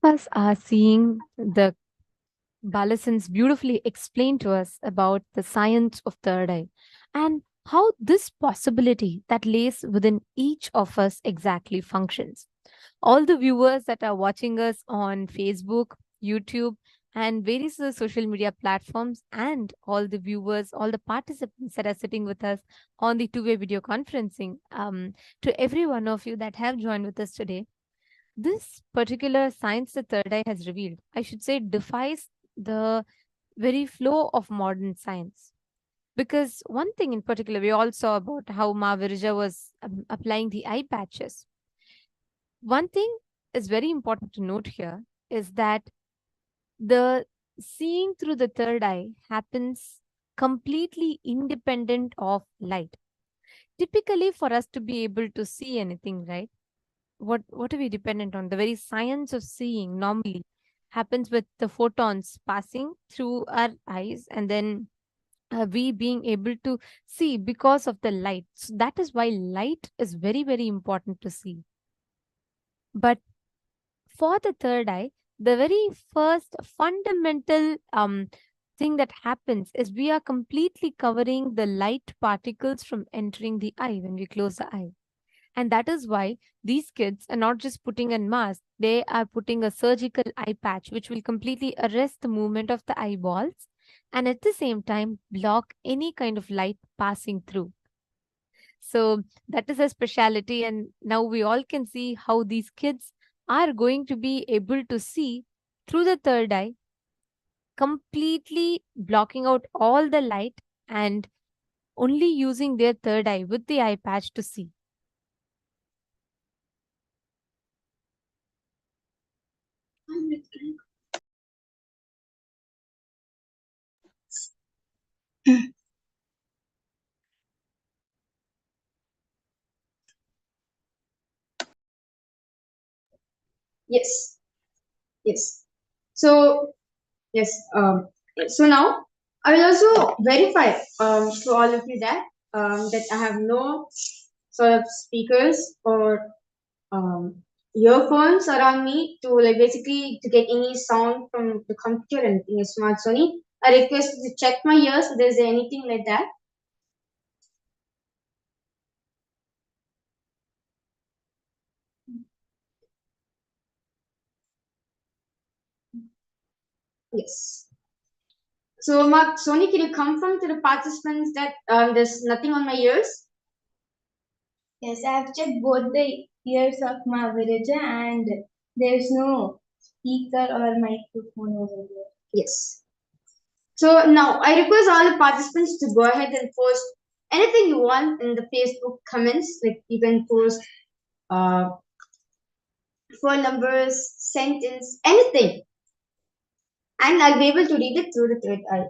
Us are seeing the Balasans beautifully explain to us about the science of third eye and how this possibility that lays within each of us exactly functions. All the viewers that are watching us on Facebook, YouTube, and various other social media platforms, and all the viewers, all the participants that are sitting with us on the two-way video conferencing, to every one of you that have joined with us today, this particular science the third eye has revealed, I should say, defies the very flow of modern science. Because one thing in particular, we all saw about how Ma Virja was applying the eye patches. One thing is very important to note here is that the seeing through the third eye happens completely independent of light. Typically, for us to be able to see anything, right? What are we dependent on? The very science of seeing normally happens with the photons passing through our eyes and then we being able to see because of the light. So that is why light is very, very important to see. But for the third eye, the very first fundamental thing that happens is we are completely covering the light particles from entering the eye when we close the eye. And that is why these kids are not just putting a mask, they are putting a surgical eye patch, which will completely arrest the movement of the eyeballs and at the same time block any kind of light passing through. So that is a specialty. And now we all can see how these kids are going to be able to see through the third eye, completely blocking out all the light and only using their third eye with the eye patch to see. Yes, yes. So yes, so now I will also verify to all of you that I have no sort of speakers or um, earphones around me to like basically to get any sound from the computer and in a smart Sony. I request you to check my ears if there's anything like that. Yes. So, Mark, Sony, can you confirm to the participants that there's nothing on my ears? Yes, I have checked both the ears of my villager and there's no speaker or microphone over there. Yes. So now I request all the participants to go ahead and post anything you want in the Facebook comments. Like you can post uh, phone numbers, sentence, anything, and I'll be able to read it through the third eye.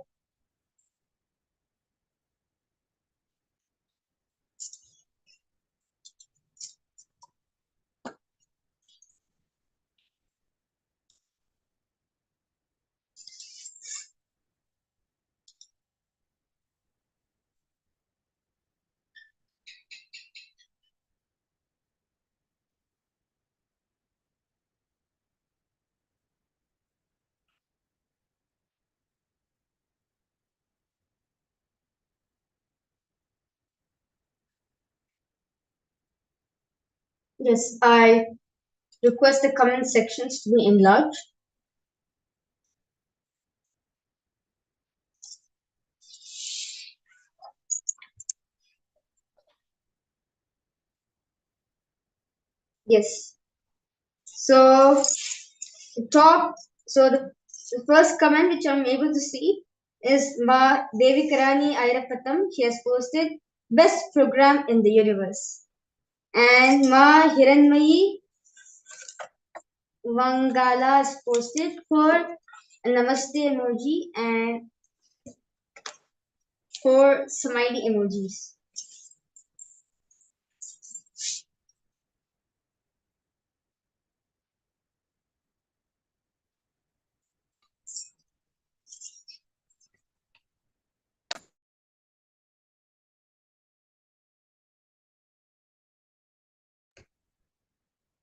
Yes, I request the comment sections to be enlarged. Yes. So the first comment which I'm able to see is Ma Devi Karani Airapatam. She has posted best program in the universe. And Ma Hiranmayi Vangala is posted for a namaste emoji and for smiley emojis.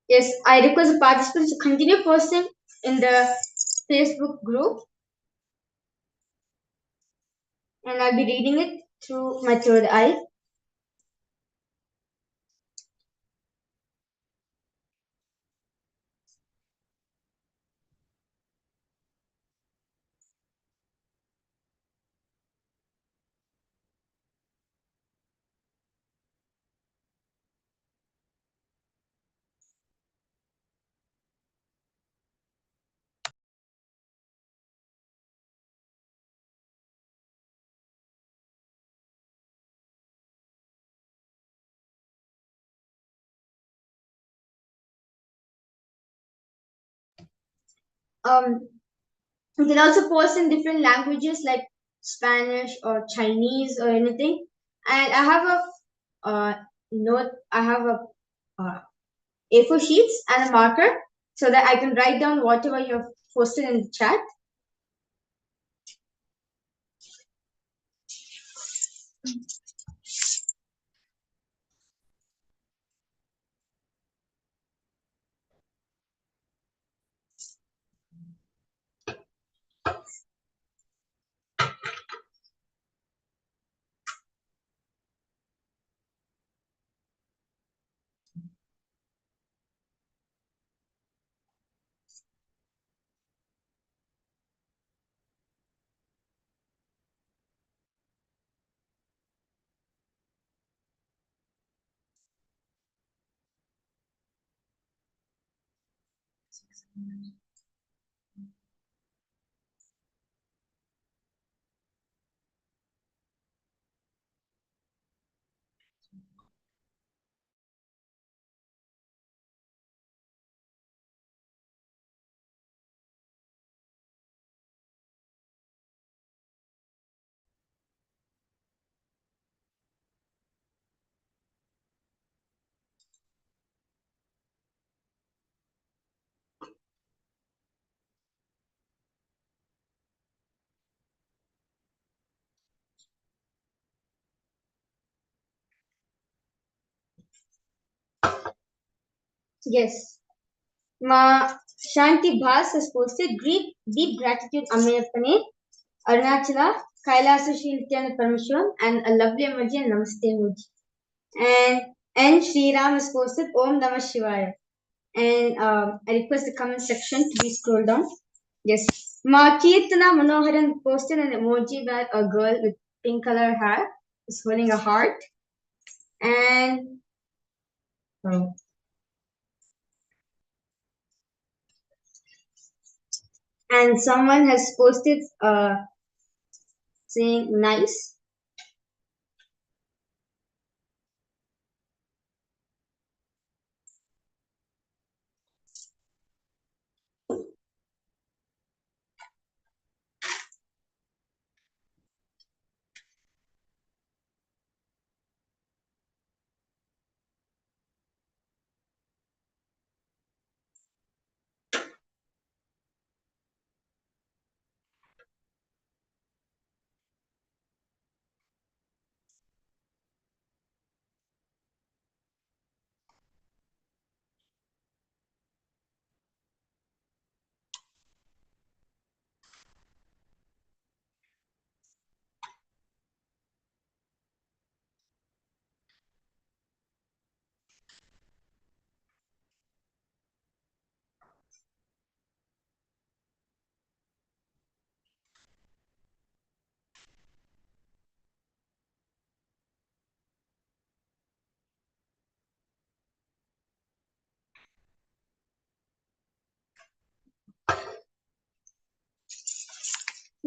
Yes, I request the participants to continue posting in the Facebook group, and I'll be reading it through my third eye. You can also post in different languages like Spanish or Chinese or anything. And I have a note. I have a A4 sheets and a marker so that I can write down whatever you've posted in the chat. Yes. Ma Shanti Bhas has posted deep gratitude Amayapane, Arunachala, Kailasa Nithyananda Paramashivam, and a lovely emoji and Namaste emoji. And N. Sriram has posted Om Namah Shivaya. And I request the comment section to be scrolled down. Yes. Ma Kirtana Manoharan posted an emoji where a girl with pink color hair is holding a heart. And and someone has posted saying nice.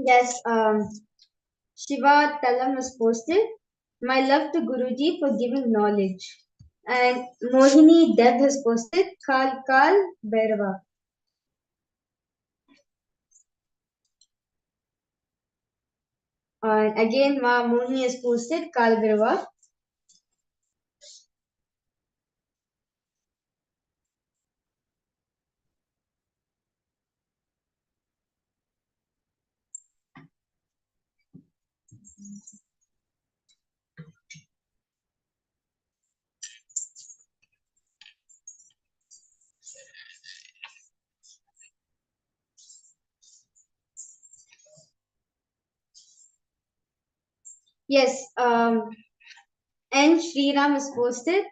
Yes, Shiva Talam was posted. My love to Guruji for giving knowledge. And Mohini Deb has posted Kal Kal Bhairava. And again, Ma Mohini has posted Kal Bhairava. Yes. And Sri Ram has posted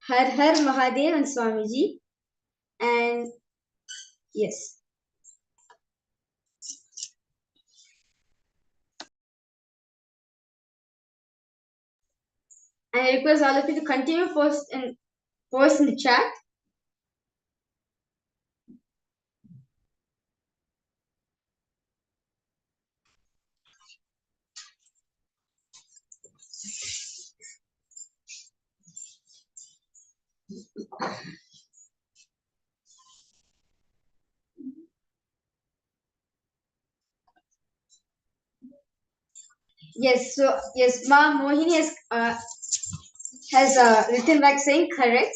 Har Har Mahadev and Swamiji. And yes. And I request all of you to continue post in the chat. Yes, so yes, Ma Mohini has written back saying correct.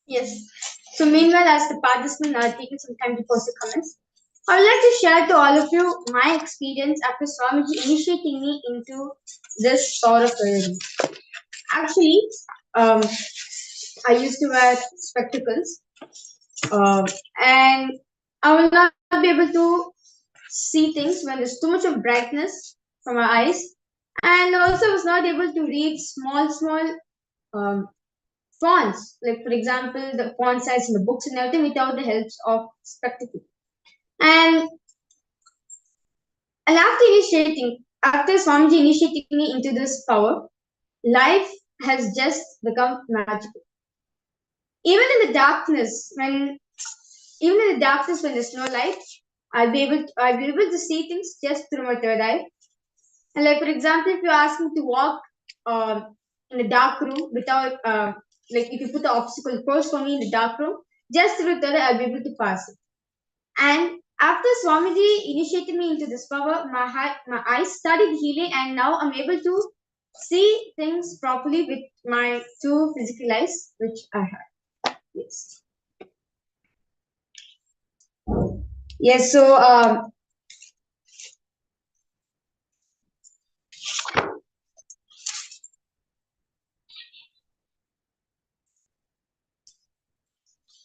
Yes. So meanwhile, as the participants are taking some time to post the comments, I would like to share to all of you my experience after Swamiji initiating me into this power of prayer. Actually, um, I used to wear spectacles, and I will not be able to see things when there's too much of brightness from my eyes, and also I was not able to read small um, fonts, like for example the font size in the books and everything without the help of spectacle. And after Swamiji initiating me into this power, life has just become magical. Even in the darkness, when there's no light, I'll be able to see things just through my third eye. And like for example, if you ask me to walk in a dark room without like if you put the obstacle course for me in the dark room, just through third eye, I'll be able to pass it. And after Swamiji initiated me into this power, my eyes started healing, and now I'm able to see things properly with my two physical eyes, which I have. Yes. Yes. So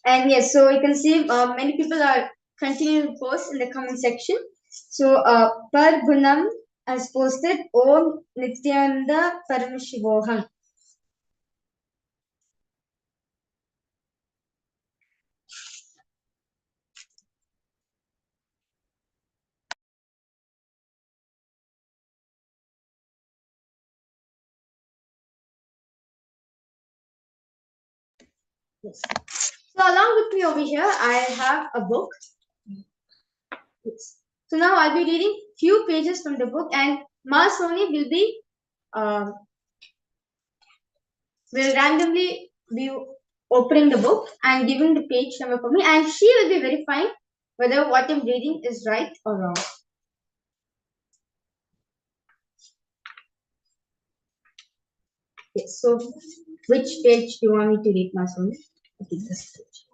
and yes, so you can see many people are continuing to post in the comment section. So Per Gunam has posted Om Nithyananda Paramashivoham. Yes. So along with me over here, I have a book. Yes. So now I'll be reading few pages from the book, and Ma Soni um, will randomly be opening the book and giving the page number for me, and she will be verifying whether what I'm reading is right or wrong. Yes. So which page do you want me to read, Ma Soni? Okay, this page.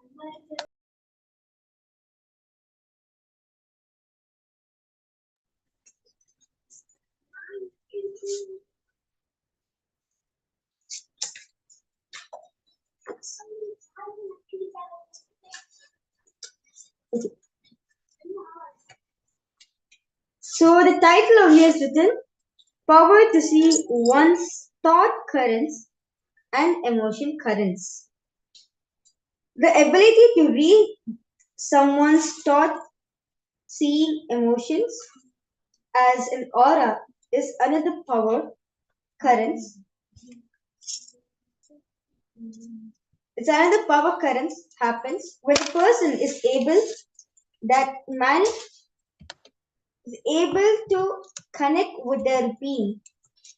Okay. So the title of here is written Power to See One's Thought Currents and Emotion Currents. The ability to read someone's thought, seeing emotions as an aura is another power currents. It's another power currents happens when a person is able to connect with their being,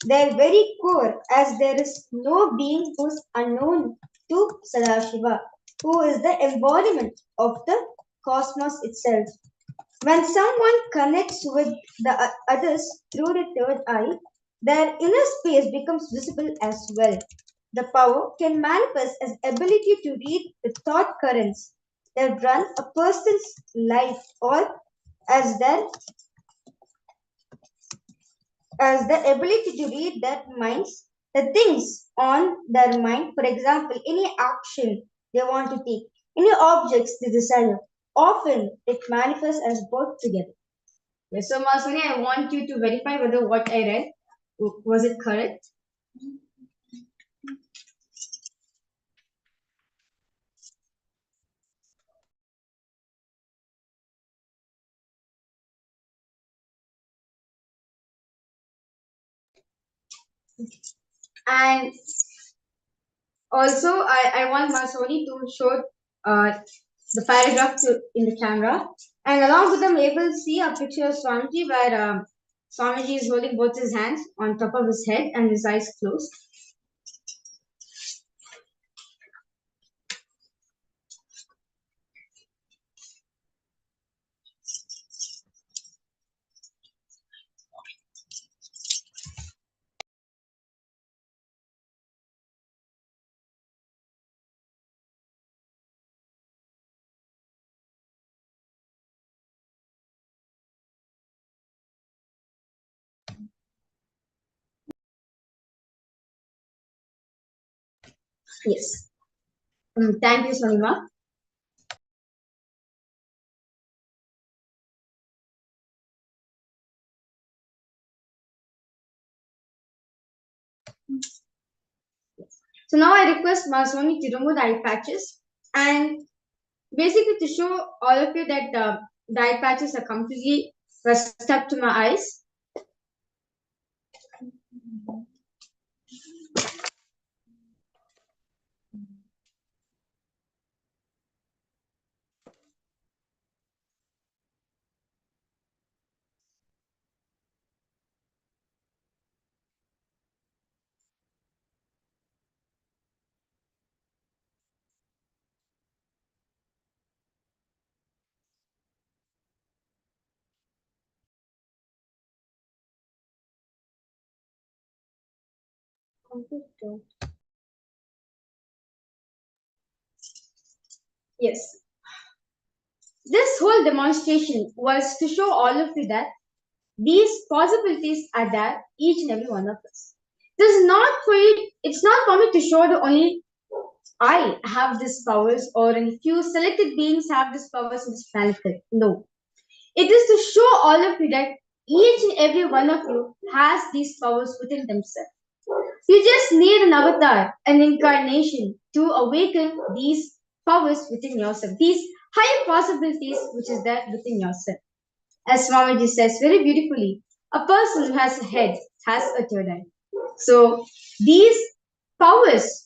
their very core, as there is no being who's unknown to Sadashiva, who is the embodiment of the cosmos itself. When someone connects with the others through the third eye, their inner space becomes visible as well. The power can manifest as ability to read the thought currents that run a person's life, or as their as the ability to read their minds, the things on their mind, for example, any action they want to take, any objects they desire. Often it manifests as both together. Yes, so Masuni, I want you to verify whether what I read was it correct. And also, I want Masoni to show the paragraph in the camera. And along with them, able to see a picture of Swamiji where Swamiji is holding both his hands on top of his head and his eyes closed. Yes. Thank you, Sonima. So now I request Masoni to remove the eye patches and basically to show all of you that the eye patches are completely stuck to my eyes. Yes. This whole demonstration was to show all of you that these possibilities are there, each and every one of us. This is not for it, it's not for me to show that only I have these powers or a few selected beings have these powers in this planet. No. It is to show all of you that each and every one of you has these powers within themselves. You just need an avatar, an incarnation to awaken these powers within yourself, these higher possibilities which is there within yourself. As Swamiji says very beautifully, a person who has a head has a third eye. So these powers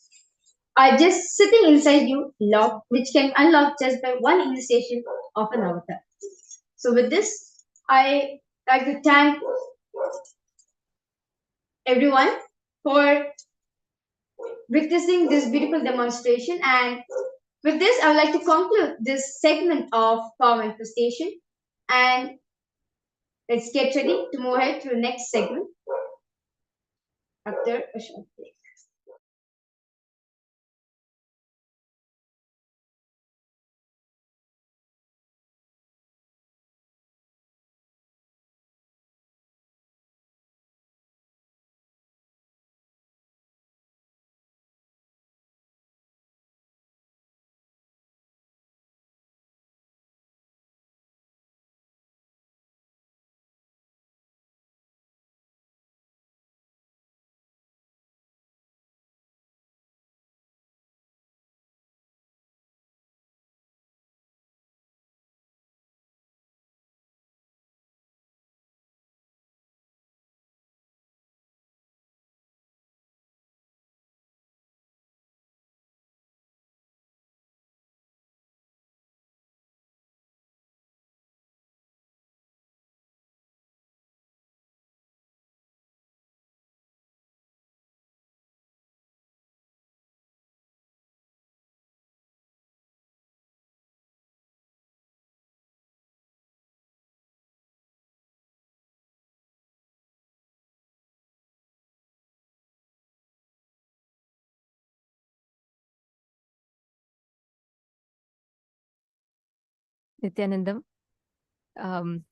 are just sitting inside you, locked, which can unlock just by one initiation of an avatar. So with this, I like to thank everyone for witnessing this beautiful demonstration. And with this, I would like to conclude this segment of power manifestation. And let's get ready to move ahead to the next segment after a short break. Nithyanandam, um,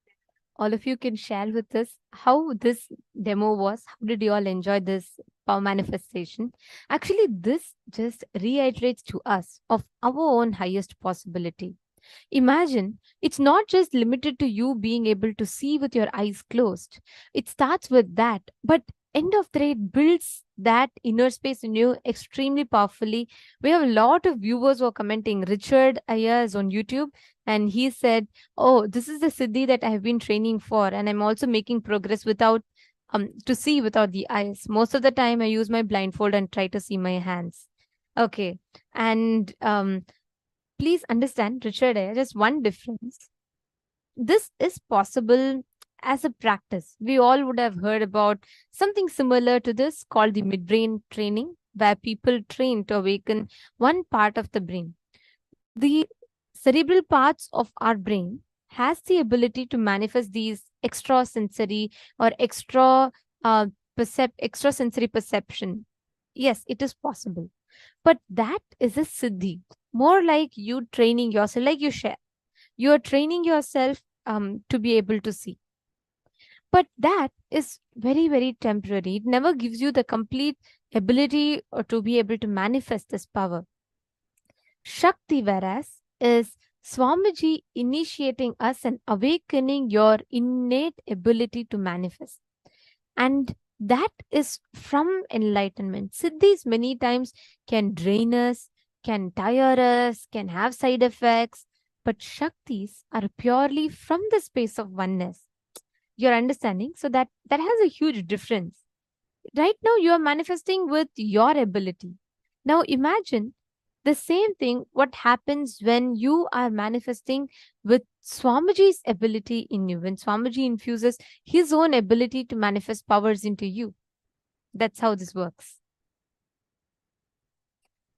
all of you can share with us how this demo was. How did you all enjoy this power manifestation? Actually, this just reiterates to us of our own highest possibility. Imagine it's not just limited to you being able to see with your eyes closed. It starts with that, but end of the day, it builds that inner space in you extremely powerfully. We have a lot of viewers who are commenting. Richard Aya is on YouTube and he said, "Oh, this is the Siddhi that I have been training for, and I'm also making progress without to see without the eyes. Most of the time, I use my blindfold and try to see my hands." Okay, and please understand, Richard, just one difference. This is possible as a practice. We all would have heard about something similar to this called the midbrain training, where people train to awaken one part of the brain. The cerebral parts of our brain has the ability to manifest these extrasensory or uh, extrasensory perception. Yes, it is possible. But that is a siddhi, more like you training yourself, like you share. You are training yourself to be able to see. But that is very, very temporary. It never gives you the complete ability or to be able to manifest this power. Shakti, whereas, is Swamiji initiating us and awakening your innate ability to manifest. And that is from enlightenment. Siddhis many times can drain us, can tire us, can have side effects, but Shaktis are purely from the space of oneness. You're understanding? So that has a huge difference. Right now, you are manifesting with your ability. Now, imagine the same thing what happens when you are manifesting with Swamiji's ability in you, when Swamiji infuses his own ability to manifest powers into you. That's how this works.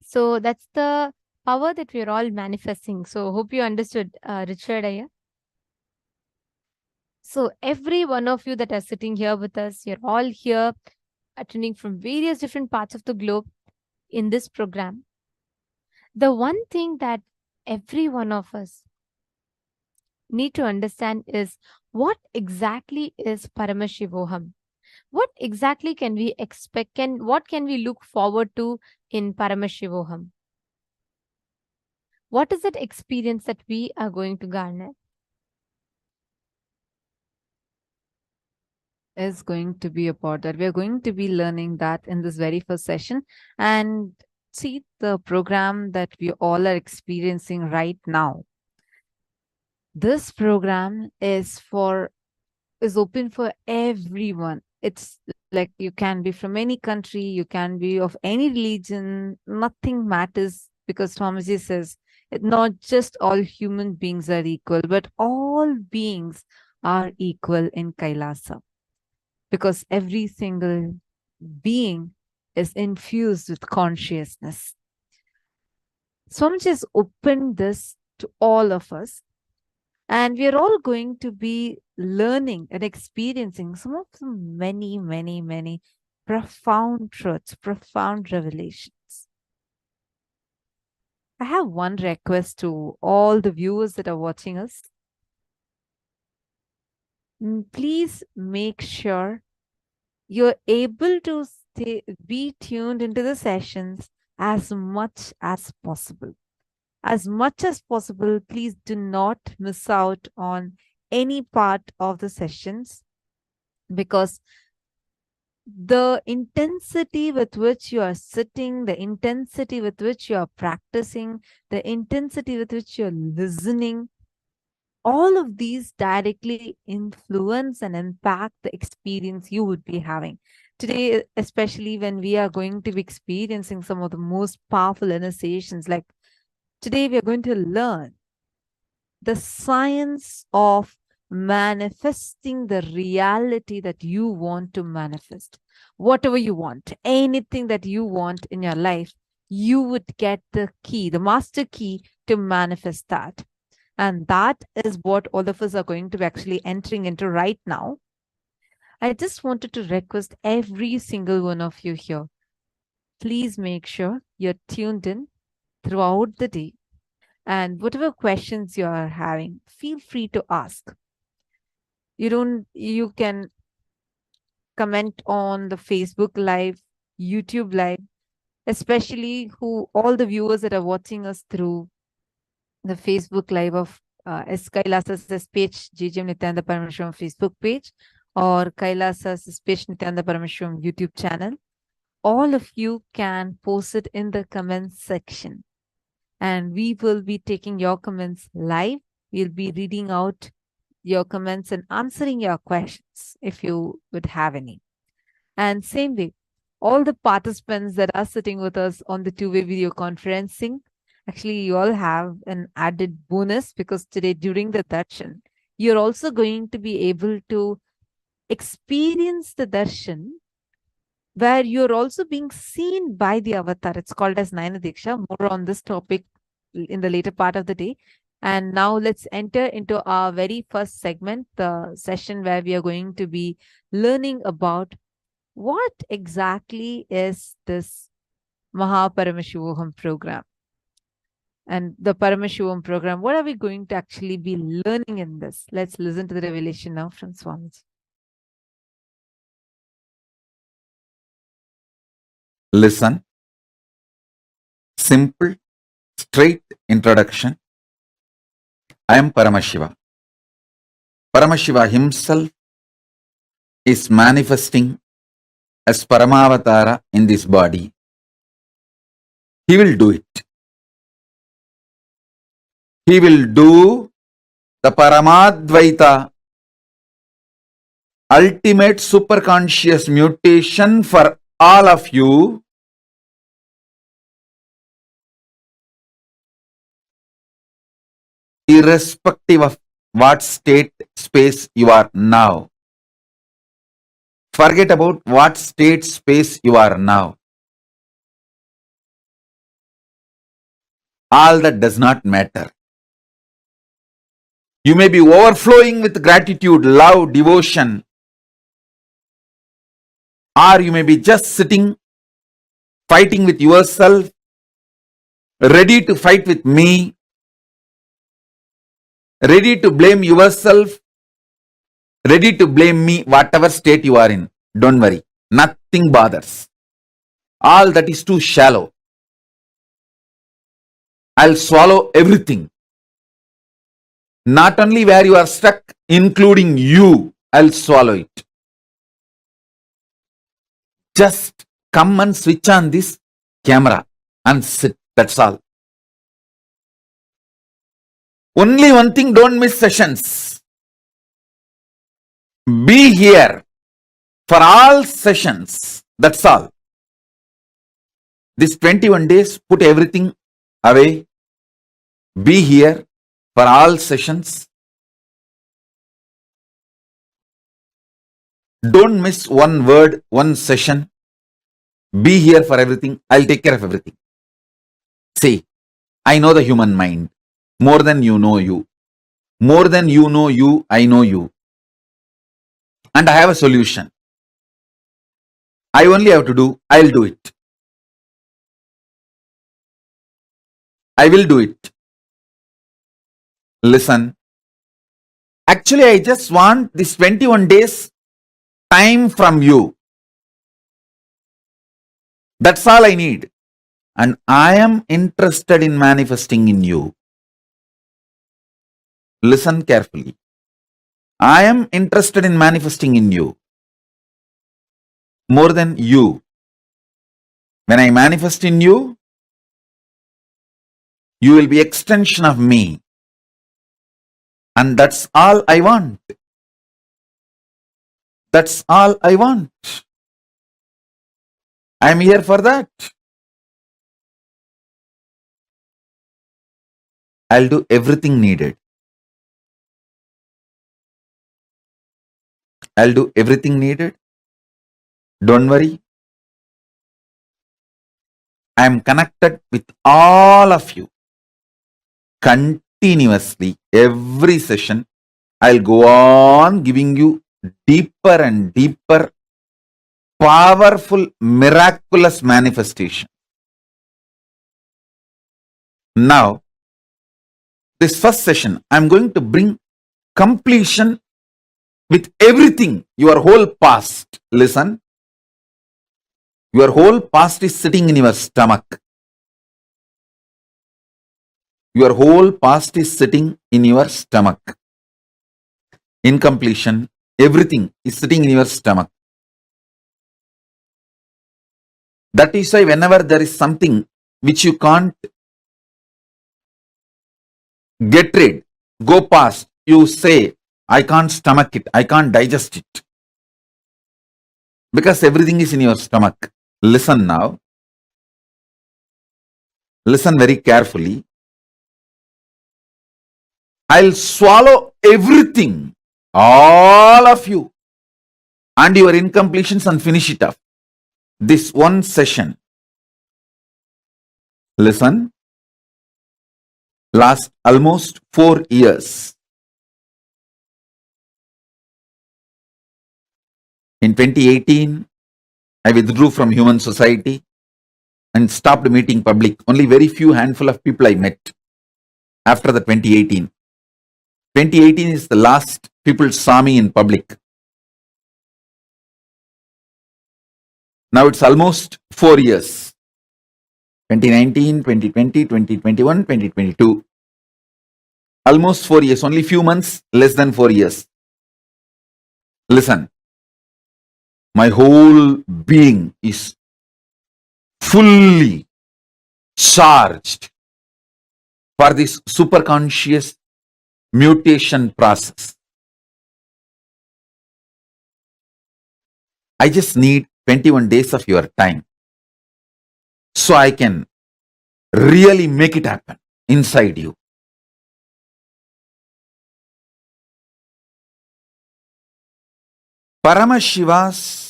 So that's the power that we're all manifesting. So hope you understood, Richard Aya. So every one of you that are sitting here with us, you're all here attending from various different parts of the globe in this program. The one thing that every one of us need to understand is what exactly is Paramashivoham? What exactly can we expect? What can we look forward to in Paramashivoham? What is that experience that we are going to garner? Is going to be about that. We are going to be learning that in this very first session. And see the program that we all are experiencing right now. This program is open for everyone. It's like you can be from any country, you can be of any religion, nothing matters, because Swamiji says not just all human beings are equal, but all beings are equal in Kailasa, because every single being is infused with consciousness. Swamiji has opened this to all of us, and we are all going to be learning and experiencing some of the many, many, many profound truths, profound revelations. I have one request to all the viewers that are watching us. Please make sure you're able to be tuned into the sessions as much as possible. As much as possible, please do not miss out on any part of the sessions, because the intensity with which you are sitting, the intensity with which you are practicing, the intensity with which you're listening, all of these directly influence and impact the experience you would be having. Today, especially when we are going to be experiencing some of the most powerful initiations, like today we are going to learn the science of manifesting the reality that you want to manifest. Whatever you want, anything that you want in your life, you would get the key, the master key to manifest that. And that is what all of us are going to be actually entering into right now. I just wanted to request every single one of you here, please make sure you're tuned in throughout the day. And whatever questions you are having, feel free to ask. You can comment on the Facebook Live, YouTube Live, especially all the viewers that are watching us through the Facebook Live of Kailasa's SPH Nithyananda Paramashivam Facebook page or Kailasa's SPH Nithyananda Paramashivam YouTube channel. All of you can post it in the comments section, and we will be taking your comments live. We'll be reading out your comments and answering your questions if you would have any. And same way, all the participants that are sitting with us on the two-way video conferencing, actually, you all have an added bonus because today during the darshan, you're also going to be able to experience the darshan where you're also being seen by the avatar. It's called as Nayana Deeksha. More on this topic in the later part of the day. And now let's enter into our very first segment, the session where we are going to be learning about what exactly is this Paramashivoham program. And the Paramashivam program, what are we going to actually be learning in this? Let's listen to the revelation now from Swamiji. Listen. Simple, straight introduction. I am Paramashiva. Paramashiva himself is manifesting as Paramavatara in this body. He will do it. He will do the Paramadvaita, ultimate superconscious mutation for all of you, irrespective of what state, space you are now. Forget about what state, space you are now. All that does not matter. You may be overflowing with gratitude, love, devotion, or you may be just sitting, fighting with yourself, ready to fight with me, ready to blame yourself, ready to blame me, whatever state you are in. Don't worry, nothing bothers. All that is too shallow. I'll swallow everything. Not only where you are stuck, including you, I'll swallow it. Just come and switch on this camera and sit. That's all. Only one thing, don't miss sessions. Be here for all sessions. That's all. This 21 days, put everything away. Be here for all sessions. Don't miss one word, one session. Be here for everything. I'll take care of everything. See, I know the human mind more than you know you. More than you know you, I know you. And I have a solution. I only have to do, I'll do it. I will do it. Listen. Actually, I just want this 21 days time from you. That's all I need. And I am interested in manifesting in you. Listen carefully. I am interested in manifesting in you. More than you. When I manifest in you, you will be extension of me. And that's all I want. That's all I want. I am here for that. I'll do everything needed. I'll do everything needed. Don't worry. I am connected with all of you. Continuously, every session, I'll go on giving you deeper and deeper, powerful, miraculous manifestation. Now, this first session, I'm going to bring completion with everything, your whole past. Listen, your whole past is sitting in your stomach. Your whole past is sitting in your stomach. In completion, everything is sitting in your stomach. That is why whenever there is something which you can't get rid, go past, you say, I can't stomach it, I can't digest it. Because everything is in your stomach. Listen now. Listen very carefully. I'll swallow everything, all of you, and your incompletions and finish it up. This one session. Listen. Last almost 4 years. In 2018, I withdrew from human society and stopped meeting public. Only very few handful of people I met after the 2018. 2018 is the last people saw me in public. Now it's almost 4 years. 2019, 2020, 2021, 2022. Almost 4 years. Only few months, less than 4 years. Listen. My whole being is fully charged for this superconscious mutation process. I just need 21 days of your time so I can really make it happen inside you. Paramashiva's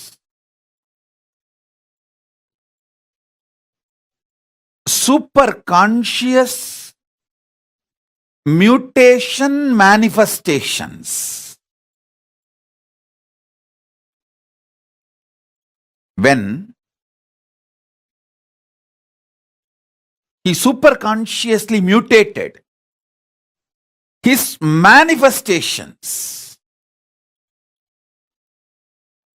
superconscious mutation manifestations. When he superconsciously mutated, his manifestations,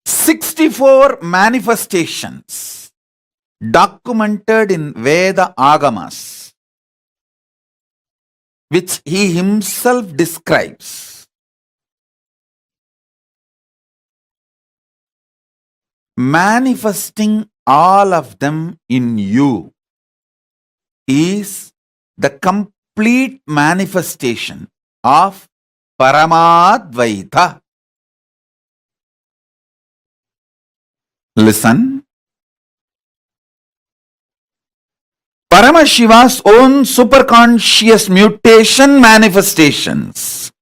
64 manifestations documented in Veda Agamas, which he himself describes. Manifesting all of them in you is the complete manifestation of Paramadvaita. Listen. Paramashiva's own superconscious mutation manifestations,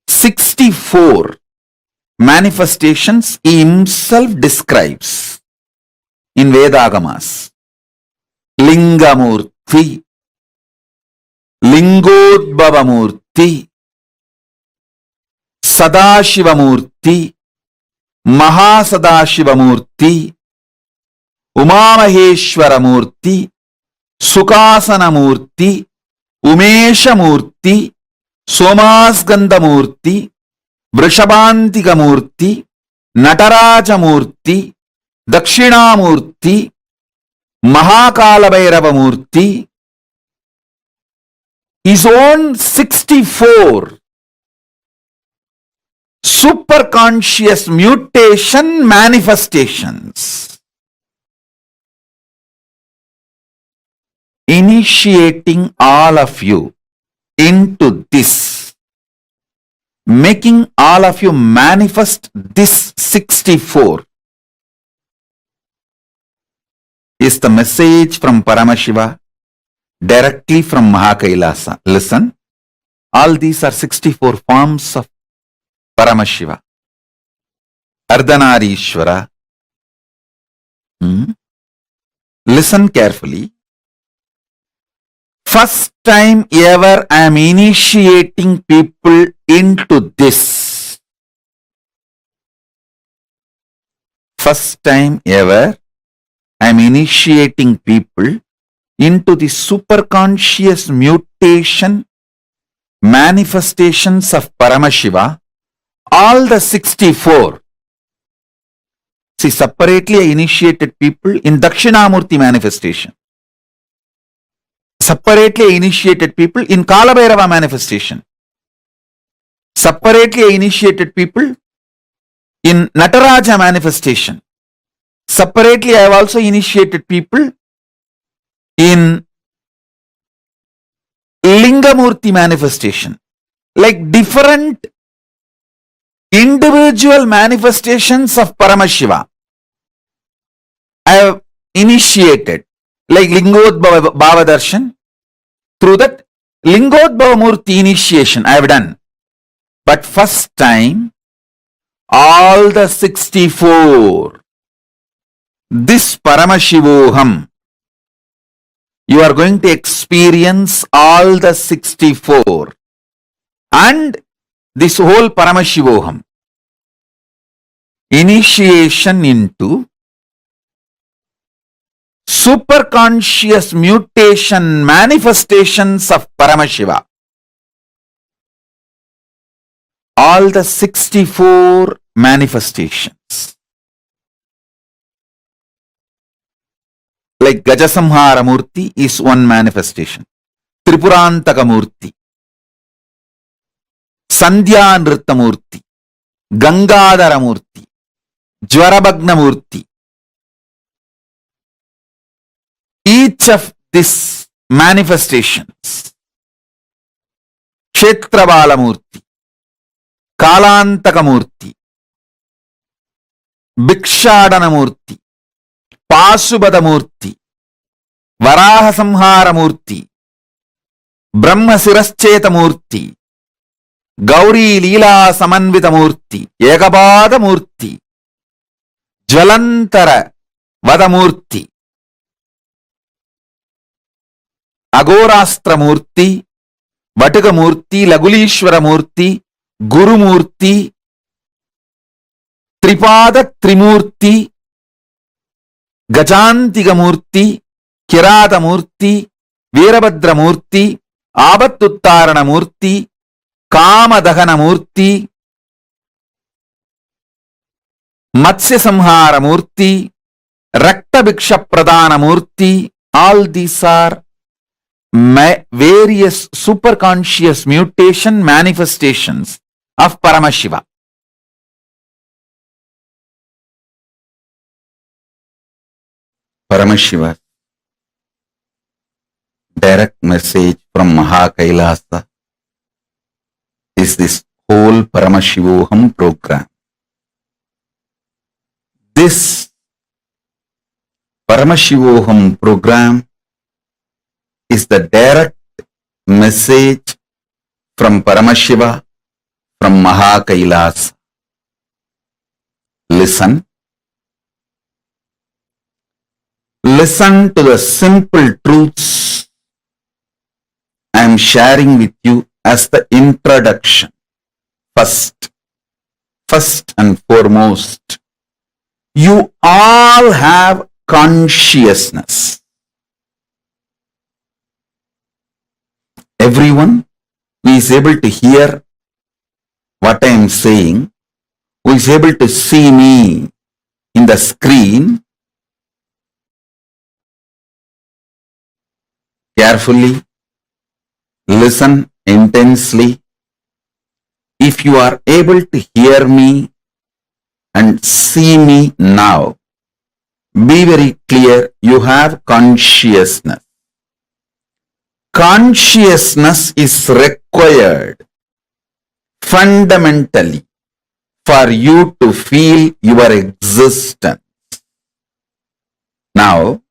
64 manifestations he himself describes in Vedagamas. Lingamurti, Lingodbhavamurti, Sadashivamurti, Mahasadashivamurti, Umamaheshwaramurti, Sukasanamurti, Umeshamurti, Somasgandamurti, Vrishabhantikamurti, Natarajamurti, Dakshinamurti, Mahakalabhairavamurti. His own 64 superconscious mutation manifestations, initiating all of you into this, making all of you manifest this 64 is the message from Paramashiva directly from Mahakailasa. Listen, all these are 64 forms of Paramashiva. Ardhanarishwara. Listen carefully. First time ever I am initiating people into this. First time ever I am initiating people into the superconscious mutation manifestations of Paramashiva, all the 64. See, separately I initiated people in Dakshinamurti manifestation. Separately I initiated people in Kalabhairava manifestation. Separately I initiated people in Nataraja manifestation. Separately I have also initiated people in Lingamurti manifestation. Like different individual manifestations of Paramashiva I have initiated, like Lingodbhava Darshan. Through that Lingodbhava Murti initiation I have done. But first time, all the 64, this Paramashivoham, you are going to experience all the 64 and this whole Paramashivoham. Initiation into superconscious mutation manifestations of Paramashiva. All the 64 manifestations. Like Gajasamhara Murti is one manifestation. Tripurantaka Murti, Sandhya Nritta Murti, Gangadhara Murti, Jwarabhagna Murti. Each of these manifestations, Kshetrabala Murti, Kalantaka Murti, Bhikshadana Murti, Pasubhada Murti, Varaha Samhara Murti, Brahma Sirascheta Murti, Gauri Leela Samanvita Murti, Ekabada Murti, Jvalantara Vada Murti, Agorastra Murti, Vatuga Murti, Lagulishwara Murti, Guru Murti, Tripada Trimurti, Gajantiga Murti, Kirada Murti, Veerabhadra Murti, Abattuttarana Murti, Kamadahana Murti, Matsya Samhara Murti, Rakta Bhiksha Pradana Murti. All these are various superconscious mutation manifestations of Paramashiva. Paramashiva, direct message from Kailasa is this whole Paramashivoham program. This Paramashivoham program is the direct message from Paramashiva, from Kailasa. Listen. Listen to the simple truths I am sharing with you as the introduction. First and foremost, you all have consciousness. Everyone who is able to hear what I am saying, who is able to see me in the screen, carefully listen intensely. If you are able to hear me and see me now, be very clear, you have consciousness. Consciousness is required fundamentally for you to feel your existence. Now,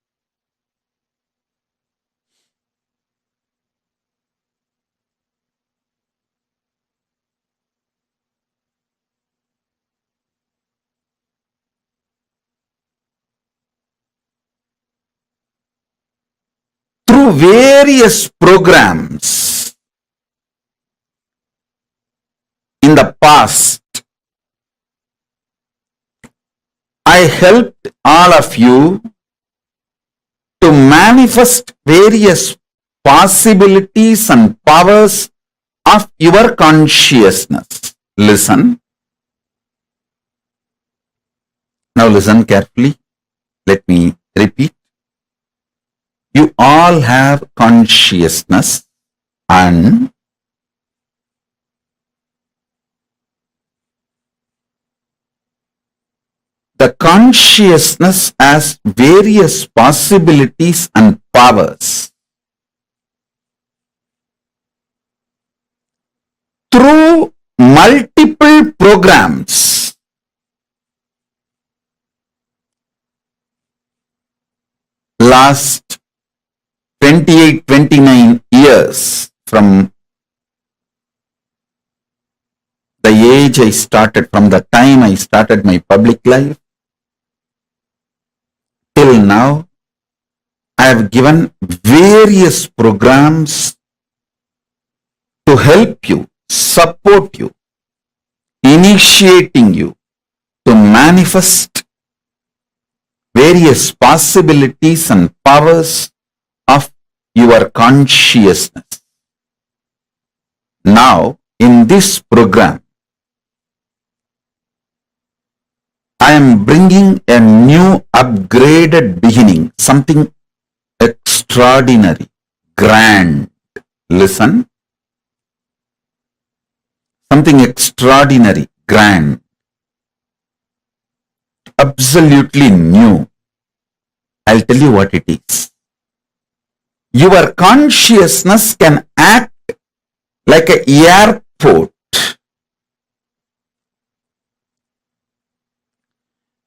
through various programs in the past, I helped all of you to manifest various possibilities and powers of your consciousness. Listen. Now listen carefully. Let me repeat. You all have consciousness, and the consciousness has various possibilities and powers. Through multiple programs, last 28-29 years from the age I started, from the time I started my public life till now, I have given various programs to help you, support you, initiating you to manifest various possibilities and powers of your consciousness. Now, in this program, I am bringing a new upgraded beginning, something extraordinary, grand. Listen. Something extraordinary, grand, absolutely new. I'll tell you what it is. Your consciousness can act like an airport.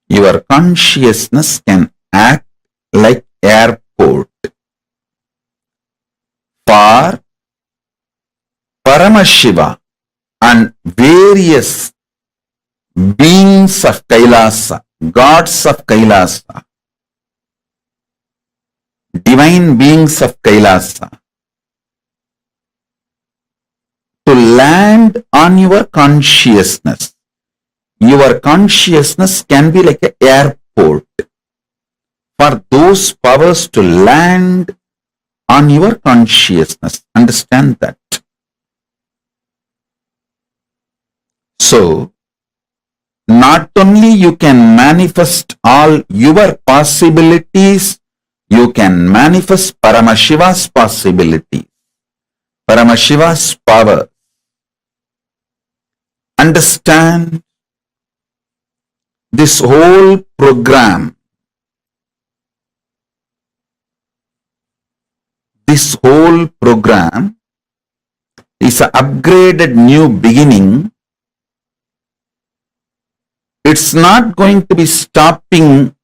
Your consciousness can act like airport for Paramashiva and various beings of Kailasa, gods of Kailasa, divine beings of Kailasa, to land on your consciousness. Your consciousness can be like an airport for those powers to land on your consciousness. Understand that. So, not only you can manifest all your possibilities, you can manifest Paramashiva's possibilities, Paramashiva's power. Understand, this whole program, is an upgraded new beginning. It's not going to be stopping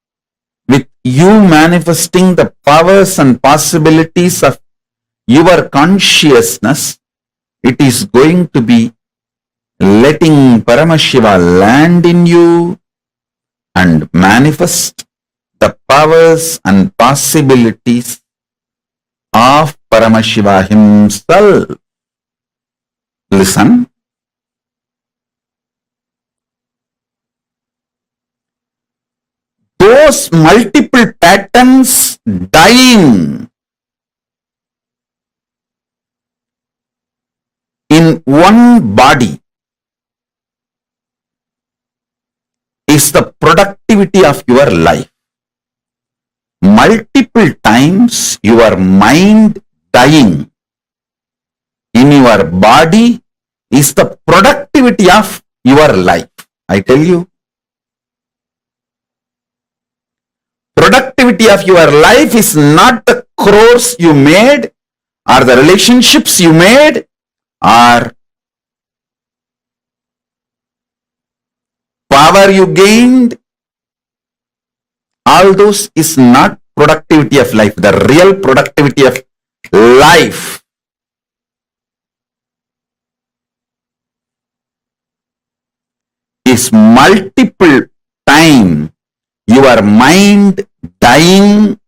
with you manifesting the powers and possibilities of your consciousness. It is going to be letting Paramashiva land in you and manifest the powers and possibilities of Paramashiva himself. Listen. Those multiple patterns dying in one body is the productivity of your life. Multiple times your mind dying in your body is the productivity of your life. I tell you, productivity of your life is not the crores you made or the relationships you made or power you gained. All those is not productivity of life. The real productivity of life is multiple time your mind dying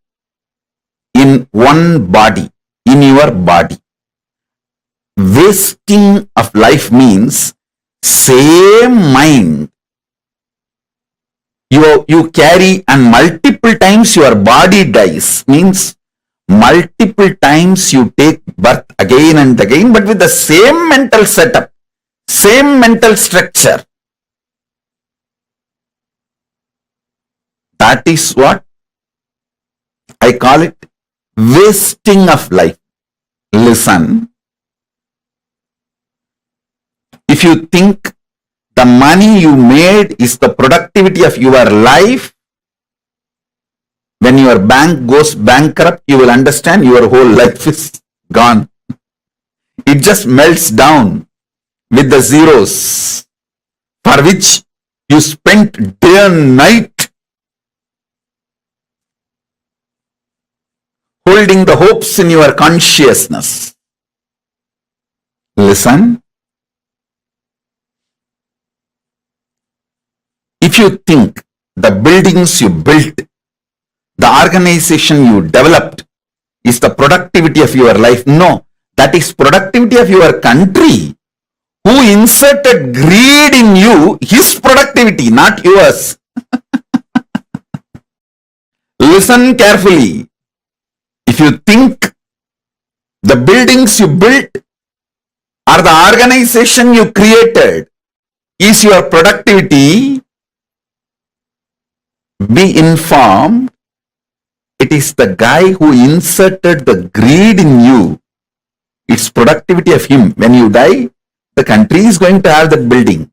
in one body, in your body. Wasting of life means same mind you carry and multiple times your body dies, means multiple times you take birth again and again, but with the same mental setup, same mental structure. That is what I call it wasting of life. Listen, if you think the money you made is the productivity of your life, when your bank goes bankrupt, you will understand your whole life is gone. It just melts down with the zeros for which you spent day and night holding the hopes in your consciousness. Listen. If you think the buildings you built, the organization you developed is the productivity of your life, no, that is productivity of your country, who inserted greed in you, his productivity, not yours. Listen carefully. If you think the buildings you built or the organization you created is your productivity, be informed, it is the guy who inserted the greed in you. It's productivity of him. When you die, the country is going to have that building.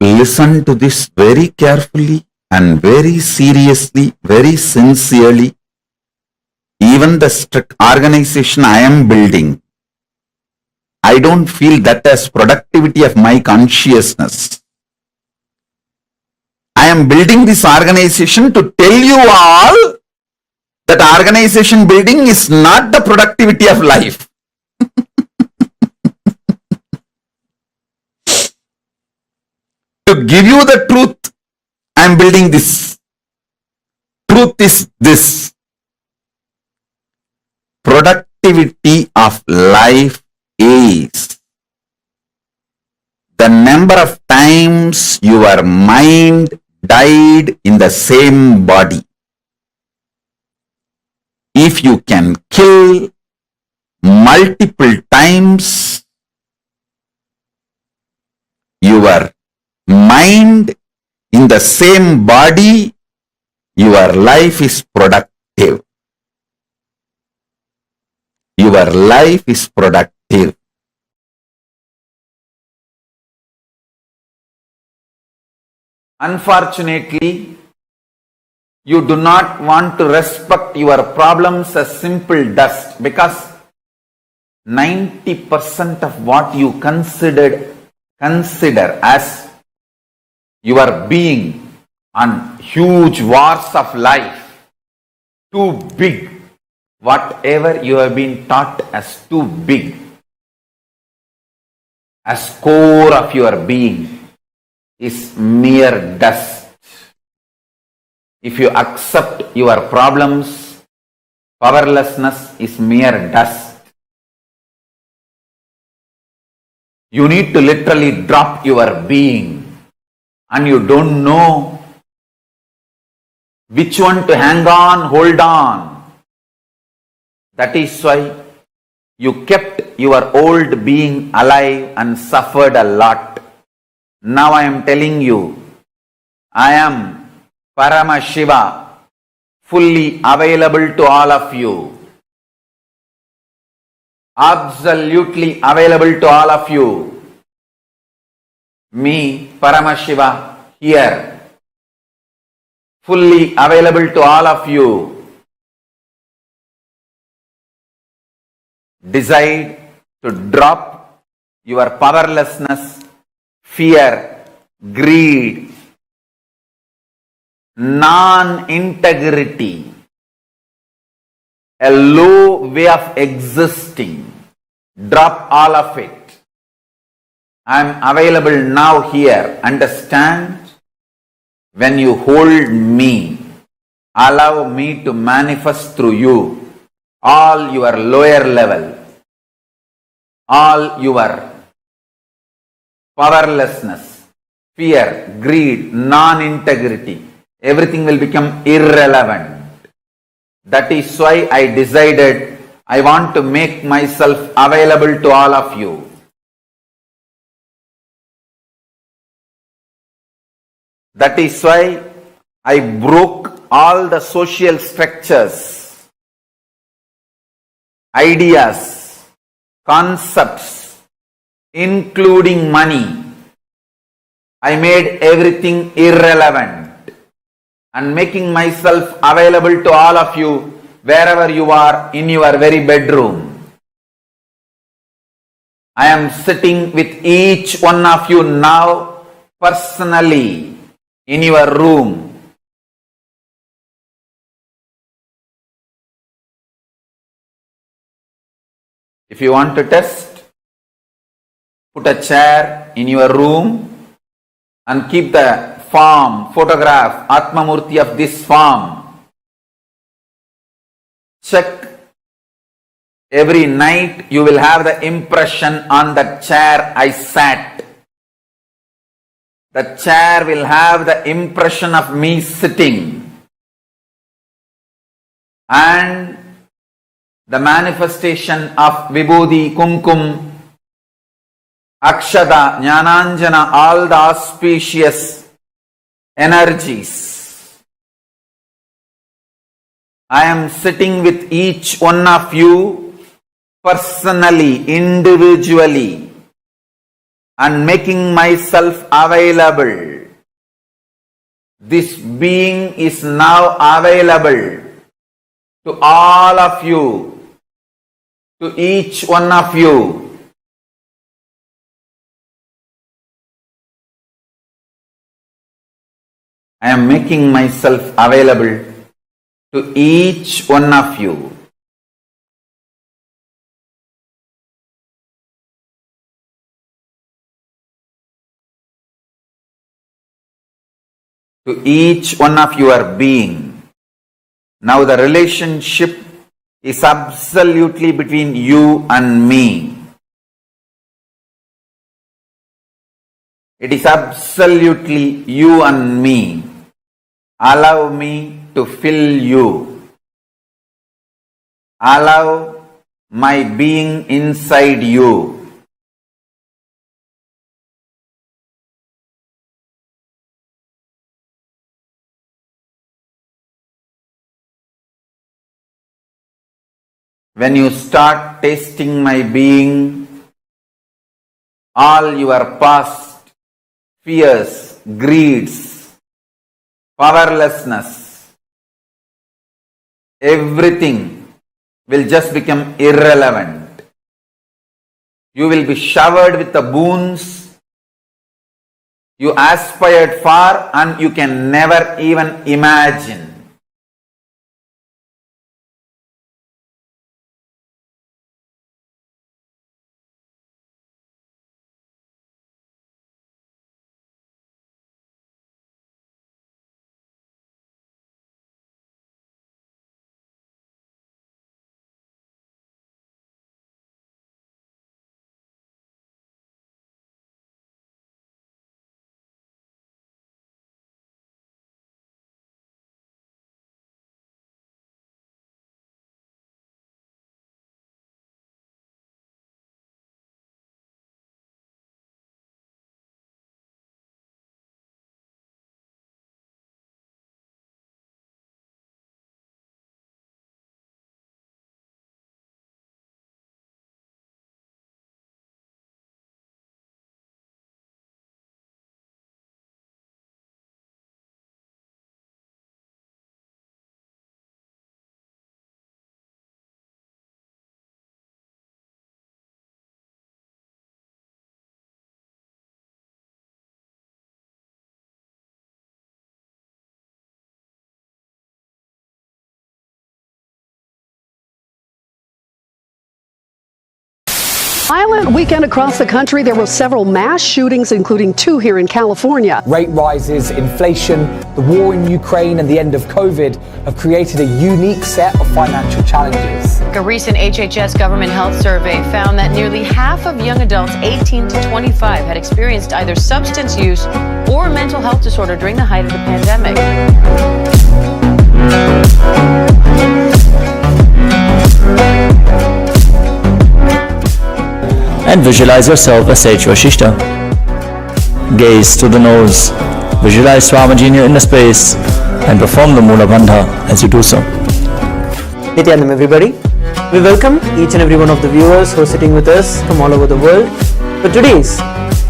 Listen to this very carefully and very seriously, very sincerely. Even the strict organization I am building, I don't feel that as productivity of my consciousness. I am building this organization to tell you all that organization building is not the productivity of life. To give you the truth, I am building this. Truth is this. Productivity of life is the number of times your mind died in the same body. If you can kill multiple times your mind in the same body, your life is productive. Your life is productive. Unfortunately, you do not want to respect your problems as simple dust, because 90% of what you consider as your being on huge wars of life, too big, whatever you have been taught as too big, as core of your being, is mere dust. If you accept your problems, powerlessness is mere dust. You need to literally drop your being, and you don't know which one to hang on, hold on. That is why you kept your old being alive and suffered a lot. Now I am telling you, I am Paramashiva, fully available to all of you. Absolutely available to all of you. Me, Paramashiva, here, fully available to all of you. Decide to drop your powerlessness, fear, greed, non-integrity, a low way of existing. Drop all of it. I am available now here. Understand? When you hold me, allow me to manifest through you all your lower level, all your powerlessness, fear, greed, non-integrity, everything will become irrelevant. That is why I decided I want to make myself available to all of you. That is why I broke all the social structures, ideas, concepts, including money. I made everything irrelevant and making myself available to all of you wherever you are in your very bedroom. I am sitting with each one of you now personally in your room. If you want to test, put a chair in your room and keep the form, photograph, Atmamurti of this form. Check. Every night you will have the impression on the chair I sat. The chair will have the impression of me sitting. And the manifestation of Vibhuti, Kumkum, Akshada, Jnananjana, all the auspicious energies. I am sitting with each one of you personally, individually, and making myself available. This being is now available to all of you, to each one of you. I am making myself available to each one of you. To each one of your being. Now the relationship is absolutely between you and me. It is absolutely you and me. Allow me to fill you. Allow my being inside you. When you start tasting my being, all your past fears, greeds, powerlessness, everything will just become irrelevant. You will be showered with the boons you aspired for and you can never even imagine. Violent weekend across the country. There were several mass shootings, including 2 here in California. Rate rises, inflation, the war in Ukraine and the end of COVID have created a unique set of financial challenges. A recent HHS government health survey found that nearly half of young adults 18 to 25 had experienced either substance use or mental health disorder during the height of the pandemic. And visualize yourself as Sage Vashishta. Gaze to the nose, visualize Swamiji in your inner space, and perform the Mula Bandha as you do so. Nithyanandam everybody. We welcome each and every one of the viewers who are sitting with us from all over the world for today's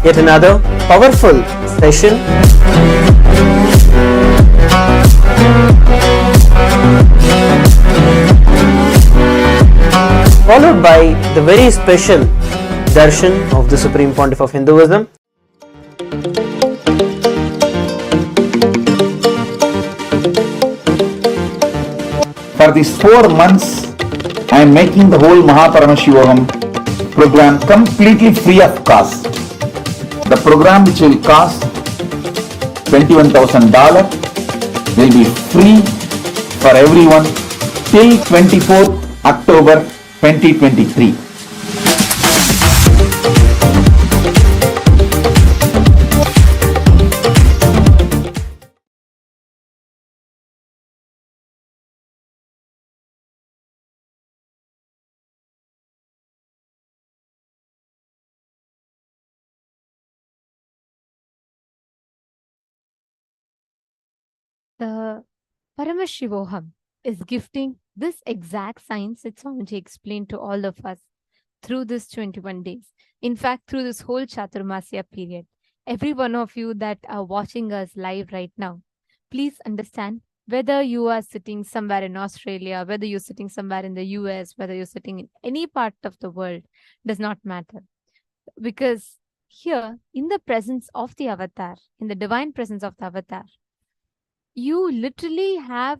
yet another powerful session. Followed by the very special darshan of the Supreme Pontiff of Hinduism. For these 4 months, I am making the whole Paramashivoham program completely free of cost. The program, which will cost $21,000, will be free for everyone till 24th October 2023. The Paramashivoham is gifting this exact science that Swamiji explained to all of us through this 21 days. In fact, through this whole Chaturmasya period. Every one of you that are watching us live right now, please understand, whether you are sitting somewhere in Australia, whether you're sitting somewhere in the US, whether you're sitting in any part of the world, does not matter. Because here, in the presence of the avatar, in the divine presence of the avatar, you literally have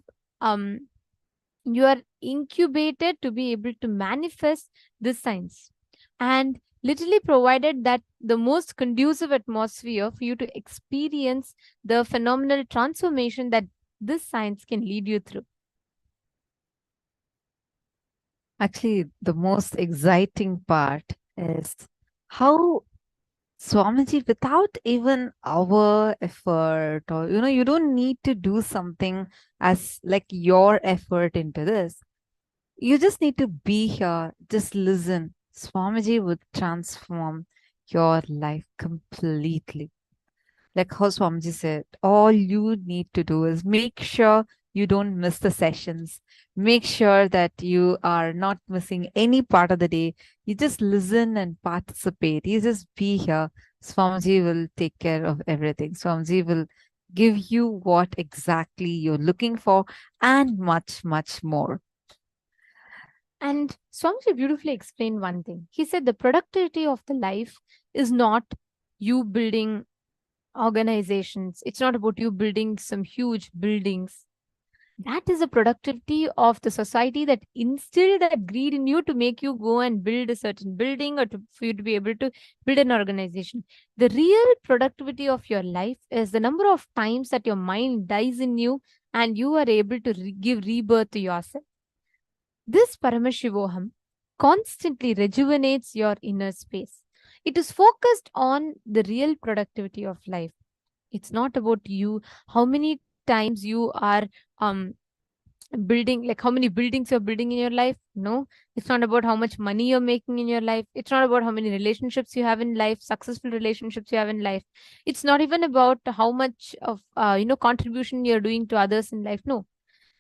you are incubated to be able to manifest this science, and literally provided that the most conducive atmosphere for you to experience the phenomenal transformation that this science can lead you through. Actually, the most exciting part is how Swamiji, without even our effort, or you don't need to do something as like your effort into this. You just need to be here, just listen. Swamiji would transform your life completely. Like how Swamiji said, all you need to do is make sure you don't miss the sessions. Make sure that you are not missing any part of the day. You just listen and participate. You just be here. Swamiji will take care of everything. Swamiji will give you what exactly you're looking for and much, much more. And Swamiji beautifully explained one thing. He said the productivity of the life is not you building organizations. It's not about you building some huge buildings. That is the productivity of the society that instilled that greed in you to make you go and build a certain building, or for you to be able to build an organization. The real productivity of your life is the number of times that your mind dies in you and you are able to give rebirth to yourself. This Paramashivoham constantly rejuvenates your inner space. It is focused on the real productivity of life. It's not about you, how many times you are building, like how many buildings you're building in your life. No, it's not about how much money you're making in your life. It's not about how many relationships you have in life, successful relationships you have in life. It's not even about how much of contribution you're doing to others in life. No,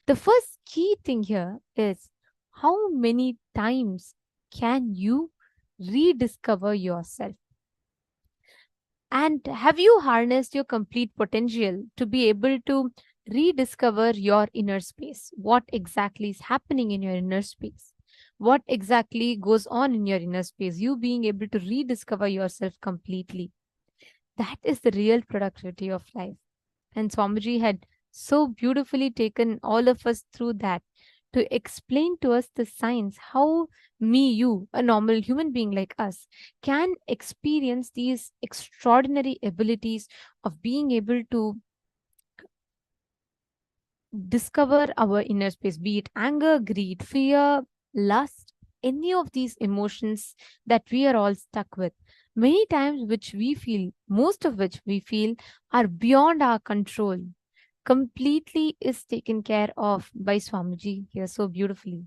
the first key thing here is how many times can you rediscover yourself? And have you harnessed your complete potential to be able to rediscover your inner space? What exactly is happening in your inner space? What exactly goes on in your inner space? You being able to rediscover yourself completely. That is the real productivity of life. And Swamiji had so beautifully taken all of us through that, to explain to us the science, how me, you, a normal human being like us, can experience these extraordinary abilities of being able to discover our inner space, be it anger, greed, fear, lust, any of these emotions that we are all stuck with. Many times, which we feel, most of which we feel are beyond our control, completely is taken care of by Swamiji here so beautifully.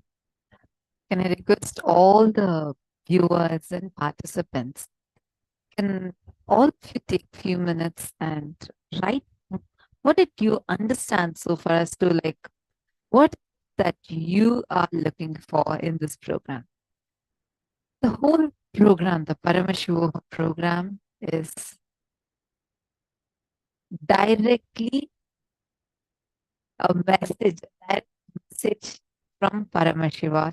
Can I request all the viewers and participants, can all of you take few minutes and write what did you understand so far as to like what that you are looking for in this program? The whole program, the Paramashivoham program, is directly a message, that message from Paramashiva.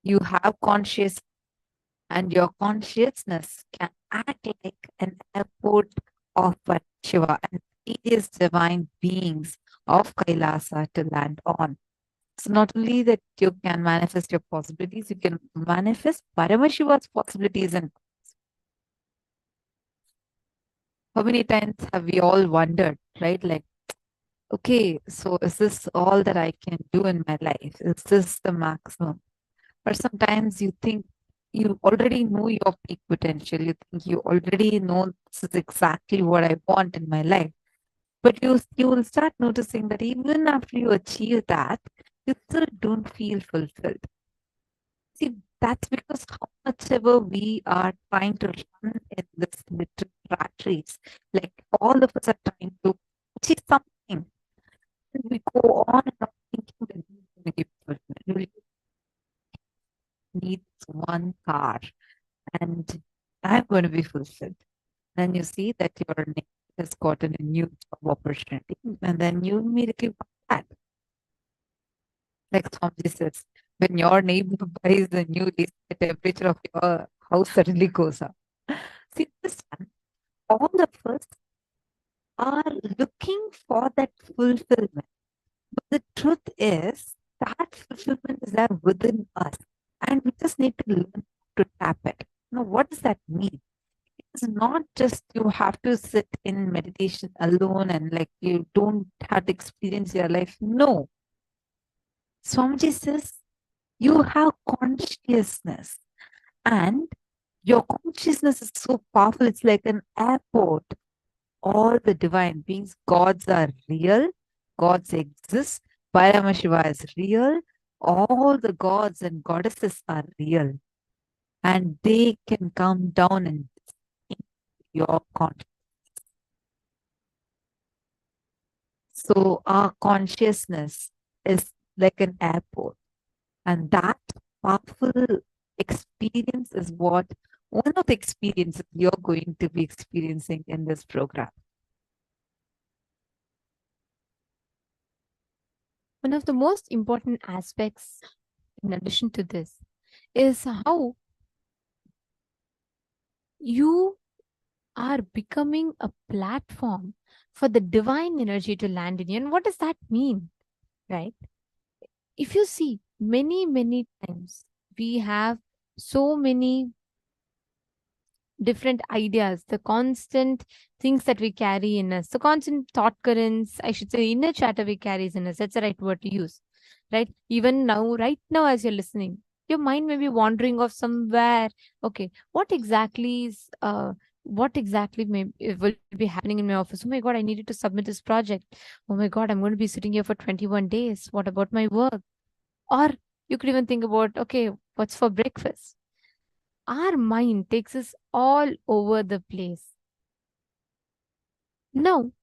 You have conscious, and your consciousness can act like an airport of Shiva and various divine beings of Kailasa to land on. So not only that you can manifest your possibilities, you can manifest Paramashiva's possibilities. And how many times have we all wondered, right? Like, okay, so is this all that I can do in my life? Is this the maximum? Or sometimes you think you already know your peak potential. You think you already know this is exactly what I want in my life. But you will start noticing that even after you achieve that, you still don't feel fulfilled. See, that's because how much ever we are trying to run in this little rat race, like all of us are trying to achieve something. And we go on and on thinking that we're going to give fulfillment. Needs one car and I'm going to be fulfilled. Then you see that your neighbor has gotten a new job opportunity, and then you immediately want that. Like Swamiji says, when your neighbor buys a new AC, the temperature of your house suddenly goes up. See, this time, all of us are looking for that fulfillment. But the truth is that fulfillment is there within us. And we just need to learn to tap it. Now, what does that mean? It's not just you have to sit in meditation alone and like you don't have to experience your life. No. Swamiji says you have consciousness and your consciousness is so powerful. It's like an airport. All the divine beings, gods are real. Gods exist. Paramashiva is real. All the gods and goddesses are real. And they can come down and your consciousness. So our consciousness is like an airport. And that powerful experience is what one of the experiences you're going to be experiencing in this program. One of the most important aspects, in addition to this, is how you are becoming a platform for the divine energy to land in you. And what does that mean, right? If you see, many times we have so many different ideas, the constant things that we carry in us, the constant thought currents, I should say, inner chatter we carry in us. That's the right word to use, right? Even now, right now, as you're listening, your mind may be wandering off somewhere. Okay, what exactly will be happening in my office? Oh my God, I needed to submit this project. Oh my God, I'm going to be sitting here for 21 days. What about my work? Or you could even think about, okay, what's for breakfast? Our mind takes us all over the place. Now,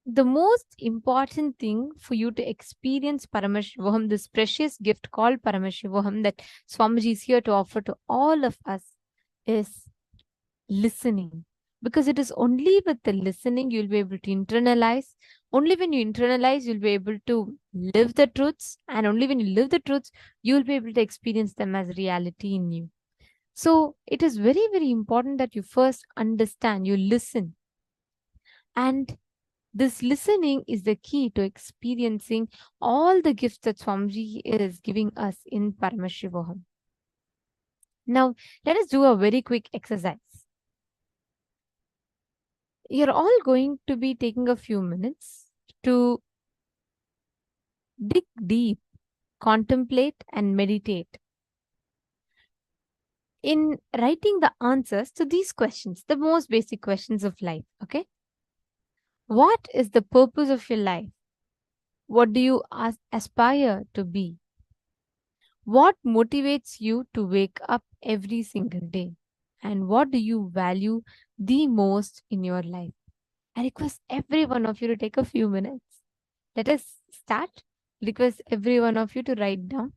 the most important thing for you to experience Paramashivoham, this precious gift called Paramashivoham that Swamiji is here to offer to all of us, is listening. Because it is only with the listening you'll be able to internalize. Only when you internalize, you'll be able to live the truths. And only when you live the truths, you'll be able to experience them as reality in you. So it is very important that you first understand, you listen. And This listening is the key to experiencing all the gifts that Swamiji is giving us in Paramashivoham. Now, let us do a very quick exercise. You're all going to be taking a few minutes to dig deep, contemplate, and meditate in writing the answers to these questions, the most basic questions of life. Okay? What is the purpose of your life? What do you aspire to be? What motivates you to wake up every single day? And what do you value the most in your life? I request every one of you to take a few minutes. Let us start. Request every one of you to write down.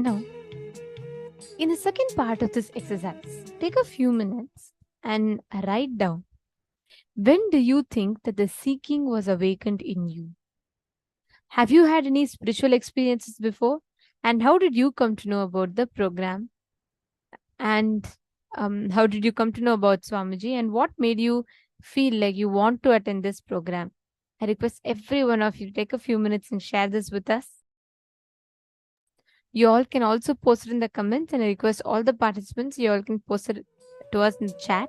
Now, in the second part of this exercise, take a few minutes and write down, when do you think that the seeking was awakened in you? Have you had any spiritual experiences before? And how did you come to know about the program? And how did you come to know about Swamiji? And what made you feel like you want to attend this program? I request every one of you to take a few minutes and share this with us. You all can also post it in the comments, and I request all the participants, you all can post it to us in the chat.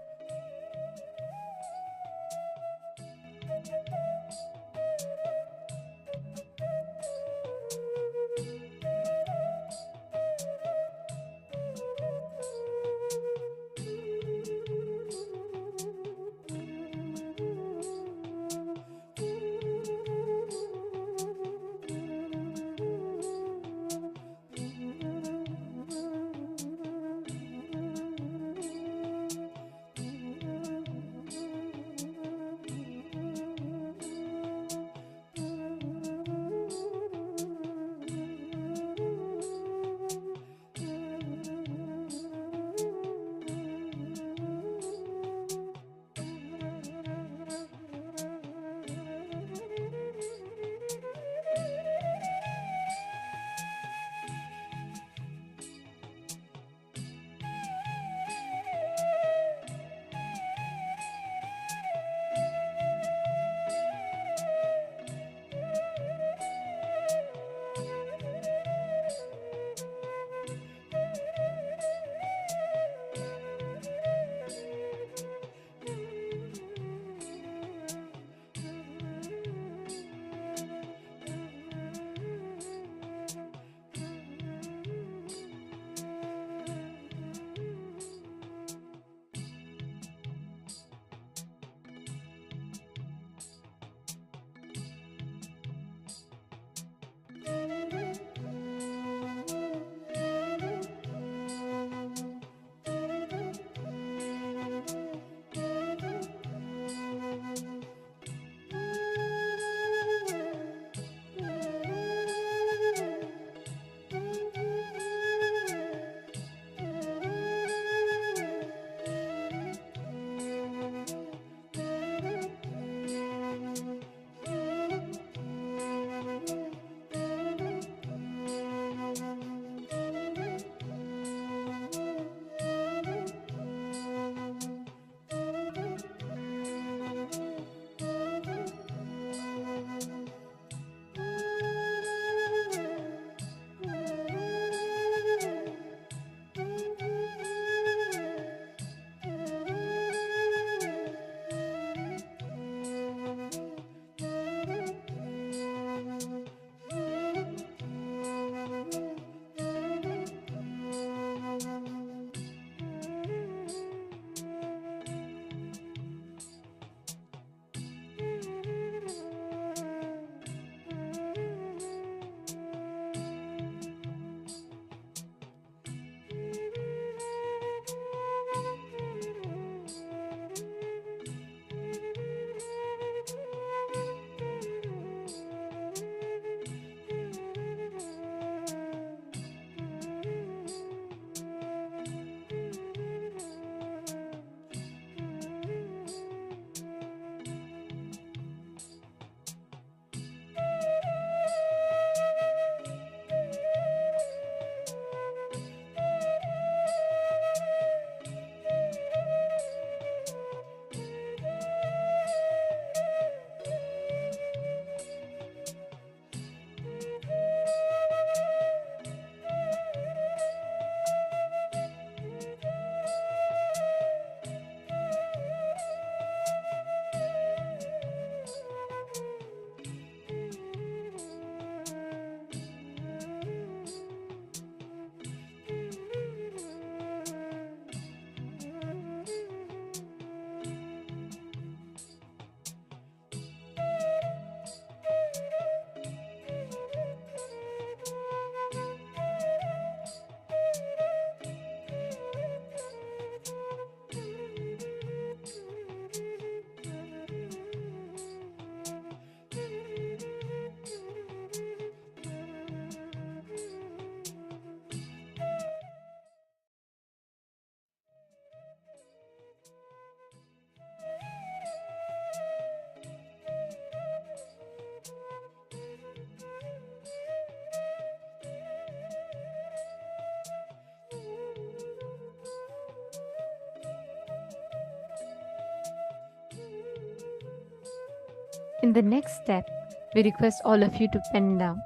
In the next step, we request all of you to pen down.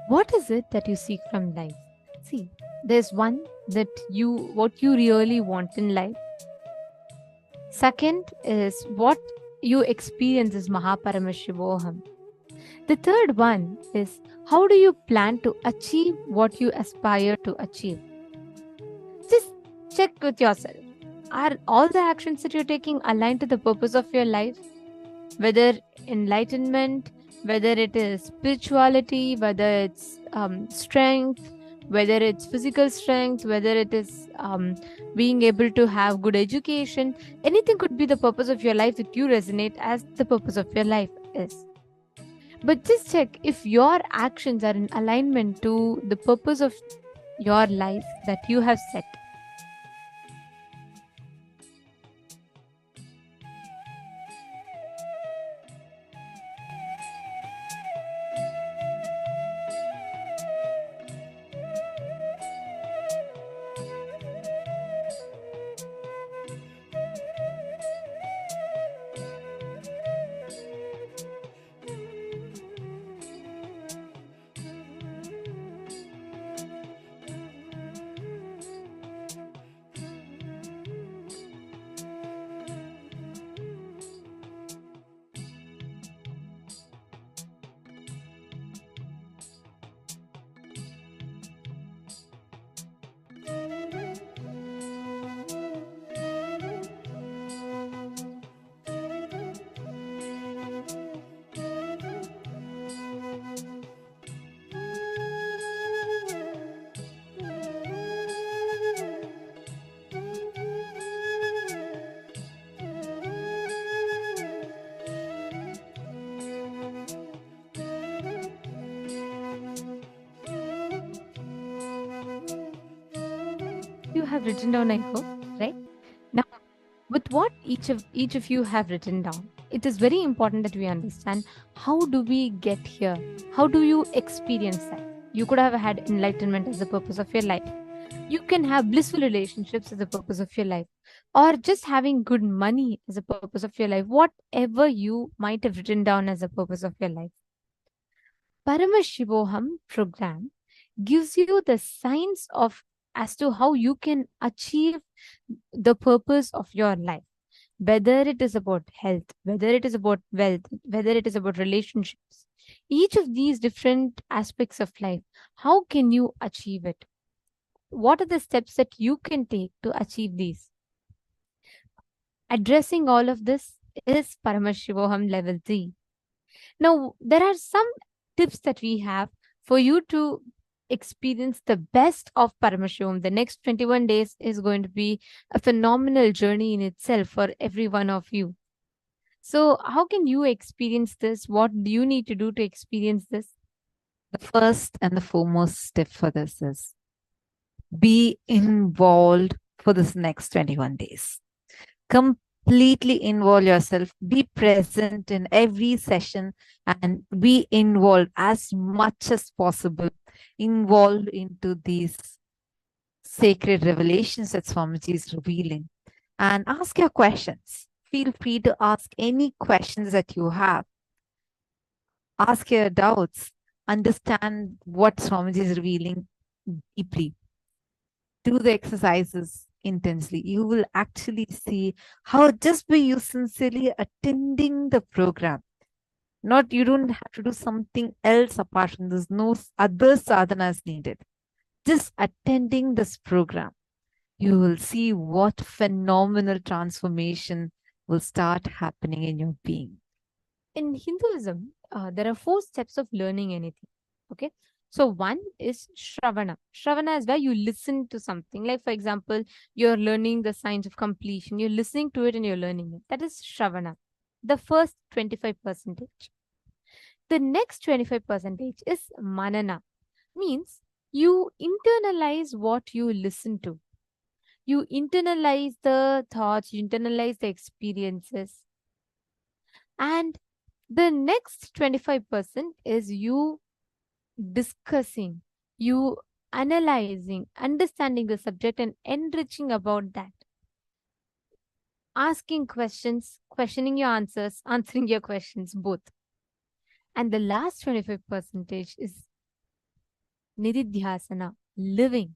What is it that you seek from life? See, there's one that what you really want in life. Second is what you experience is Paramashivoham. The third one is how do you plan to achieve what you aspire to achieve? Just check with yourself. Are all the actions that you're taking aligned to the purpose of your life? Whether enlightenment, whether it is spirituality, whether it's strength, whether it's physical strength, whether it is being able to have good education, anything could be the purpose of your life that you resonate as the purpose of your life is. But just check if your actions are in alignment to the purpose of your life that you have set. You have written down, I hope, right? Now, with what each of you have written down, it is very important that we understand how do we get here? How do you experience that? You could have had enlightenment as the purpose of your life. You can have blissful relationships as the purpose of your life, or just having good money as a purpose of your life, whatever you might have written down as a purpose of your life. Paramashivoham program gives you the science of as to how you can achieve the purpose of your life, whether it is about health, whether it is about wealth, whether it is about relationships. Each of these different aspects of life, how can you achieve it? What are the steps that you can take to achieve these? Addressing all of this is Paramashivoham Level 3. Now, there are some tips that we have for you to experience the best of Paramashivam. The next 21 days is going to be a phenomenal journey in itself for every one of you. So how can you experience this? What do you need to do to experience this? The first and the foremost step for this is be involved for this next 21 days. Completely involve yourself, be present in every session and be involved as much as possible, involved into these sacred revelations that Swamiji is revealing, and ask your questions. Feel free to ask any questions that you have. Ask your doubts, understand what Swamiji is revealing deeply. Do the exercises intensely. You will actually see how just by you sincerely attending the program, you don't have to do something else apart from this. No other sadhanas needed. Just attending this program, you will see what phenomenal transformation will start happening in your being. In Hinduism, there are 4 steps of learning anything. Okay. So one is Shravana. Shravana is where you listen to something. Like, for example, you're learning the science of completion. You're listening to it and you're learning it. That is Shravana. The first 25%. The next 25% is Manana. Means you internalize what you listen to. You internalize the thoughts, you internalize the experiences. And the next 25% is you discussing, you analyzing, understanding the subject and enriching about that. asking questions, questioning your answers, answering your questions, both. And the last 25% is nididhyasana, living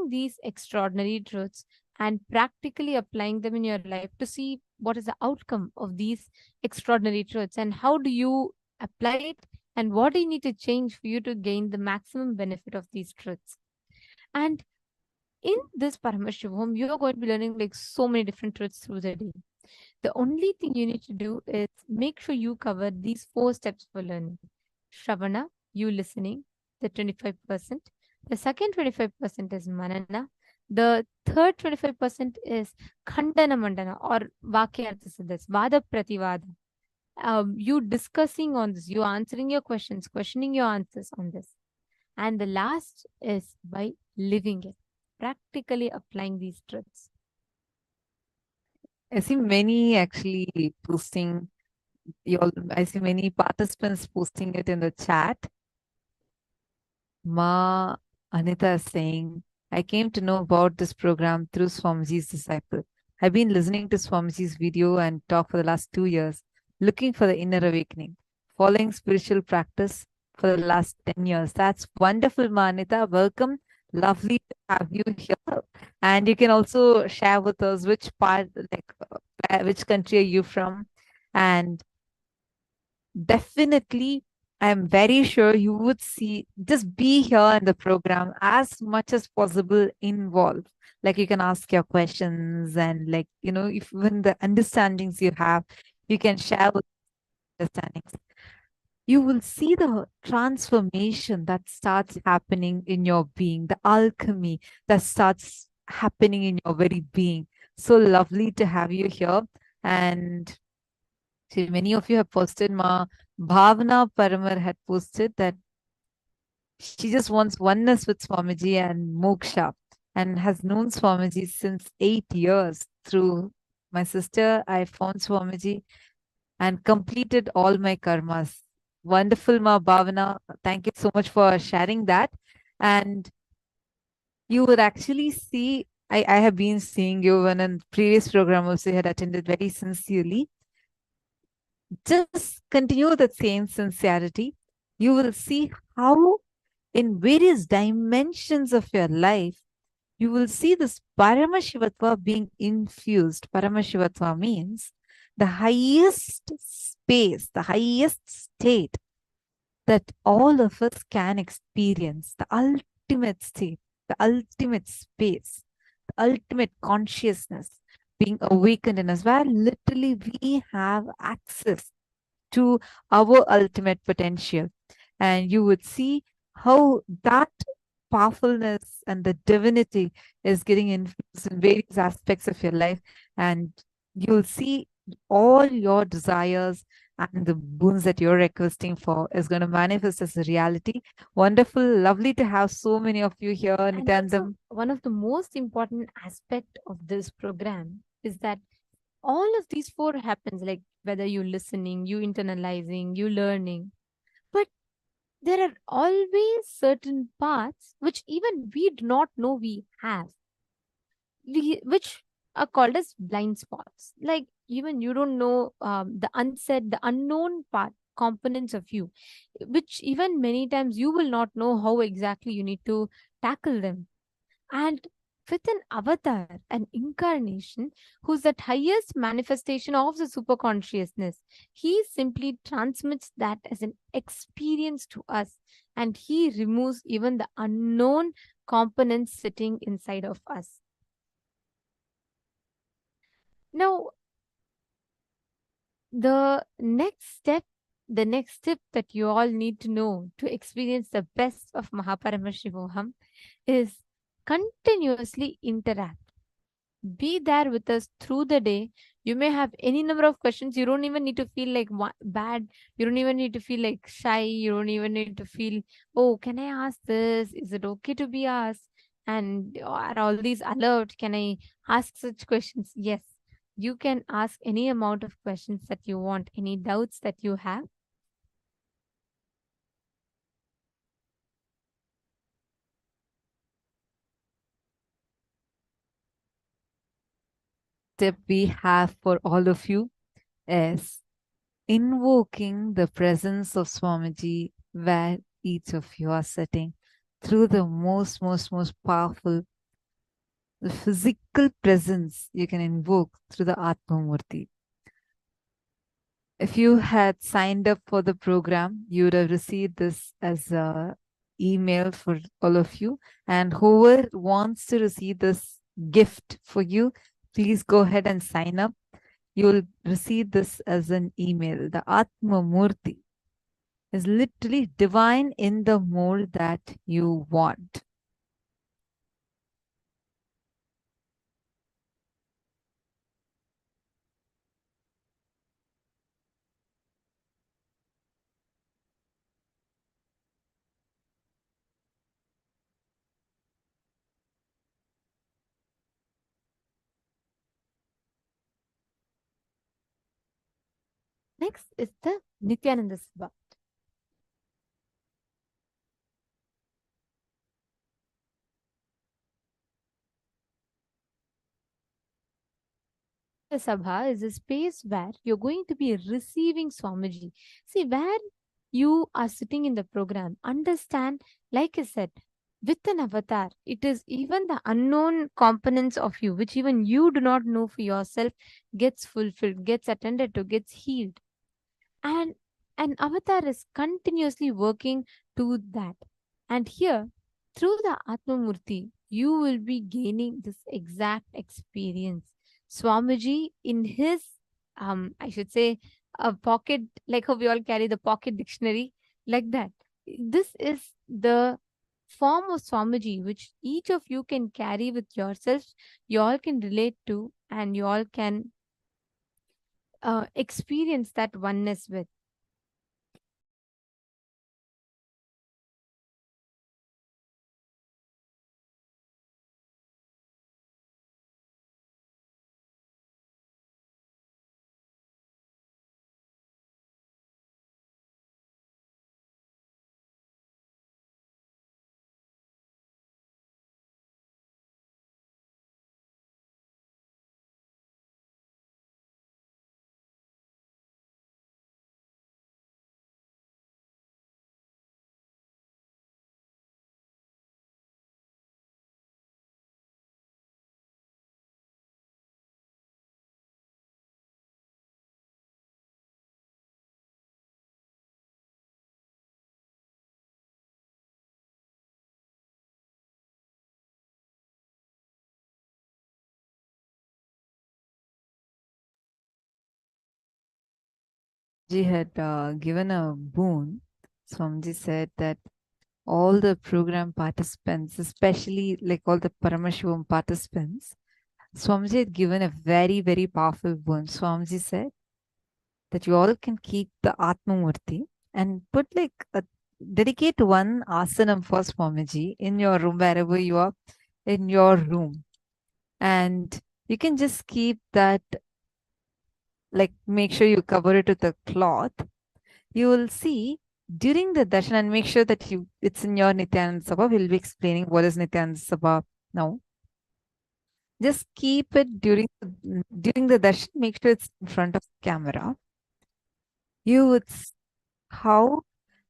these extraordinary truths and practically applying them in your life to see what is the outcome of these extraordinary truths and how do you apply it and what do you need to change for you to gain the maximum benefit of these truths. And in this Paramashivoham, you are going to be learning like so many different truths through the day. The only thing you need to do is make sure you cover these 4 steps for learning. Shravana, you listening, the 25%. The second 25% is Manana. The third 25% is Khandana Mandana or Vakyartha Siddhas, Vada Prativada. You discussing on this, you answering your questions, questioning your answers on this. And the last is by living it, practically applying these truths. I see many actually posting. I see many participants posting it in the chat. Ma Anita is saying, I came to know about this program through Swamiji's disciple. I've been listening to Swamiji's video and talk for the last 2 years, looking for the inner awakening, following spiritual practice for the last 10 years. That's wonderful, Ma Anita. Welcome. Lovely to have you here. And you can also share with us which part, which country are you from? And definitely, I'm very sure you would just be here in the program as much as possible involved. Like you can ask your questions and if even the understandings you have, you can share with understandings. You will see the transformation that starts happening in your being, the alchemy that starts happening in your very being. So lovely to have you here. And many of you have posted, Bhavna Paramar had posted that she just wants oneness with Swamiji and moksha and has known Swamiji since 8 years. Through my sister, I found Swamiji and completed all my karmas. Wonderful, Ma Bhavna. Thank you so much for sharing that. And you would actually see, I have been seeing you in a previous program also you had attended very sincerely. Just continue the same sincerity. You will see how in various dimensions of your life, you will see this Paramashivatva being infused. Paramashivatva means the highest space, the highest state that all of us can experience, the ultimate state, the ultimate space, the ultimate consciousness being awakened in us, where literally we have access to our ultimate potential. And you would see how that powerfulness and the divinity is getting infused in various aspects of your life. And you'll see all your desires and the boons that you're requesting for is going to manifest as a reality. Wonderful, lovely to have so many of you here. And one of the most important aspect of this program is that all of these 4 happens, like whether you listening, you internalizing, you learning. But there are always certain parts which even we do not know we have, which are called as blind spots. Like even you don't know the unsaid, the unknown part, components of you, which even many times you will not know how exactly you need to tackle them. And with an avatar, an incarnation, who's that highest manifestation of the superconsciousness, he simply transmits that as an experience to us, and he removes even the unknown components sitting inside of us. Now, the next step that you all need to know to experience the best of Mahaparamashivoham is continuously interact. Be there with us through the day. You may have any number of questions. You don't even need to feel like bad. You don't even need to feel like shy. You don't even need to feel, oh, can I ask this? Is it okay to be asked? And are all these allowed? Can I ask such questions? Yes, you can ask any amount of questions that you want, any doubts that you have. tip we have for all of you is invoking the presence of Swamiji where each of you are sitting through the most powerful the physical presence you can invoke through the Atma Murti. If you had signed up for the program, you would have received this as a email for all of you. And whoever wants to receive this gift for you, please go ahead and sign up. You will receive this as an email. The Atma Murti is literally divine in the mold that you want. Next is the Nithyananda Sabha. The Sabha is a space where you're going to be receiving Swamiji. See, where you are sitting in the program, understand, like I said, with an avatar, it is even the unknown components of you, which even you do not know for yourself, gets fulfilled, gets attended to, gets healed. And an avatar is continuously working to that. And here, through the Atma Murti, you will be gaining this exact experience. Swamiji, in his, I should say, a pocket, like how we all carry the pocket dictionary, like that. This is the form of Swamiji which each of you can carry with yourselves, you all can relate to, and you all can experience that oneness with. Swamiji had given a boon. Swamiji said that all the program participants, especially like all the Paramashivam participants, Swamiji had given a very powerful boon. Swamiji said that you all can keep the Atma Murti and put like dedicate one asanam for Swamiji in your room, wherever you are in your room. And you can just keep that, like make sure you cover it with a cloth. You will see during the darshan, and make sure that it's in your Nithyananda Sabha. We'll be explaining what is Nithyananda Sabha now. Just keep it during the darshan. Make sure it's in front of the camera. You would see how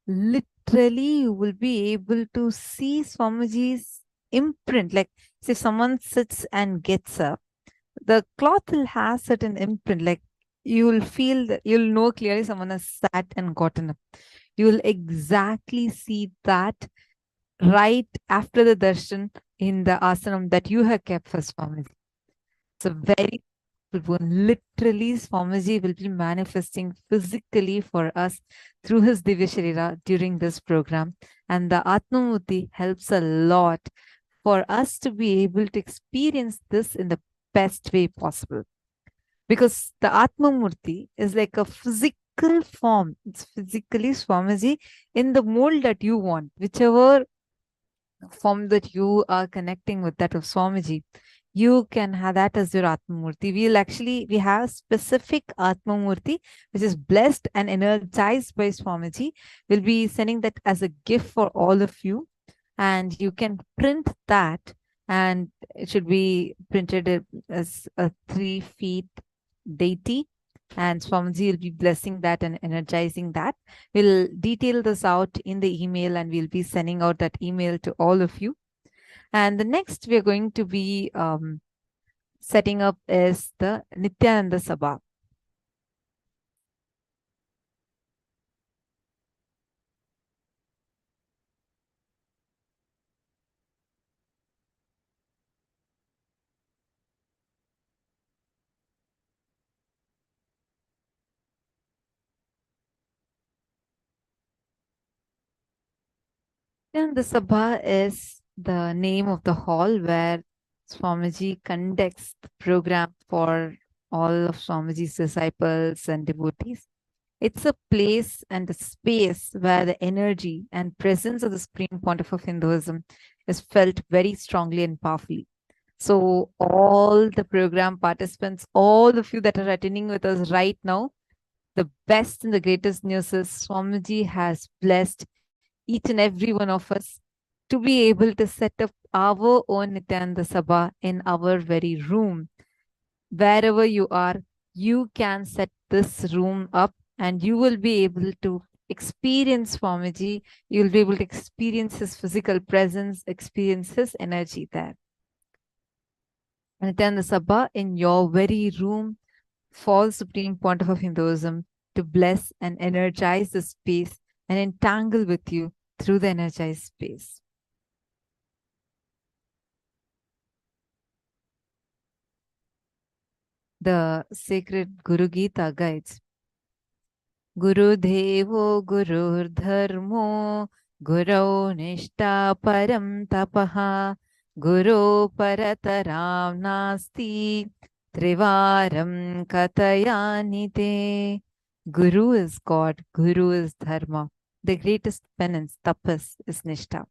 literally you will be able to see Swamiji's imprint. Like, say someone sits and gets up, the cloth will have certain imprint. Like you will feel that you'll know clearly someone has sat and gotten up. You will exactly see that right after the darshan in the asanam that you have kept for Swamiji. It's a very good one. Literally, Swamiji will be manifesting physically for us through his Divya Sharira during this program. And the Atma Murti helps a lot for us to be able to experience this in the best way possible. Because the Atma Murti is like a physical form. It's physically Swamiji in the mold that you want, whichever form that you are connecting with, that of Swamiji, you can have that as your Atma Murti. We have specific Atma Murti, which is blessed and energized by Swamiji. We'll be sending that as a gift for all of you. And you can print that and it should be printed as a 3 feet deity. And Swamiji will be blessing that and energizing that. We'll detail this out in the email, and we'll be sending out that email to all of you. And the next we're going to be setting up is the Nithyananda Sabha. Nithyananda Sabha is the name of the hall where Swamiji conducts the program for all of Swamiji's disciples and devotees. It's a place and a space where the energy and presence of the Supreme Pontiff of Hinduism is felt very strongly and powerfully. So all the program participants, all of you that are attending with us right now, the best and the greatest news is Swamiji has blessed each and every one of us to be able to set up our own Nithyananda Sabha in our very room. Wherever you are, you can set this room up and you will be able to experience Swamiji. You'll be able to experience his physical presence, experience his energy there. Nithyananda Sabha in your very room for Supreme Pontiff of Hinduism to bless and energize the space and entangle with you through the energized space. The sacred Guru Gita guides. Guru Devo Gurur Dharmo Guru Nishta Param Tapaha Guru Parataram Nasti Trivaram Katayanite. Guru is God, Guru is Dharma. The greatest penance, tapas, is Nishta.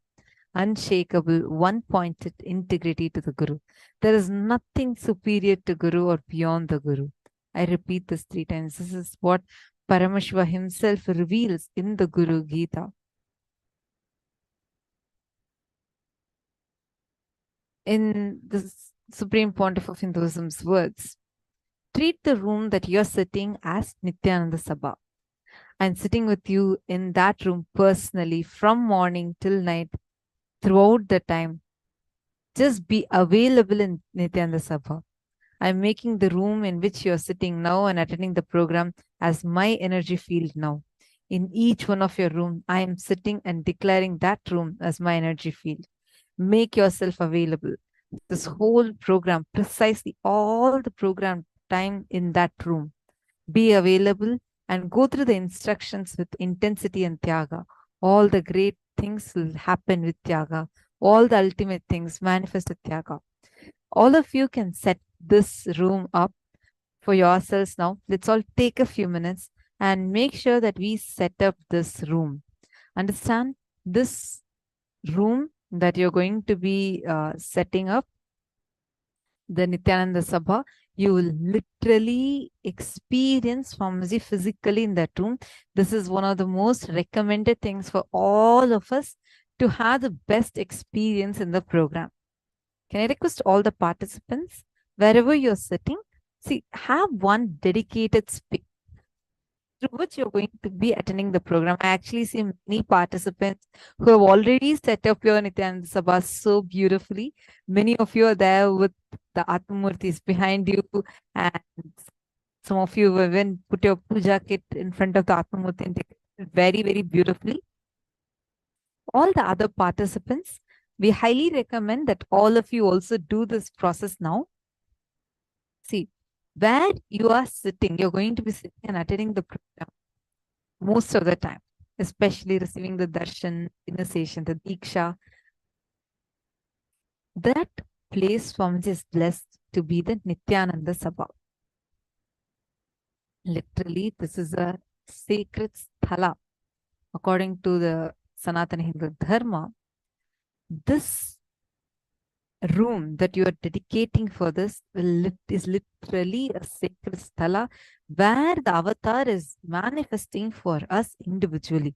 Unshakable, one-pointed integrity to the Guru. There is nothing superior to Guru or beyond the Guru. I repeat this 3 times. This is what Paramashiva himself reveals in the Guru Gita. In the Supreme Pontiff of Hinduism's words, treat the room that you're sitting as Nithyananda Sabha. I'm sitting with you in that room personally from morning till night, throughout the time. Just be available in Nithyananda Sabha. I'm making the room in which you're sitting now and attending the program as my energy field now. In each one of your room, I am sitting and declaring that room as my energy field. Make yourself available. This whole program, precisely all the program time in that room. Be available and go through the instructions with intensity and Tyaga. All the great things will happen with Tyaga. All the ultimate things manifest with Tyaga. All of you can set this room up for yourselves now. Let's all take a few minutes and make sure that we set up this room. Understand this room that you're going to be setting up, the Nithyananda Sabha. You will literally experience Swamiji physically in that room. This is one of the most recommended things for all of us to have the best experience in the program. Can I request all the participants, wherever you're sitting, have one dedicated space through which you're going to be attending the program. I actually see many participants who have already set up your Nithyananda Sabha so beautifully. Many of you are there with the Atmamurtis behind you, and some of you have even put your puja kit in front of the Atmamurti and taken it very, very beautifully. All the other participants, we highly recommend that all of you also do this process now. See, where you are sitting, you're going to be sitting and attending the program most of the time, especially receiving the darshan, initiation, the deeksha. That place Swamiji is blessed to be the Nithyananda Sabha. Literally, this is a sacred sthala. According to the Sanatana Hindu Dharma, this room that you are dedicating for this is literally a sacred sthala where the avatar is manifesting for us individually.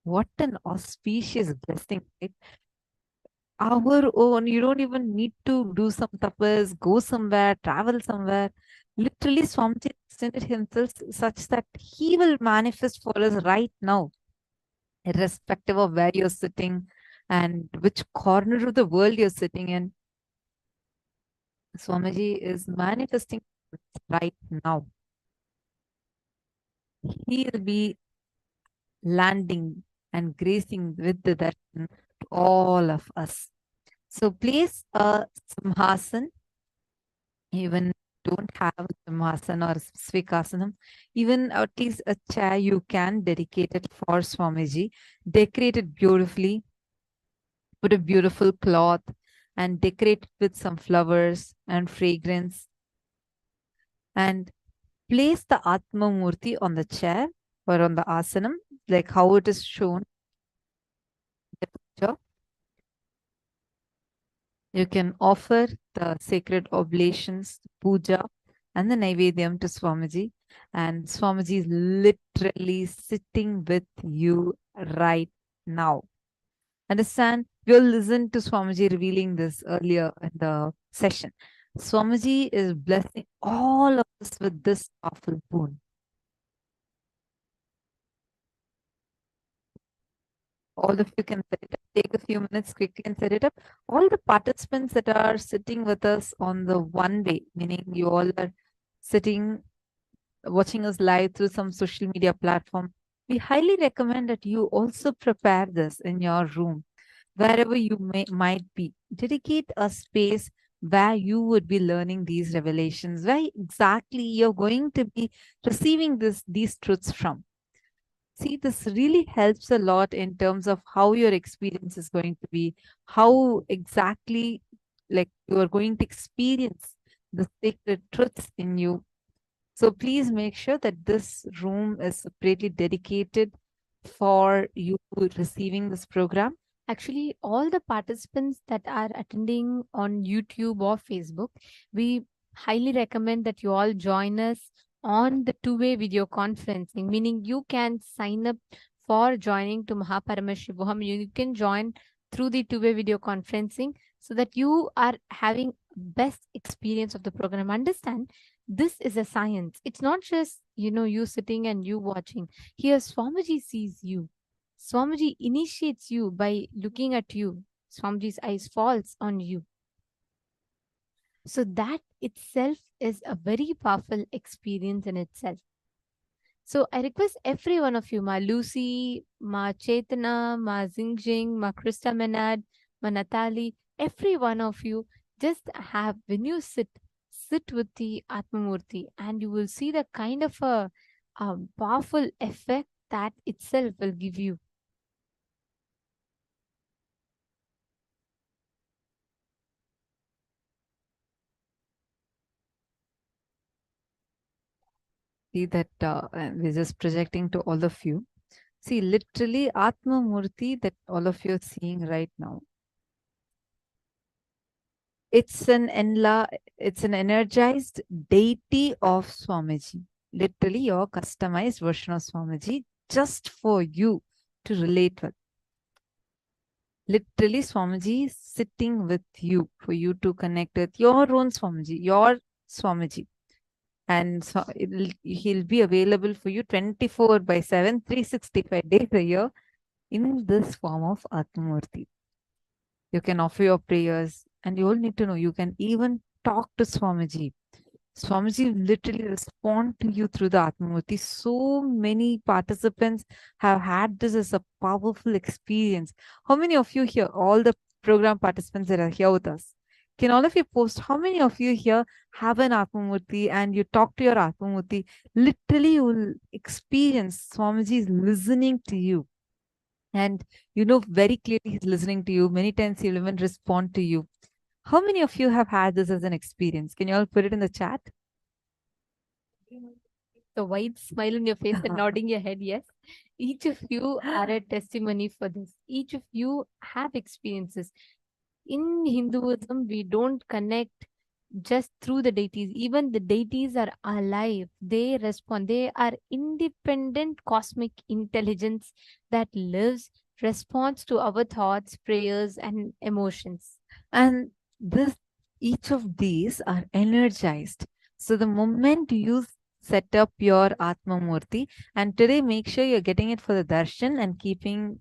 What an auspicious blessing, right? our own. You don't even need to do some tapas, go somewhere, travel somewhere. Literally, Swamiji extended himself such that he will manifest for us right now, irrespective of where you're sitting and which corner of the world you're sitting in. Swamiji is manifesting right now. He will be landing and gracing with the darshan to all of us. So place a simhasan, even don't have a simhasan or svikasanam, even at least a chair you can dedicate it for Swamiji, decorate it beautifully, put a beautiful cloth and decorate it with some flowers and fragrance, and place the Atma Murti on the chair or on the asanam, like how it is shown in the picture. You can offer the sacred oblations, puja, and the Naivedyam to Swamiji. And Swamiji is literally sitting with you right now. Understand? We'll listen to Swamiji revealing this earlier in the session. Swamiji is blessing all of us with this powerful boon. All of you can set it up. Take a few minutes quickly and set it up. All the participants that are sitting with us on the one way, meaning you all are sitting, watching us live through some social media platform, we highly recommend that you also prepare this in your room, wherever you might be. Dedicate a space where you would be learning these revelations, where exactly you're going to be receiving these truths from. See, this really helps a lot in terms of how your experience is going to be, how exactly like you are going to experience the sacred truths in you. So please make sure that this room is separately dedicated for you receiving this program. Actually, all the participants that are attending on YouTube or Facebook, we highly recommend that you all join us on the two-way video conferencing, meaning you can sign up for joining to Paramashivoham. You can join through the two-way video conferencing so that you are having best experience of the program. Understand, this is a science. It's not just, you sitting and you watching. Here, Swamiji sees you. Swamiji initiates you by looking at you. Swamiji's eyes falls on you. So that itself is a very powerful experience in itself. So I request every one of you, Ma Lucy, Ma Chetana, Ma Zingjing, Ma Krista Menard, Ma Natali, every one of you, just have, when you sit with the Atmamurti and you will see the kind of a powerful effect that itself will give you. See that we're just projecting to all of you. See, literally Atma Murti that all of you are seeing right now. It's an energized deity of Swamiji. Literally your customized version of Swamiji just for you to relate with. Literally Swamiji is sitting with you for you to connect with your own Swamiji, your Swamiji. And so he'll be available for you 24/7, 365 days a year in this form of Atmamurti. You can offer your prayers, and you all need to know you can even talk to Swamiji. Swamiji literally respond to you through the Atmamurti. So many participants have had this as a powerful experience. How many of you here, all the program participants that are here with us, can all of you post how many of you here have an Atmamurti and you talk to your Atmamurti? Literally, you will experience Swamiji is listening to you. And you know very clearly he's listening to you. Many times he'll even respond to you. How many of you have had this as an experience? Can you all put it in the chat? The wide smile on your face and nodding your head, yes. Each of you are a testimony for this. Each of you have experiences. In Hinduism, we don't connect just through the deities. Even the deities are alive. They respond. They are independent cosmic intelligence that lives responds to our thoughts, prayers, and emotions. And this, each of these are energized. So the moment you set up your Atma Murti, and today make sure you're getting it for the darshan and keeping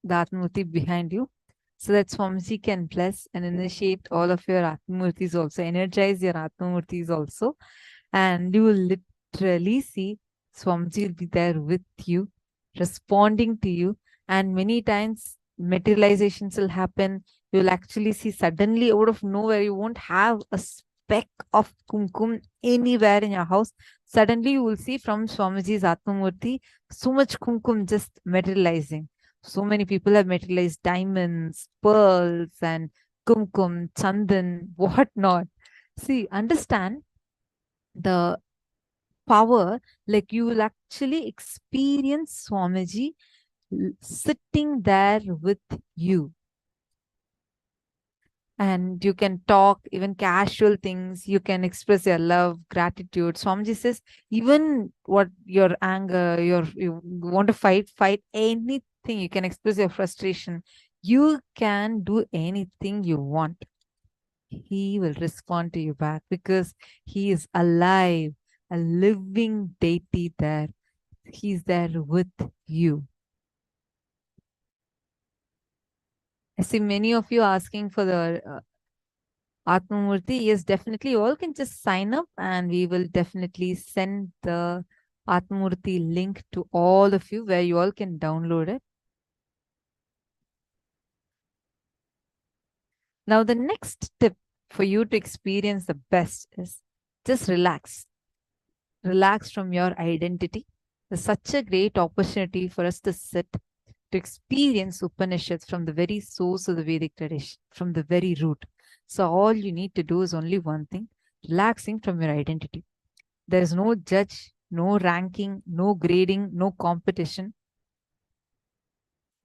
the Atma Murti behind you, so that Swamiji can bless and initiate all of your Atma Murtis also, energize your Atma Murtis also, and you will literally see Swamiji will be there with you, responding to you, and many times materializations will happen. You'll actually see suddenly out of nowhere, you won't have a speck of kumkum anywhere in your house. Suddenly you will see from Swamiji's Atmamurti so much kumkum just materializing. So many people have materialized diamonds, pearls, and kumkum, chandan, whatnot. See, understand the power, like you will actually experience Swamiji sitting there with you. And you can talk even casual things. You can express your love, gratitude. Swamiji says, even what your anger, you want to fight anything. You can express your frustration. You can do anything you want. He will respond to you back because he is alive, a living deity there. He's there with you. I see many of you asking for the Atmamurti. Yes, definitely. You all can just sign up and we will definitely send the Atmamurti link to all of you where you all can download it. Now, the next tip for you to experience the best is just relax. Relax from your identity. There's such a great opportunity for us to sit, to experience Upanishads from the very source of the Vedic tradition, from the very root. So all you need to do is only one thing, relaxing from your identity. There is no judge, no ranking, no grading, no competition.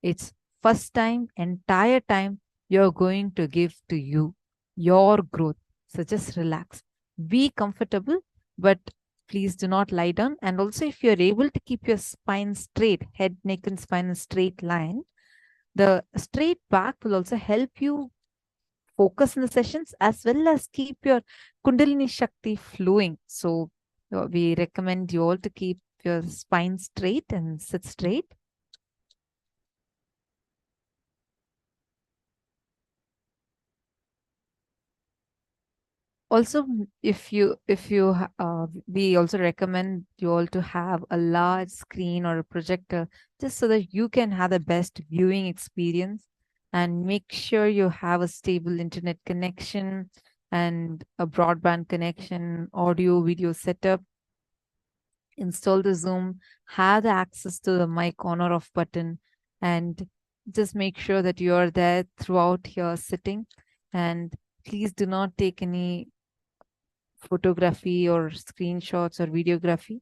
It's first time, entire time you're going to give to you, your growth. So just relax. Be comfortable, but please do not lie down. And also if you're able to keep your spine straight, head, neck, and spine in a straight line, the straight back will also help you focus in the sessions as well as keep your Kundalini Shakti flowing. So we recommend you all to keep your spine straight and sit straight. Also, we also recommend you all to have a large screen or a projector just so that you can have the best viewing experience, and make sure you have a stable internet connection and a broadband connection, audio, video setup. Install the Zoom, have the access to the mic on or off button, and just make sure that you are there throughout your sitting. And please do not take any photography or screenshots or videography.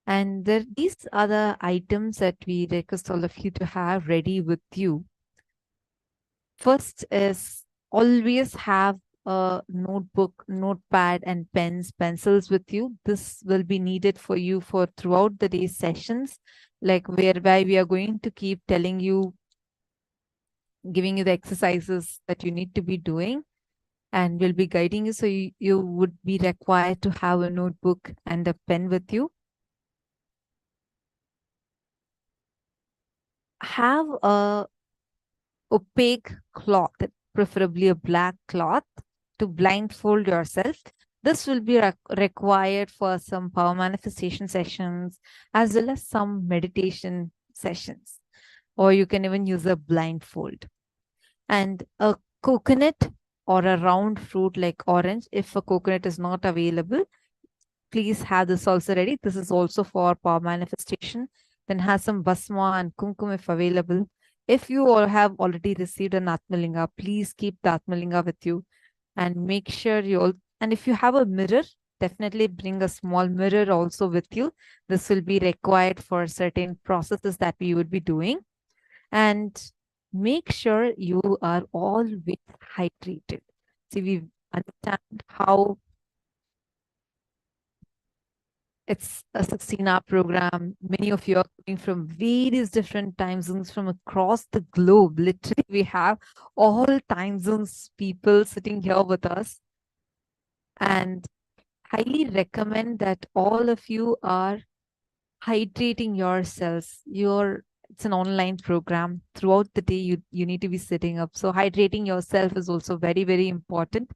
And these are the items that we request all of you to have ready with you. First is always have a notebook, notepad, and pens, pencils with you. This will be needed for you for throughout the day sessions, like whereby we are going to keep telling you, giving you the exercises that you need to be doing, and we'll be guiding you. So you would be required to have a notebook and a pen with you. Have a opaque cloth, preferably a black cloth, to blindfold yourself. This will be required for some power manifestation sessions as well as some meditation sessions. Or you can even use a blindfold. And a coconut or a round fruit like orange. If a coconut is not available, please have this also ready. This is also for power manifestation. Then have some basma and kumkum if available. If you all have already received an Atmalinga, please keep the Atmalinga with you and make sure you all, and if you have a mirror, definitely bring a small mirror also with you. This will be required for certain processes that we would be doing. And make sure you are always hydrated. See, we understand how It's a 16-hour program. Many of you are coming from various different time zones from across the globe. Literally, we have all time zones people sitting here with us. And highly recommend that all of you are hydrating yourselves. It's an online program. Throughout the day, you need to be sitting up. So hydrating yourself is also very, very important.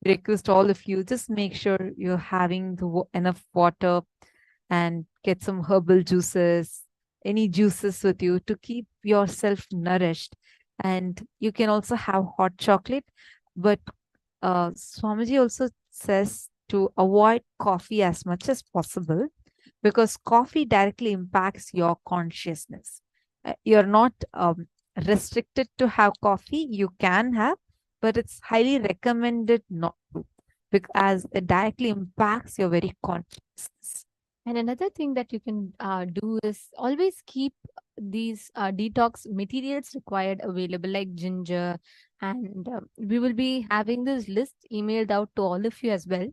We request all of you, just make sure you're having enough water and get some herbal juices, any juices with you to keep yourself nourished. And you can also have hot chocolate. But Swamiji also says to avoid coffee as much as possible, because coffee directly impacts your consciousness. You're not restricted to have coffee. You can have, but it's highly recommended not to, because it directly impacts your very consciousness. And another thing that you can do is always keep these detox materials required available, like ginger. And we will be having this list emailed out to all of you as well.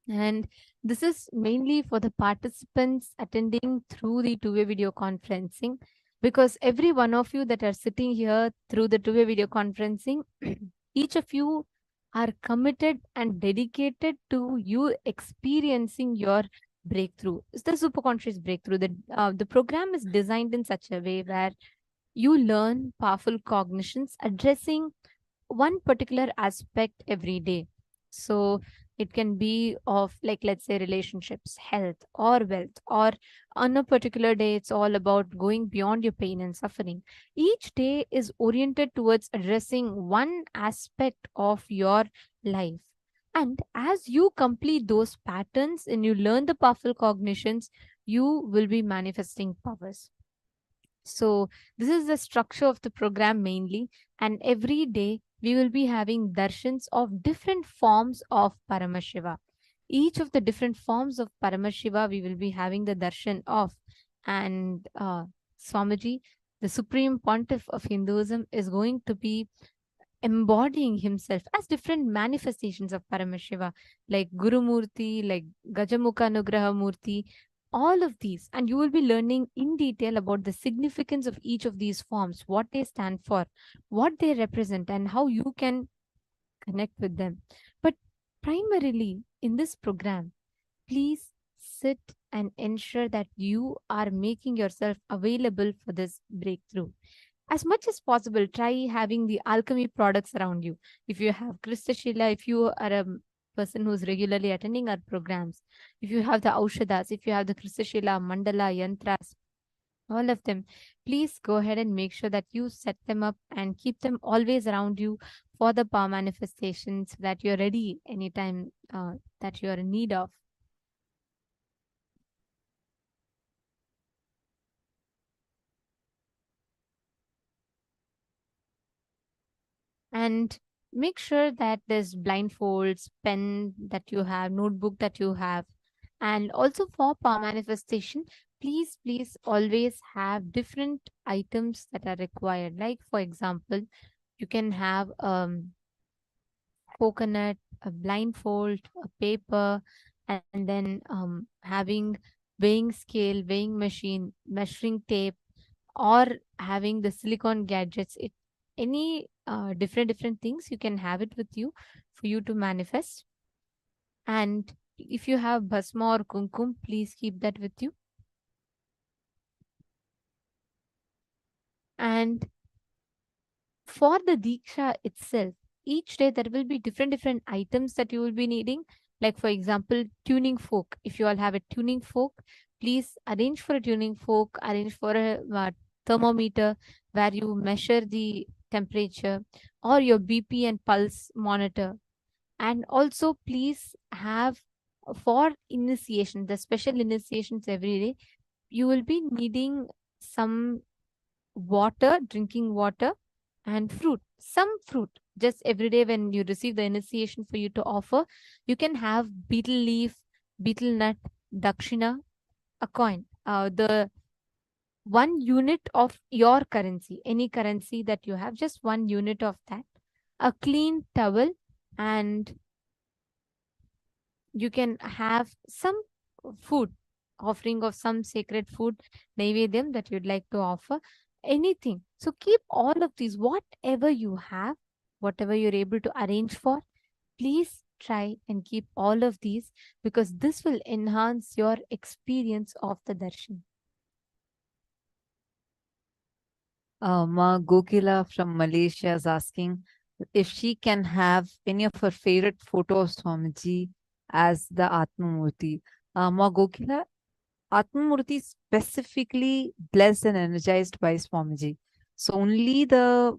And this is mainly for the participants attending through the two-way video conferencing, because every one of you that are sitting here through the two-way video conferencing, each of you are committed and dedicated to you experiencing your breakthrough. It's the superconscious breakthrough. The program is designed in such a way where you learn powerful cognitions addressing one particular aspect every day. So it can be of, like, let's say, relationships, health, or wealth, or on a particular day, it's all about going beyond your pain and suffering. Each day is oriented towards addressing one aspect of your life. And as you complete those patterns and you learn the powerful cognitions, you will be manifesting powers. So this is the structure of the program mainly. And every day we will be having darshans of different forms of Paramashiva. Each of the different forms of Paramashiva we will be having the darshan of. And Swamiji, the Supreme Pontiff of Hinduism, is going to be embodying himself as different manifestations of Paramashiva, like Guru Murti, like Gajamukha Nugraha Murti, all of these. And you will be learning in detail about the significance of each of these forms, what they stand for, what they represent, and how you can connect with them. But primarily in this program, please sit and ensure that you are making yourself available for this breakthrough. As much as possible, try having the alchemy products around you. If you have Kristashila, if you are a person who's regularly attending our programs, if you have the Aushadas, if you have the Kristashila, Mandala, Yantras, all of them, please go ahead and make sure that you set them up and keep them always around you for the power manifestations, that you're ready anytime that you're in need of. And make sure that there's blindfolds, pen that you have, notebook that you have. And also for power manifestation, please always have different items that are required. Like, for example, you can have coconut, a blindfold, a paper, and then having weighing scale, weighing machine, measuring tape, or having the silicone gadgets. Any different things, you can have it with you for you to manifest. And if you have bhasma or kumkum, please keep that with you. And for the deeksha itself, each day there will be different items that you will be needing. Like, for example, tuning fork. If you all have a tuning fork, please arrange for a tuning fork, arrange for a thermometer where you measure the temperature, or your BP and pulse monitor. And also please have, for initiation, the special initiations every day, you will be needing some water, drinking water, and fruit, some fruit. Just every day when you receive the initiation, for you to offer, you can have betel leaf, betel nut, dakshina, a coin, the 1 unit of your currency, any currency that you have, just 1 unit of that, a clean towel, and you can have some food, offering of some sacred food, naivedyam that you'd like to offer, anything. So keep all of these, whatever you have, whatever you're able to arrange for, please try and keep all of these, because this will enhance your experience of the darshan. Ma Gokila from Malaysia is asking if she can have any of her favorite photos of Swamiji as the Atmamurti. Ma Gokila, Atmamurti is specifically blessed and energized by Swamiji. So only the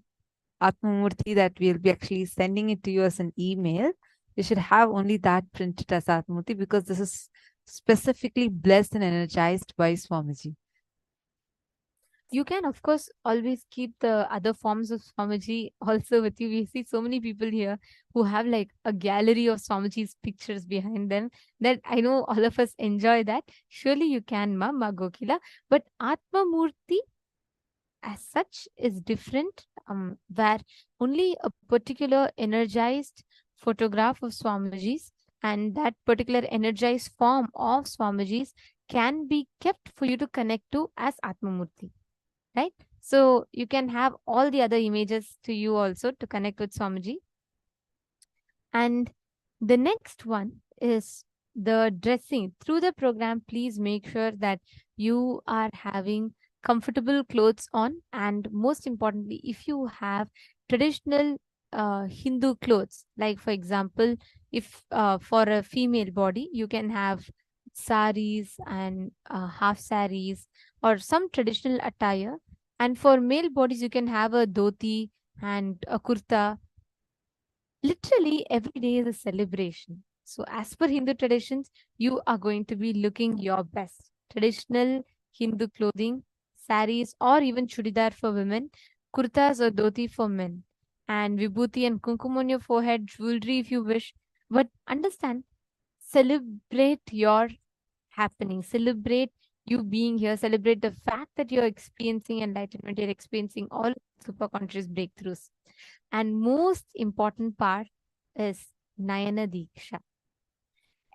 Atmamurti that we'll be actually sending it to you as an email, you should have only that printed as Atmamurti, because this is specifically blessed and energized by Swamiji. You can, of course, always keep the other forms of Swamiji also with you. We see so many people here who have like a gallery of Swamiji's pictures behind them, that I know all of us enjoy that. Surely you can, Ma Gokila. But Atma Murti as such is different, where only a particular energized photograph of Swamiji's and that particular energized form of Swamiji's can be kept for you to connect to as Atma Murti. Right? So you can have all the other images to you also to connect with Swamiji. And the next one is the dressing. Through the program, please make sure that you are having comfortable clothes on. And most importantly, if you have traditional Hindu clothes, like for example, if for a female body, you can have saris and half saris or some traditional attire. And for male bodies, you can have a dhoti and a kurta. Literally every day is a celebration. So as per Hindu traditions, you are going to be looking your best. Traditional Hindu clothing, saris or even chudidar for women, kurtas or dhoti for men, and vibhuti and kumkum on your forehead, jewelry if you wish. But understand, celebrate your happening, celebrate you being here, celebrate the fact that you're experiencing enlightenment, you're experiencing all super conscious breakthroughs. And most important part is Nayana Deeksha.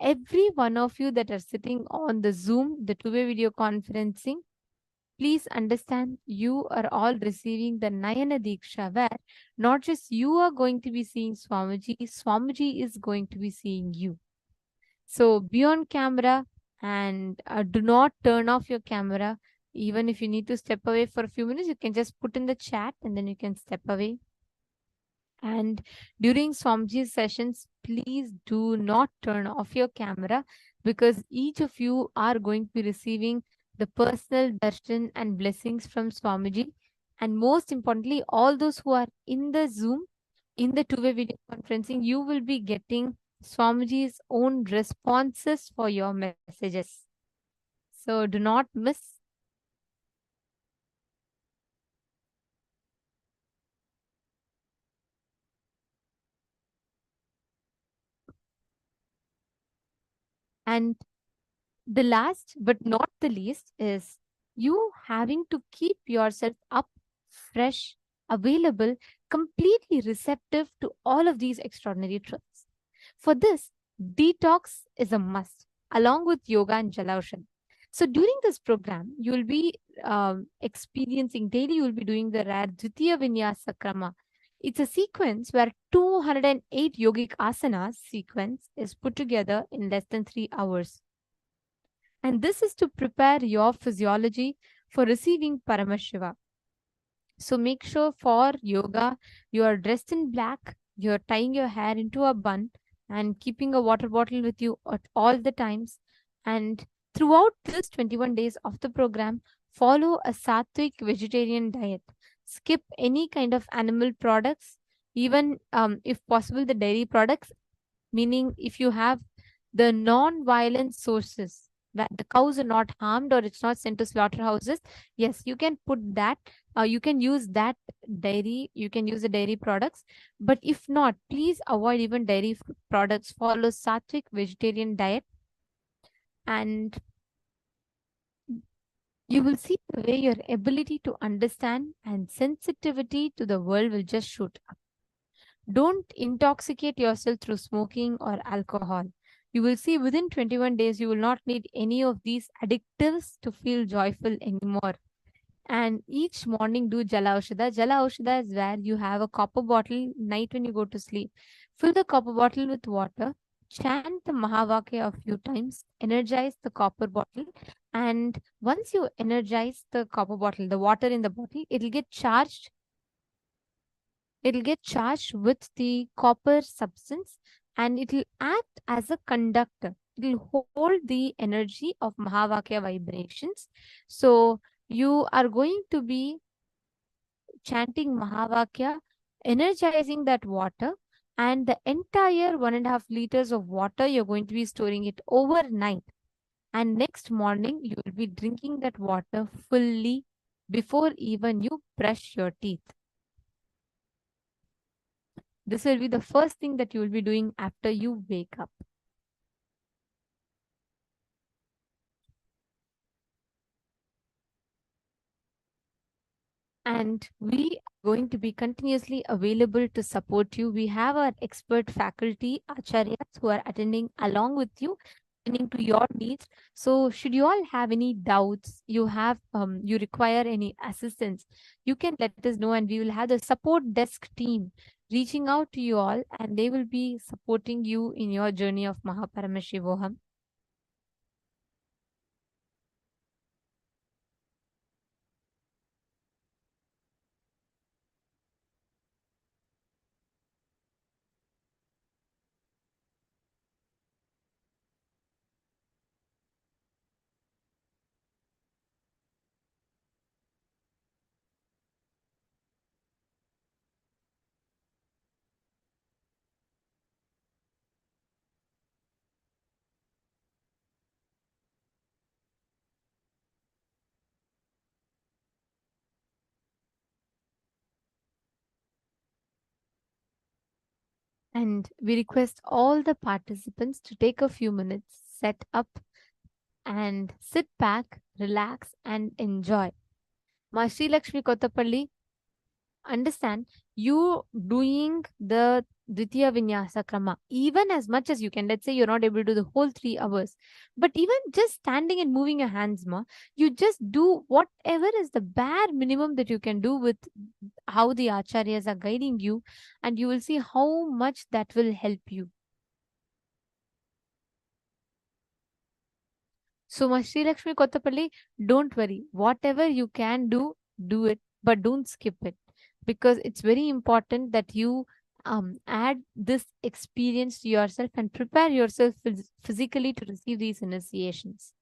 Every one of you that are sitting on the Zoom, the two-way video conferencing, please understand you are all receiving the Nayana Deeksha, where not just you are going to be seeing Swamiji, Swamiji is going to be seeing you. So be on camera and do not turn off your camera. Even if you need to step away for a few minutes, you can just put in the chat and then you can step away. And during Swamiji's sessions, please do not turn off your camera, because each of you are going to be receiving the personal darshan and blessings from Swamiji. And most importantly, all those who are in the Zoom, in the two-way video conferencing, you will be getting Swamiji's own responses for your messages. So do not miss. And the last but not the least is you having to keep yourself up, fresh, available, completely receptive to all of these extraordinary truths. For this, detox is a must, along with yoga and Jalaushan. So during this program, you will be experiencing daily, you will be doing the rare Dvitiya Vinyasa Krama. It's a sequence where 208 yogic asanas sequence is put together in less than 3 hours. And this is to prepare your physiology for receiving Paramashiva. So make sure for yoga, you are dressed in black, you're tying your hair into a bun and keeping a water bottle with you at all the times. And throughout this 21 days of the program, follow a sattvic vegetarian diet. Skip any kind of animal products, even if possible, the dairy products, meaning if you have the non-violent sources, that the cows are not harmed or it's not sent to slaughterhouses, yes, you can put that, you can use that dairy, you can use the dairy products. But if not, please avoid even dairy products. Follow sattvic vegetarian diet, and you will see the way your ability to understand and sensitivity to the world will just shoot up. Don't intoxicate yourself through smoking or alcohol. You will see within 21 days, you will not need any of these addictives to feel joyful anymore. And each morning do Jala Aushadha. Jala Aushadha is where you have a copper bottle night when you go to sleep. Fill the copper bottle with water, chant the Mahavakya a few times, energize the copper bottle, and once you energize the copper bottle, the water in the bottle, it'll get charged. It'll get charged with the copper substance and it'll act as a conductor. It'll hold the energy of Mahavakya vibrations. So you are going to be chanting Mahavakya, energizing that water, and the entire 1.5 liters of water, you're going to be storing it overnight. And next morning, you will be drinking that water fully before even you brush your teeth. This will be the first thing that you will be doing after you wake up. And we are going to be continuously available to support you. We have our expert faculty, acharyas, who are attending along with you, attending to your needs. So should you all have any doubts, you require any assistance, you can let us know and we will have the support desk team reaching out to you all and they will be supporting you in your journey of Paramashivoham. And we request all the participants to take a few minutes, set up and sit back, relax and enjoy. Ma Sri Lakshmi Kotapalli, understand you doing the Dvitiya Vinyasa Krama even as much as you can. Let's say you're not able to do the whole 3 hours, but even just standing and moving your hands, you just do whatever is the bare minimum that you can do with how the acharyas are guiding you, and you will see how much that will help you. So, Sri Lakshmi Kotapalli, don't worry. Whatever you can do, do it, but don't skip it. Because it's very important that you add this experience to yourself and prepare yourself physically to receive these initiations.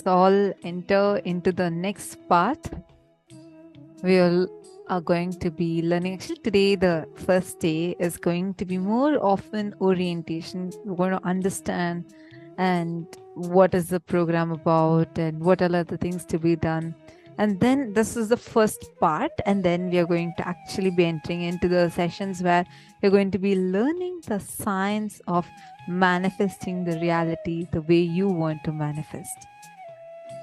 let's all enter into the next part. We all are going to be learning. Actually, today, the first day, is going to be more often orientation. We're going to understand and what is the program about and what are the things to be done. And then this is the first part, and then we are going to actually be entering into the sessions where we're going to be learning the science of manifesting the reality the way you want to manifest.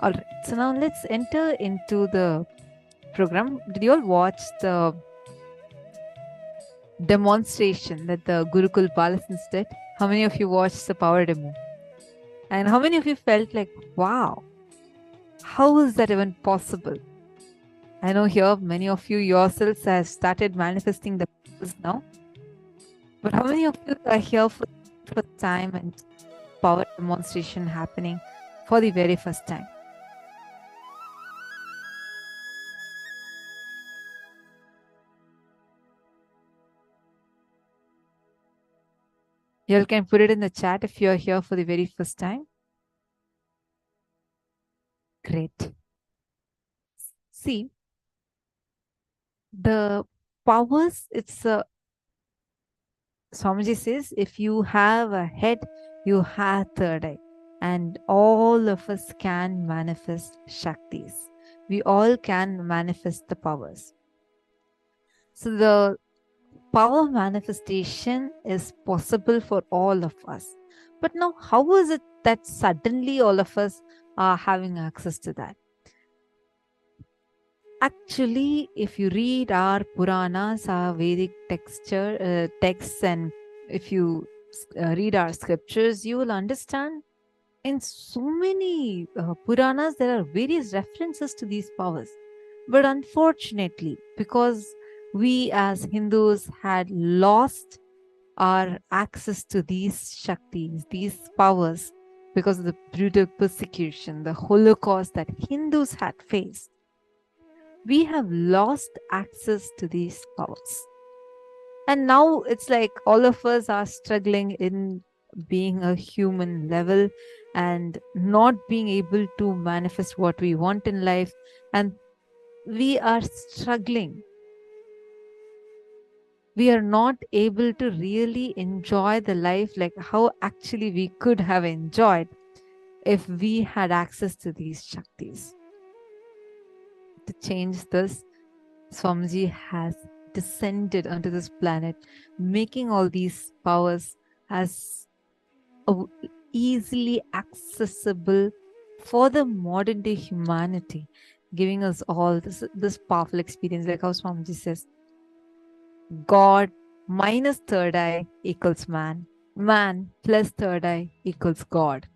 All right, so now let's enter into the program. Did you all watch the demonstration that the Gurukul Balasins did? How many of you watched the power demo? And how many of you felt like, wow, how is that even possible? I know here many of you yourselves have started manifesting the powers now. But how many of you are here for the first time and power demonstration happening for the very first time? You all can put it in the chat if you are here for the very first time. Great. See, the powers, it's a Swamiji says, if you have a head, you have third eye. And all of us can manifest Shaktis. We all can manifest the powers. So the power manifestation is possible for all of us. But now, how is it that suddenly all of us are having access to that? Actually, if you read our Puranas, our Vedic texts, and if you read our scriptures, you will understand in so many Puranas, there are various references to these powers. But unfortunately, because we as Hindus had lost our access to these Shaktis, these powers, because of the brutal persecution, the Holocaust that Hindus had faced, we have lost access to these powers. And now it's like all of us are struggling in being a human level and not being able to manifest what we want in life. And we are struggling. We are not able to really enjoy the life like how actually we could have enjoyed if we had access to these Shaktis. To change this, Swamiji has descended onto this planet, making all these powers as easily accessible for the modern day humanity, giving us all this powerful experience. Like how Swamiji says, God minus third eye equals man. Man plus third eye equals God.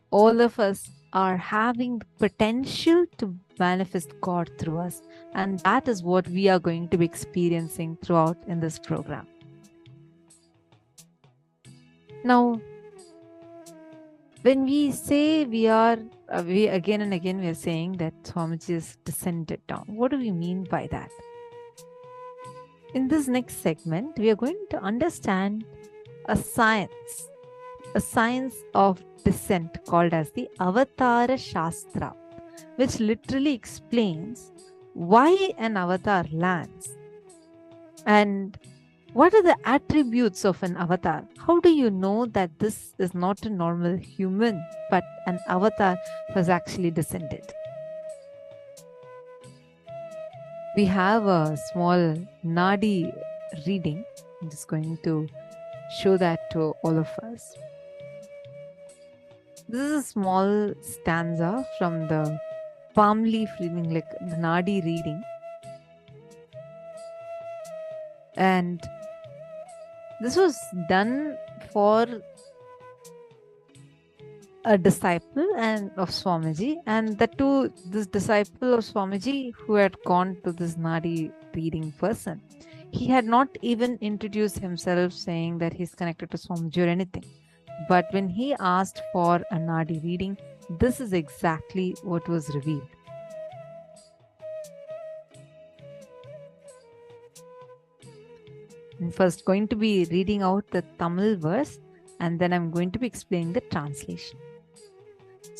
All of us are having the potential to manifest God through us. And that is what we are going to be experiencing throughout in this program. Now, when we say we again and again we are saying that Swamiji is descended down. What do we mean by that? In this next segment, we are going to understand a science of descent called as the Avatara Shastra, which literally explains why an avatar lands and what are the attributes of an avatar. How do you know that this is not a normal human but an avatar was actually descended? We have a small Nadi reading. I'm just going to show that to all of us. This is a small stanza from the palm leaf reading, like the Nadi reading. And this was done for a disciple of Swamiji, and this disciple of Swamiji who had gone to this Nadi reading person, he had not even introduced himself saying that he's connected to Swamiji or anything. But when he asked for a Nadi reading, this is exactly what was revealed. I'm first going to be reading out the Tamil verse, and then I'm going to be explaining the translation.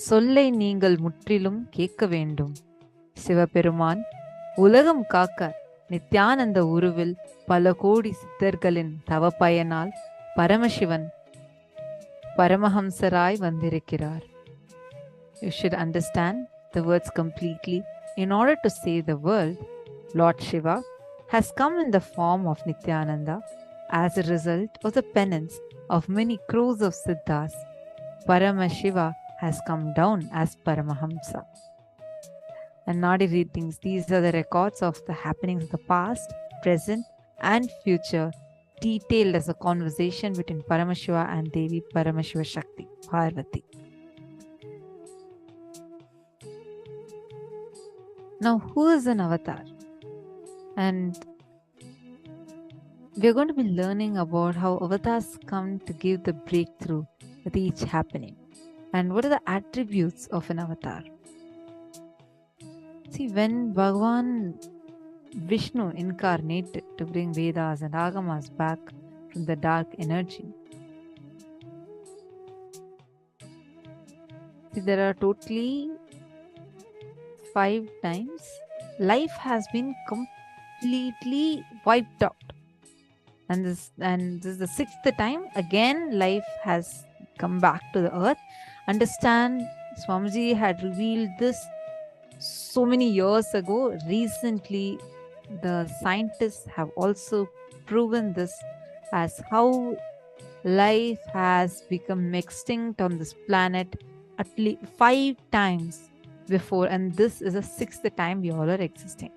சொல்லை நீங்கள் முற்றிலும் கேட்க வேண்டும். சிவபெருமான் உலகம் காக்க நித்யானந்த உருவில் பல கோடி சித்தர்களின் தவ பயனால் பரமசிவன் பரமஹம்சராய் வந்திருக்கிறார். You should understand the words completely. In order to save the world, Lord Shiva has come in the form of Nithyananda as a result of the penance of many crores of siddhas. Paramashiva has come down as Paramahamsa. And Nadi readings, these are the records of the happenings of the past, present, and future, detailed as a conversation between Paramashiva and Devi Paramashiva Shakti, Parvati. Now, who is an avatar? And we're going to be learning about how avatars come to give the breakthrough with each happening. And what are the attributes of an avatar? See, when Bhagavan Vishnu incarnated to bring Vedas and Agamas back from the dark energy, see, there are totally 5 times life has been completely wiped out. And this is the 6th time again life has come back to the earth. Understand, Swamiji had revealed this so many years ago. Recently, the scientists have also proven this as how life has become extinct on this planet at least 5 times before, and this is the 6th time we all are existing.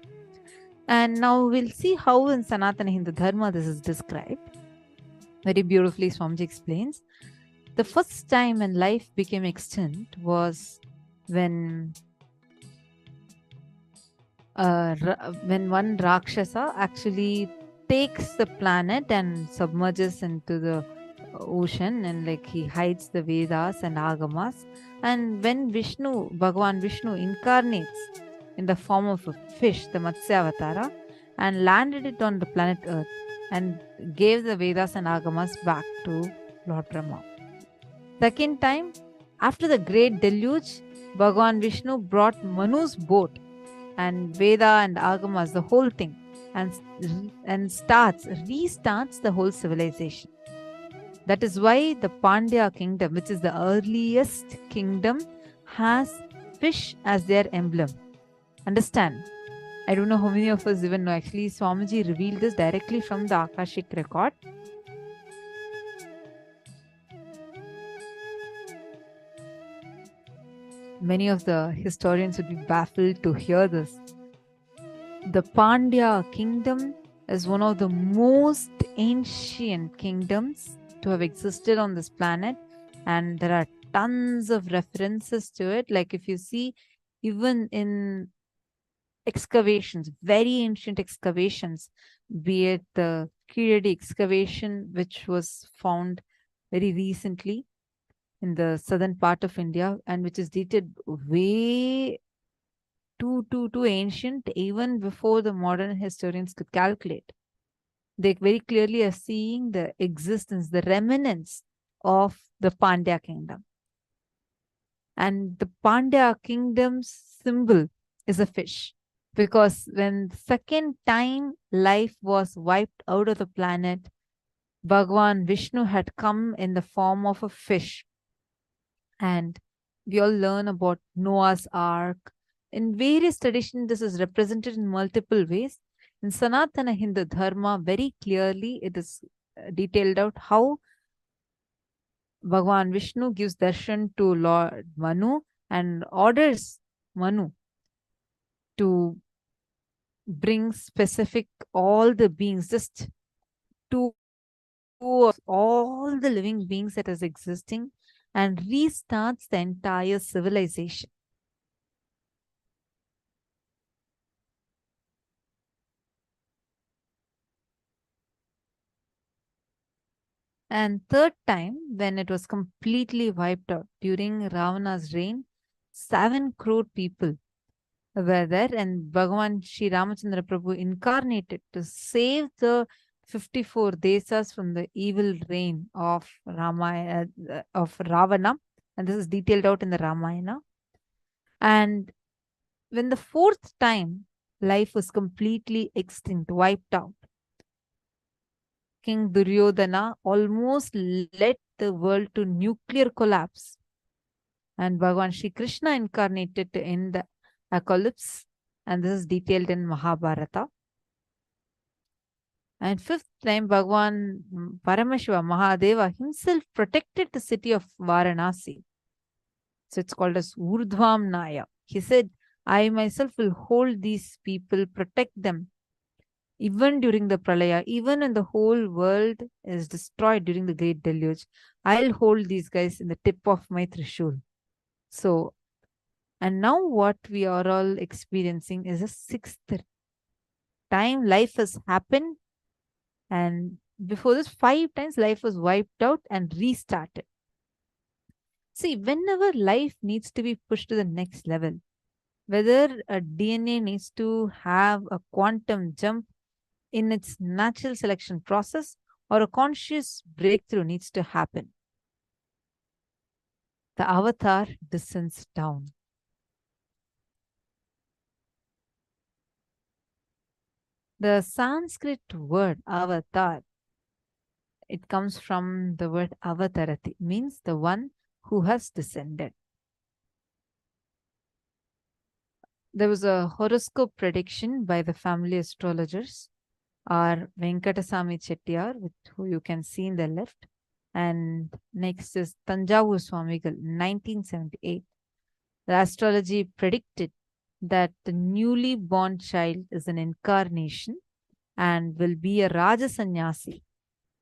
And now we'll see how in Sanatana Hindu Dharma this is described. Very beautifully, Swamiji explains. The first time when life became extinct was when one Rakshasa actually takes the planet and submerges into the ocean, and like he hides the Vedas and Agamas. And when Bhagavan Vishnu incarnates in the form of a fish, the Matsya Avatara, and landed it on the planet Earth and gave the Vedas and Agamas back to Lord Brahma. Second time, after the great deluge, Bhagavan Vishnu brought Manu's boat and Veda and Agamas, the whole thing, and restarts the whole civilization. That is why the Pandya kingdom, which is the earliest kingdom, has fish as their emblem. Understand? I don't know how many of us even know. Actually, Swamiji revealed this directly from the Akashic record. Many of the historians would be baffled to hear this. The Pandya kingdom is one of the most ancient kingdoms to have existed on this planet, and there are tons of references to it. Like if you see, even in excavations, very ancient excavations, be it the Kiradi excavation, which was found very recently in the southern part of India, and which is dated way too ancient, even before the modern historians could calculate. They very clearly are seeing the existence, the remnants of the Pandya kingdom. And the Pandya kingdom's symbol is a fish, because when the second time life was wiped out of the planet, Bhagavan Vishnu had come in the form of a fish. And we all learn about Noah's Ark. In various traditions, this is represented in multiple ways. In Sanatana Hindu Dharma, very clearly it is detailed out how Bhagavan Vishnu gives darshan to Lord Manu and orders Manu to bring specific all the beings, just two of all the living beings that is existing, and restarts the entire civilization. And third time, when it was completely wiped out during Ravana's reign, 7 crore people were there, and Bhagavan Sri Ramachandra Prabhu incarnated to save the 54 desas from the evil reign of Ravana And this is detailed out in the Ramayana. And when the fourth time life was completely extinct, wiped out, King Duryodhana almost led the world to nuclear collapse. And Bhagavan Shri Krishna incarnated to end the apocalypse. And this is detailed in Mahabharata. And fifth time, Bhagavan Paramashivam, Mahadeva himself protected the city of Varanasi. So it's called as Urdhvam Naya. He said, I myself will hold these people, protect them. Even during the Pralaya, even when the whole world is destroyed during the Great Deluge, I'll hold these guys in the tip of my Trishul. So, and now what we are all experiencing is a sixth time life has happened. And before this, 5 times life was wiped out and restarted. See, whenever life needs to be pushed to the next level, whether a DNA needs to have a quantum jump in its natural selection process or a conscious breakthrough needs to happen, the avatar descends down. The Sanskrit word avatar, it comes from the word avatarati, means the one who has descended. There was a horoscope prediction by the family astrologers, are Venkatasamy Chettiar, who you can see in the left, and next is Tanjavur Swamigal, 1978. The astrology predicted that the newly born child is an incarnation and will be a Raja Sannyasi,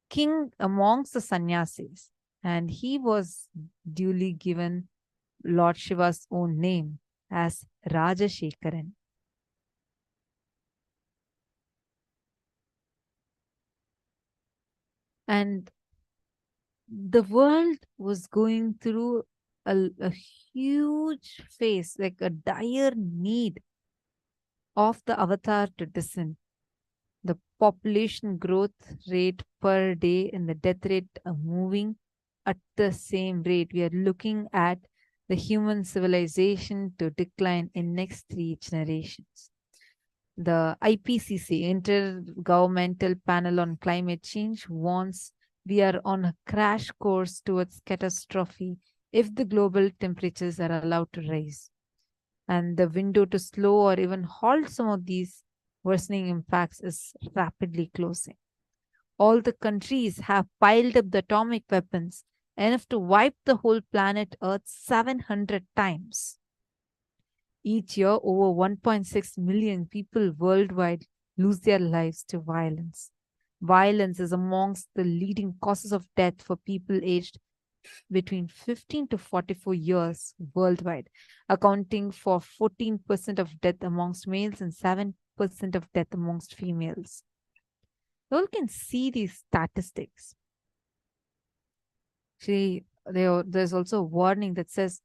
king amongst the sannyasis, and he was duly given Lord Shiva's own name as Rajashekaran. And the world was going through a huge phase, like a dire need of the avatar to descend. The population growth rate per day and the death rate are moving at the same rate. We are looking at the human civilization to decline in next 3 generations. The IPCC, Intergovernmental Panel on Climate Change, warns we are on a crash course towards catastrophe if the global temperatures are allowed to rise. And the window to slow or even halt some of these worsening impacts is rapidly closing. All the countries have piled up the atomic weapons enough to wipe the whole planet Earth 700 times. Each year, over 1.6 million people worldwide lose their lives to violence. Violence is amongst the leading causes of death for people aged between 15 to 44 years worldwide, accounting for 14% of death amongst males and 7% of death amongst females. You all can see these statistics. See, there's also a warning that says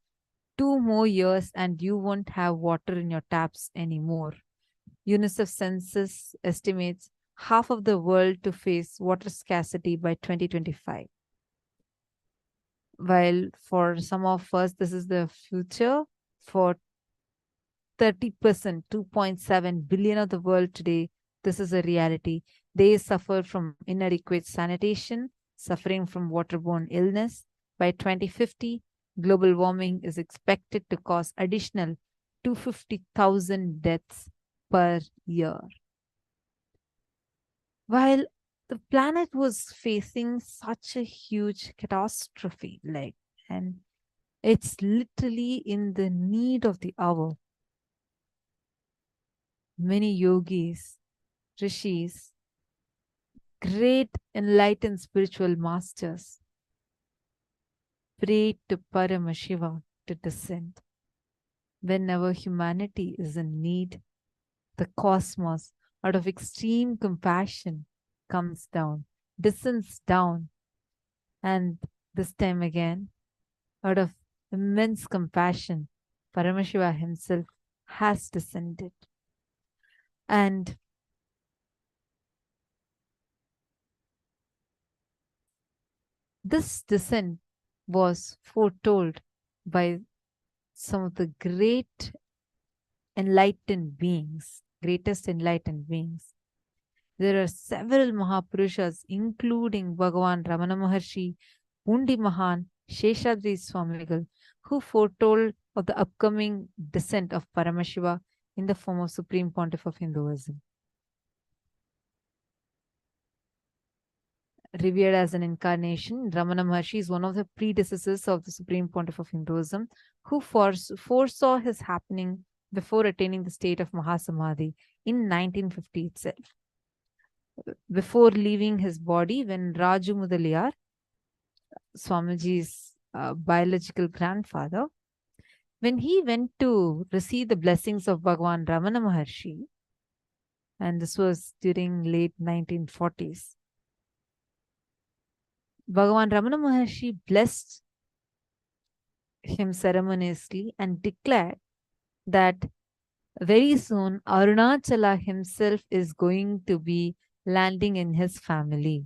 2 more years and you won't have water in your taps anymore. UNICEF census estimates half of the world to face water scarcity by 2025. While for some of us, this is the future, for 30%, 2.7 billion of the world today, this is a reality. They suffer from inadequate sanitation, suffering from waterborne illness. By 2050, global warming is expected to cause additional 250,000 deaths per year. While the planet was facing such a huge catastrophe, and it's literally in the need of the hour. Many yogis, rishis, great enlightened spiritual masters prayed to Paramashiva to descend. Whenever humanity is in need, the cosmos, out of extreme compassion, comes down, descends down, and this time again, out of immense compassion, Paramashiva himself has descended. And this descent was foretold by some of the great enlightened beings, greatest enlightened beings. There are several Mahapurushas, including Bhagavan Ramana Maharshi, Undi Mahan, Sheshadri Swamigal, who foretold of the upcoming descent of Paramashiva in the form of Supreme Pontiff of Hinduism. Revered as an incarnation, Ramana Maharshi is one of the predecessors of the Supreme Pontiff of Hinduism, who foresaw his happening before attaining the state of Mahasamadhi in 1950 itself. Before leaving his body, when Raju Mudaliyar, Swamiji's biological grandfather, when he went to receive the blessings of Bhagavan Ramana Maharshi, and this was during late 1940s, Bhagavan Ramana Maharshi blessed him ceremoniously and declared that very soon Arunachala himself is going to be landing in his family.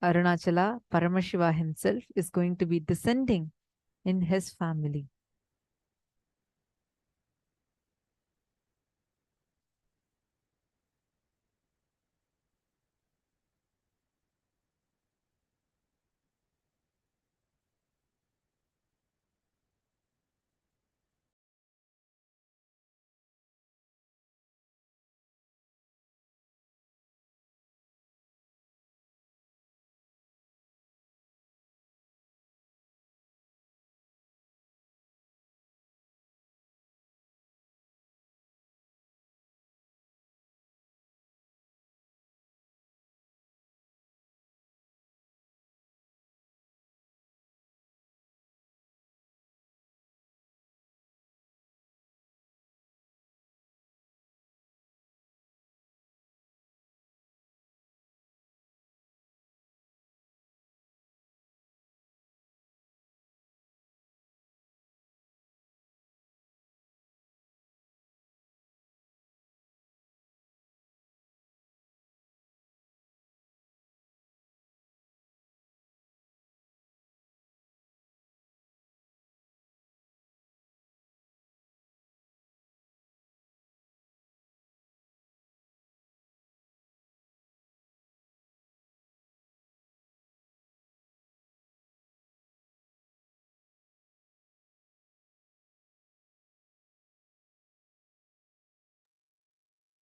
Arunachala, Paramashiva himself, is going to be descending in his family.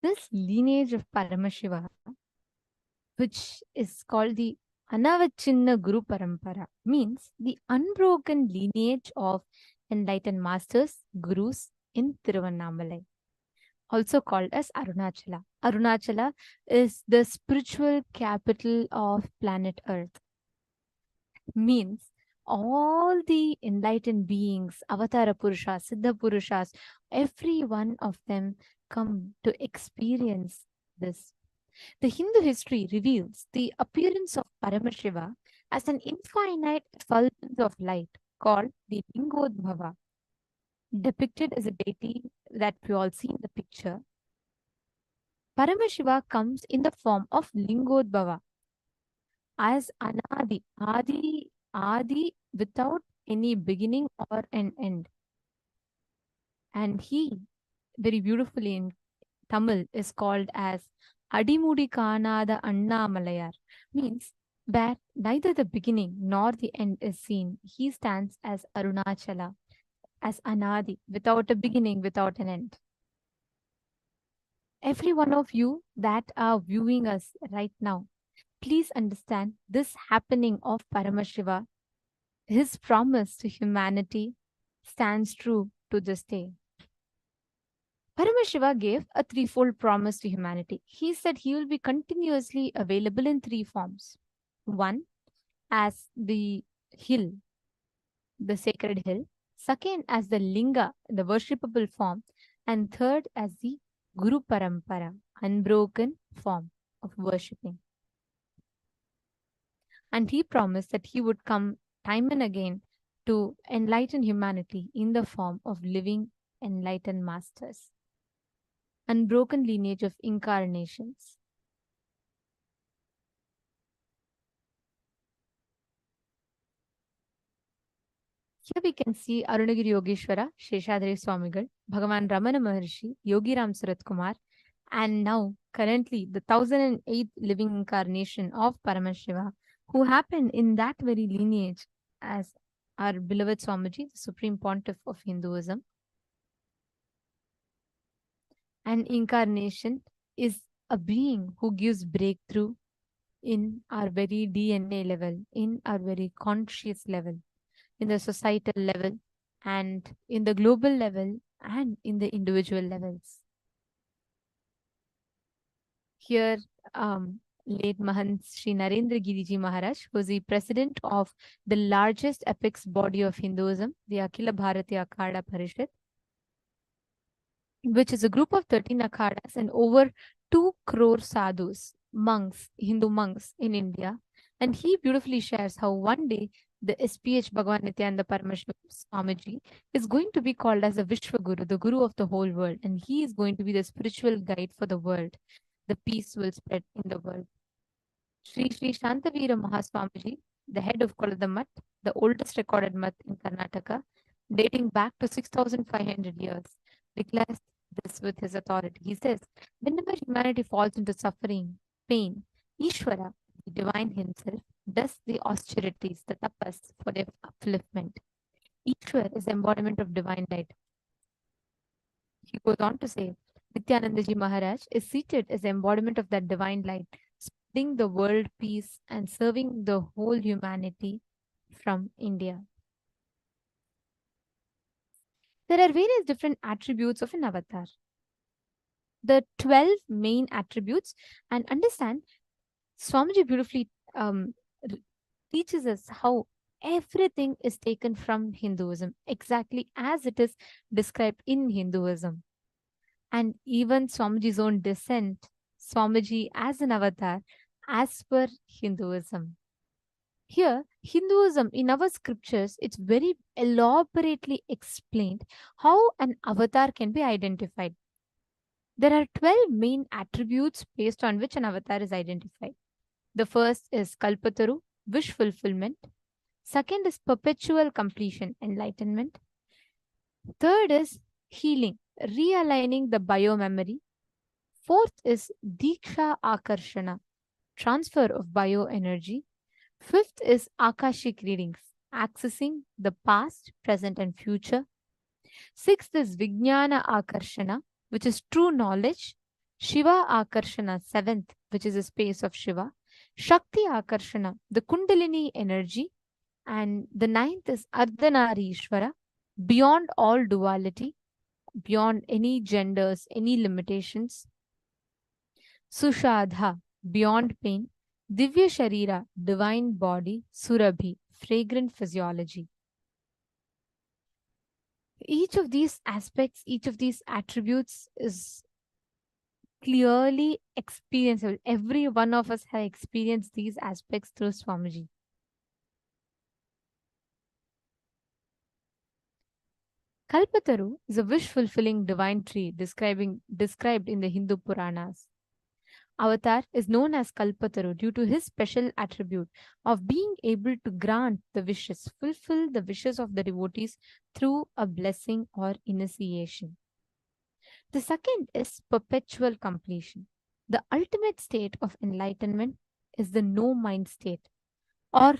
This lineage of Paramashiva, which is called the Anavachinna Guru Parampara, means the unbroken lineage of enlightened masters, gurus in Tiruvannamalai, also called as Arunachala. Arunachala is the spiritual capital of planet Earth. Means all the enlightened beings, Avatara Purushas, Siddha Purushas, every one of them come to experience this. The Hindu history reveals the appearance of Paramashiva as an infinite effulgence of light called the Lingodbhava, depicted as a deity that we all see in the picture. Paramashiva comes in the form of Lingodbhava as Anadi, Adi without any beginning or an end. And he, very beautifully in Tamil, is called as Adimudi Kanada Annamalayar, means that neither the beginning nor the end is seen. He stands as Arunachala, as Anadi, without a beginning, without an end. Every one of you that are viewing us right now, please understand this happening of Paramashiva, his promise to humanity stands true to this day. Paramashiva gave a threefold promise to humanity. He said he will be continuously available in three forms. One, as the hill, the sacred hill. Second, as the linga, the worshipable form. And third, as the Guru Parampara, unbroken form of worshipping. And he promised that he would come time and again to enlighten humanity in the form of living enlightened masters. Unbroken lineage of incarnations. Here we can see Arunagiri Yogeshwara, Sheshadri Swamigal, Bhagavan Ramana Maharshi, Yogi Ram Surat Kumar, and now currently the 1008th living incarnation of Paramashiva, who happened in that very lineage as our beloved Swamiji, the Supreme Pontiff of Hinduism. An incarnation is a being who gives breakthrough in our very DNA level, in our very conscious level, in the societal level, and in the global level, and in the individual levels. Here, late Mahant Sri Narendra Giriji Maharaj, who is the president of the largest apex body of Hinduism, the Akhila Bharatiya Akhada Parishad, which is a group of 13 akhadas and over 2 crore sadhus, monks, Hindu monks in India. And he beautifully shares how one day the SPH Bhagavan Nithyananda Paramashivam Swamiji is going to be called as the Vishwa Guru, the Guru of the whole world. And he is going to be the spiritual guide for the world. The peace will spread in the world. Sri Sri Shantavira Mahaswamiji, the head of Kolada Math, the oldest recorded math in Karnataka, dating back to 6,500 years, declares this with his authority. He says, whenever humanity falls into suffering, pain, Ishvara, the divine himself, does the austerities, the tapas for their upliftment. Ishvara is the embodiment of divine light. He goes on to say, Nithyanandaji Maharaj is seated as the embodiment of that divine light, spreading the world peace and serving the whole humanity from India. There are various different attributes of an avatar. The 12 main attributes, and understand, Swamiji beautifully teaches us how everything is taken from Hinduism, exactly as it is described in Hinduism. And even Swamiji's own descent, Swamiji as an avatar, as per Hinduism. Here, Hinduism, in our scriptures, it's very elaborately explained how an avatar can be identified. There are 12 main attributes based on which an avatar is identified. The first is Kalpataru, wish fulfillment. Second is perpetual completion, enlightenment. Third is healing, realigning the bio-memory. Fourth is deeksha akarshana, transfer of bioenergy. Fifth is akashic readings, accessing the past, present, and future. Sixth is vijnana akarshana, which is true knowledge. Shiva akarshana, seventh, which is a space of Shiva. Shakti akarshana, the kundalini energy. And the ninth is ardhanari ishvara, beyond all duality, beyond any genders, any limitations. Sushadha, beyond pain. Divya Sharira, divine body. Surabhi, fragrant physiology. Each of these aspects, each of these attributes is clearly experienceable. Every one of us has experienced these aspects through Swamiji. Kalpataru is a wish-fulfilling divine tree described in the Hindu Puranas. Avatar is known as Kalpataru due to his special attribute of being able to grant the wishes, fulfill the wishes of the devotees through a blessing or initiation. The second is perpetual completion. The ultimate state of enlightenment is the no-mind state, or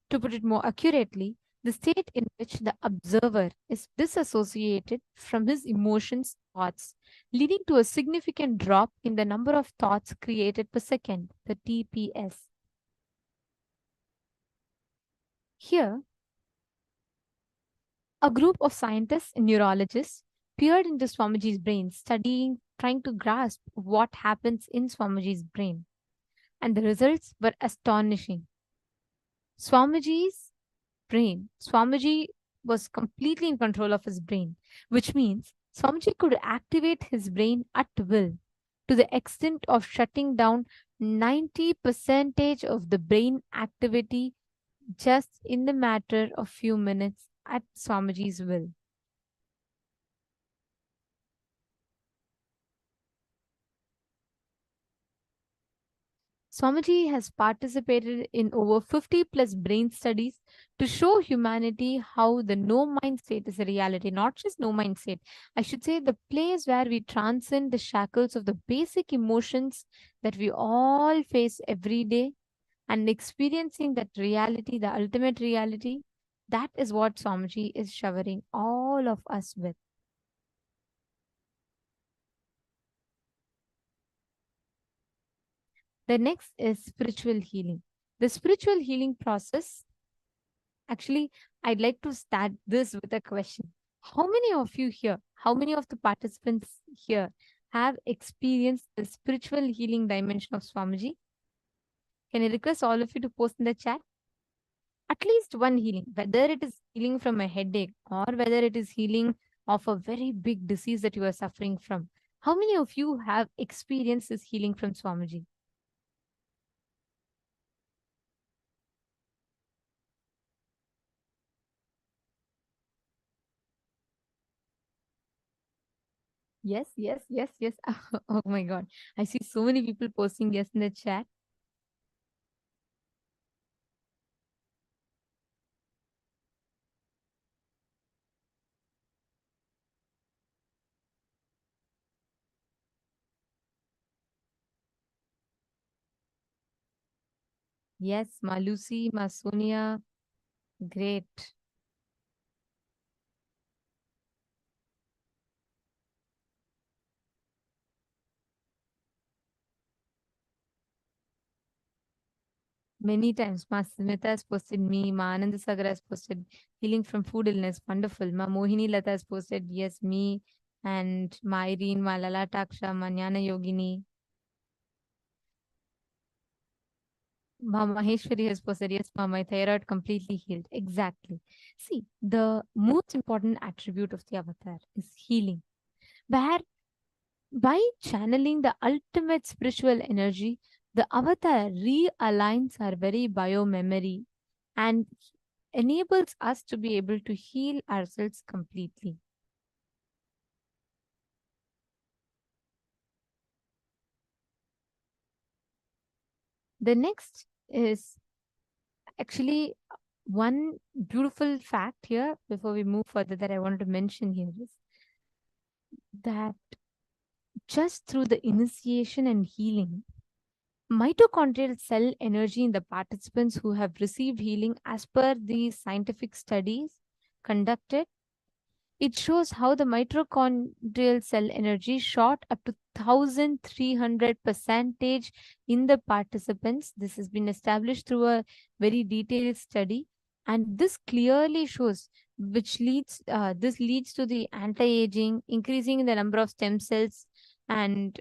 to put it more accurately, the state in which the observer is disassociated from his emotions, thoughts, leading to a significant drop in the number of thoughts created per second, the TPS. Here, a group of scientists and neurologists peered into Swamiji's brain, trying to grasp what happens in Swamiji's brain. And the results were astonishing. Swamiji's brain, Swamiji was completely in control of his brain, which means Swamiji could activate his brain at will to the extent of shutting down 90% of the brain activity just in the matter of few minutes at Swamiji's will. Swamiji has participated in over 50 plus brain studies to show humanity how the no mind state is a reality, not just no mind state. I should say the place where we transcend the shackles of the basic emotions that we all face every day and experiencing that reality, the ultimate reality. That is what Swamiji is showering all of us with. The next is spiritual healing. The spiritual healing process, actually, I'd like to start this with a question. How many of you here, how many of the participants here have experienced the spiritual healing dimension of Swamiji? Can I request all of you to post in the chat? At least one healing, whether it is healing from a headache or whether it is healing of a very big disease that you are suffering from. How many of you have experienced this healing from Swamiji? Yes, yes, yes, yes. Oh my God. I see so many people posting yes in the chat. Yes, Ma Lucy, Ma Sonia. Great. Many times, Ma Smita has posted me, Ma Anand Sagar has posted healing from food illness. Wonderful. Ma Mohini Lata has posted yes, me. And Ma Irene, Ma Lalataksha, Ma Jnana Yogini. Ma Maheshwari has posted, yes, Ma, my thyroid completely healed. Exactly. See, the most important attribute of the avatar is healing. Where by channeling the ultimate spiritual energy, the avatar realigns our very biomemory and enables us to be able to heal ourselves completely. The next is actually one beautiful fact here before we move further that I wanted to mention here is that just through the initiation and healing, mitochondrial cell energy in the participants who have received healing as per the scientific studies conducted, it shows how the mitochondrial cell energy shot up to 1300% in the participants. This has been established through a very detailed study, and this clearly shows this leads to the anti-aging, increasing in the number of stem cells, and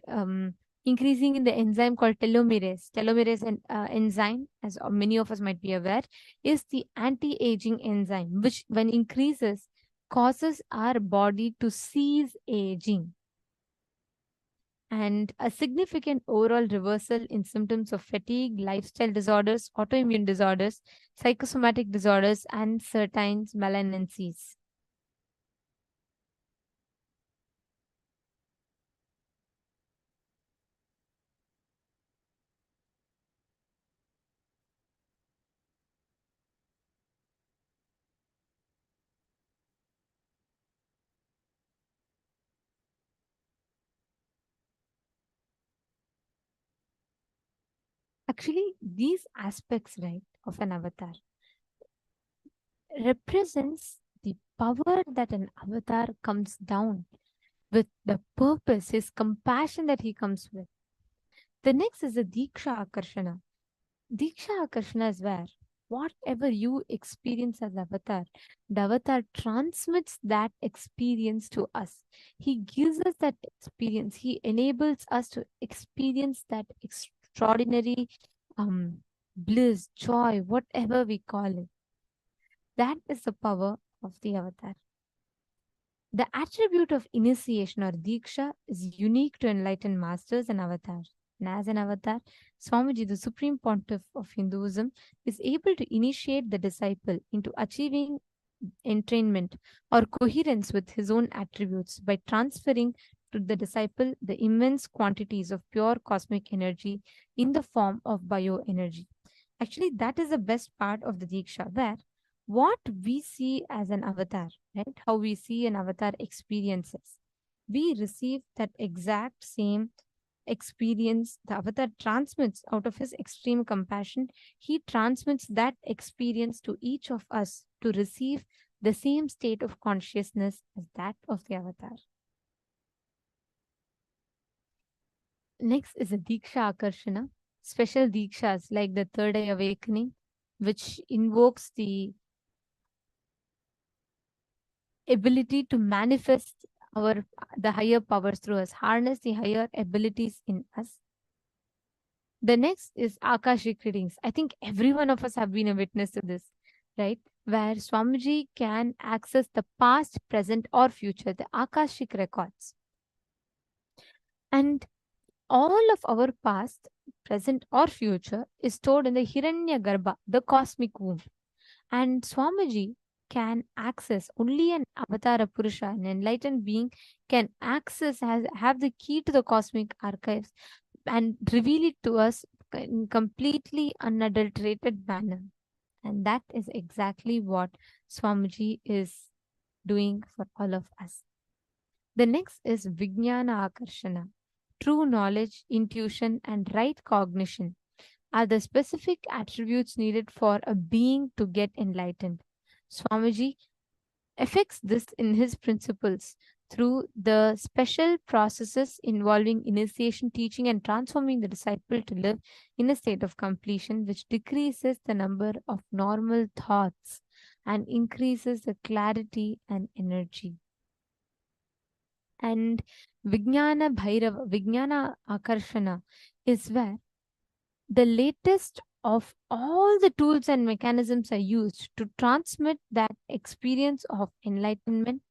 increasing in the enzyme called telomerase. Telomerase enzyme, as many of us might be aware, is the anti-aging enzyme, which when increases causes our body to cease aging, and a significant overall reversal in symptoms of fatigue, lifestyle disorders, autoimmune disorders, psychosomatic disorders, and certain malignancies. Actually, these aspects, right, of an avatar represents the power that an avatar comes down with, the purpose, his compassion that he comes with. The next is the Deeksha Akarshana. Deeksha Akarshana is where whatever you experience as avatar, the avatar transmits that experience to us. He gives us that experience. He enables us to experience that extraordinary bliss, joy, whatever we call it. That is the power of the avatar. The attribute of initiation or Deeksha is unique to enlightened masters and avatars. And as an avatar, Swamiji, the Supreme Pontiff of Hinduism, is able to initiate the disciple into achieving entrainment or coherence with his own attributes by transferring to the disciple the immense quantities of pure cosmic energy in the form of bioenergy. Actually, that is the best part of the Diksha, where what we see as an avatar, right? How we see an avatar experiences. We receive that exact same experience. The avatar transmits out of his extreme compassion. He transmits that experience to each of us to receive the same state of consciousness as that of the avatar. Next is a Diksha Akarshana. Special Dikshas like the Third Eye Awakening, which invokes the ability to manifest the higher powers through us, harness the higher abilities in us. The next is Akashic readings. I think every one of us have been a witness to this, right? Where Swamiji can access the past, present, or future, the Akashic records. And all of our past, present, or future is stored in the Hiranya Garbha, the cosmic womb. And Swamiji can access, only an Avatara Purusha, an enlightened being, can access, have the key to the cosmic archives and reveal it to us in completely unadulterated manner. And that is exactly what Swamiji is doing for all of us. The next is Vijnana Akarshana. True knowledge, intuition, and right cognition are the specific attributes needed for a being to get enlightened. Swamiji affects this in his principles through the special processes involving initiation, teaching, and transforming the disciple to live in a state of completion, which decreases the number of normal thoughts and increases the clarity and energy. And Vijnana Bhairava, Vijnana Akarshana is where the latest of all the tools and mechanisms are used to transmit that experience of enlightenment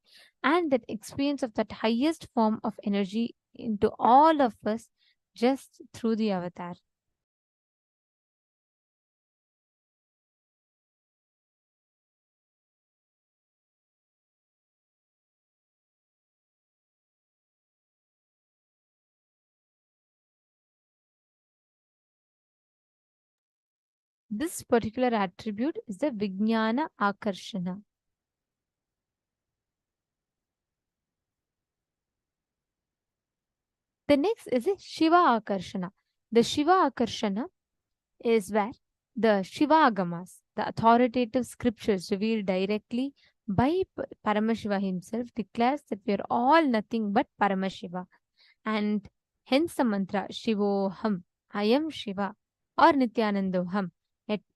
and that experience of that highest form of energy into all of us just through the avatar. This particular attribute is the Vijnana Akarshana. The next is a Shiva Akarshana. The Shiva Akarshana is where the Shiva Agamas, the authoritative scriptures revealed directly by Paramashiva himself, declares that we are all nothing but Paramashiva. And hence the mantra Shivoham, I am Shiva, or Nithyanandoham,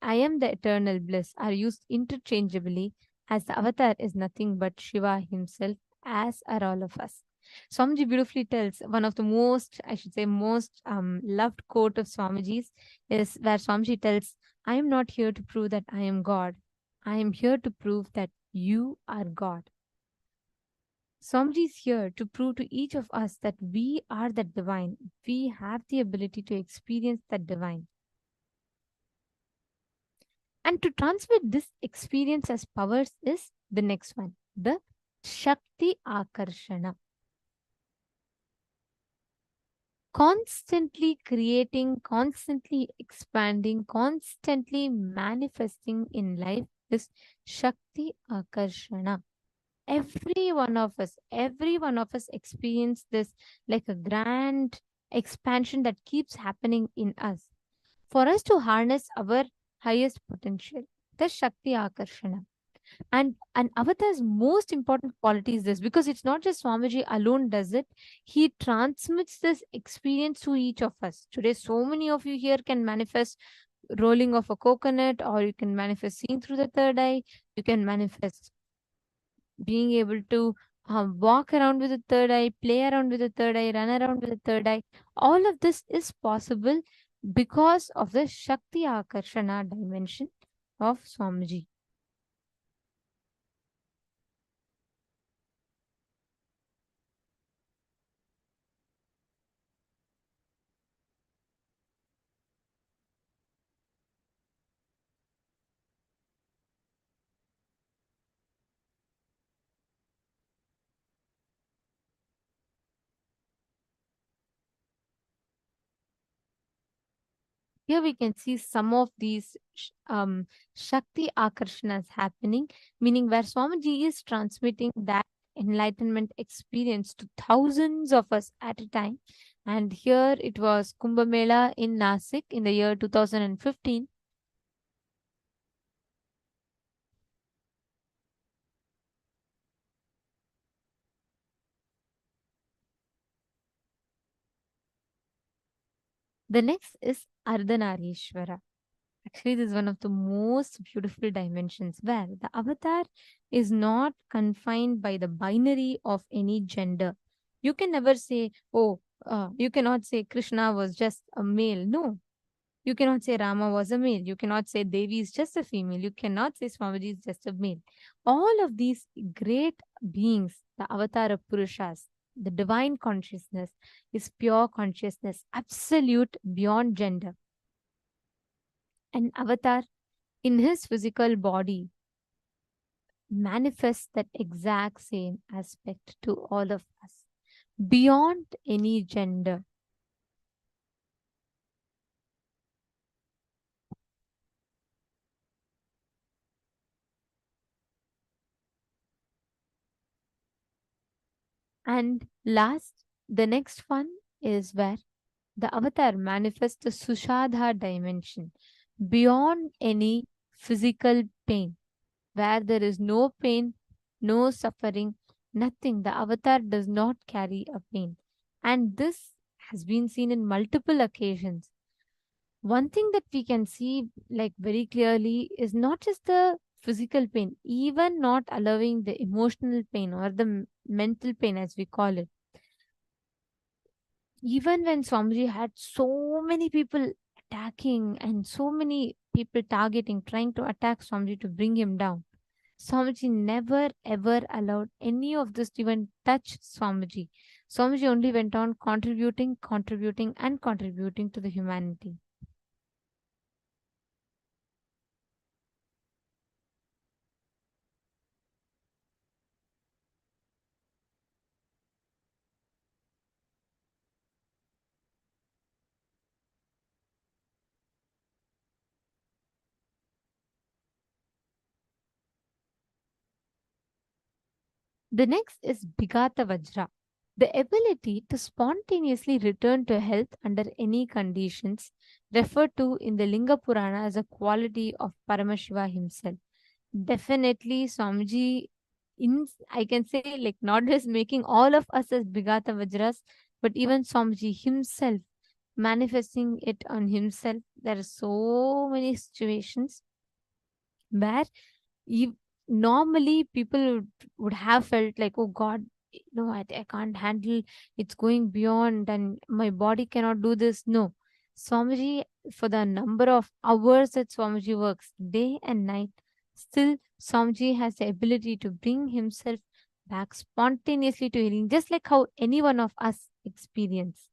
I am the eternal bliss, are used interchangeably, as the avatar is nothing but Shiva himself, as are all of us. Swamiji beautifully tells one of the most, I should say, most loved quote of Swamiji's is where Swamiji tells, I am not here to prove that I am God. I am here to prove that you are God. Swamiji is here to prove to each of us that we are that divine. We have the ability to experience that divine. And to transmit this experience as powers is the next one, the Shakti Akarshana. Constantly creating, constantly expanding, constantly manifesting in life is Shakti Akarshana. Every one of us experience this like a grand expansion that keeps happening in us. For us to harness our highest potential, the Shakti Akarshana. And an avatar's most important quality is this, because it's not just Swamiji alone does it. He transmits this experience to each of us. Today, so many of you here can manifest rolling of a coconut, or you can manifest seeing through the third eye. You can manifest being able to walk around with the third eye, play around with the third eye, run around with the third eye. All of this is possible because of the Shakti Akarshana dimension of Swamiji. Here we can see some of these Shakti Akarshanas happening, meaning where Swamiji is transmitting that enlightenment experience to thousands of us at a time. And here it was Kumbh Mela in Nasik in the year 2015. The next is Ardhanarishwara. Actually, this is one of the most beautiful dimensions where the avatar is not confined by the binary of any gender. You can never say, oh, you cannot say Krishna was just a male. No. You cannot say Rama was a male. You cannot say Devi is just a female. You cannot say Swamiji is just a male. All of these great beings, the avatar of Purushas, the divine consciousness is pure consciousness, absolute beyond gender. An avatar in his physical body manifests that exact same aspect to all of us, beyond any gender. And last, the next one is where the avatar manifests the Sushadha dimension, beyond any physical pain, where there is no pain, no suffering, nothing. The avatar does not carry a pain. And this has been seen in multiple occasions. One thing that we can see like very clearly is not just the physical pain, even not allowing the emotional pain or the mental pain as we call it. Even when Swamiji had so many people attacking and so many people targeting, trying to attack Swamiji to bring him down, Swamiji never ever allowed any of this to even touch Swamiji. Swamiji only went on contributing, contributing, and contributing to the humanity. The next is Bhigata Vajra, the ability to spontaneously return to health under any conditions, referred to in the Linga Purana as a quality of Paramashiva himself. Definitely, Swamiji, I can say, like, not just making all of us as Bhigata Vajras, but even Swamiji himself manifesting it on himself. There are so many situations where normally people would have felt like, oh God, no, I can't handle, it's going beyond and my body cannot do this. No. Swamiji, for the number of hours that Swamiji works day and night, still Swamiji has the ability to bring himself back spontaneously to healing, just like how any one of us experience.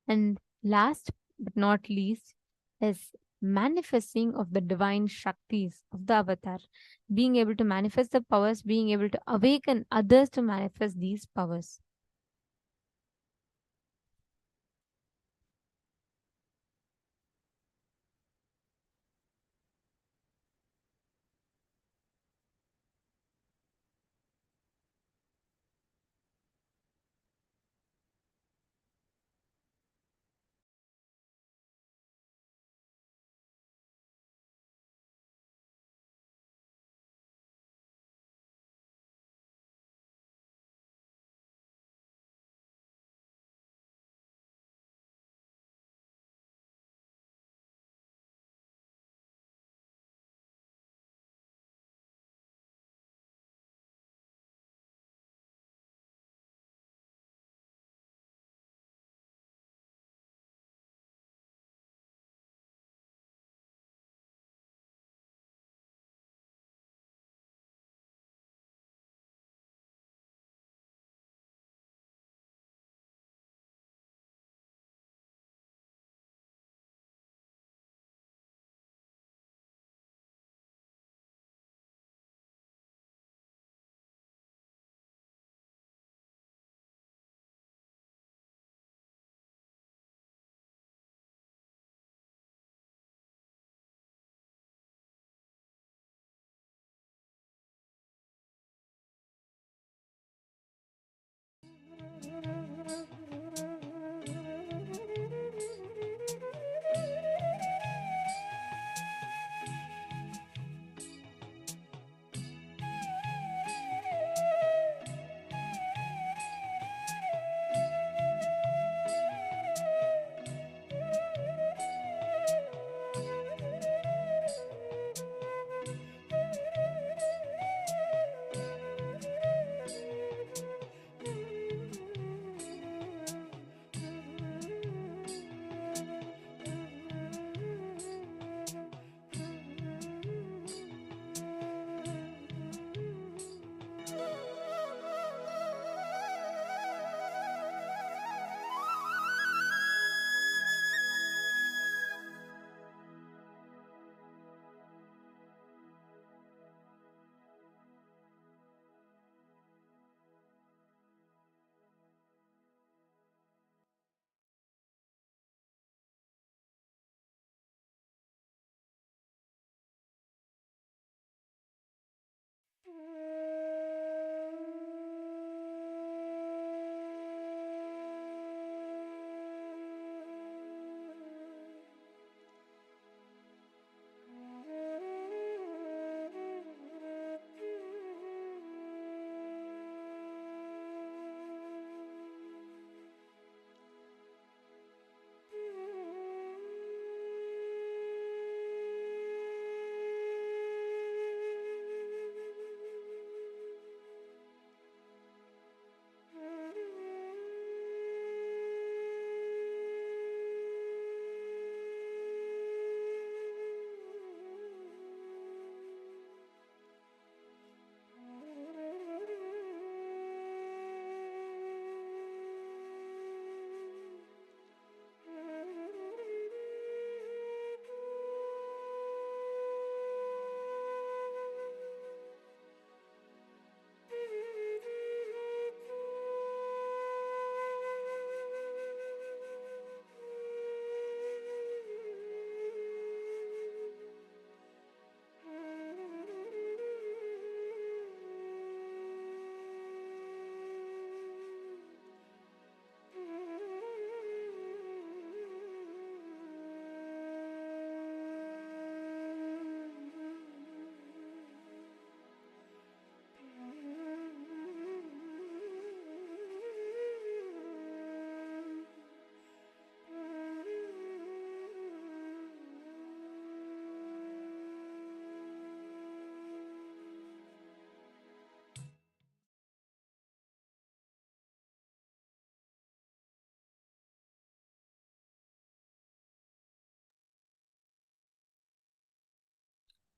And last but not least is manifesting of the divine Shaktis of the avatar, being able to manifest the powers, being able to awaken others to manifest these powers.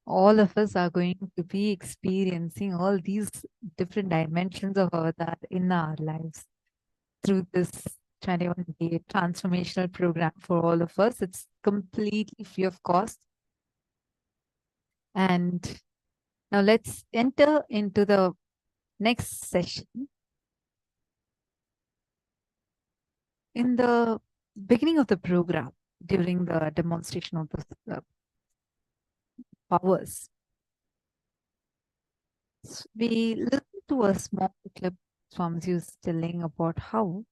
All of us are going to be experiencing all these different dimensions of avatar in our lives through this 21-day transformational program for all of us. It's completely free of cost. And now let's enter into the next session. In the beginning of the program, during the demonstration of the powers, we listened to a small clip Swamiji was telling about how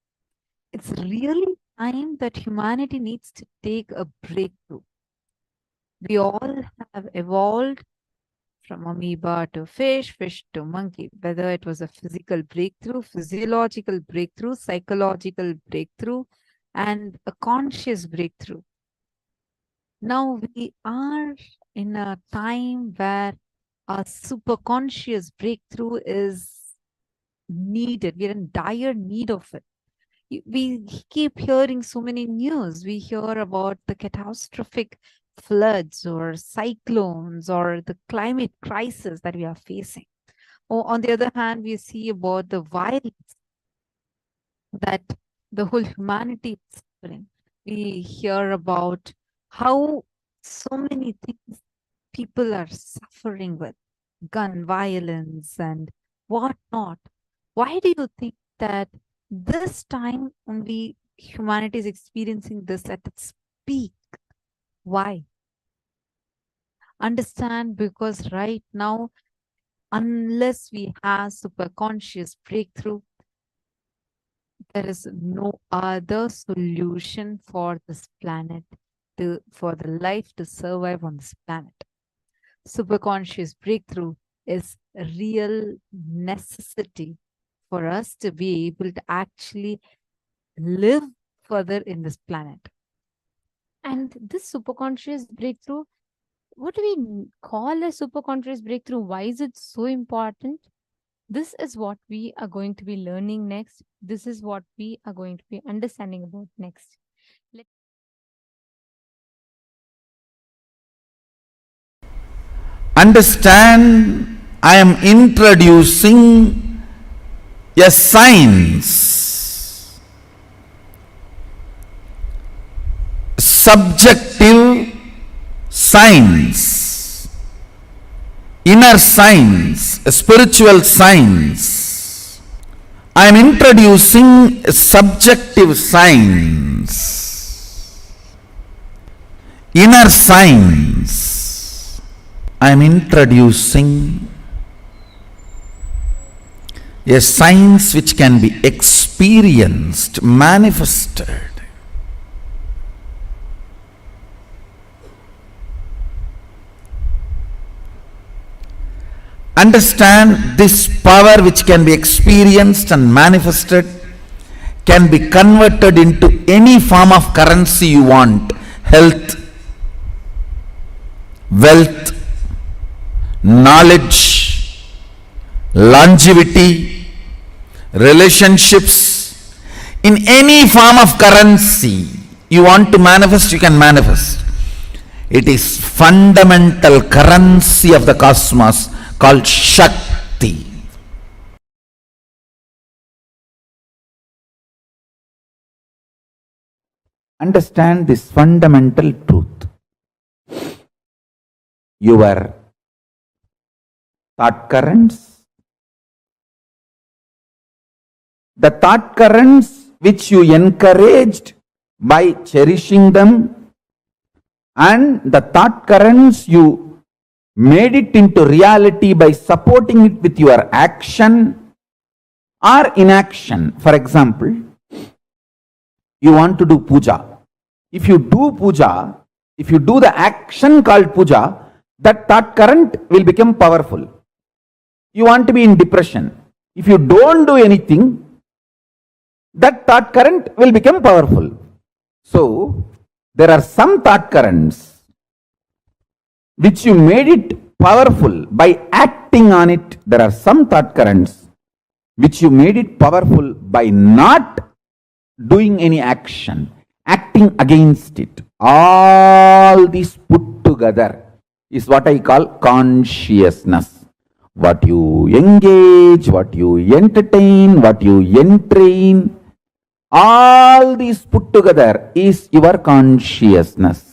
it's really time that humanity needs to take a breakthrough. We all have evolved from amoeba to fish, fish to monkey, whether it was a physical breakthrough, physiological breakthrough, psychological breakthrough, and a conscious breakthrough. Now we are in a time where a super conscious breakthrough is needed. We're in dire need of it. We keep hearing so many news. We hear about the catastrophic floods or cyclones or the climate crisis that we are facing. Or on the other hand, we see about the violence that the whole humanity is suffering. We hear about how so many things people are suffering with, gun violence and whatnot. Why do you think that this time only humanity is experiencing this at its peak? Why? Understand, because right now, unless we have super conscious breakthrough, There is no other solution for this planet, for the life to survive on this planet. Superconscious breakthrough is a real necessity for us to be able to actually live further in this planet. And this superconscious breakthrough, what do we call a superconscious breakthrough? Why is it so important? This is what we are going to be learning next. This is what we are going to be understanding about next. Understand, I am introducing a science, subjective science, inner science, a spiritual science. I am introducing a subjective science, inner science. I am introducing a science which can be experienced, manifested. Understand, this power which can be experienced and manifested can be converted into any form of currency you want: health, wealth, knowledge, longevity, relationships. In any form of currency you want to manifest, you can manifest. It is fundamental currency of the cosmos called Shakti. Understand this fundamental truth. Your thought currents, the thought currents which you encouraged by cherishing them, and the thought currents you made it into reality by supporting it with your action or inaction. For example, you want to do puja. If you do puja, if you do the action called puja, that thought current will become powerful. You want to be in depression. If you don't do anything, that thought current will become powerful. So, there are some thought currents which you made it powerful by acting on it. There are some thought currents which you made it powerful by not doing any action, acting against it. All these put together is what I call consciousness. What you engage, what you entertain, what you entrain, all these put together is your consciousness.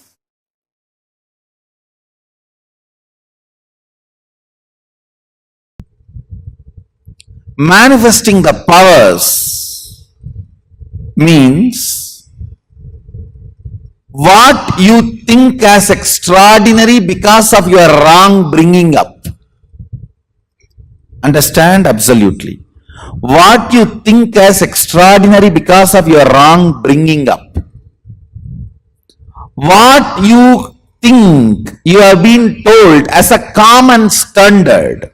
Manifesting the powers means what you think as extraordinary because of your wrong bringing up. Understand? Absolutely. What you think as extraordinary because of your wrong bringing up. What you think you have been told as a common standard.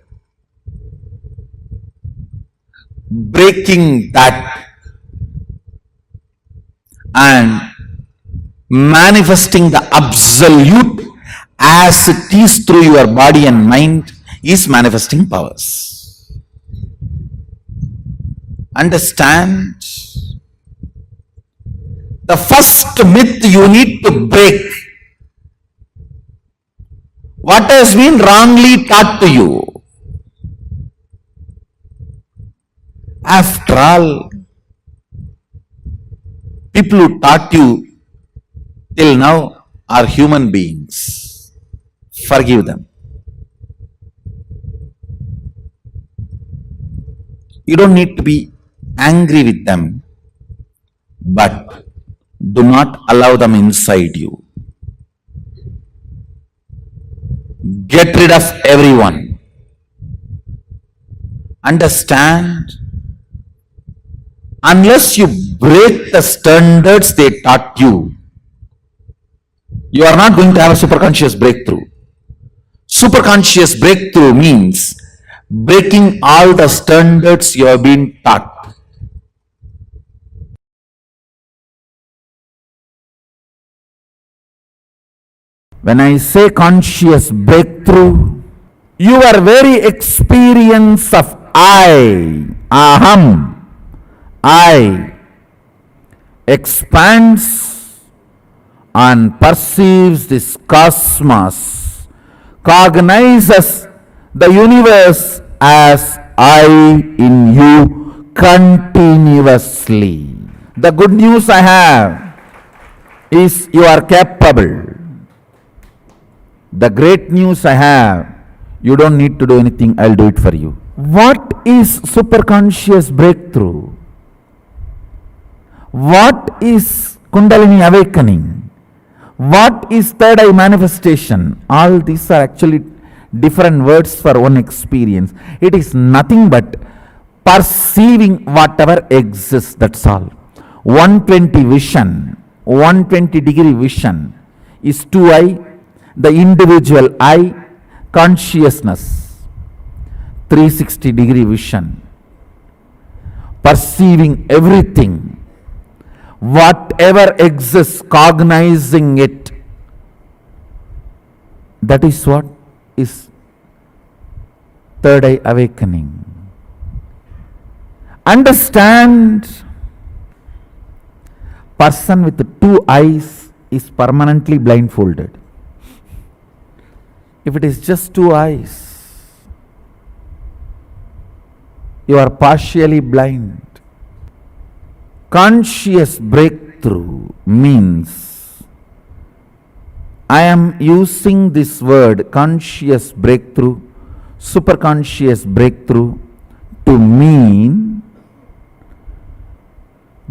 Breaking that and manifesting the absolute as it is through your body and mind is manifesting powers. Understand? The first myth you need to break. What has been wrongly taught to you? After all, people who taught you till now are human beings. Forgive them. You don't need to be angry with them, but do not allow them inside you. Get rid of everyone. Understand? Unless you break the standards they taught you, you are not going to have a superconscious breakthrough. Superconscious breakthrough means breaking all the standards you have been taught. When I say conscious breakthrough, your very experience of aham, I, expands and perceives this cosmos, cognizes the universe as I in you continuously. The good news I have is you are capable. The great news I have, you don't need to do anything, I'll do it for you. What is superconscious breakthrough? What is Kundalini awakening? What is third eye manifestation? All these are actually different words for one experience. It is nothing but perceiving whatever exists, that's all. 120 vision, 120 degree vision is 2I, the individual I, consciousness, 360 degree vision, perceiving everything, whatever exists, cognizing it. That is what is third eye awakening. Understand, person with 2 eyes is permanently blindfolded. If it is just 2 eyes, you are partially blind. Conscious breakthrough means, I am using this word conscious breakthrough, superconscious breakthrough to mean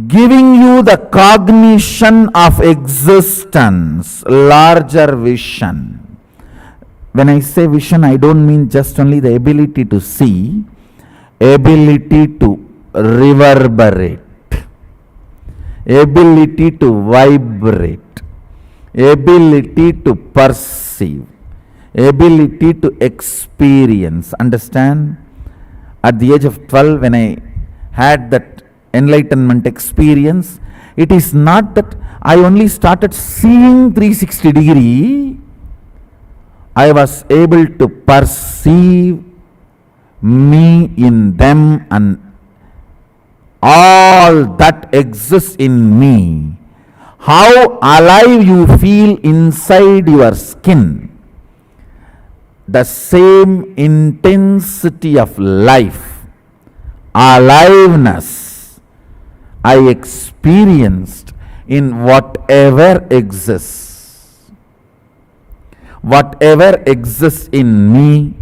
giving you the cognition of existence, larger vision. When I say vision, I don't mean just only the ability to see, ability to reverberate, ability to vibrate, ability to perceive, ability to experience. Understand? At the age of 12, when I had that enlightenment experience, it is not that I only started seeing 360 degree. I was able to perceive me in them and all that exists in me. How alive you feel inside your skin. The same intensity of life, aliveness, I experienced in whatever exists. Whatever exists in me,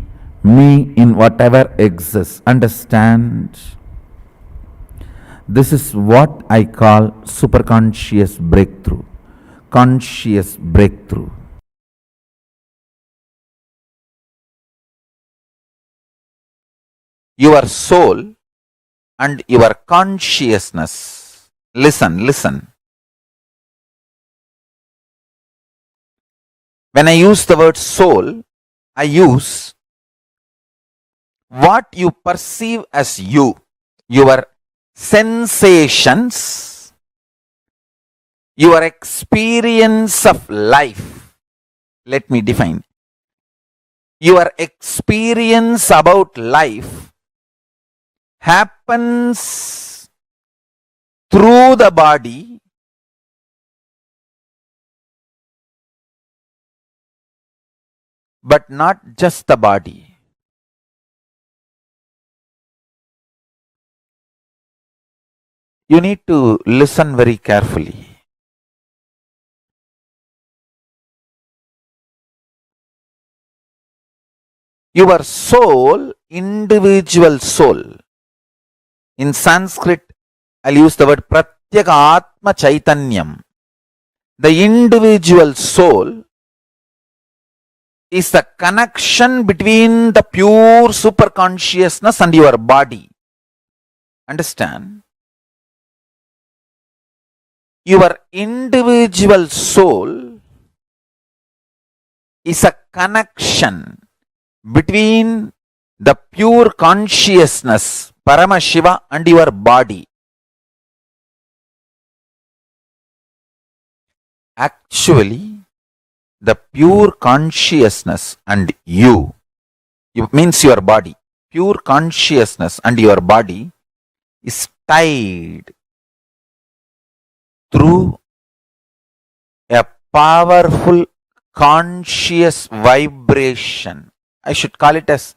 me in whatever exists. Understand? This is what I call superconscious breakthrough. Conscious breakthrough. Your soul and your consciousness. Listen, listen. When I use the word soul, I use what you perceive as you, your sensations, your experience of life. Let me define. Your experience about life happens through the body, but not just the body. You need to listen very carefully. Your soul, individual soul. In Sanskrit, I'll use the word pratyeka atma chaitanyam. The individual soul is the connection between the pure super consciousness and your body. Understand? your individual soul is a connection between the pure consciousness, Paramashiva, and your body. Actually, the pure consciousness and you, it means your body, pure consciousness and your body is tied through a powerful conscious vibration. I should call it as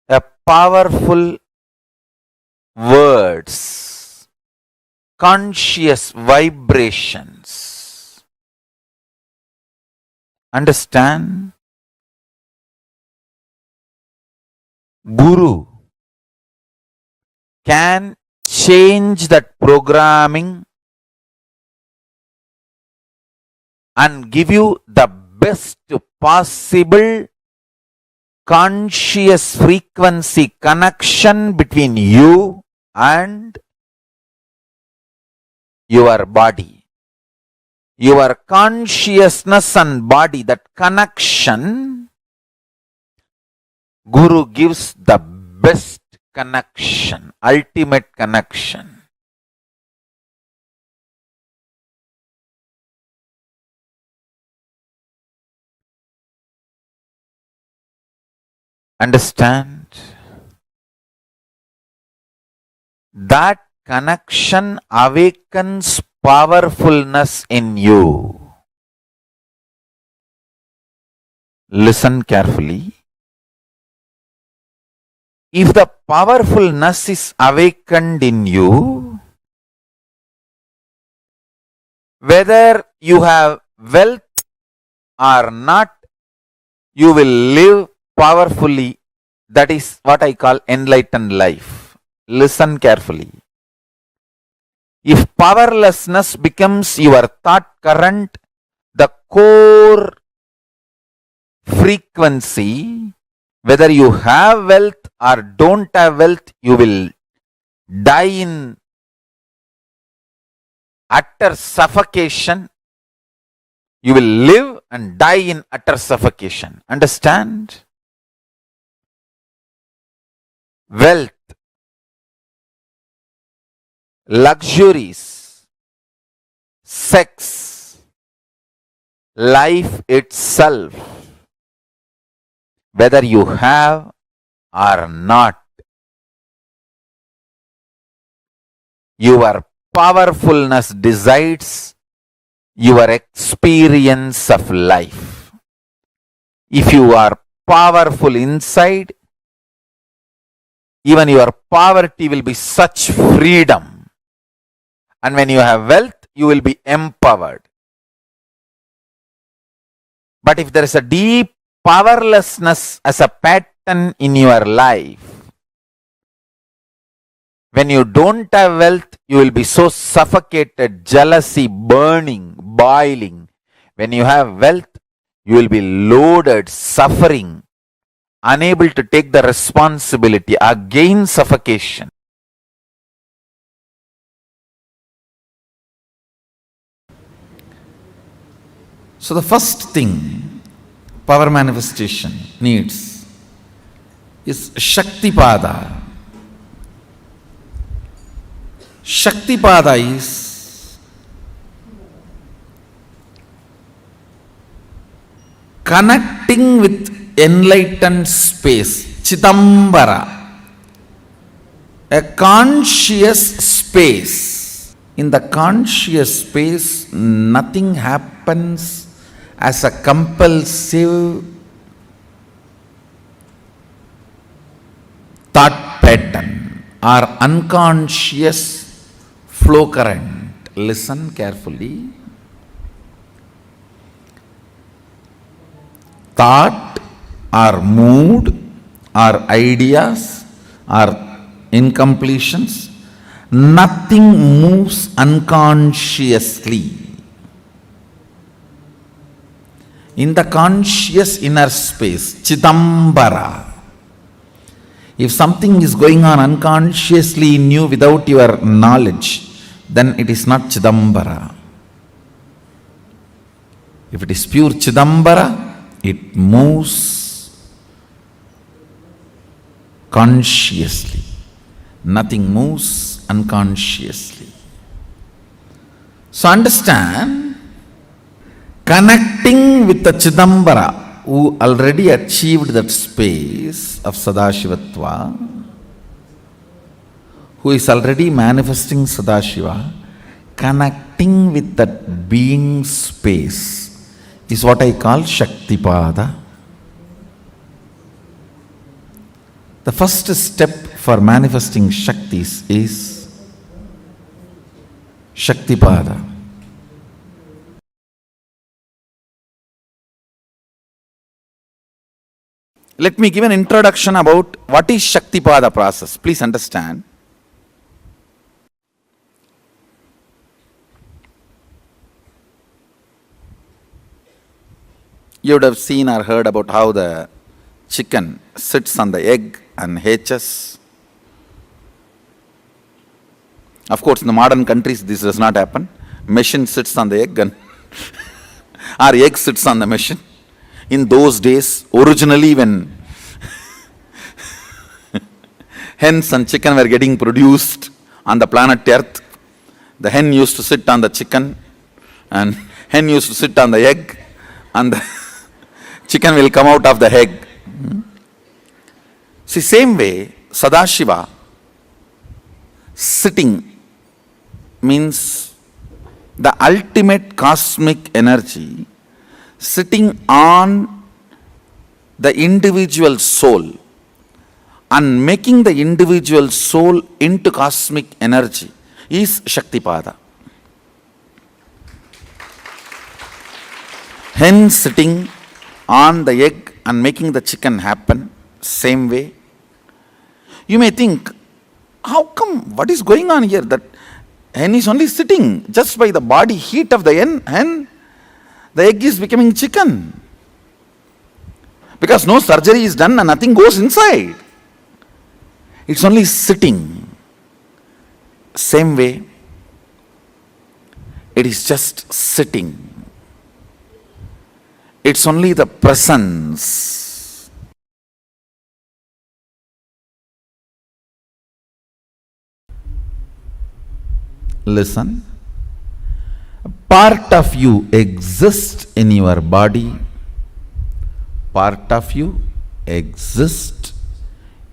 a powerful words, conscious vibrations. Understand? Guru can change that programming and give you the best possible conscious frequency connection between you and your body. Your consciousness and body, that connection, Guru gives the best connection, ultimate connection. Understand? That connection awakens powerfulness in you. Listen carefully. If the powerfulness is awakened in you, whether you have wealth or not, you will live powerfully. That is what I call enlightened life. Listen carefully. If powerlessness becomes your thought current, the core frequency, whether you have wealth or don't have wealth, you will die in utter suffocation. You will live and die in utter suffocation. Understand? Wealth, luxuries, sex, life itself, whether you have or not, your powerfulness decides your experience of life. If you are powerful inside, even your poverty will be such freedom. And when you have wealth, you will be empowered. But if there is a deep powerlessness as a pattern in your life, when you don't have wealth, you will be so suffocated, jealousy, burning, boiling. When you have wealth, you will be loaded, suffering, unable to take the responsibility, again suffocation. So the first thing power manifestation needs is Shaktipada. Shaktipada is connecting with enlightened space, Chidambara, a conscious space. In the conscious space, nothing happens as a compulsive thought pattern or unconscious flow current. Listen carefully. Thought or mood or ideas or incompletions, nothing moves unconsciously. In the conscious inner space, Chidambara, if something is going on unconsciously in you without your knowledge, then it is not Chidambara. If it is pure Chidambara, it moves consciously. Nothing moves unconsciously. So understand, connecting with the Chidambara, who already achieved that space of Sadashivatva, who is already manifesting Sadashiva, connecting with that being space is what I call Shaktipada. The first step for manifesting Shaktis is Shaktipada. Let me give an introduction about what is Shaktipada process. Please understand. You would have seen or heard about how the chicken sits on the egg and hatches. Of course, in the modern countries, this does not happen. Machine sits on the egg and or egg sits on the machine. In those days, originally when hens and chicken were getting produced on the planet Earth, the hen used to sit on the chicken and hen used to sit on the egg, and the chicken will come out of the egg. See, same way, Sadashiva sitting means the ultimate cosmic energy sitting on the individual soul and making the individual soul into cosmic energy is Shaktipada. Hen sitting on the egg and making the chicken happen, same way. You may think, how come, what is going on here? That hen is only sitting just by the body heat of the hen, the egg is becoming chicken. Because no surgery is done and nothing goes inside. It's only sitting. Same way, it is just sitting. It's only the presence. Listen. Part of you exists in your body. Part of you exists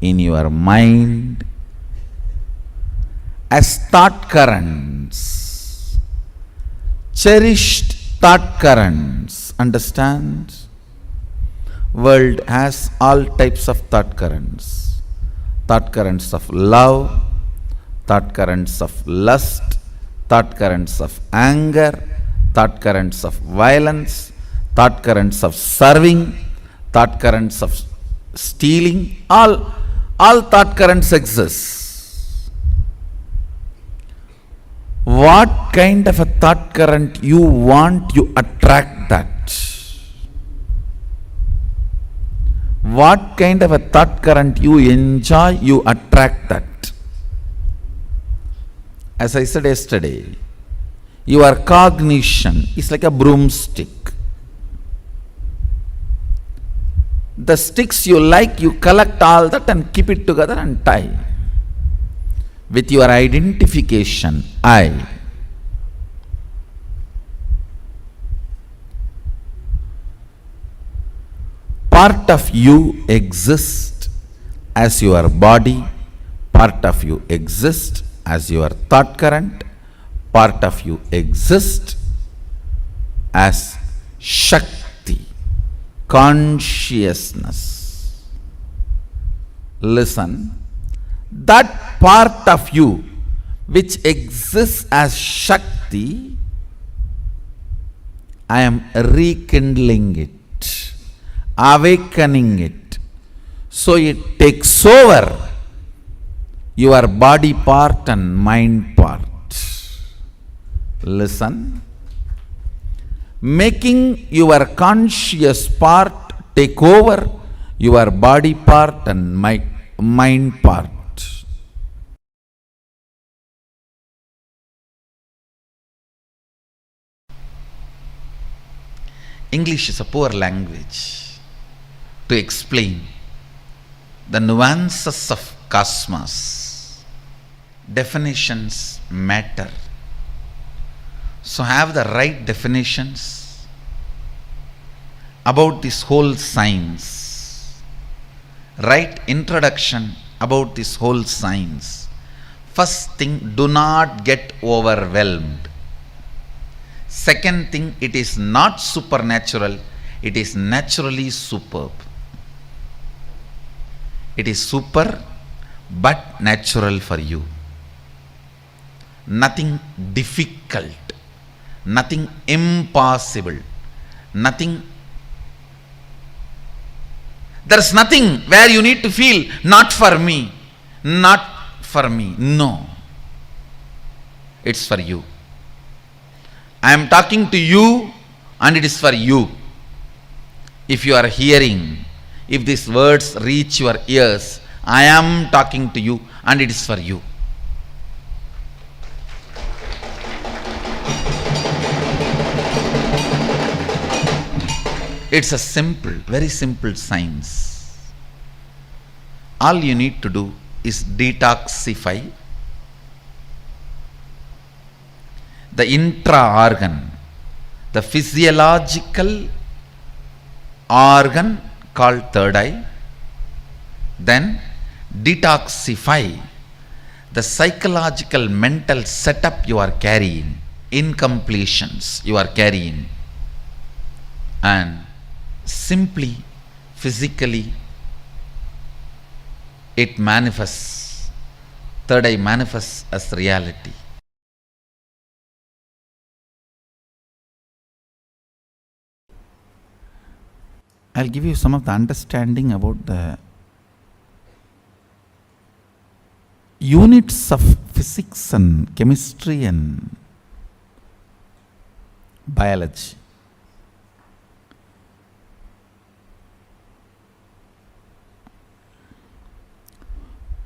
in your mind as thought currents, cherished thought currents. Understand? World has all types of thought currents. Thought currents of love, thought currents of lust, thought currents of anger, thought currents of violence, thought currents of serving, thought currents of stealing. All thought currents exist. What kind of a thought current you want, you attract that. What kind of a thought current you enjoy, you attract that. As I said yesterday, your cognition is like a broomstick. The sticks you like, you collect all that and keep it together and tie. With your identification, I. Part of you exists as your body, part of you exists as your thought current, part of you exists as Shakti, consciousness. Listen, that part of you which exists as Shakti, I am rekindling it, awakening it, so it takes over your body part and mind part. Listen, making your conscious part take over your body part and mind part. English is a poor language to explain the nuances of cosmos. Definitions matter. So have the right definitions about this whole science. Right introduction about this whole science. First thing, do not get overwhelmed. Second thing, it is not supernatural, it is naturally superb. It is super but natural for you. Nothing difficult, nothing impossible, nothing. There is nothing where you need to feel, not for me, not for me. No. It's for you. I am talking to you and it is for you. If you are hearing, if these words reach your ears, I am talking to you and it is for you. It's a simple, very simple science. All you need to do is detoxify the intra-organ, the physiological organ called third eye, then detoxify the psychological mental setup you are carrying, incompletions you are carrying, and simply physically it manifests, third eye manifests as reality. I'll give you some of the understanding about the units of physics and chemistry and biology.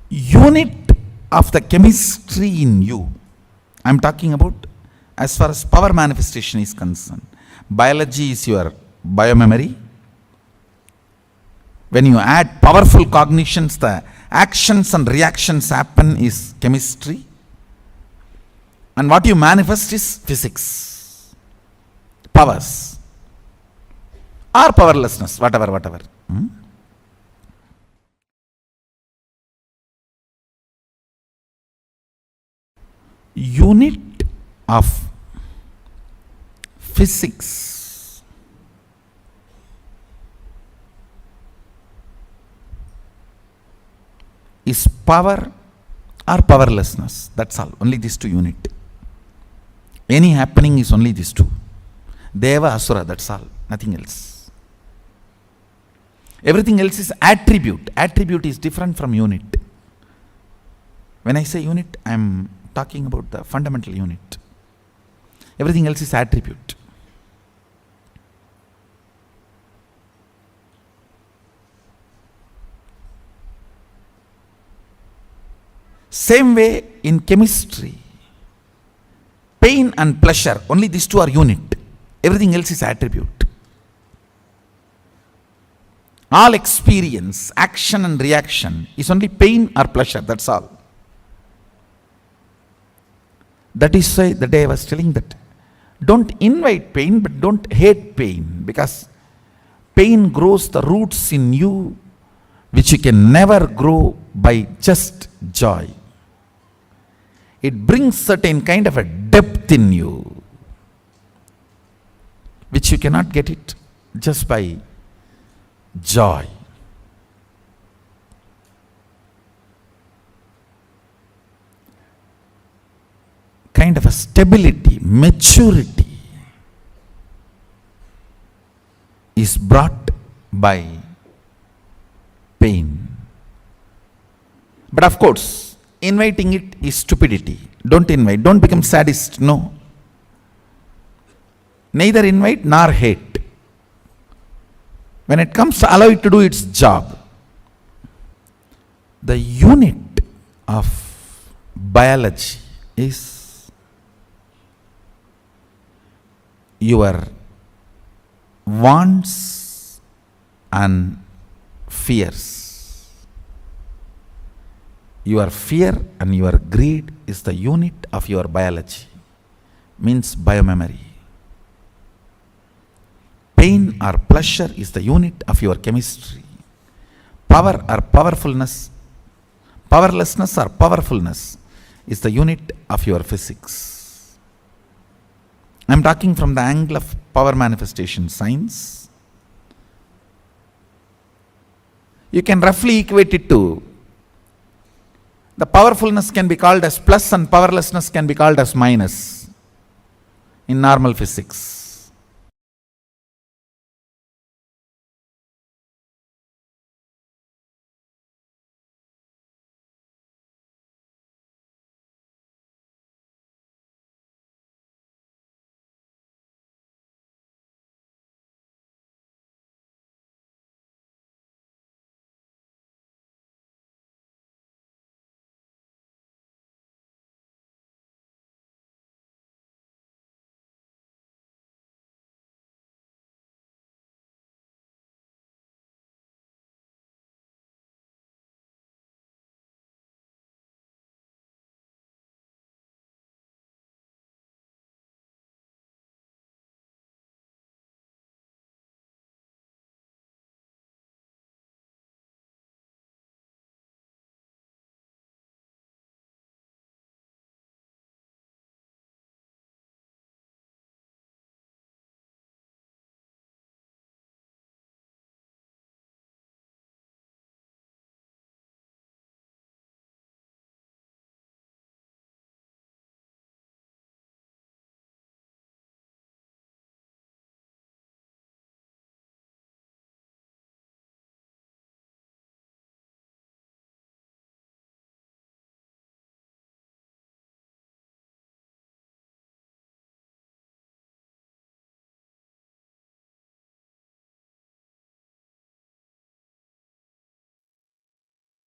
Unit of the chemistry in you, I'm talking about as far as power manifestation is concerned. Biology is your biomemory. When you add powerful cognitions, the actions and reactions happen is chemistry. And what you manifest is physics. Powers. Or powerlessness, whatever. Unit of physics is power or powerlessness. That's all. Only these two unit. Any happening is only these two. Deva, Asura, that's all. Nothing else. Everything else is attribute. Attribute is different from unit. When I say unit, I am talking about the fundamental unit. Everything else is attribute. Same way in chemistry, pain and pleasure, only these two are unit. Everything else is attribute. All experience, action and reaction is only pain or pleasure, that's all. That is why the day I was telling that don't invite pain but don't hate pain, because pain grows the roots in you which you can never grow by just joy. It brings certain kind of a depth in you which you cannot get it just by joy. Kind of a stability, maturity is brought by pain. But of course, inviting it is stupidity. Don't invite, don't become sadist, no. Neither invite nor hate. When it comes to allow it to do its job, the unit of biology is your wants and fears. Your fear and your greed is the unit of your biology, means biomemory. Pain or pleasure is the unit of your chemistry. Power or powerfulness, powerlessness or powerfulness is the unit of your physics. I am talking from the angle of power manifestation science. You can roughly equate it to the powerfulness can be called as plus and powerlessness can be called as minus in normal physics.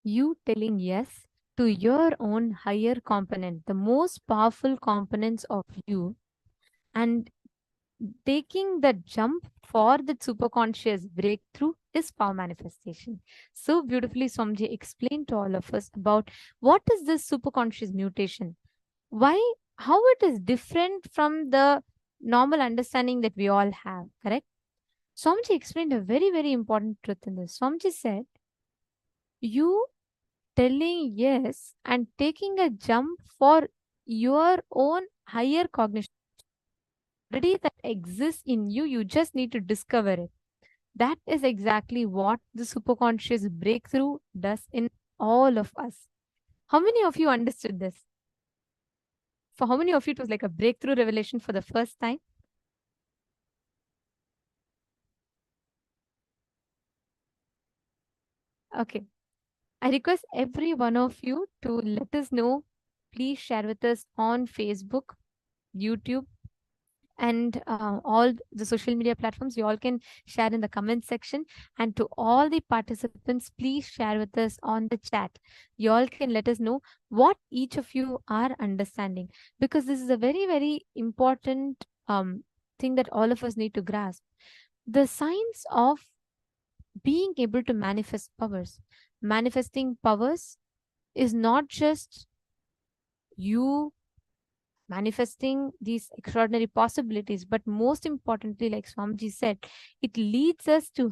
You telling yes to your own higher component, the most powerful components of you, and taking the jump for the superconscious breakthrough is power manifestation. So beautifully, Swamiji explained to all of us about what is this superconscious mutation, why, how it is different from the normal understanding that we all have, correct? Swamiji explained a very, very important truth in this. Swamiji said, you telling yes and taking a jump for your own higher cognition already that exists in you, you just need to discover it. That is exactly what the superconscious breakthrough does in all of us. How many of you understood this? For how many of you it was like a breakthrough revelation for the first time? Okay. I request every one of you to let us know. Please share with us on Facebook, YouTube, and all the social media platforms. You all can share in the comment section. And to all the participants, please share with us on the chat. You all can let us know what each of you are understanding, because this is a very, very important thing that all of us need to grasp. The science of being able to manifest powers. Manifesting powers is not just you manifesting these extraordinary possibilities, but most importantly, like Swamiji said, it leads us to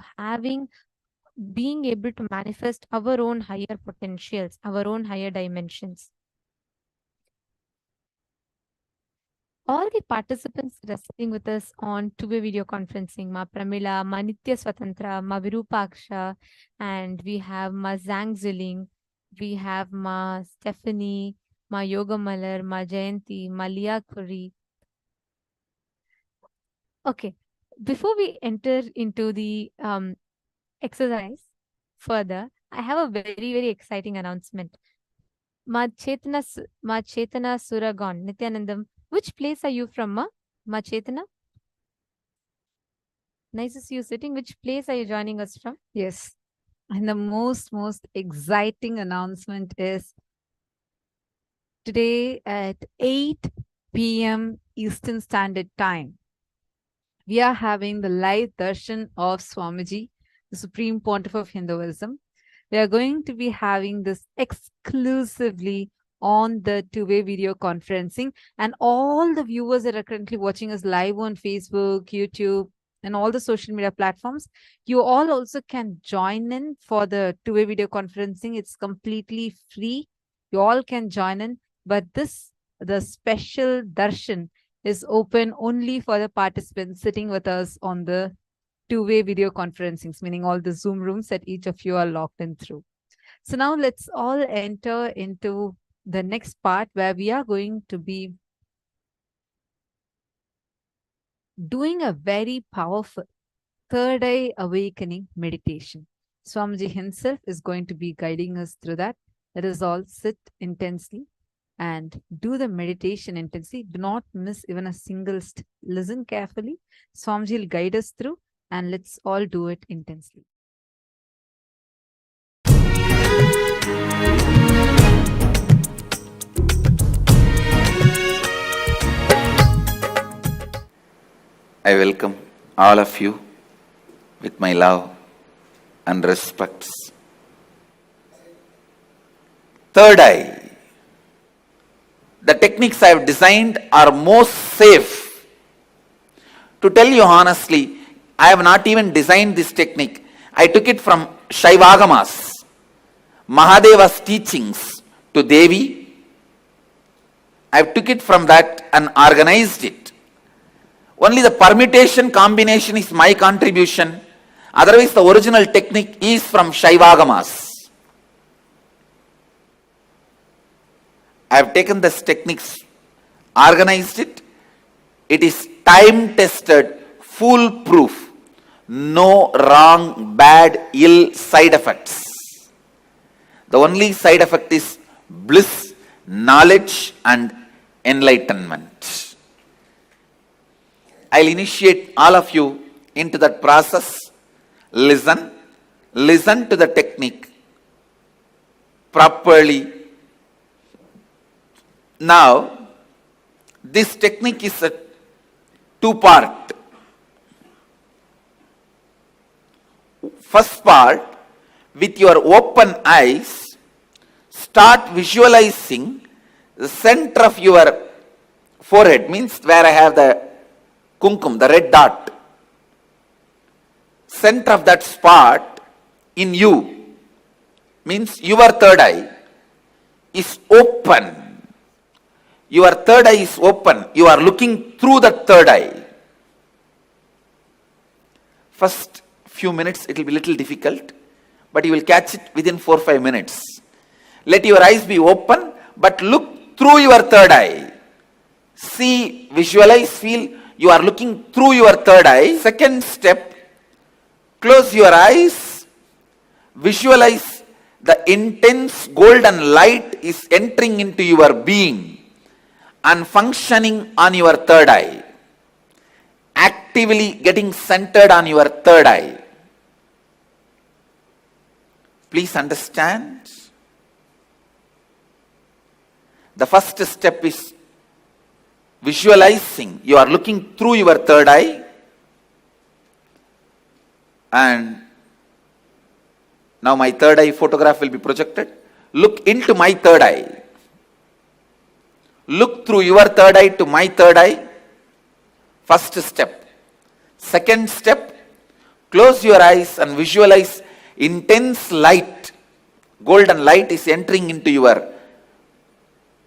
being able to manifest our own higher potentials, our own higher dimensions. All the participants that are sitting with us on two-way video conferencing, Ma Pramila, Ma Nitya Swatantra, Ma Virupaksha, and we have Ma Zhang Ziling, we have Ma Stephanie, Ma Yoga Malar, Ma Jayanti, Ma Lia Kuri. Okay, before we enter into the exercise further, I have a very, very exciting announcement. Ma Chetana Suragon, Nithyanandam, which place are you from, Ma Chetana? Nice to see you sitting. Which place are you joining us from? Yes. And the most exciting announcement is today at 8 p.m. Eastern Standard Time. we are having the live darshan of Swamiji, the Supreme Pontiff of Hinduism. We are going to be having this exclusively on the two-way video conferencing, and all the viewers that are currently watching us live on Facebook, YouTube, and all the social media platforms, you all also can join in for the two-way video conferencing. It's completely free. You all can join in, but the special darshan is open only for the participants sitting with us on the two-way video conferencings, meaning all the Zoom rooms that each of you are logged in through. So now let's all enter into the next part where we are going to be doing a very powerful third eye awakening meditation. Swamiji himself is going to be guiding us through that. Let us all sit intensely and do the meditation intensely. Do not miss even a single step. Listen carefully. Swamiji will guide us through, and let's all do it intensely. I welcome all of you with my love and respects. Third eye. The techniques I have designed are most safe. To tell you honestly, I have not even designed this technique. I took it from Shaivagamas, Mahadeva's teachings to Devi. I took it from that and organized it. Only the permutation combination is my contribution. Otherwise, the original technique is from Shaivagamas. I have taken this techniques, organized it. It is time-tested, foolproof. No wrong, bad, ill side effects. The only side effect is bliss, knowledge, and enlightenment. I'll initiate all of you into that process. Listen to the technique properly. Now, this technique is a two-part. First part, with your open eyes, start visualizing the center of your forehead, means where I have the kumkum, the red dot. Center of that spot in you, means your third eye, is open. Your third eye is open. You are looking through the third eye. First few minutes it will be little difficult, but you will catch it within 4 or 5 minutes. Let your eyes be open, but look through your third eye. See, visualize, feel you are looking through your third eye. Second step, close your eyes, visualize the intense golden light is entering into your being and functioning on your third eye, actively getting centered on your third eye. Please understand. The first step is visualizing. You are looking through your third eye, and now my third eye photograph will be projected. Look into my third eye. Look through your third eye to my third eye. First step. Second step, close your eyes and visualize intense light. Golden light is entering into your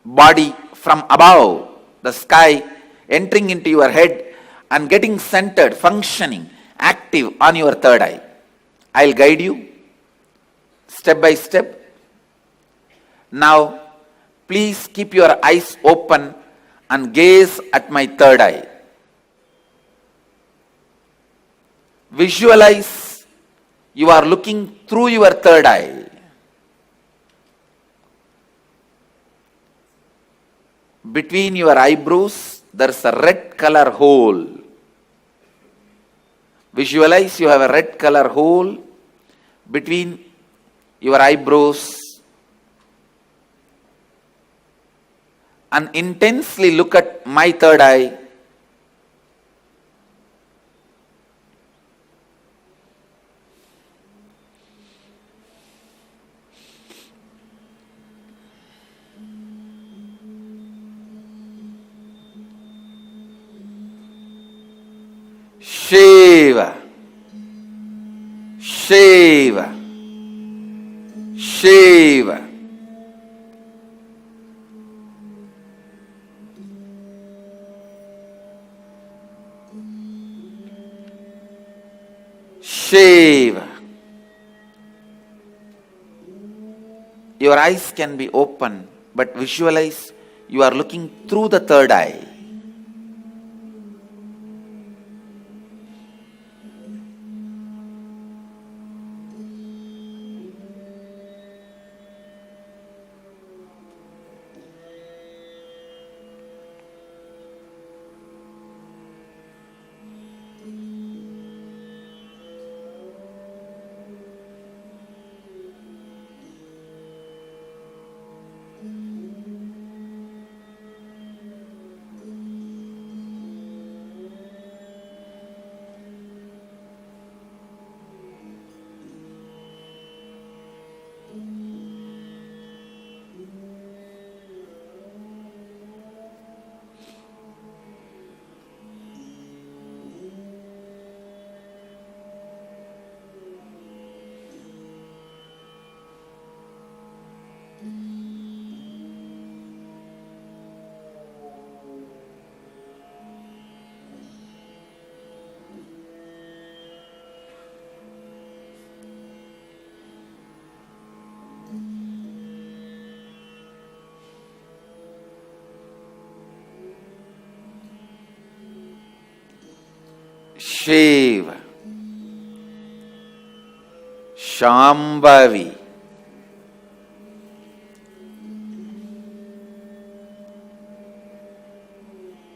body from above, the sky, entering into your head and getting centered, functioning, active on your third eye. I'll guide you step by step. Now, please keep your eyes open and gaze at my third eye. Visualize you are looking through your third eye. Between your eyebrows, there is a red color hole. Visualize you have a red color hole between your eyebrows and intensely look at my third eye. Shiva, Shiva, Shiva. Shiva. Your eyes can be open, but visualize you are looking through the third eye. Shiva, Shambhavi,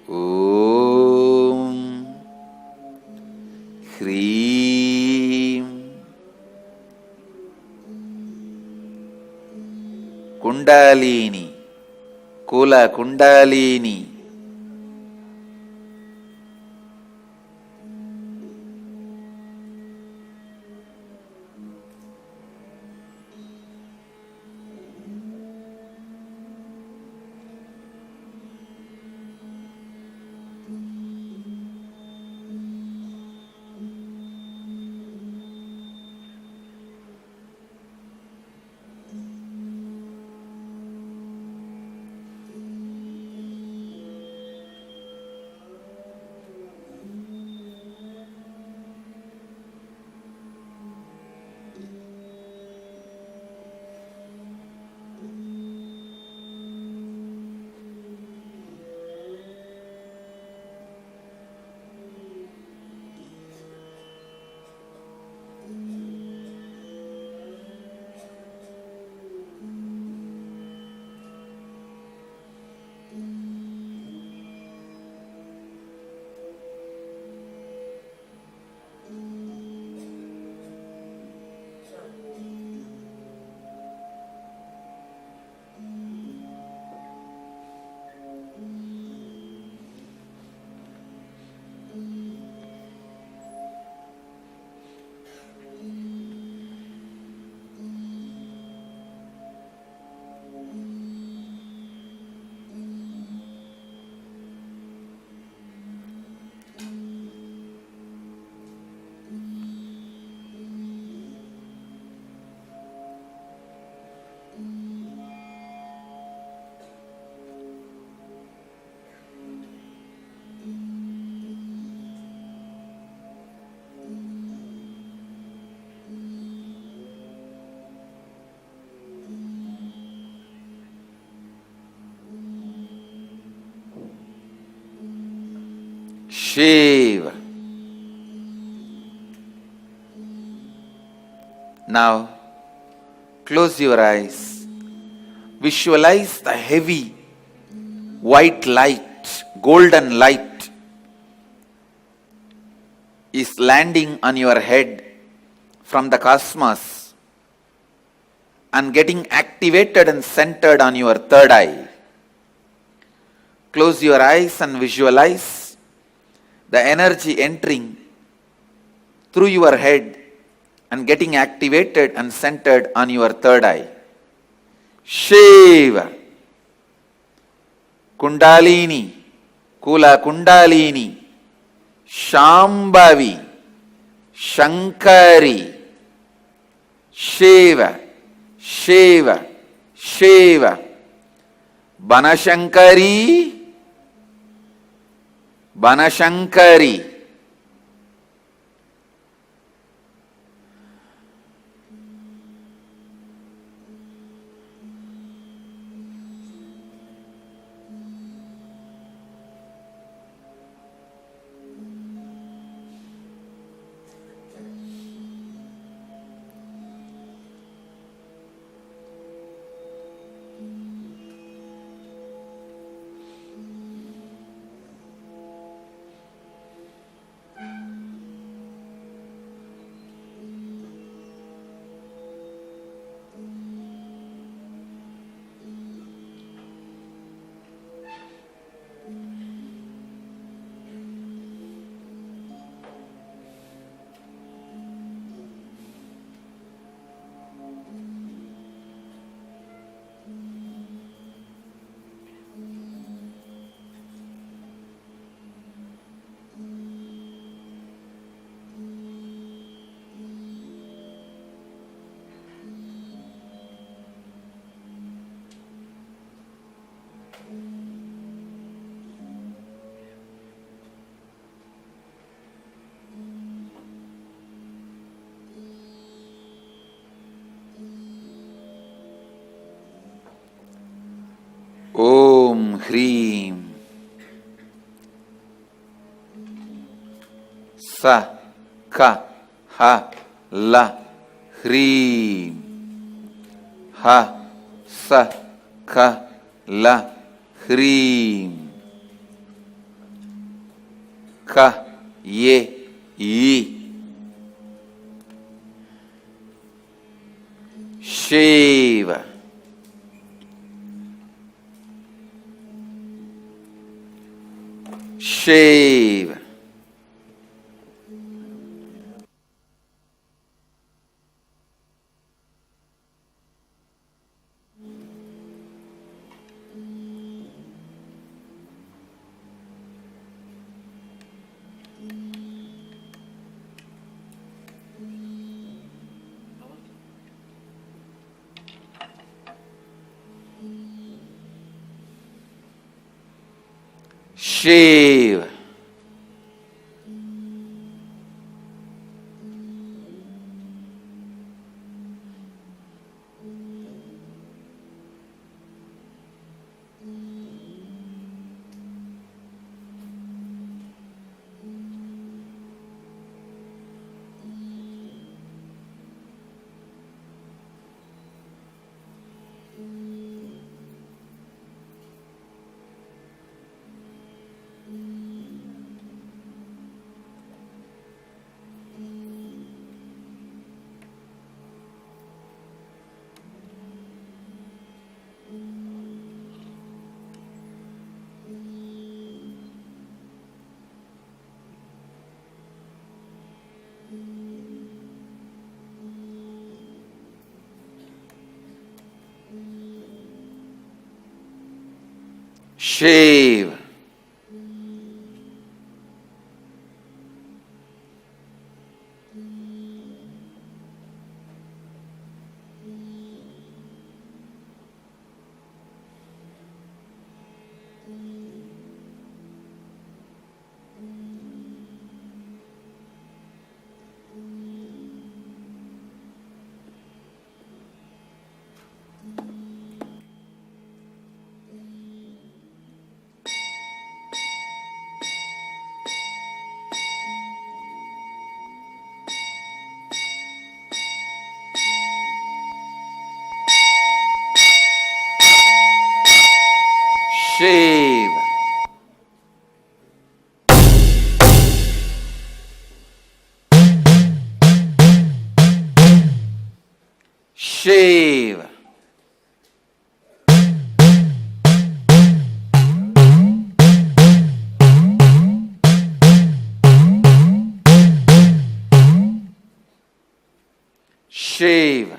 Om, Hreem, Kundalini, Kula Kundalini, Shiva. Now, close your eyes. Visualize the heavy white light, golden light is landing on your head from the cosmos and getting activated and centered on your third eye. Close your eyes and visualize the energy entering through your head and getting activated and centered on your third eye. Shiva, Kundalini, Kula Kundalini, Shambhavi, Shankari, Shiva, Shiva, Shiva, Banashankari, Banashankari, Om Hreem Sa Ka Ha La Hreem Ha Sa Ka La Hreem Ka Ye Yi Shiva Shiva Shiva Shiva Shiva Shiva Shiva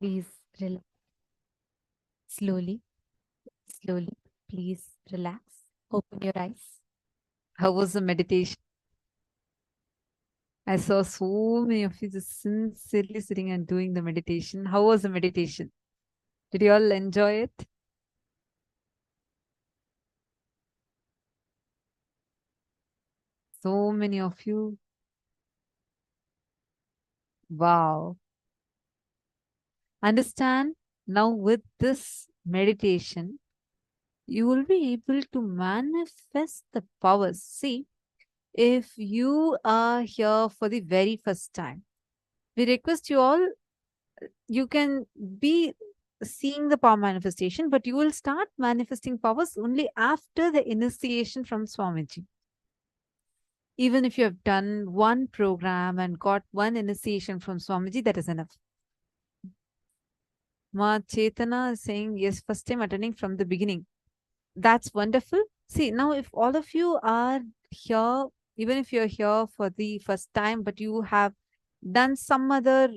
Please relax. Slowly, slowly. Please relax. Open your eyes. How was the meditation? I saw so many of you just sincerely sitting and doing the meditation. How was the meditation? Did you all enjoy it? So many of you. Wow. Understand now with this meditation, you will be able to manifest the powers. See, if you are here for the very first time, we request you all, you can be seeing the power manifestation, but you will start manifesting powers only after the initiation from Swamiji. Even if you have done one program and got one initiation from Swamiji, that is enough. Ma Chetana is saying, yes, first time attending from the beginning. That's wonderful. See, now if all of you are here, even if you're here for the first time, but you have done some other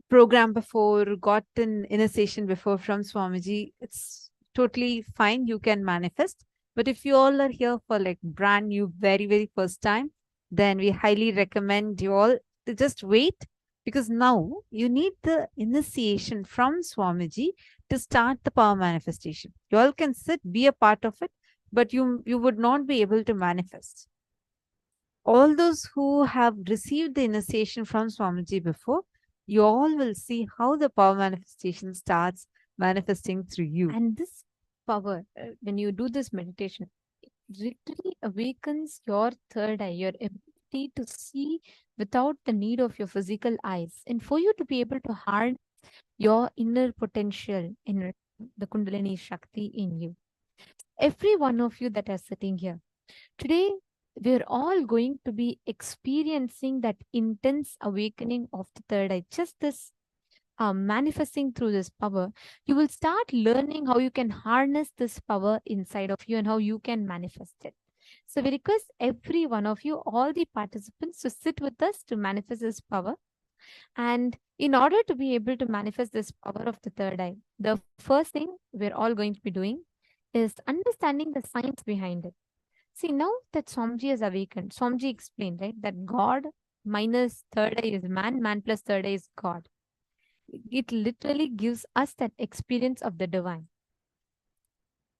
program before, got an initiation before from Swamiji, it's totally fine. You can manifest. But if you all are here for like brand new, very, very first time, then we highly recommend you all to just wait, because now you need the initiation from Swamiji to start the power manifestation. You all can sit, be a part of it, but you would not be able to manifest. All those who have received the initiation from Swamiji before, you all will see how the power manifestation starts manifesting through you. And this power, when you do this meditation, it literally awakens your third eye, your ability to see without the need of your physical eyes. And for you to be able to harness your inner potential, inner the Kundalini Shakti in you. Every one of you that are sitting here, today we're all going to be experiencing that intense awakening of the third eye. Just this manifesting through this power, you will start learning how you can harness this power inside of you and how you can manifest it. So we request every one of you, all the participants, to sit with us to manifest this power. And in order to be able to manifest this power of the third eye, the first thing we're all going to be doing is understanding the science behind it. See, now that Swamiji has awakened, Swamiji explained, right, that God minus third eye is man, man plus third eye is God. It literally gives us that experience of the divine.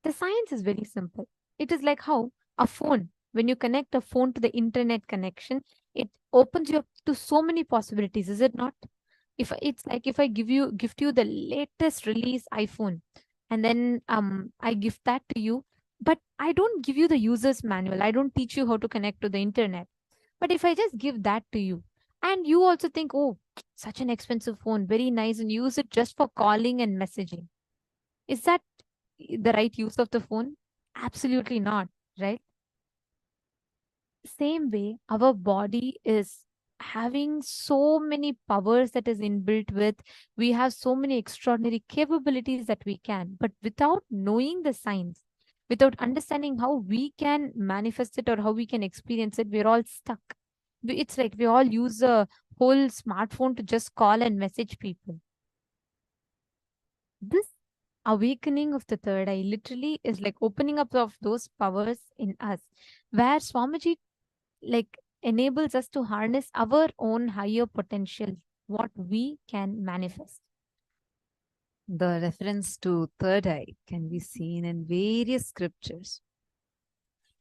The science is very simple. It is like how a phone, when you connect a phone to the internet connection, it opens you up to so many possibilities, is it not? If it's like if I gift you the latest release iPhone, and then I gift that to you, but I don't give you the user's manual. I don't teach you how to connect to the internet. But if I just give that to you, and you also think, oh, such an expensive phone, very nice, and use it just for calling and messaging, is that the right use of the phone? Absolutely not, right? Same way, our body is having so many powers that is inbuilt with. We have so many extraordinary capabilities that we can, but without knowing the science, without understanding how we can manifest it or how we can experience it, we're all stuck. It's like we all use a whole smartphone to just call and message people. This awakening of the third eye literally is like opening up of those powers in us, where Swamiji like enables us to harness our own higher potential, what we can manifest. The reference to third eye can be seen in various scriptures,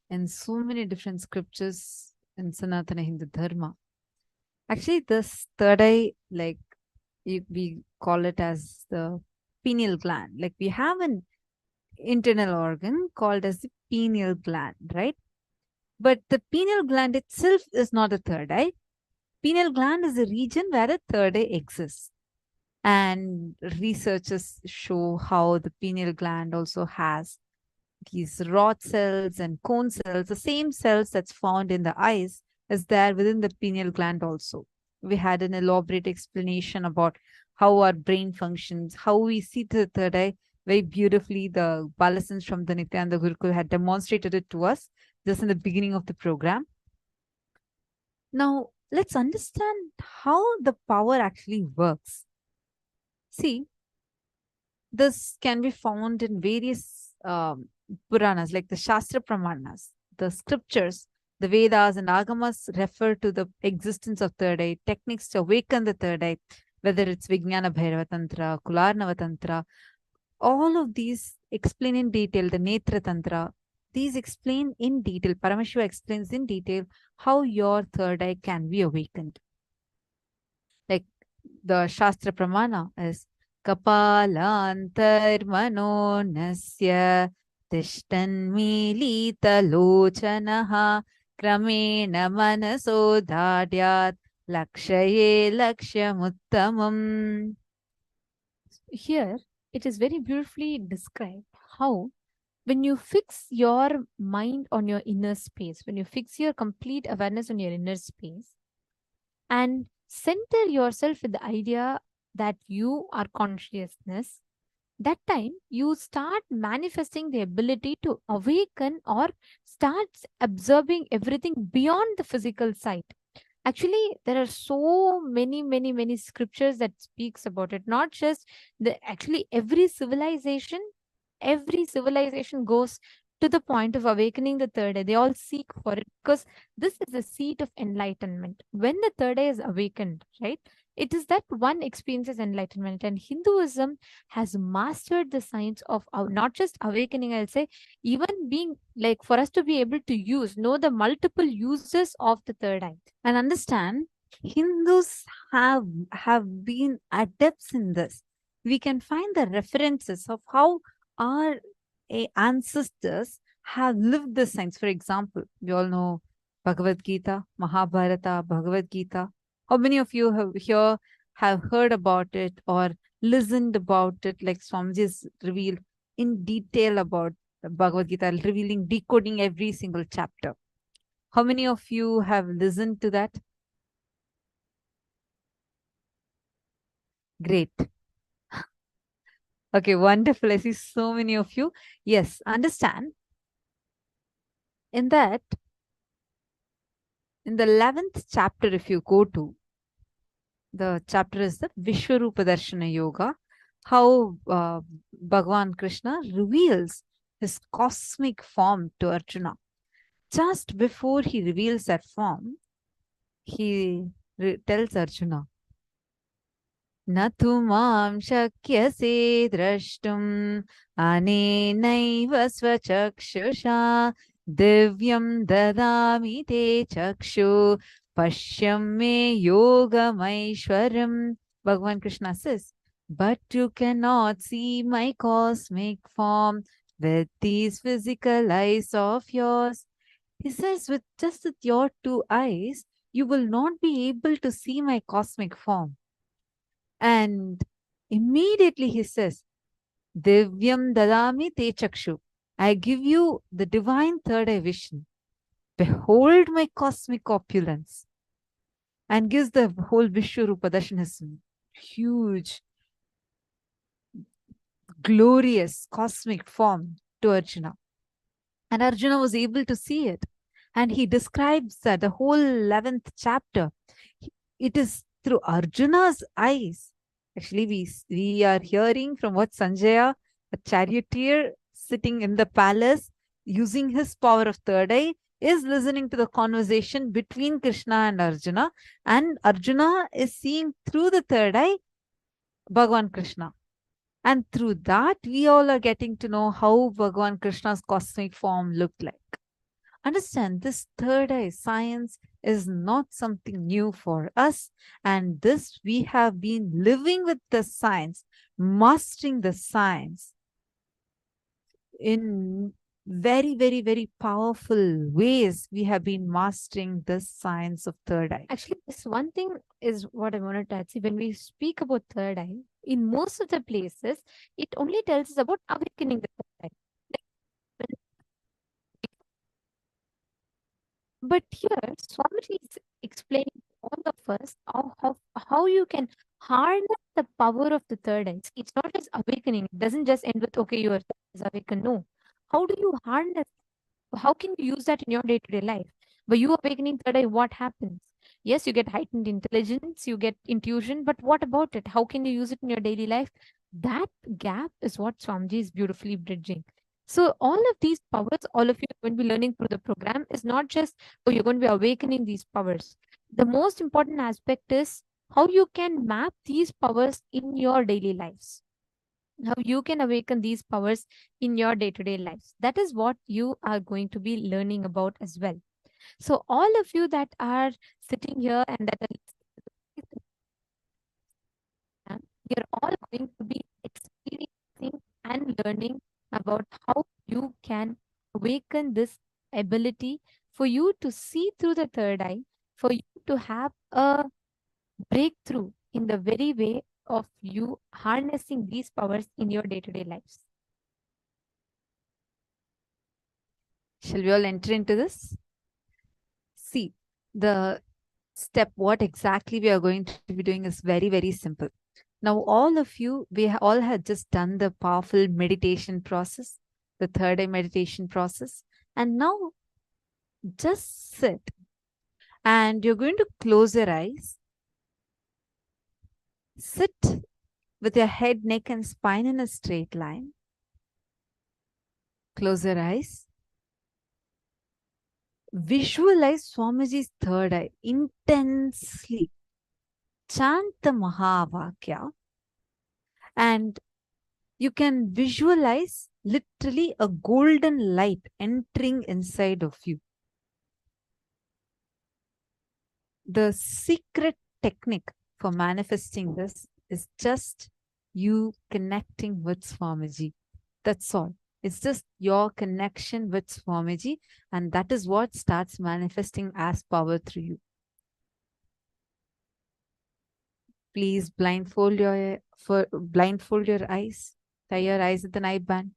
in so many different scriptures in Sanatana Hindu Dharma. Actually, this third eye, like we call it as the pineal gland. Like we have an internal organ called as the pineal gland, right? But the pineal gland itself is not a third eye. Pineal gland is a region where a third eye exists. And researchers show how the pineal gland also has these rod cells and cone cells, the same cells that's found in the eyes is there within the pineal gland also. We had an elaborate explanation about how our brain functions, how we see the third eye very beautifully. The Balasans from the Nithyananda Gurukul had demonstrated it to us just in the beginning of the program. Now, let's understand how the power actually works. See, this can be found in various Puranas, like the Shastra Pramanas, the scriptures, the Vedas and Agamas refer to the existence of third eye, techniques to awaken the third eye, whether it's Vijnana Bhairava Tantra, Kularnava Tantra, all of these explain in detail, the Netra Tantra, these explain in detail, Paramashiva explains in detail how your third eye can be awakened. Like the Shastra Pramana is Kapalantar Nasya Tishtanmilita Lochanaha Kramena Manaso Dhadyat Lakshaye Lakshamuttamam. Here, it is very beautifully described how when you fix your mind on your inner space, when you fix your complete awareness on your inner space and center yourself with the idea that you are consciousness, that time you start manifesting the ability to awaken or start absorbing everything beyond the physical sight. Actually, there are so many scriptures that speaks about it. Not just actually every civilization goes to the point of awakening the third eye. They all seek for it because this is the seat of enlightenment. When the third eye is awakened, right? It is that one experiences enlightenment, and Hinduism has mastered the science of not just awakening, I'll say, even being like for us to be able to know the multiple uses of the third eye. And understand, Hindus have been adepts in this. We can find the references of how our ancestors have lived the science. For example, we all know Bhagavad Gita, Mahabharata, Bhagavad Gita. How many of you have heard about it or listened about it, like Swamiji's revealed in detail about Bhagavad Gita, revealing, decoding every single chapter? How many of you have listened to that? Great. Okay, wonderful. I see so many of you. Yes, understand. In that, in the 11th chapter, if you go to, the chapter is the Vishwarupa Darshana Yoga, how Bhagavan Krishna reveals his cosmic form to Arjuna. Just before he reveals that form, he tells Arjuna, Natu mam shakyase drashtum anenaiva svachakshusha divyam dadami te chakshu pashyam me yogamaishwaram. Bhagavan Krishna says, but you cannot see my cosmic form with these physical eyes of yours. He says, with your two eyes, you will not be able to see my cosmic form. And immediately he says, Divyam dadami te chakshu. I give you the divine third eye vision. Behold my cosmic opulence. And gives the whole Vishwarupa Darshan, his huge, glorious cosmic form to Arjuna. And Arjuna was able to see it. And he describes that the whole 11th chapter. It is through Arjuna's eyes. Actually, we are hearing from what Sanjaya, a charioteer sitting in the palace, using his power of third eye, is listening to the conversation between Krishna and Arjuna. And Arjuna is seeing through the third eye Bhagavan Krishna. And through that, we all are getting to know how Bhagavan Krishna's cosmic form looked like. Understand, this third eye science is not something new for us. And this, we have been living with the science, mastering the science in very powerful ways. We have been mastering this science of third eye. Actually, this one thing is what I want to touch. See, when we speak about third eye, in most of the places, it only tells us about awakening the third eye. But here, Swamiji is explaining to all of us how you can harness the power of the third eye. It's not just awakening. It doesn't just end with, okay, you are awakened. No. How do you harness? How can you use that in your day-to-day life? By you awakening third eye, what happens? Yes, you get heightened intelligence, you get intuition, but what about it? How can you use it in your daily life? That gap is what Swamiji is beautifully bridging. So all of these powers, all of you are going to be learning through the program is not just, oh, you're going to be awakening these powers. The most important aspect is how you can map these powers in your daily lives. How you can awaken these powers in your day-to-day lives. That is what you are going to be learning about as well. So all of you that are sitting here and that are you're all going to be experiencing and learning about how you can awaken this ability for you to see through the third eye, for you to have a breakthrough in the very way of you harnessing these powers in your day-to-day lives. Shall we all enter into this? See, the step, what exactly we are going to be doing is very, very simple. Now, all of you, all had just done the powerful meditation process, the third eye meditation process. And now just sit and you're going to close your eyes. Sit with your head, neck, and spine in a straight line. Close your eyes. Visualize Swamiji's third eye intensely. Chant the Mahavakya. And you can visualize literally a golden light entering inside of you. The secret technique for manifesting this is just you connecting with Swamiji. That's all. It's just your connection with Swamiji, and that is what starts manifesting as power through you. Please blindfold your eyes. Tie your eyes with an eye band.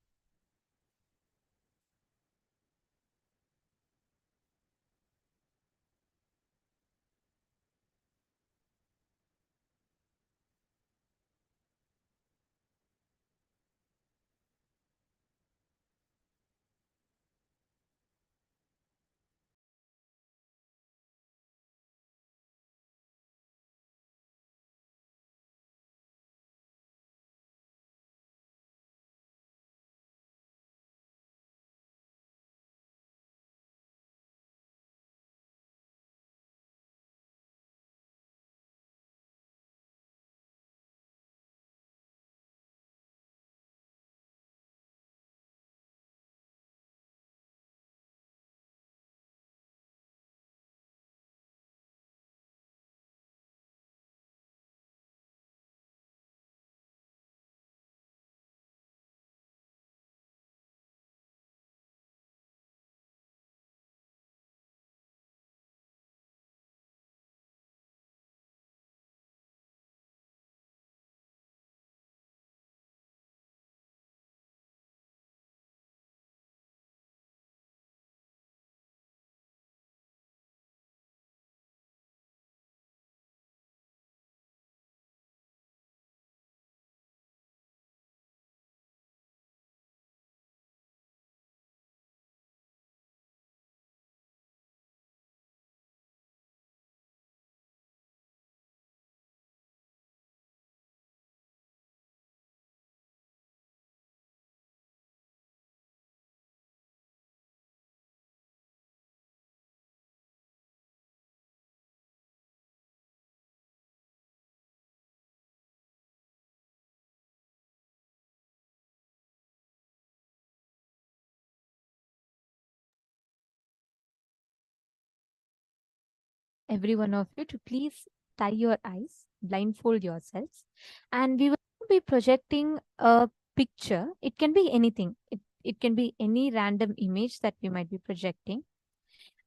Every one of you to please tie your eyes, blindfold yourselves, and we will be projecting a picture. It can be anything. It can be any random image that we might be projecting.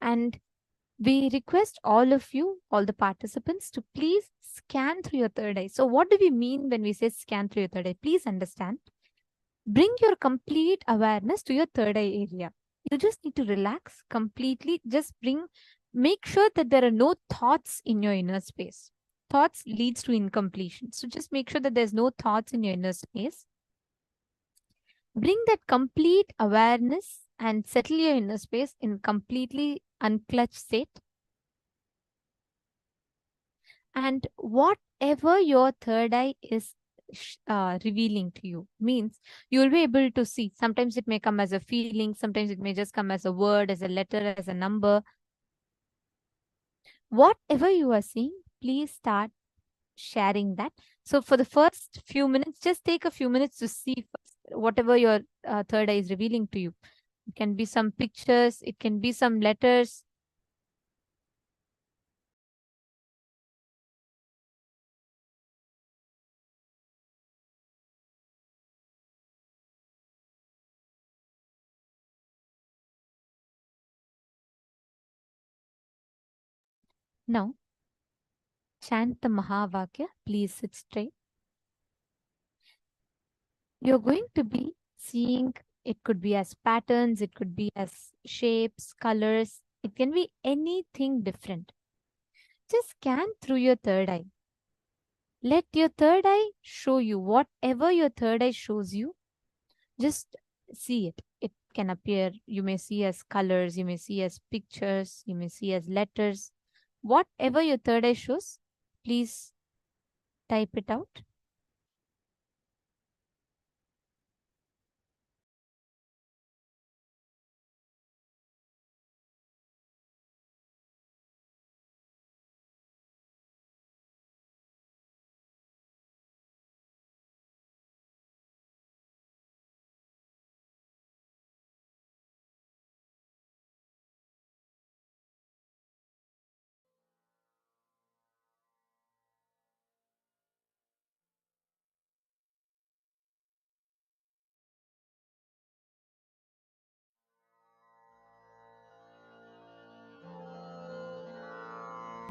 And we request all of you, all the participants, to please scan through your third eye. So what do we mean when we say scan through your third eye? Please understand. Bring your complete awareness to your third eye area. You just need to relax completely. Just make sure that there are no thoughts in your inner space. Thoughts leads to incompletion. So just make sure that there's no thoughts in your inner space. Bring that complete awareness and settle your inner space in completely unclutched state. And whatever your third eye is revealing to you means you'll be able to see. Sometimes it may come as a feeling, sometimes it may just come as a word, as a letter, as a number. Whatever you are seeing, please start sharing that. So for the first few minutes, just take a few minutes to see first whatever your third eye is revealing to you. It can be some pictures, it can be some letters. Now, chant the Mahavakya. Please sit straight. You're going to be seeing, it could be as patterns, it could be as shapes, colors, it can be anything different. Just scan through your third eye. Let your third eye show you whatever your third eye shows you. Just see it. It can appear, you may see as colors, you may see as pictures, you may see as letters. Whatever your third eye shows, please type it out.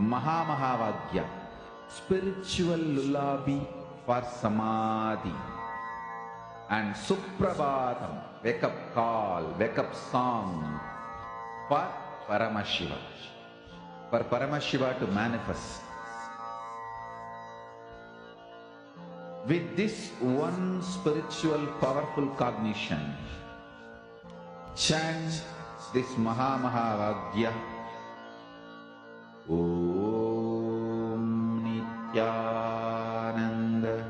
Mahamahavagya, spiritual lullaby for Samadhi. And Suprabhatam, wake up call, wake up song for Paramashiva. For Paramashiva to manifest. With this one spiritual powerful cognition, chant this Mahamahavagya. Om Nithyananda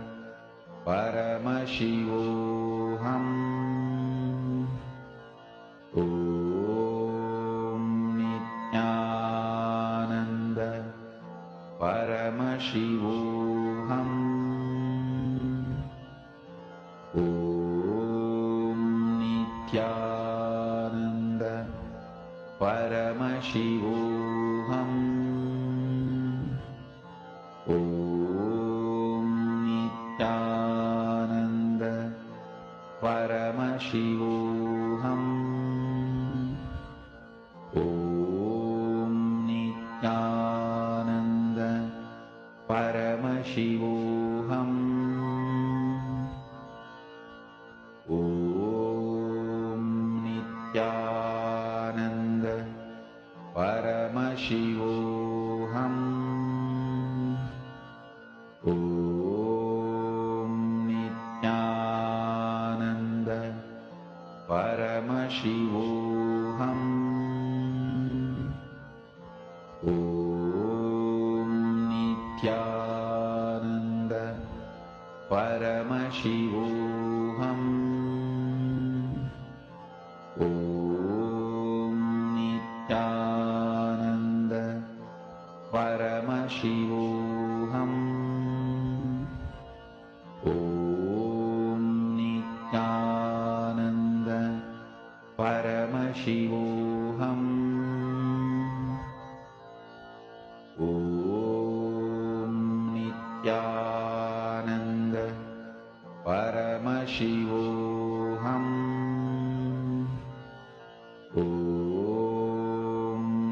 Paramashivoham. Om Nithyananda Paramashivoham. Om Nithyananda Paramashivoham. Om Nithyananda Paramashivoham. Om Nithyananda Paramashivoham. Om Nithyananda Paramashivoham. Om Nithyananda Paramashivoham. Om Nithyananda Paramashivoham. Om Nithyananda Paramashivoham. Om Nithyananda Paramashivoham. Om Nithyananda Paramashivoham. Om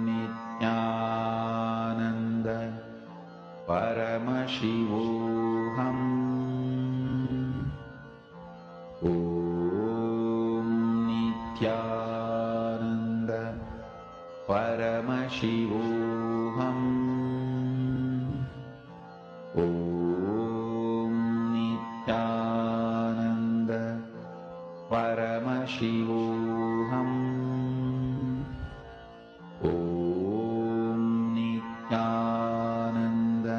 Nithyananda Paramashivoham. Om Nithyananda Paramashivoham. Om Nithyananda Paramashivoham. Om Nithyananda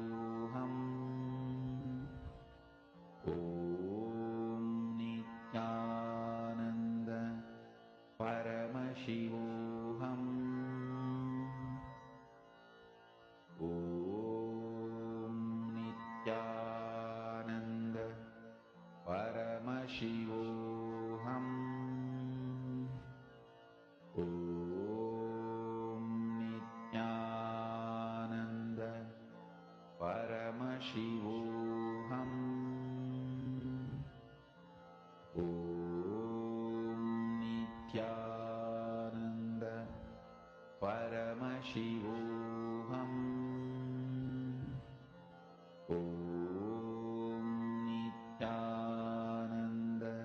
Paramashivoham. Om Nithyananda Paramashivoham. Om Nithyananda Paramashivoham. Om Nithyananda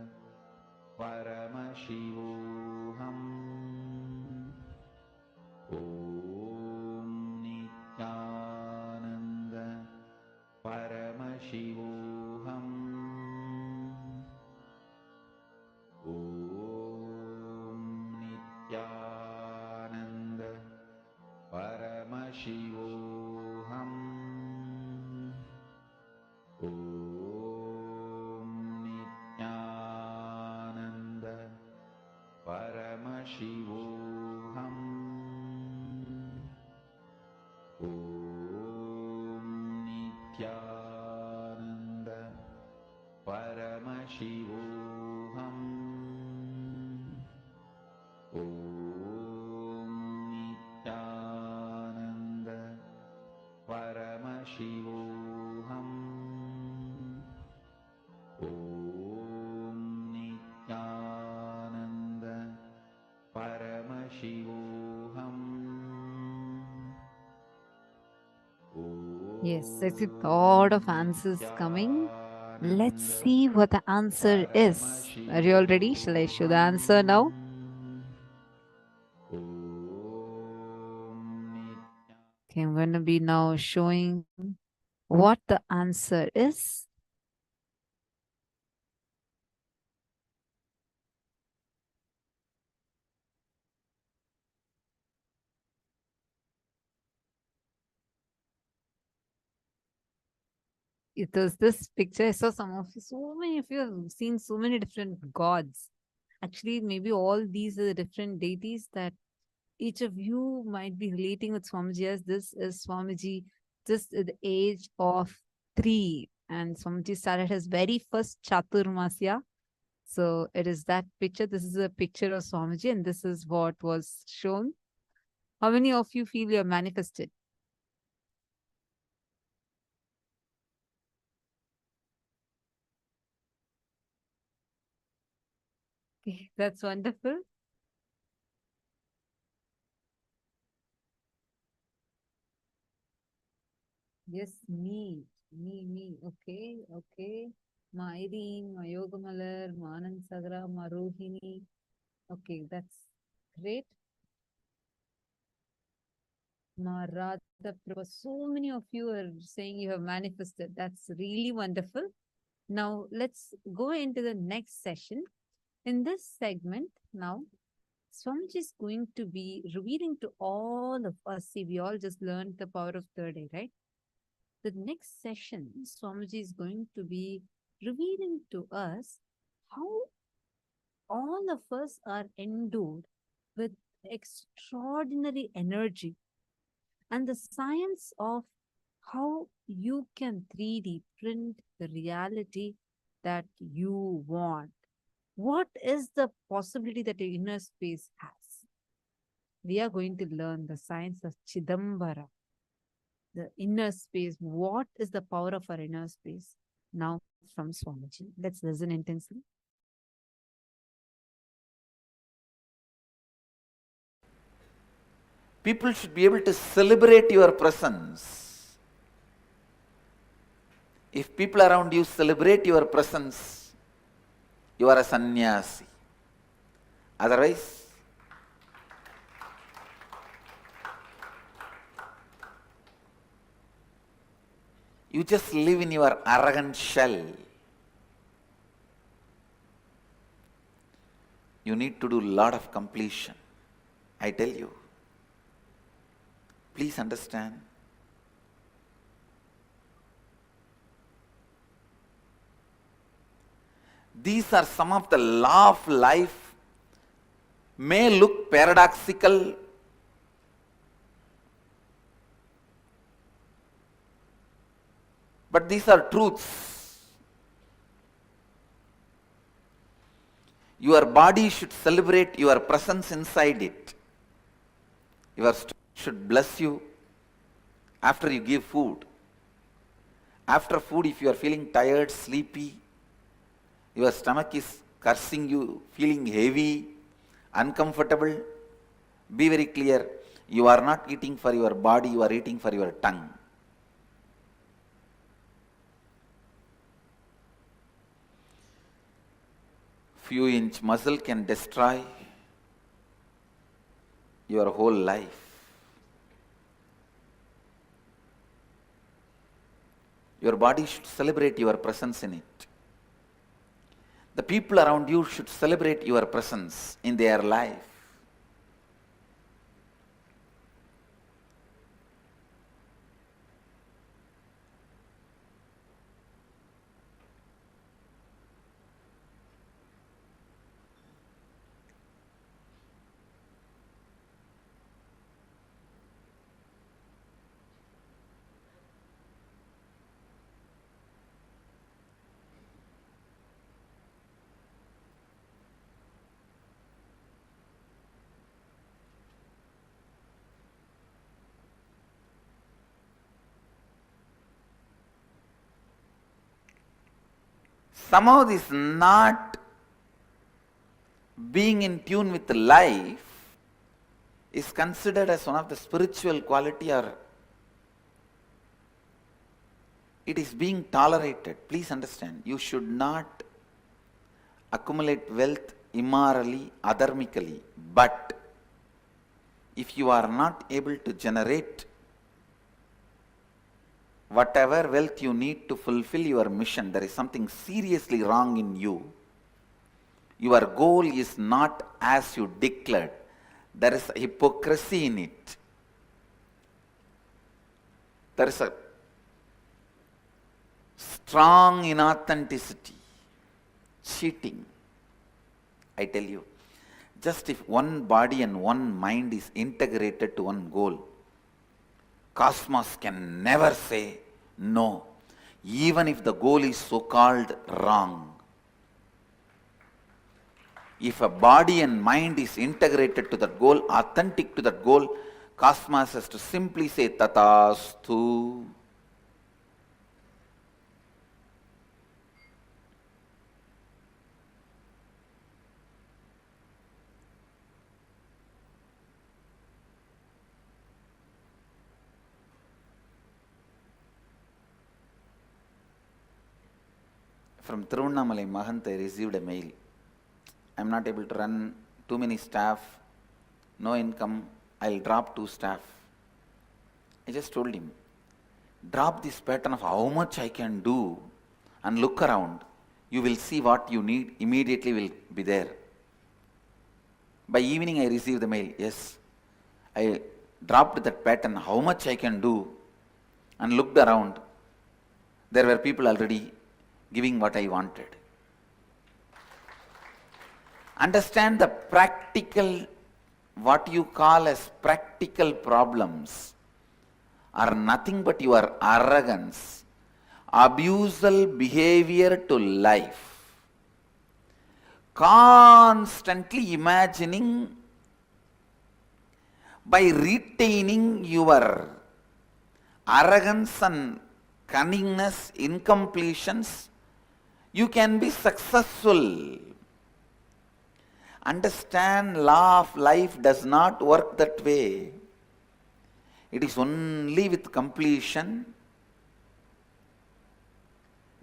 Paramashivoham. Om Nithyananda Paramashivoham. Om Nithyananda Paramashivoham. Om Nithyananda Paramashivoham. Om Nithyananda Paramashivoham. Om Nithyananda Paramashivoham. Om Nithyananda Paramashivoham. Yes, I see thought of answers coming. Let's see what the answer is. Are you all ready? Shall I show the answer now? Okay, I'm going to be now showing what the answer is. It was this picture. I saw so many of you have seen so many different gods. Actually, maybe all these are the different deities that each of you might be relating with Swamiji as this is Swamiji just at the age of 3. And Swamiji started his very first Chaturmasya. So it is that picture. This is a picture of Swamiji and this is what was shown. How many of you feel you are manifested? Okay, that's wonderful. Yes, me. Okay, okay. Ma Irene, Ma Yogamalar, Ma Anand Sagra, Ma Rohini. Okay, that's great. Ma Radha Prabha. So many of you are saying you have manifested. That's really wonderful. Now, let's go into the next session. In this segment, now, Swamiji is going to be revealing to all of us. See, we all just learned the power of third eye, right? The next session, Swamiji is going to be revealing to us how all of us are endowed with extraordinary energy and the science of how you can 3D print the reality that you want. What is the possibility that your inner space has? We are going to learn the science of Chidambara, the inner space. What is the power of our inner space? Now from Swamiji. Let's listen intensely. People should be able to celebrate your presence. If people around you celebrate your presence, you are a sannyasi. Otherwise, you just live in your arrogant shell. You need to do a lot of completion. I tell you. Please understand. These are some of the law of life, may look paradoxical, but these are truths. Your body should celebrate your presence inside it. Your stomach should bless you after you give food. After food, if you are feeling tired, sleepy, your stomach is cursing you, feeling heavy, uncomfortable, be very clear. You are not eating for your body, you are eating for your tongue. Few inch muscle can destroy your whole life. Your body should celebrate your presence in it. The people around you should celebrate your presence in their life. Somehow this not being in tune with life is considered as one of the spiritual quality, or it is being tolerated. Please understand, you should not accumulate wealth immorally, adharmically, but if you are not able to generate whatever wealth you need to fulfill your mission, there is something seriously wrong in you. Your goal is not as you declared. There is a hypocrisy in it. There is a strong inauthenticity, cheating. I tell you, just if one body and one mind is integrated to one goal, cosmos can never say no, even if the goal is so-called wrong. If a body and mind is integrated to that goal, authentic to that goal, cosmos has to simply say tathastu. From Tiruvannamalai Mahant, I received a mail. I am not able to run too many staff, no income, I will drop 2 staff. I just told him, drop this pattern of how much I can do and look around. You will see what you need, immediately will be there. By evening I received the mail. Yes, I dropped that pattern, how much I can do, and looked around. There were people already giving what I wanted. Understand the practical, what you call as practical problems are nothing but your arrogance, abusal behavior to life. Constantly imagining by retaining your arrogance and cunningness, incompletions, you can be successful. Understand, law of life does not work that way. It is only with completion,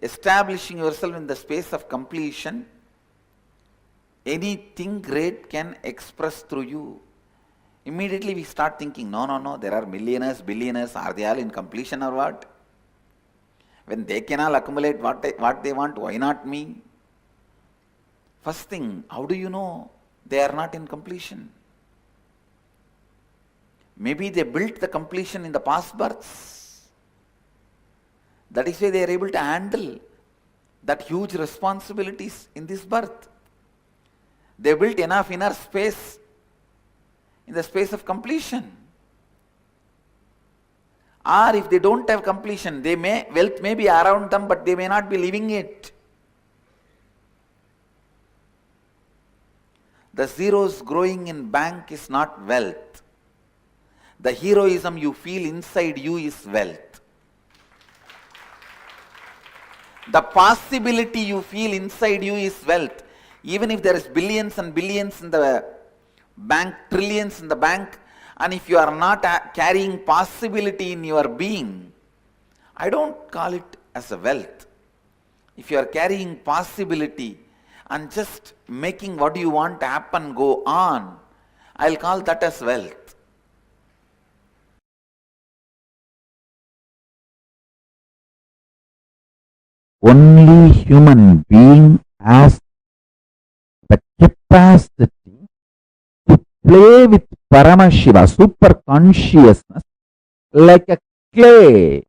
establishing yourself in the space of completion, anything great can express through you. Immediately we start thinking, no, there are millionaires, billionaires, are they all in completion or what? When they can all accumulate what they want, why not me? First thing, how do you know they are not in completion? Maybe they built the completion in the past births. That is why they are able to handle that huge responsibilities in this birth. They built enough inner space in the space of completion. Or if they don't have completion, wealth may be around them, but they may not be living it. The zeros growing in bank is not wealth. The heroism you feel inside you is wealth. The possibility you feel inside you is wealth. Even if there is billions and billions in the bank, trillions in the bank, and if you are not carrying possibility in your being, I don't call it as a wealth. If you are carrying possibility and just making what you want to happen go on, I'll call that as wealth. Only human being has the capacity to play with Paramashiva, super consciousness, like a clay.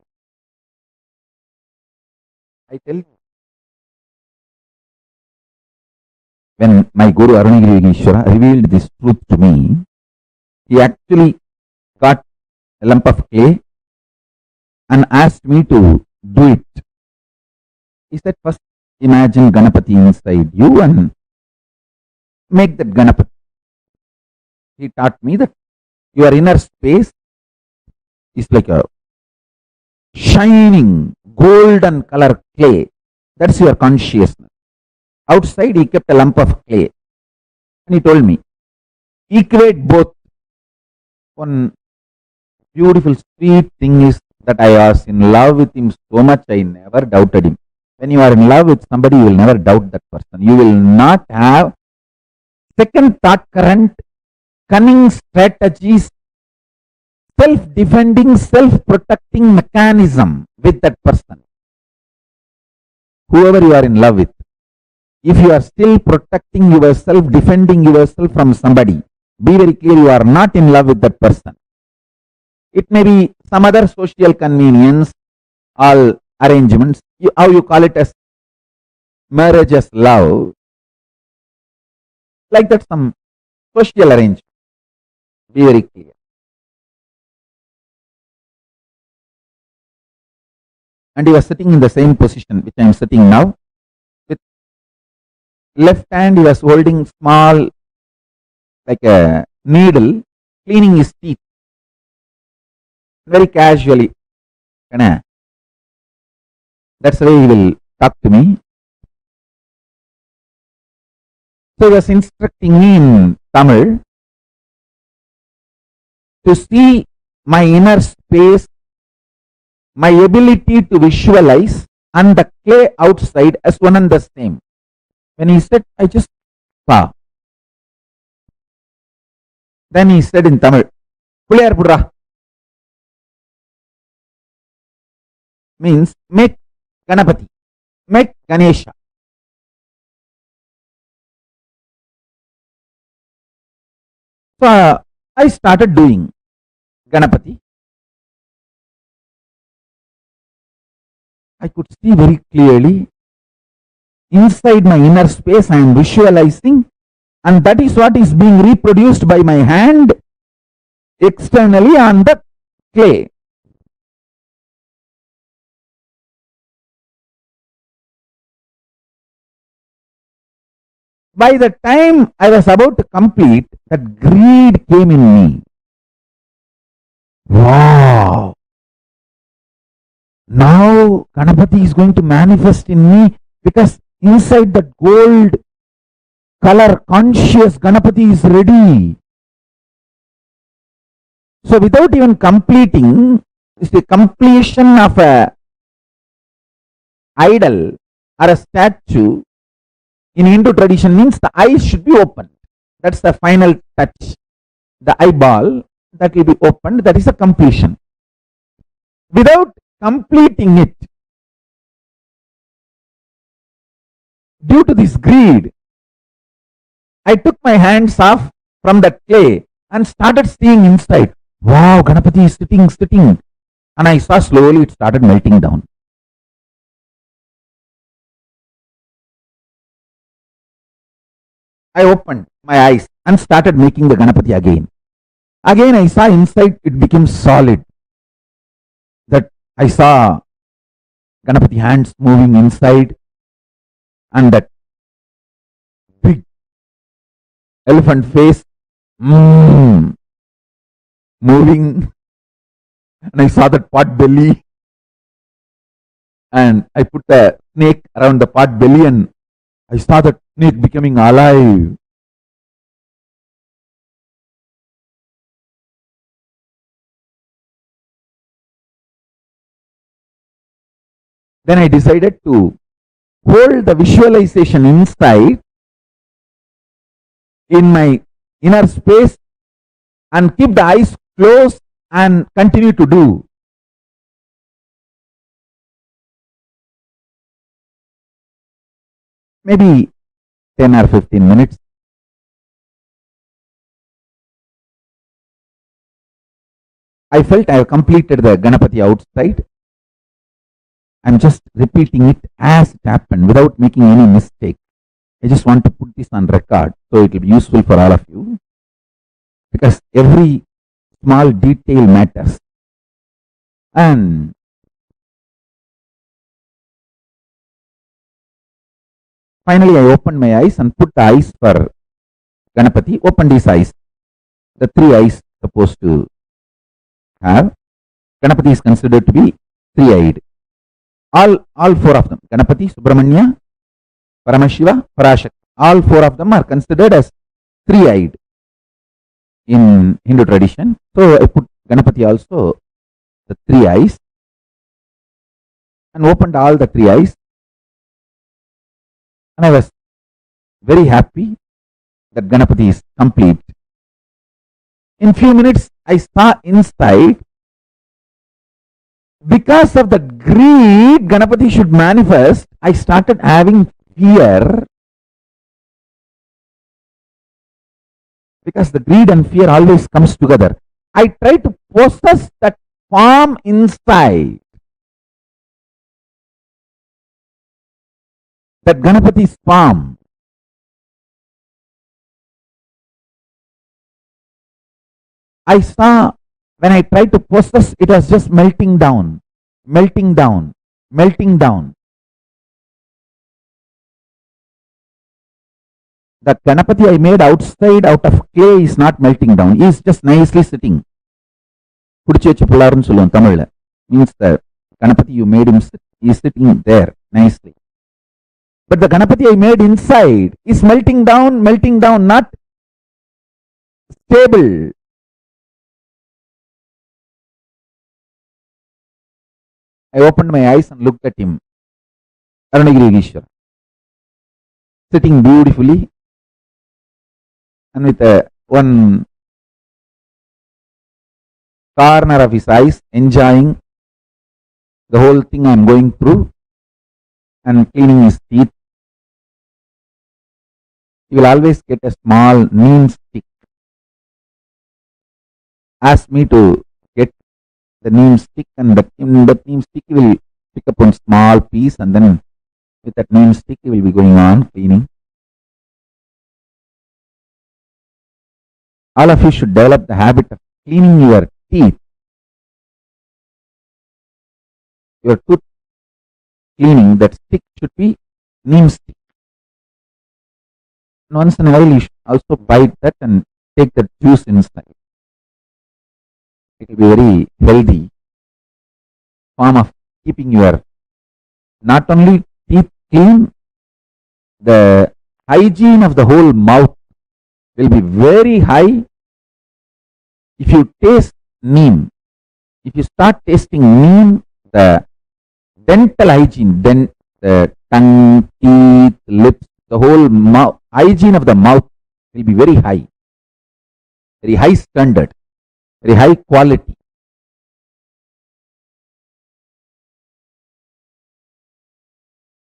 I tell you, when my Guru Arunagiri revealed this truth to me, he actually got a lump of clay and asked me to do it. He said, first imagine Ganapati inside you and make that Ganapati. He taught me that your inner space is like a shining golden color clay. That's your consciousness. Outside he kept a lump of clay. And he told me, equate both. One beautiful sweet thing is that I was in love with him so much I never doubted him. When you are in love with somebody, you will never doubt that person. You will not have second thought current, cunning strategies, self-defending, self-protecting mechanism with that person. Whoever you are in love with, if you are still protecting yourself, defending yourself from somebody, be very clear you are not in love with that person. It may be some other social convenience, all arrangements, how you call it as marriage as love, like that some social arrangement. Be very clear. And he was sitting in the same position which I am sitting now. With left hand he was holding small, like a needle, cleaning his teeth. Very casually. That's the way he will talk to me. So he was instructing me in Tamil to see my inner space, my ability to visualize, and the clay outside as one and the same. When he said, I just saw. Then he said in Tamil, Puliyar Pudra. Means make Ganapati, make Ganesha. So I started doing Ganapati. I could see very clearly inside my inner space I am visualizing, and that is what is being reproduced by my hand externally on the clay. By the time I was about to complete, that greed came in me. Wow! Now Ganapati is going to manifest in me, because inside that gold color conscious Ganapati is ready. So without even completing, it's the completion of a idol or a statue in Hindu tradition means the eyes should be opened. That's the final touch. The eyeball that will be opened, that is a completion. Without completing it, due to this greed, I took my hands off from the clay and started seeing inside. Wow, Ganapati is sitting. And I saw slowly it started melting down. I opened my eyes and started making the Ganapati again. Again I saw inside it became solid. That I saw Ganapati hands moving inside, and that big elephant face, moving, and I saw that pot belly, and I put the snake around the pot belly, and I saw that snake becoming alive. Then I decided to hold the visualization inside in my inner space and keep the eyes closed and continue to do. Maybe 10 or 15 minutes. I felt I have completed the Ganapati outside. I'm just repeating it as it happened without making any mistake. I just want to put this on record so it will be useful for all of you, because every small detail matters. And finally, I opened my eyes and put the eyes for Ganapati. Opened his eyes. The three eyes supposed to have. Ganapati is considered to be three-eyed. All four of them. Ganapati, Subramanya, Paramashiva, Parashakti. All four of them are considered as three-eyed in Hindu tradition. So I put Ganapati also the three eyes and opened all the three eyes. And I was very happy that Ganapati is complete. In few minutes, I saw inside, because of the greed Ganapati should manifest, I started having fear, because the greed and fear always comes together. I try to possess that form inside, that Ganapati's form. I saw when I tried to possess, it was just melting down, melting down, melting down. The Ganapati I made outside out of clay is not melting down. He is just nicely sitting. Means the Ganapati you made him sit, he is sitting there nicely. But the Ganapati I made inside is melting down, not stable. I opened my eyes and looked at him, Arunagiri, sitting beautifully and with one corner of his eyes enjoying the whole thing I am going through and cleaning his teeth. He will always get a small neem stick. Ask me to get the neem stick, and in that neem stick he will pick up one small piece, and then with that neem stick he will be going on cleaning. All of you should develop the habit of cleaning your teeth. Your tooth cleaning, that stick should be neem stick. And once in a while you should also bite that and take the juice inside. It will be very healthy form of keeping your not only teeth clean, the hygiene of the whole mouth will be very high. If you taste neem, if you start tasting neem, the dental hygiene, then the tongue, teeth, lips, the whole mouth, hygiene of the mouth will be very high standard, very high quality.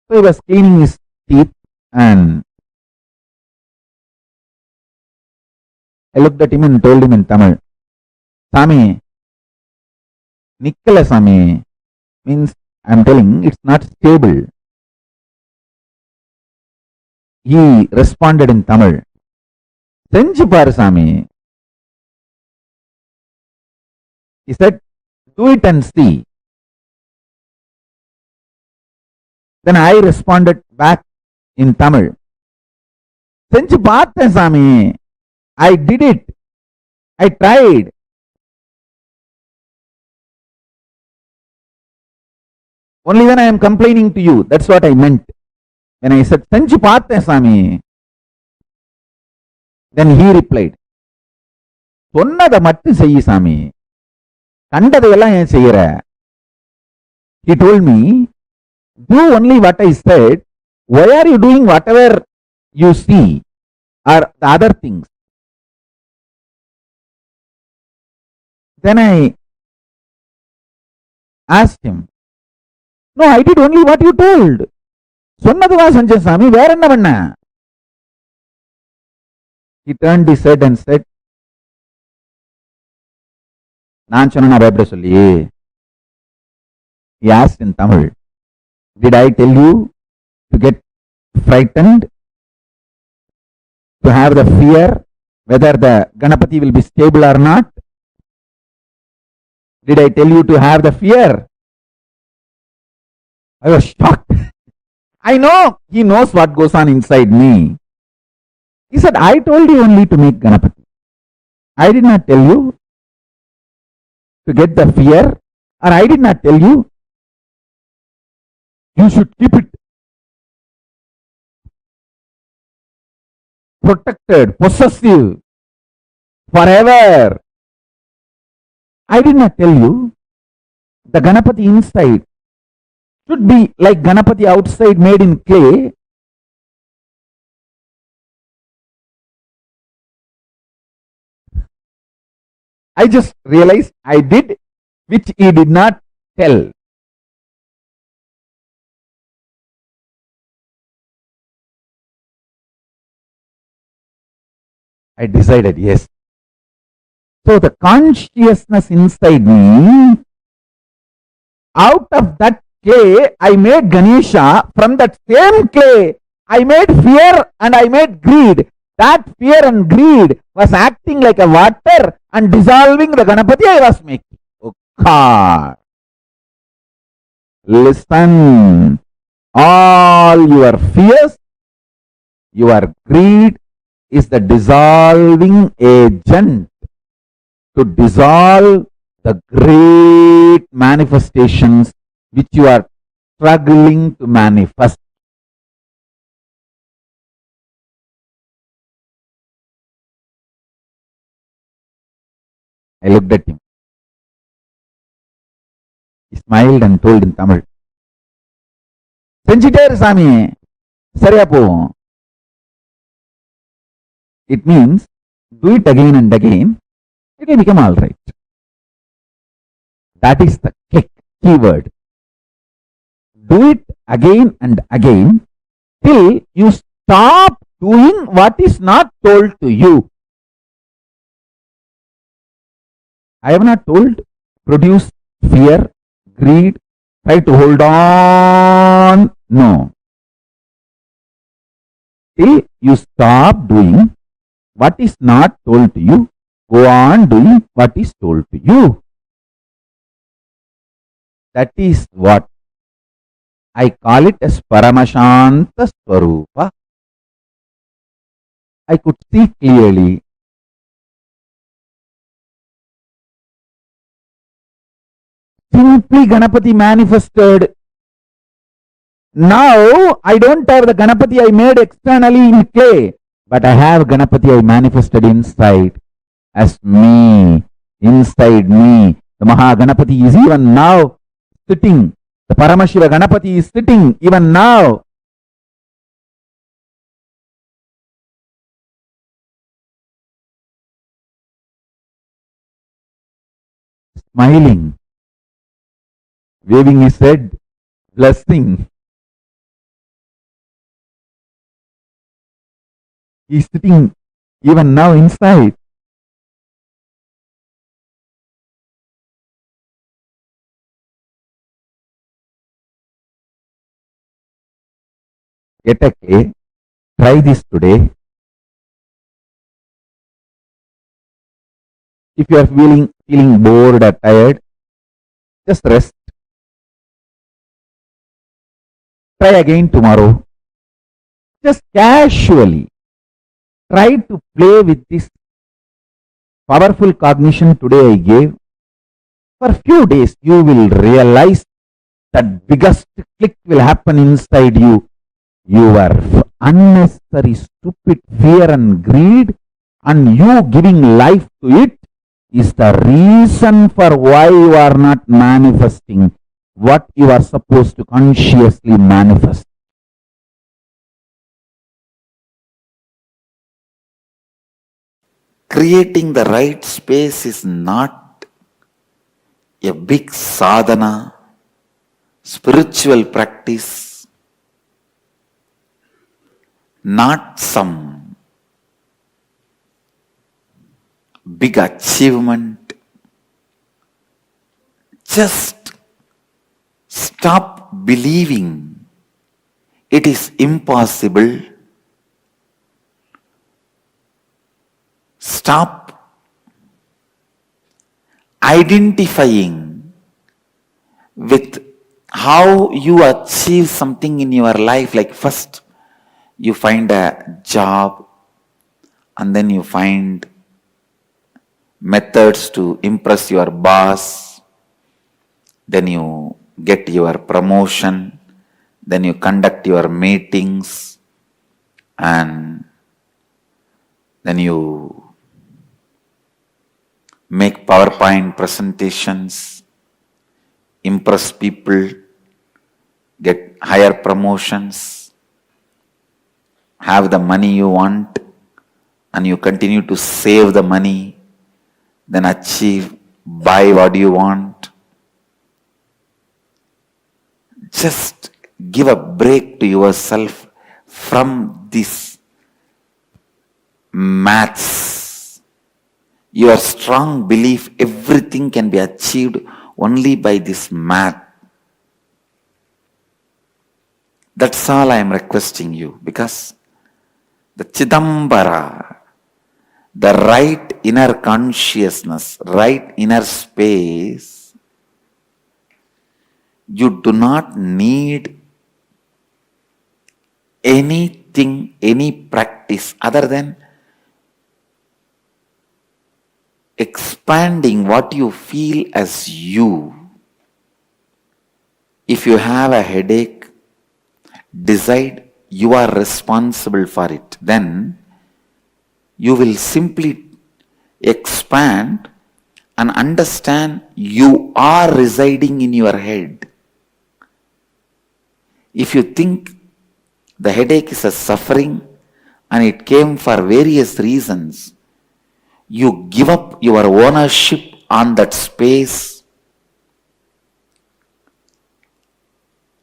So he was cleaning his teeth, and I looked at him and told him in Tamil, Sami, Nikkala Sami, means I am telling it's not stable. He responded in Tamil, Senju paru Sami. He said, do it and see. Then I responded back in Tamil, செஞ்சு பார்த்தேன் சாமி. I did it. I tried. Only when I am complaining to you. That's what I meant. When I said, செஞ்சு பார்த்தேன் சாமி. Then he replied, சொன்னதை மட்டும் செய்ய சாமி, கண்டதையெல்லாம் ஏன் செய்யற? He told me, do only what I said. Why are you doing whatever you see or the other things? Then I asked him, no, I did only what you told. சொன்னதுதான் செஞ்சேன் சாமி, வேற என்ன பண்ண? He turned his head and said, நான் சொன்ன பயப்பட சொல்லி. He asked in Tamil, did I tell you to get frightened, to have the fear whether the Ganapati will be stable or not? Did I tell you to have the fear? I was shocked. I know he knows what goes on inside me. He said, I told you only to make Ganapati. I did not tell you to get the fear, or I did not tell you you should keep it protected, possessive, forever. I did not tell you the Ganapati inside should be like Ganapati outside made in clay. I just realized I did which he did not tell. I decided, yes. So the consciousness inside me, out of that clay, I made Ganesha. From that same clay, I made fear and I made greed. That fear and greed was acting like a water and dissolving the Ganapati I was making. Oh God. Listen. All your fears, your greed is the dissolving agent to dissolve the great manifestations which you are struggling to manifest. I looked at him. He smiled and told in Tamil, செஞ்சிட்டே இரு சாமி, சரியா போவோம். It means do it again and again, it will become all right. That is the keyword. Do it again and again till you stop doing what is not told to you. I have not told produce fear, greed, try to hold on. No. Till you stop doing what is not told to you, go on doing what is told to you. That is what I call it as Paramashanta Swarupa. I could see clearly simply Ganapati manifested. Now I don't have the Ganapati I made externally in clay, but I have Ganapati I manifested inside as me, inside me. The Maha Ganapati is even now sitting. The Paramashiva Ganapati is sitting even now. Smiling, waving his head, blessing. He is sitting even now inside. Get a clay, try this today. If you are feeling bored or tired, just rest. Try again tomorrow. Just casually. Try to play with this powerful cognition today I gave. For a few days, you will realize that biggest click will happen inside you. Your unnecessary, stupid fear and greed, and you giving life to it, is the reason for why you are not manifesting what you are supposed to consciously manifest. Creating the right space is not a big sadhana, spiritual practice, not some big achievement. Just stop believing it is impossible. Stop identifying with how you achieve something in your life. Like first you find a job, and then you find methods to impress your boss, then you get your promotion, then you conduct your meetings, and then you make PowerPoint presentations, impress people, get higher promotions, have the money you want, and you continue to save the money, then achieve, buy what you want. Just give a break to yourself from this maths. Your strong belief everything can be achieved only by this math. That's all I am requesting you, because the Chidambara, the right inner consciousness, right inner space, you do not need anything, any practice other than expanding what you feel as you. If you have a headache, decide you are responsible for it. Then you will simply expand and understand you are residing in your head. If you think the headache is a suffering and it came for various reasons, you give up your ownership on that space,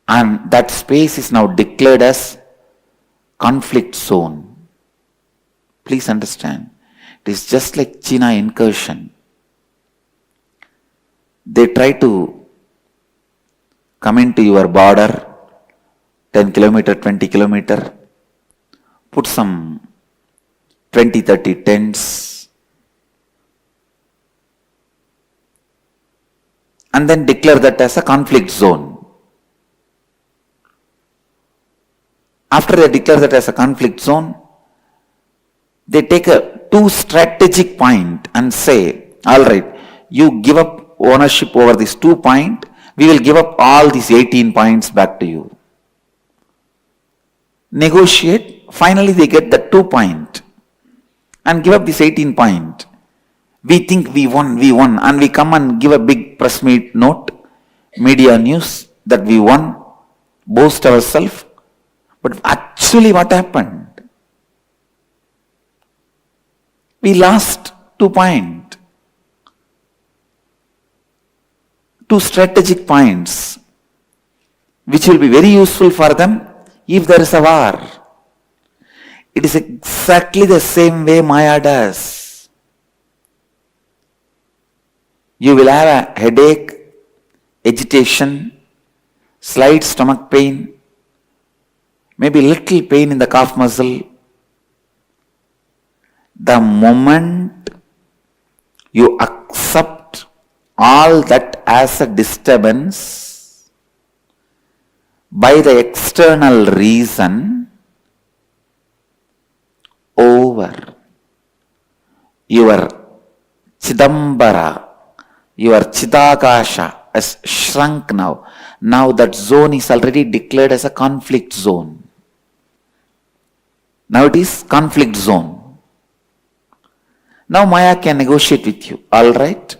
and that space is now declared as conflict zone. Please understand, it is just like China incursion. They try to come into your border, 10 kilometer, 20 kilometer, put some 20, 30 tents, and then declare that as a conflict zone. After they declare that as a conflict zone, they take a two strategic point and say, all right, you give up ownership over this 2 point, we will give up all these 18 points back to you. Negotiate, finally they get the 2 point and give up this 18 point. We think we won, and we come and give a big press meet note, media news that we won, boast ourselves. But actually what happened? We lost 2 points. 2 strategic points, which will be very useful for them if there is a war. It is exactly the same way Maya does. You will have a headache, agitation, slight stomach pain, maybe little pain in the calf muscle. The moment you accept all that as a disturbance by the external reason, over. your Chidambara, your Chidakasha has shrunk now. Now that zone is already declared as a conflict zone. Now it is conflict zone. Now Maya can negotiate with you. All right.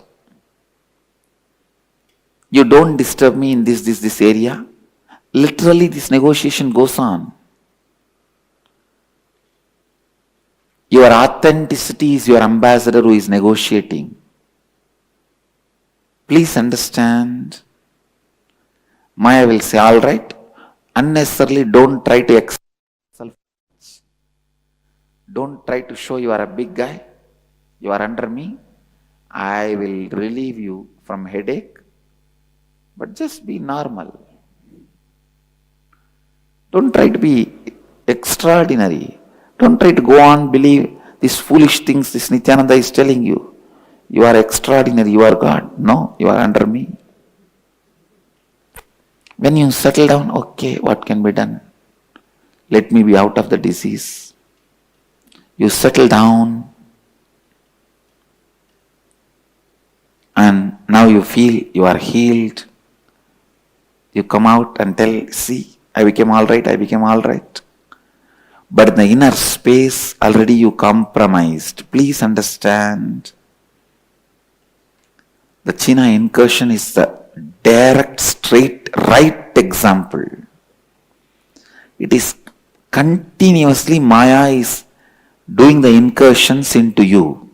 You don't disturb me in this area. Literally this negotiation goes on. Your authenticity is your ambassador who is negotiating. Please understand. Maya will say, all right, unnecessarily don't try to yourself. Don't try to show you are a big guy. You are under me. I will relieve you from headache. But just be normal. Don't try to be extraordinary. Don't try to go on believe these foolish things this Nithyananda is telling you. You are extraordinary, you are God. No, you are under me. When you settle down, okay, what can be done? Let me be out of the disease. You settle down and now you feel you are healed. You come out and tell, see, I became all right, I became all right. But in the inner space, already you compromised. Please understand. The China incursion is the direct, straight, right example. It is continuously Maya is doing the incursions into you.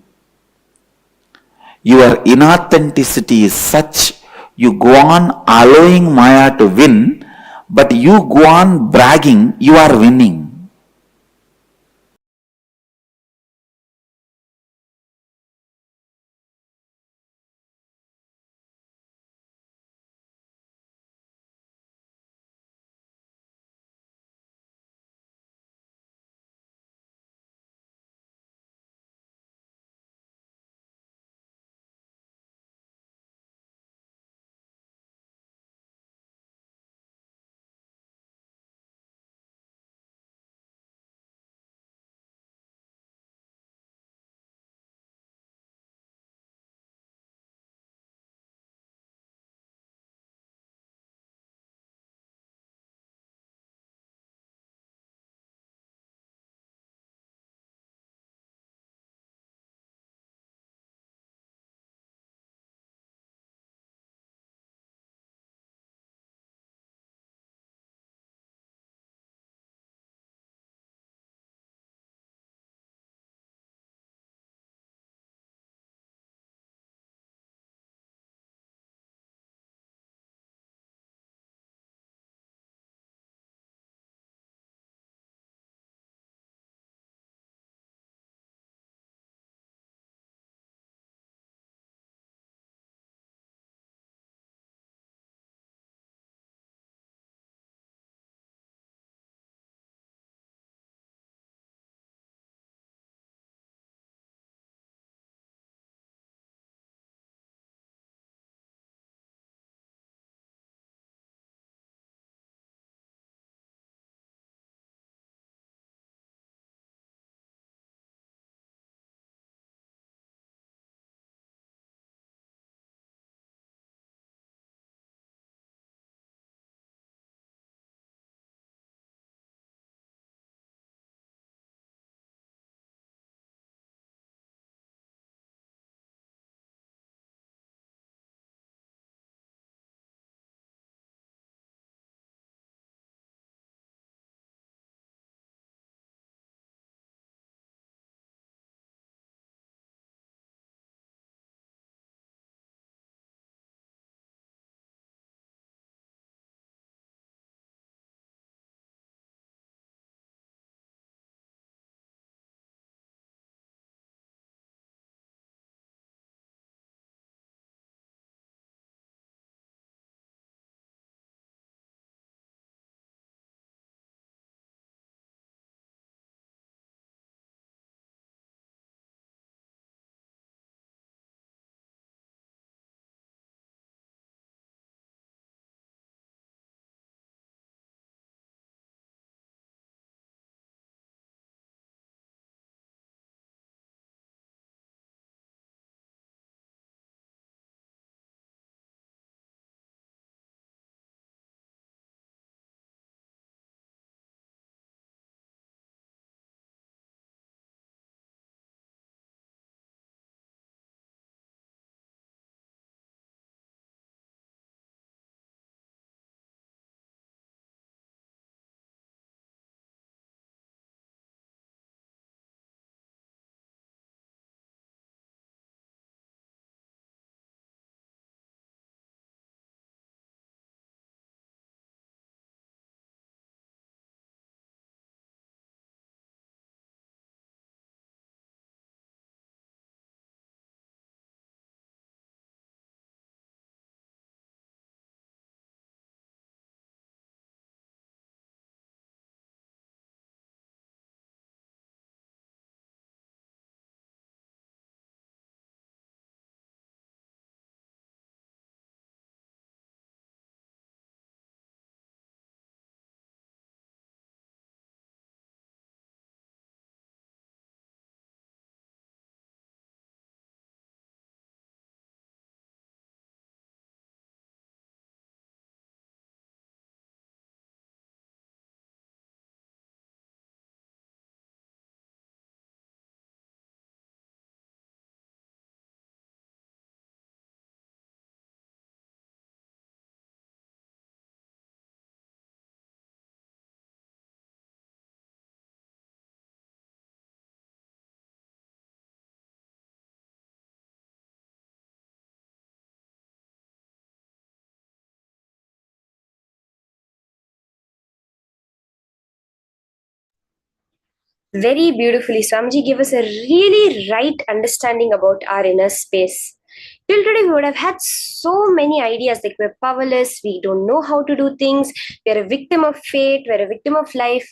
Your inauthenticity is such, you go on allowing Maya to win, but you go on bragging, you are winning. Very beautifully, Swamiji gave us a really right understanding about our inner space. Till today, we would have had so many ideas like we're powerless, we don't know how to do things, we're a victim of fate, we're a victim of life.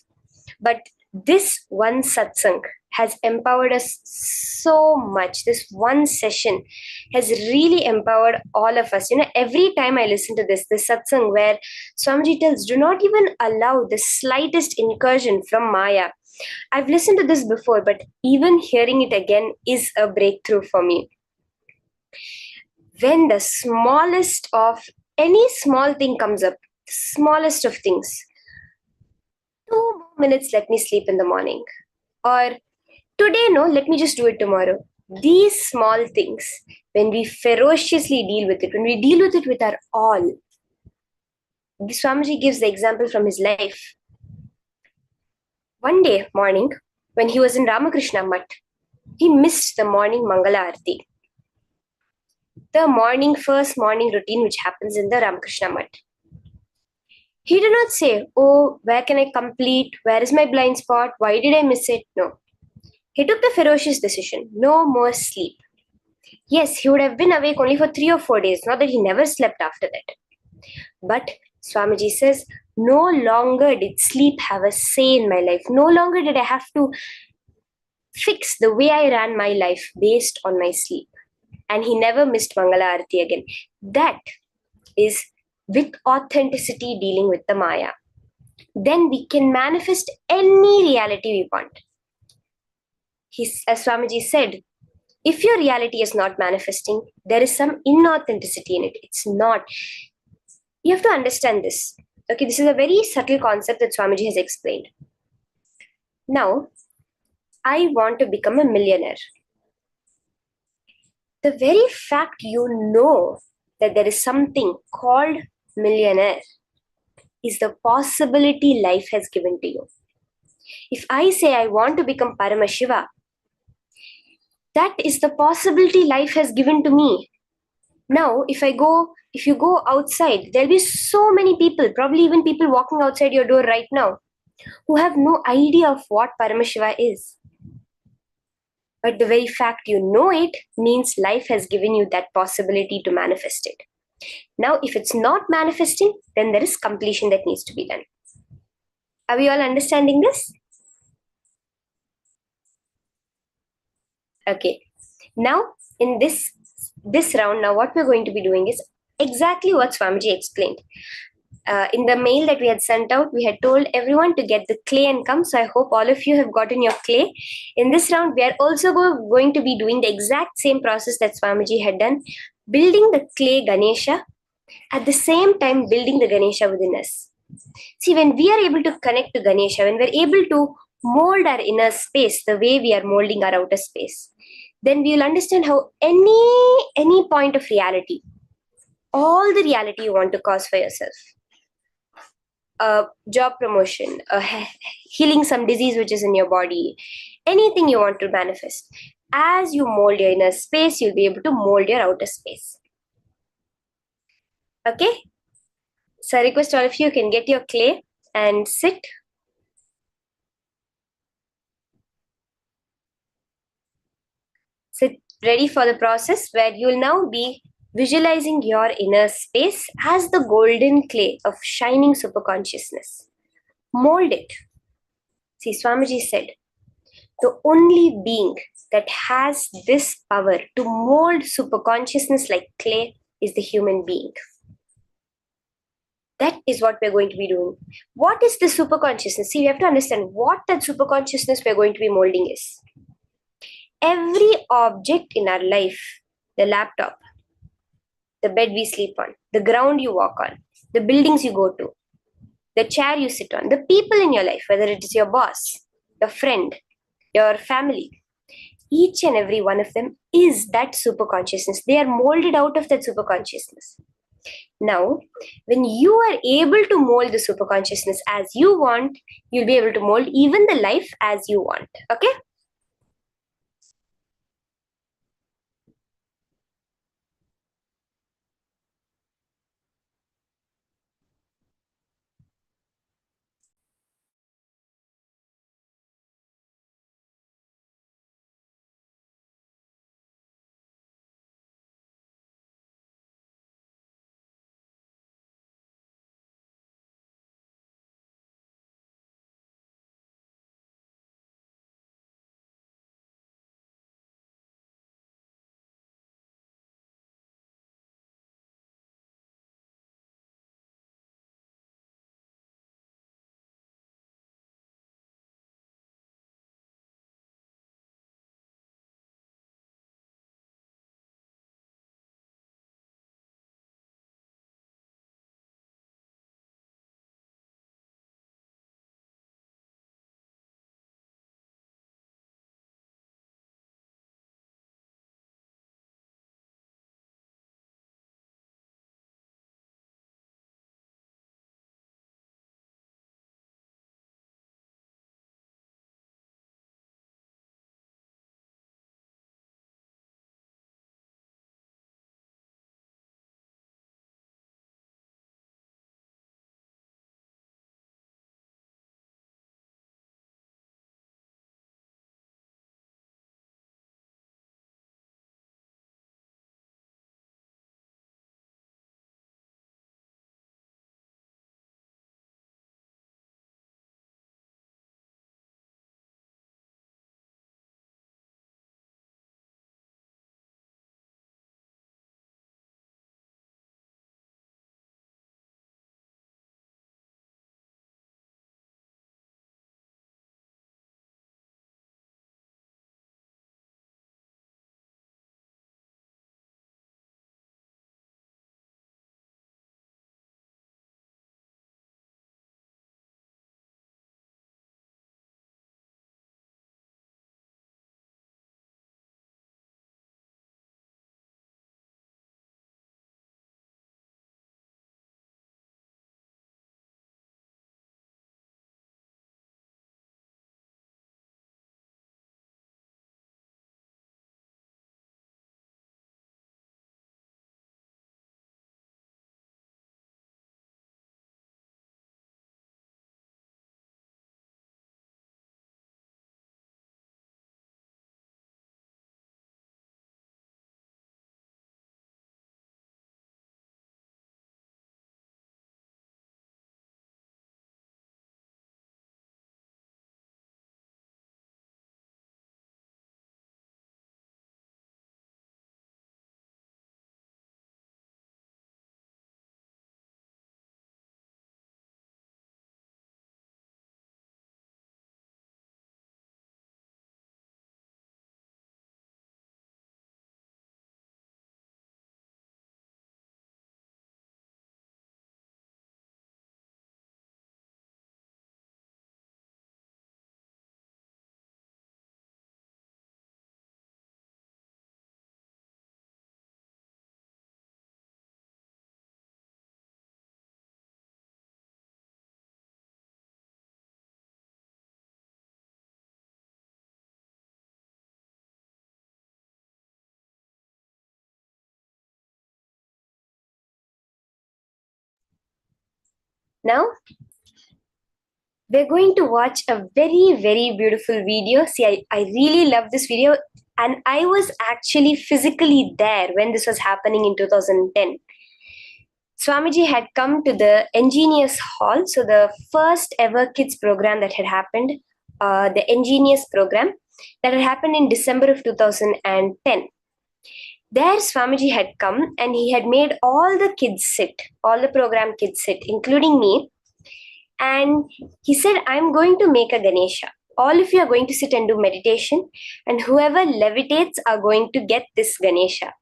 But this one satsang has empowered us so much. This one session has really empowered all of us. Every time I listen to this satsang where Swamiji tells, do not even allow the slightest incursion from Maya. I've listened to this before, but even hearing it again is a breakthrough for me. When the smallest of any small thing comes up, smallest of things, 2 more minutes, let me sleep in the morning. Or today, no, let me just do it tomorrow. These small things, when we ferociously deal with it, when we deal with it with our all, Swamiji gives the example from his life. One day morning, when he was in Ramakrishna Mutt, he missed the morning Mangala Arti. The first morning routine which happens in the Ramakrishna Mutt. He did not say, oh, where can I complete? Where is my blind spot? Why did I miss it? No. He took the ferocious decision, no more sleep. Yes, he would have been awake only for 3 or 4 days, not that he never slept after that. But Swamiji says, no longer did sleep have a say in my life. No longer did I have to fix the way I ran my life based on my sleep. And he never missed Mangala Arati again. That is with authenticity dealing with the Maya. Then we can manifest any reality we want. As Swamiji said, if your reality is not manifesting, there is some inauthenticity in it. It's not. You have to understand this. Okay, this is a very subtle concept that Swamiji has explained. Now, I want to become a millionaire. The very fact you know that there is something called millionaire is the possibility life has given to you. If I say I want to become Paramashiva, that is the possibility life has given to me. Now, if you go outside, there'll be so many people, probably even people walking outside your door right now, who have no idea of what Paramashiva is. But the very fact you know it means life has given you that possibility to manifest it. Now, if it's not manifesting, then there is completion that needs to be done. Are we all understanding this? Okay. Now, in this round, now what we're going to be doing is exactly what Swamiji explained. In the mail that we had sent out, we had told everyone to get the clay and come. So I hope all of you have gotten your clay. In this round, we are also going to be doing the exact same process that Swamiji had done, building the clay Ganesha, at the same time building the Ganesha within us. See, when we are able to connect to Ganesha, when we're able to mold our inner space the way we are molding our outer space, then we will understand how any point of reality, all the reality you want to cause for yourself, a job promotion, healing some disease which is in your body, anything you want to manifest, as you mold your inner space, you'll be able to mold your outer space. Okay? So I request all of you can get your clay and sit. Sit ready for the process where you'll now be visualizing your inner space as the golden clay of shining superconsciousness. Mold it. See, Swamiji said, the only being that has this power to mold superconsciousness like clay is the human being. That is what we're going to be doing. What is the superconsciousness? See, we have to understand what that superconsciousness we're going to be molding is. Every object in our life, the laptop, the bed we sleep on, the ground you walk on, the buildings you go to, the chair you sit on, the people in your life, whether it is your boss, your friend, your family, each and every one of them is that superconsciousness. They are molded out of that superconsciousness. Now, when you are able to mold the superconsciousness as you want, you'll be able to mold even the life as you want. Okay? Now, we're going to watch a very, very beautiful video. See, I really love this video, and I was actually physically there when this was happening in 2010. Swamiji had come to the Engineers Hall, so the first ever kids program that had happened, the Engineers program that had happened in December of 2010. There Swamiji had come and he had made all the kids sit, all the program kids sit, including me. And he said, I'm going to make a Ganesha. All of you are going to sit and do meditation, and whoever levitates are going to get this Ganesha.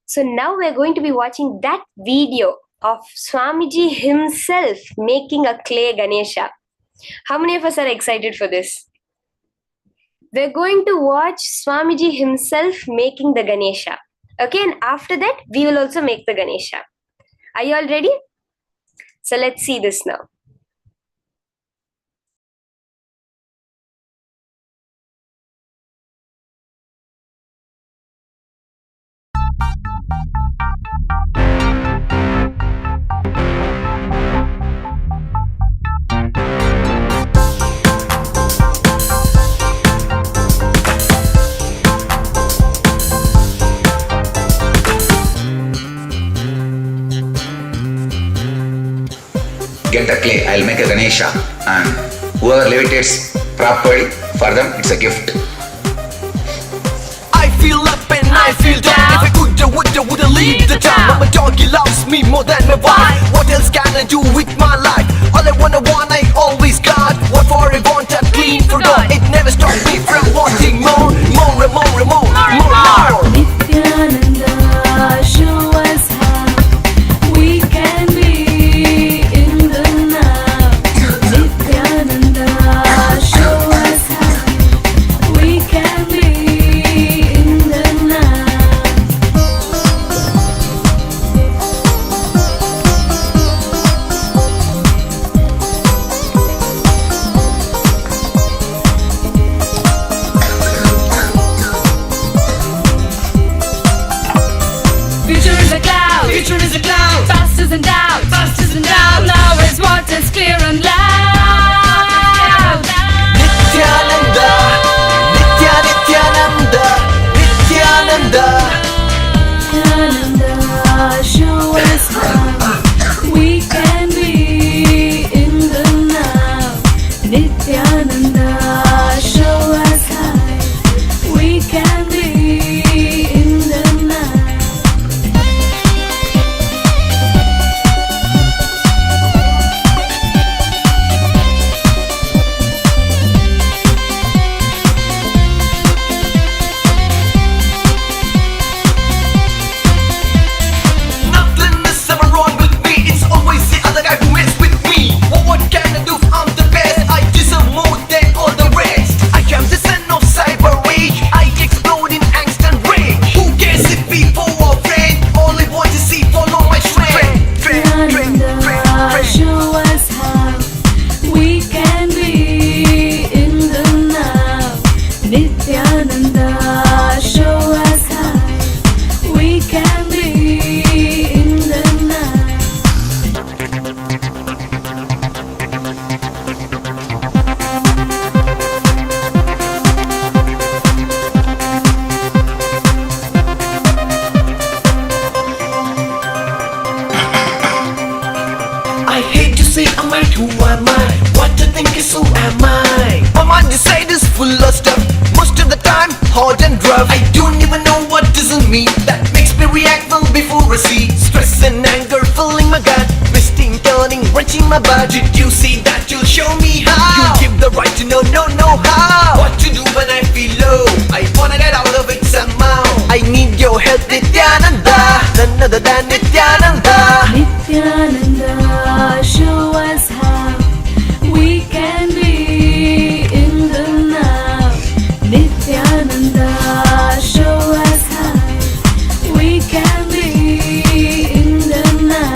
So now we're going to be watching that video of Swamiji himself making a clay Ganesha. How many of us are excited for this? We're going to watch Swamiji himself making the Ganesha. Okay, and after that, we will also make the Ganesha. Are you all ready? So let's see this now. Get the clay, I'll make a Ganesha, and whoever levitates properly, for them it's a gift. I feel up and I feel down. If I woulda leave the town. But my doggy loves me more than my wife. What else can I do with my life? All I want, I always got. What for I want, I'm clean for God. It never stopped me from wanting more. Nithyananda, show us how we can be in the now. Nithyananda, show us how we can be in the now. Future is a cloud, past is in doubt, now is what is clear and loud. Nithyananda, Nithyananda, Nithyananda, Nithyananda, show us how we can be in the now. Nithyananda, show us how we can be in the now. Who am I? What I think is who am I? My mind inside is full of stuff. Most of the time hard and rough. I don't even know what doesn't mean. That makes me react well before I see. Stress and anger filling my gut. Twisting, turning, wrenching my butt. Did you see that? You'll show me how. You give the right to know how. What to do when I feel low. I wanna get out of it somehow. I need your help, Nithyananda. None other than Nithyananda. Nithyananda, show us how we can be in the now. Nithyananda, show us how we can be in the now.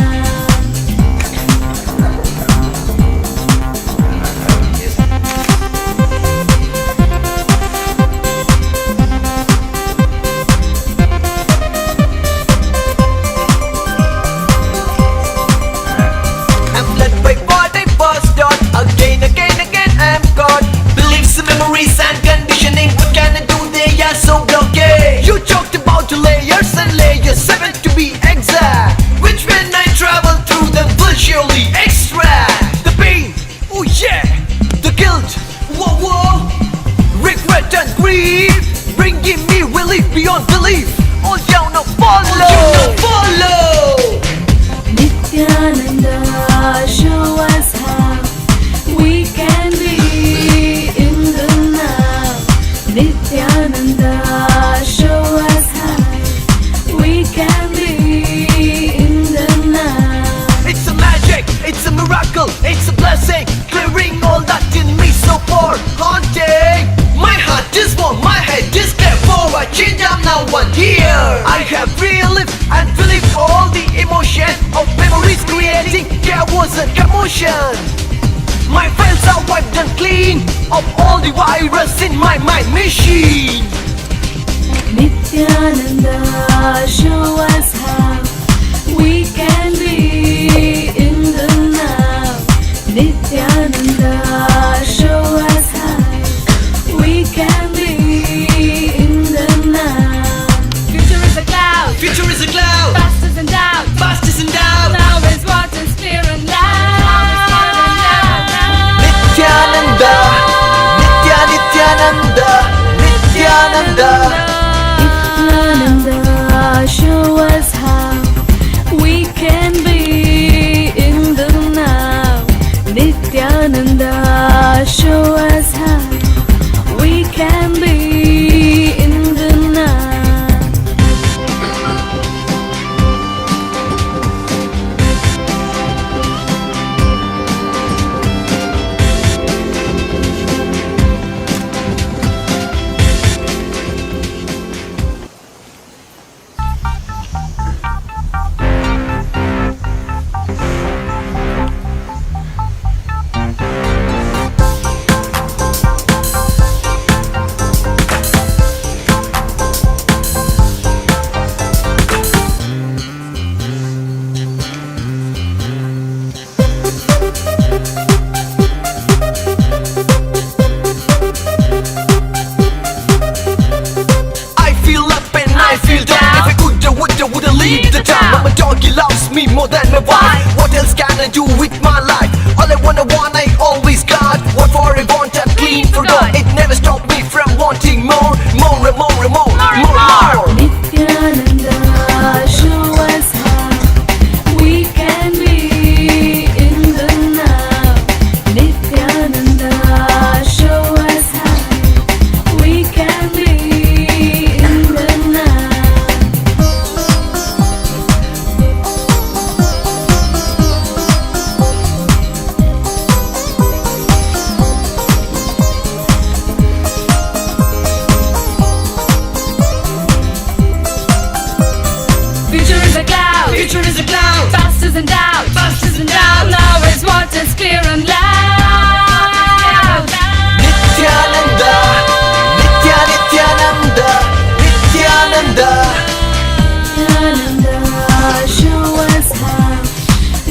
motion. My files are wiped and clean of all the virus in my mind machine. Nithyananda, show us how we can be in the now. Nithyananda, show us how we can be in the now. Future is a cloud. Future is a cloud. Past is in doubt. Past is in doubt. Now is what is clear and loud. Nithyananda, Nithyananda, Nithyananda. Nithyananda, show us how we can be in the now. Nithyananda, show us how we can be in the now. I feel up and I feel down. If I woulda leave the town. But my doggy loves me more than my wife. What else can I do with my life? All I want, I always got. What for I want, I'm clean for God. It never stopped me from wanting more, more and more and more, more. Nithyananda, show us how we can be in the now. Nithyananda, show us how we can be in the now. Future is a cloud. Future is a cloud. Past is in doubt. Past is in doubt. Now is what is clear and loud. Nithyananda, Nithyananda, Nithyananda. Nithyananda, show us how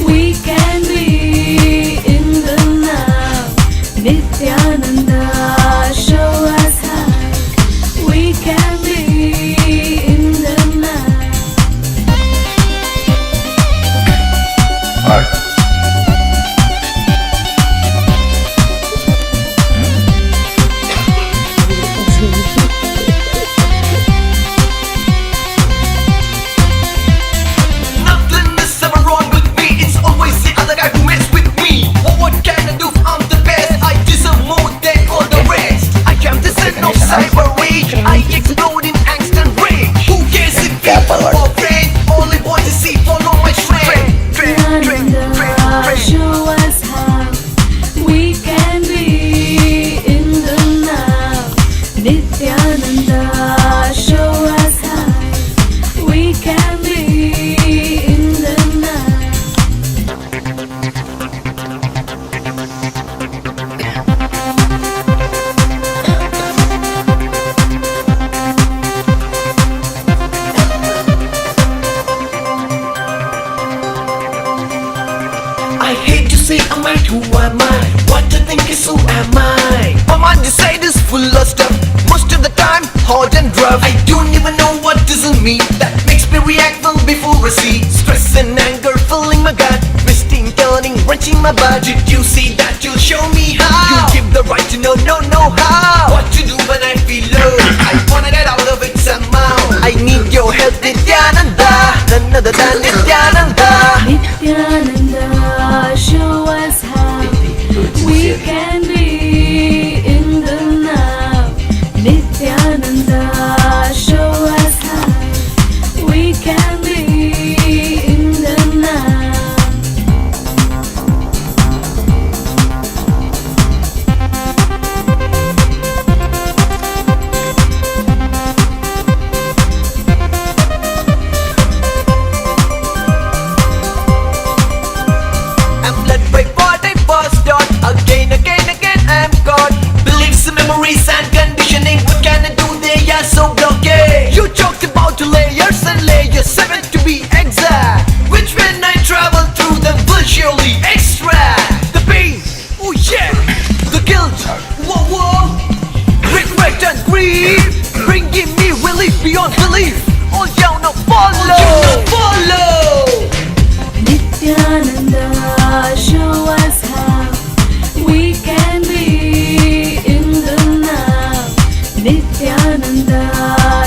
we can be in the now. Nithyananda, show us how we can be in the now. Nothing is ever wrong with me. It's always the other guy who mess with me. What can I do? I'm the best. I deserve more than all the rest. I am the son of cyber rage. I explode in angst and rage. Who cares if people or friends? All I want to see, follow my trend. Nithyananda, show us how we can be in the now. Nithyananda, show us how we can be in the now. I hate to say I'm right, who am I? What I think is who am I? My mind inside is full of stuff. Most of the time, hard and rough. I don't even know what doesn't mean. That makes me react well before I see. Stress and anger filling my gut. Twisting, turning, wrenching my butt. Did you see that? You'll show me how. You give the right to know how. What to do when I feel low. I wanna get out of it somehow. I need your help, Nithyananda. None other than Nithyananda. Nithyananda, show us how we can be in the now. Nithyananda, show us how we can be in the now. free, bringing me relief beyond belief. All down now follow. Nithyananda, show us how we can be in the now. Nithyananda,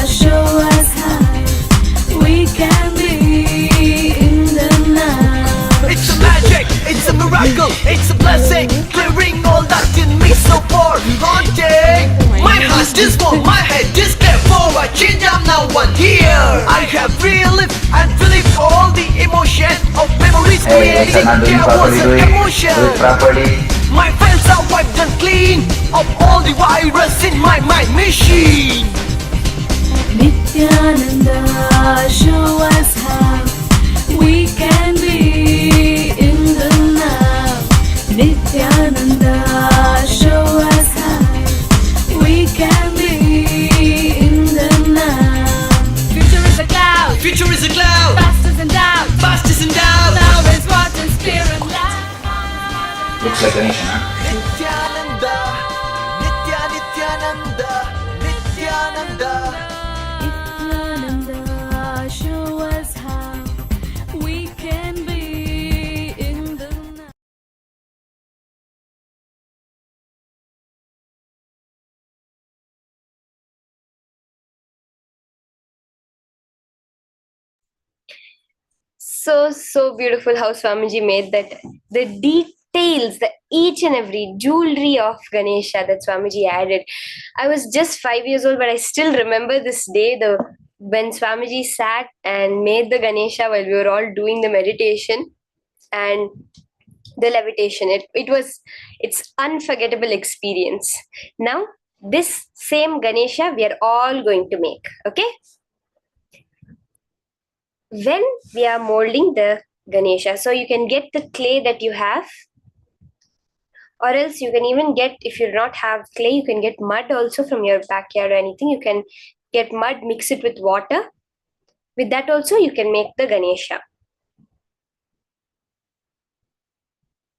show us how we can be in the now. It's a magic, it's a miracle, it's a blessing, clearing all that in me so far haunting. My heart is full, my head is clear. For a change I'm now one here. I have relived and relieved all the emotion of memories created. There was an emotion. My files are wiped and clean of all the virus in my mind machine. Nithyananda, show us how we can be in the now. Nithyananda, show us how we can be in the now. Future is a cloud. Future is a cloud. Past is in doubt. Past is in doubt. Now is what in spirit lies. Looks like Ganesha, huh? Nithyananda, Nithyananda, Nithyananda. Nithyananda, show us how we can be in the now. So beautiful how Swamiji made that. The details, the each and every jewelry of Ganesha that Swamiji added. I was just 5 years old, but I still remember this day, when Swamiji sat and made the Ganesha while we were all doing the meditation and the levitation. It's unforgettable experience. Now, this same Ganesha we are all going to make, okay? When we are molding the Ganesha, so you can get the clay that you have, or else you can even get, if you do not have clay, you can get mud also from your backyard or anything. You can get mud, mix it with water. With that also you can make the Ganesha.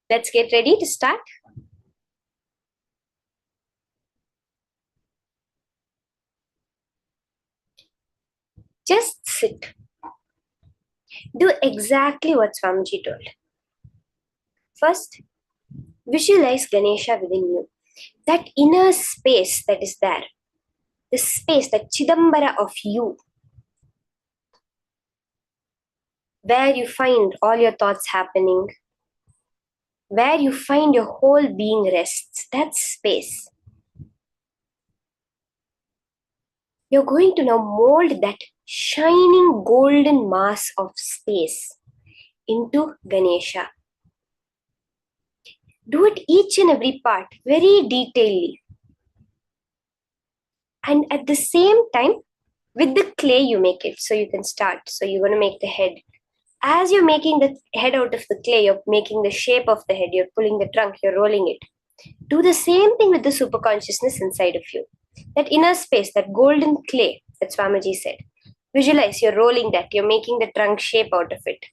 Let's get ready to start. Just sit. Do exactly what Swamiji told. First, visualize Ganesha within you. That inner space that is there. The space, the Chidambara of you. Where you find all your thoughts happening. Where you find your whole being rests. That space. You're going to now mold that shining golden mass of space into Ganesha. Do it each and every part very detailedly. And at the same time, with the clay you make it. So you can start. So you're going to make the head. As you're making the head out of the clay, you're making the shape of the head. You're pulling the trunk. You're rolling it. Do the same thing with the super consciousness inside of you. That inner space, that golden clay that Swamiji said. Visualize, you're rolling that. You're making the trunk shape out of it.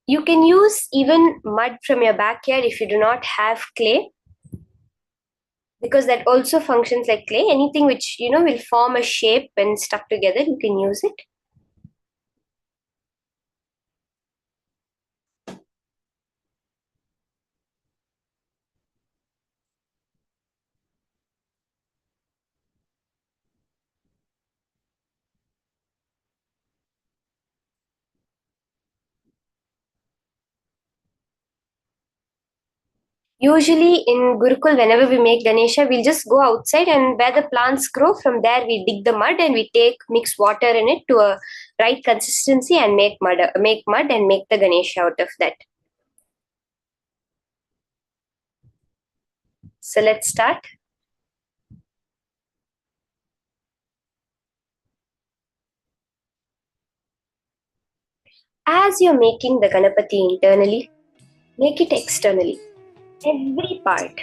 You can use even mud from your backyard if you do not have clay, because that also functions like clay. Anything which, will form a shape when stuck together, you can use it. Usually in Gurukul, whenever we make Ganesha, we'll just go outside and where the plants grow, from there we dig the mud and we mix water in it to a right consistency and make mud and make the Ganesha out of that. So let's start. As you're making the Ganapati internally, make it externally. Every part.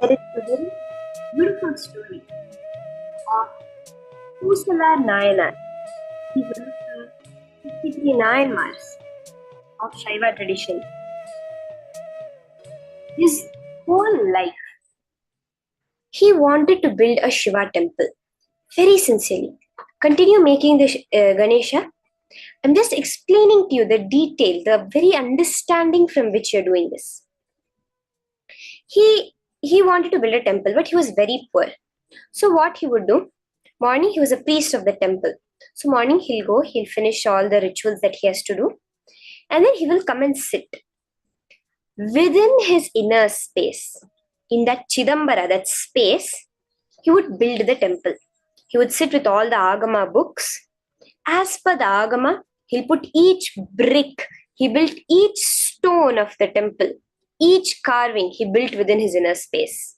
There is a very beautiful story of Pusala Nayanar. He was one of the 53 Nayanmars of Shaiva tradition. His whole life, he wanted to build a Shiva temple very sincerely. Continue making the Ganesha. I'm just explaining to you the detail, the very understanding from which you're doing this. He wanted to build a temple, but he was very poor. So what he would do, morning he was a priest of the temple. So morning he'll go, he'll finish all the rituals that he has to do, and then he will come and sit. Within his inner space, in that Chidambara, that space, he would build the temple. He would sit with all the Agama books. As per the Agama, he'll put each brick, he built each stone of the temple, each carving he built within his inner space.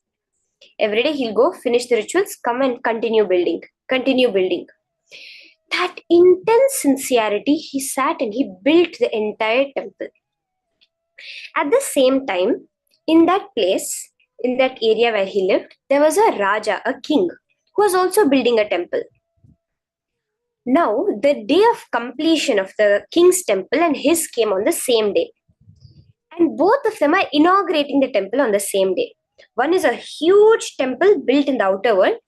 Every day he'll go, finish the rituals, come and continue building. That intense sincerity, he sat and he built the entire temple. At the same time, in that place, in that area where he lived, there was a Raja, a king, who was also building a temple. Now, the day of completion of the king's temple and his came on the same day. And both of them are inaugurating the temple on the same day. One is a huge temple built in the outer world.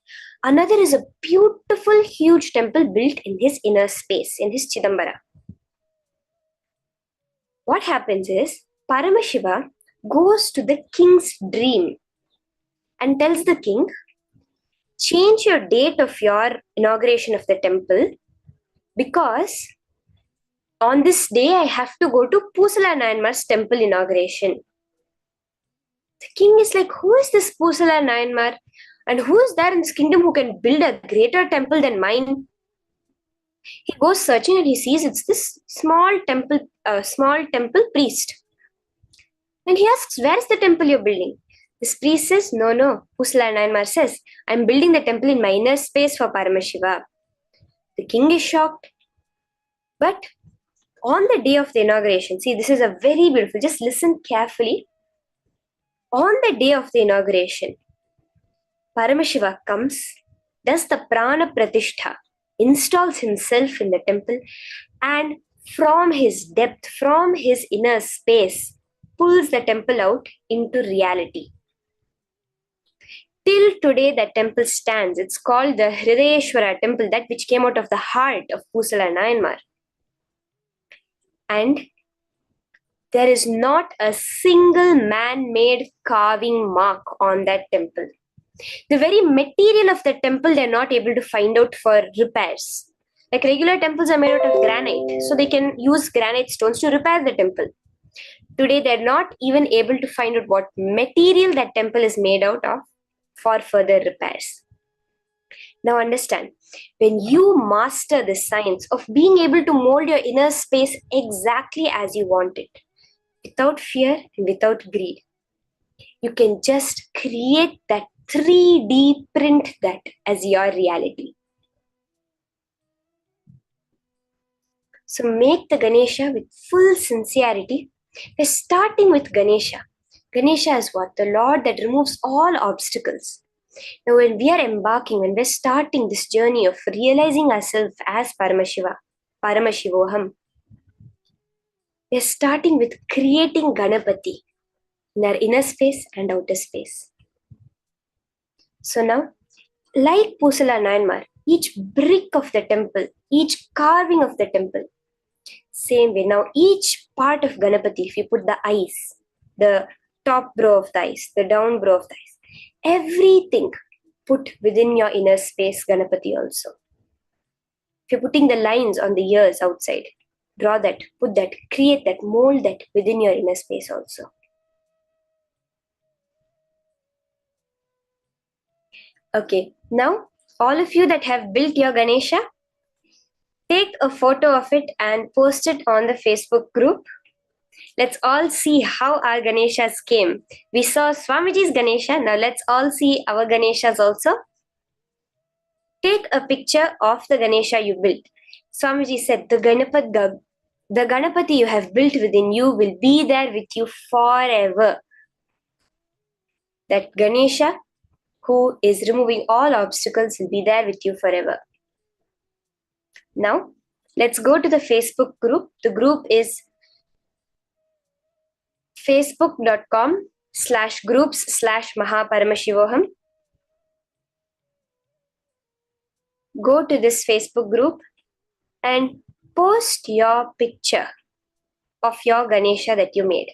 Another is a beautiful, huge temple built in his inner space, in his Chidambara. What happens is, Paramashiva goes to the king's dream and tells the king, change your date of your inauguration of the temple, because on this day I have to go to Pusala Nayanmar's temple inauguration. The king is like, who is this Pusala Nayanmar? And who is there in this kingdom who can build a greater temple than mine? He goes searching and he sees it's this small temple priest. And he asks, where is the temple you're building? This priest says, no, Pusala Nayanmar says, I'm building the temple in my inner space for Paramashiva. The king is shocked. But on the day of the inauguration, see, this is a very beautiful, just listen carefully. On the day of the inauguration, Paramashiva comes, does the Prana Pratishtha, installs himself in the temple, and from his depth, from his inner space, pulls the temple out into reality. Till today, that temple stands. It's called the Hridayeshwara temple, that which came out of the heart of Pusala Nayanmar. And there is not a single man-made carving mark on that temple. The very material of the temple, they're not able to find out for repairs. Like regular temples are made out of granite, so they can use granite stones to repair the temple. Today, they're not even able to find out what material that temple is made out of for further repairs. Now understand, when you master the science of being able to mold your inner space exactly as you want it, without fear and without greed, you can just create that 3D print that as your reality. So make the Ganesha with full sincerity. We're starting with Ganesha. Ganesha is what? The Lord that removes all obstacles. Now when we are embarking, when we're starting this journey of realizing ourselves as Paramashivoham, we're starting with creating Ganapati in our inner space and outer space. So now, like Pusala Nayanmar, each brick of the temple, each carving of the temple, same way. Now each part of Ganapati, if you put the eyes, the top brow of the eyes, the down brow of the eyes, everything put within your inner space Ganapati also. If you're putting the lines on the ears outside, draw that, put that, create that, mold that within your inner space also. Okay, now all of you that have built your Ganesha, take a photo of it and post it on the Facebook group. Let's all see how our Ganeshas came. We saw Swamiji's Ganesha, now let's all see our Ganeshas also. Take a picture of the Ganesha you built. Swamiji said, the Ganapati you have built within you will be there with you forever. that Ganesha, who is removing all obstacles, will be there with you forever. Now, let's go to the Facebook group. The group is facebook.com/groups/Mahaparamashivoham. Go to this Facebook group and post your picture of your Ganesha that you made.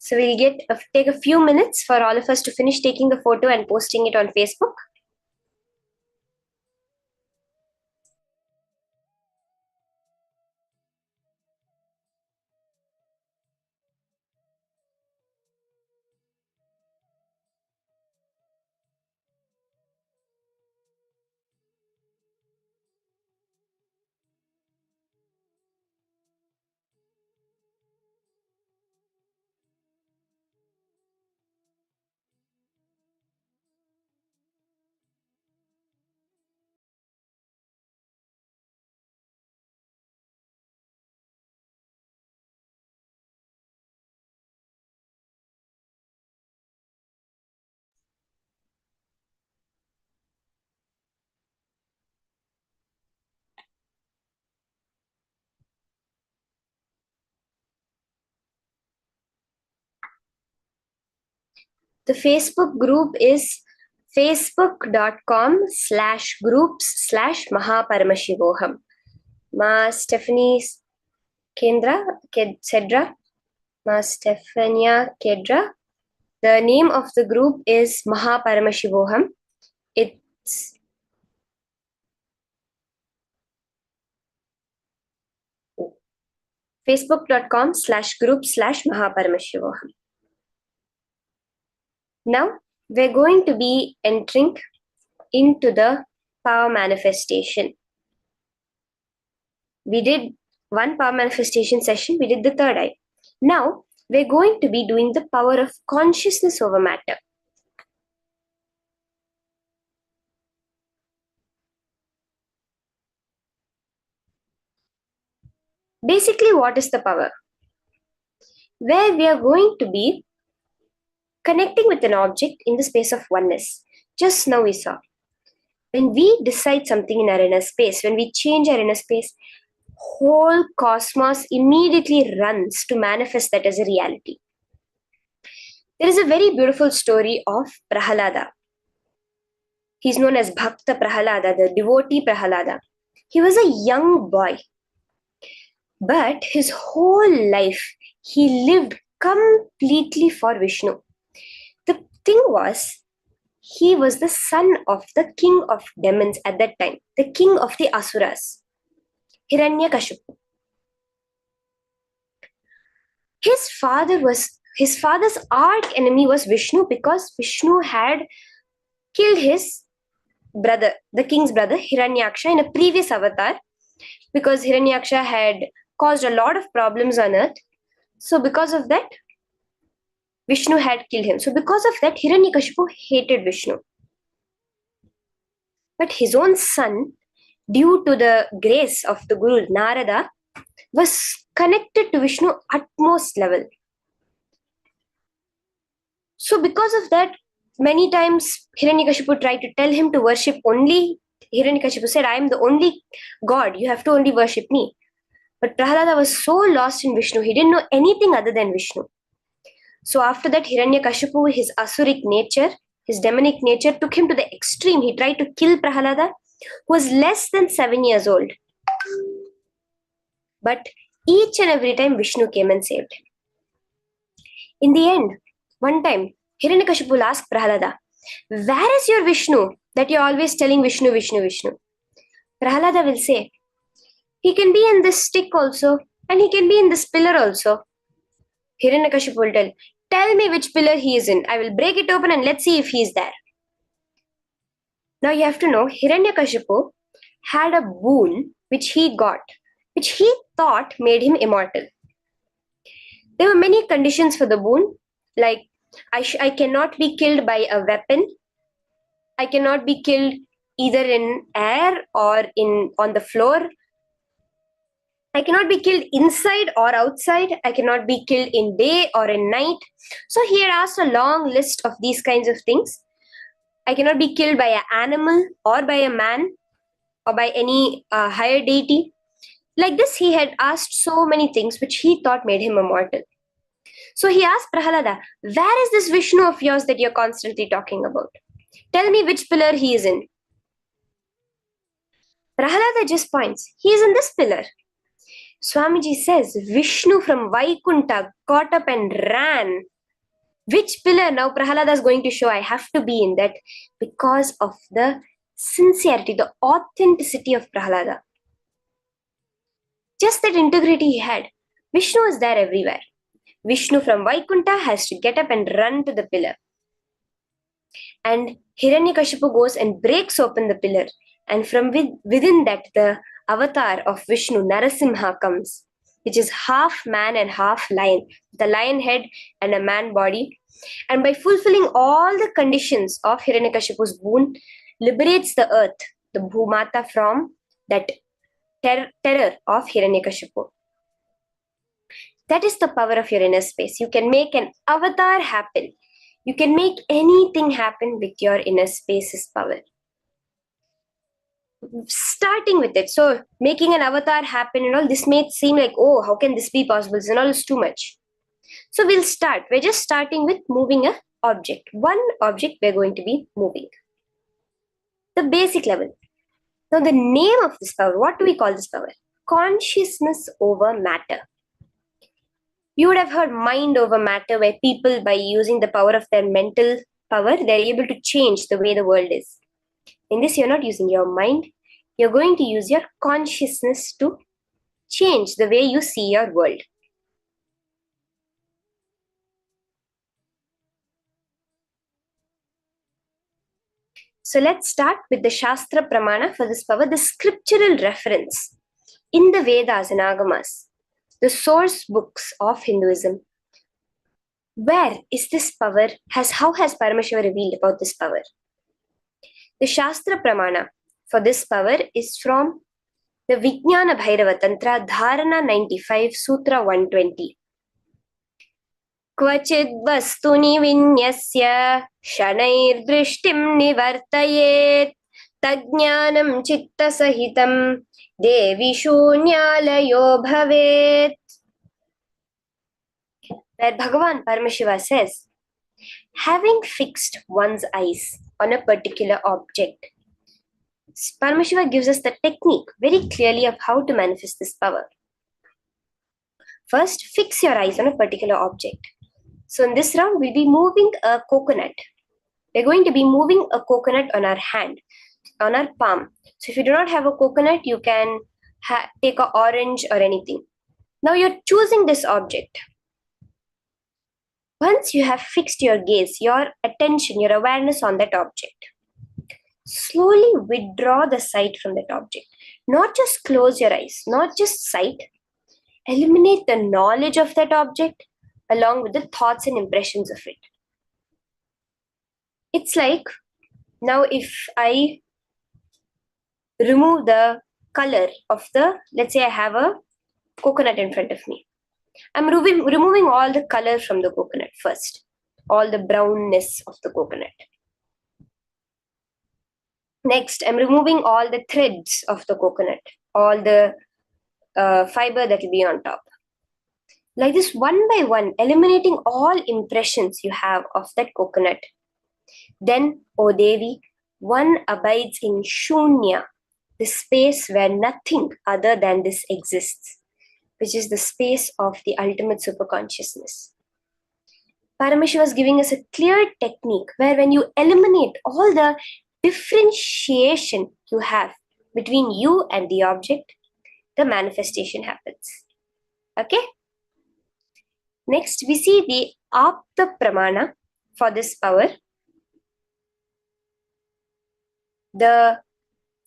So we'll take a few minutes for all of us to finish taking the photo and posting it on Facebook. The Facebook group is facebook.com/groups/Mahaparamashivoham. Ma Stephanie Cedra. Ma Stephania Kedra. The name of the group is Mahaparamashivoham. It's facebook.com/group/Mahaparamashivoham. Now, we're going to be entering into the power manifestation. We did one power manifestation session, we did the third eye. Now, we're going to be doing the power of consciousness over matter. Basically, what is the power? Where we are going to be connecting with an object in the space of oneness. Just now we saw. When we decide something in our inner space, when we change our inner space, whole cosmos immediately runs to manifest that as a reality. There is a very beautiful story of Prahalada. He's known as Bhakta Prahalada, the devotee Prahalada. He was a young boy, but his whole life he lived completely for Vishnu. The thing was, he was the son of the king of demons at that time, the king of the Asuras, Hiranyakashipu. His father's arch enemy was Vishnu, because Vishnu had killed his brother, the king's brother, Hiranyaksha, in a previous avatar, because Hiranyaksha had caused a lot of problems on earth. So because of that, Vishnu had killed him. So because of that, Hiranyakashipu hated Vishnu. But his own son, due to the grace of the Guru Narada, was connected to Vishnu utmost level. So because of that, many times Hiranyakashipu tried to tell him to worship only. Hiranyakashipu said, I am the only God, you have to only worship me. But Prahalada was so lost in Vishnu, he didn't know anything other than Vishnu. So after that, Hiranyakashipu, his asuric nature, his demonic nature, took him to the extreme. He tried to kill Prahalada, who was less than 7 years old. But each and every time, Vishnu came and saved him. In the end, one time, Hiranyakashipu asked Prahalada, where is your Vishnu that you're always telling Vishnu, Vishnu, Vishnu? Prahalada will say, he can be in this stick also, and he can be in this pillar also. Hiranyakashipu will tell me which pillar he is in. I will break it open and let's see if he is there. Now you have to know, Hiranyakashipu had a boon which he got, which he thought made him immortal. There were many conditions for the boon, like I cannot be killed by a weapon. I cannot be killed either in air or on the floor. I cannot be killed inside or outside. I cannot be killed in day or in night. So he had asked a long list of these kinds of things. I cannot be killed by an animal or by a man or by any higher deity. Like this, he had asked so many things which he thought made him immortal. So he asked Prahalada, where is this Vishnu of yours that you're constantly talking about? Tell me which pillar he is in. Prahalada just points, he is in this pillar. Swamiji says, Vishnu from Vaikunta got up and ran. Which pillar now Prahalada is going to show I have to be in that because of the sincerity, the authenticity of Prahalada. Just that integrity he had. Vishnu is there everywhere. Vishnu from Vaikunta has to get up and run to the pillar. And Hiranyakashipu goes and breaks open the pillar. And from within that, the avatar of Vishnu, Narasimha, comes, which is half man and half lion, the lion head and a man body. And by fulfilling all the conditions of Hiranyakashipu's boon, liberates the earth, the Bhumata, from that terror of Hiranyakashipu. That is the power of your inner space. You can make an avatar happen. You can make anything happen with your inner space's power. Starting with it. So making an avatar happen and all, this may seem like, oh, how can this be possible? This and all is too much. So we'll start. We're just starting with moving an object. One object we're going to be moving. The basic level. Now the name of this power, what do we call this power? Consciousness over matter. You would have heard mind over matter, where people, by using the power of their mental power, they're able to change the way the world is. In this, you're not using your mind. You're going to use your consciousness to change the way you see your world. So let's start with the Shastra Pramana for this power, the scriptural reference in the Vedas and Agamas, the source books of Hinduism. Where is this power? How has Paramashiva revealed about this power? The Shastra Pramana for this power is from the Vijnana Bhairava Tantra, Dharana 95, Sutra 120. Kvachid vastuni vinyasya shanair drishtim nivartayet tajnanam chitta sahitam devi shunyalayo bhavet. Where Bhagavan Paramashiva says, having fixed one's eyes on a particular object, Paramashiva gives us the technique very clearly of how to manifest this power. First, fix your eyes on a particular object. So in this round, we'll be moving a coconut. We're going to be moving a coconut on our hand, on our palm. So if you do not have a coconut, you can take an orange or anything. Now you're choosing this object. Once you have fixed your gaze, your attention, your awareness on that object, slowly withdraw the sight from that object. Not just close your eyes, not just sight. Eliminate the knowledge of that object along with the thoughts and impressions of it. It's like, now if I remove the color of let's say I have a coconut in front of me. I'm removing all the color from the coconut first, all the brownness of the coconut. Next, I'm removing all the threads of the coconut, all the fiber that will be on top. Like this, one by one, eliminating all impressions you have of that coconut. Then, O Devi, one abides in Shunya, the space where nothing other than this exists, which is the space of the ultimate superconsciousness. Paramashiva is giving us a clear technique where when you eliminate all the differentiation you have between you and the object, the manifestation happens. Okay? Next, we see the Apta Pramana for this power.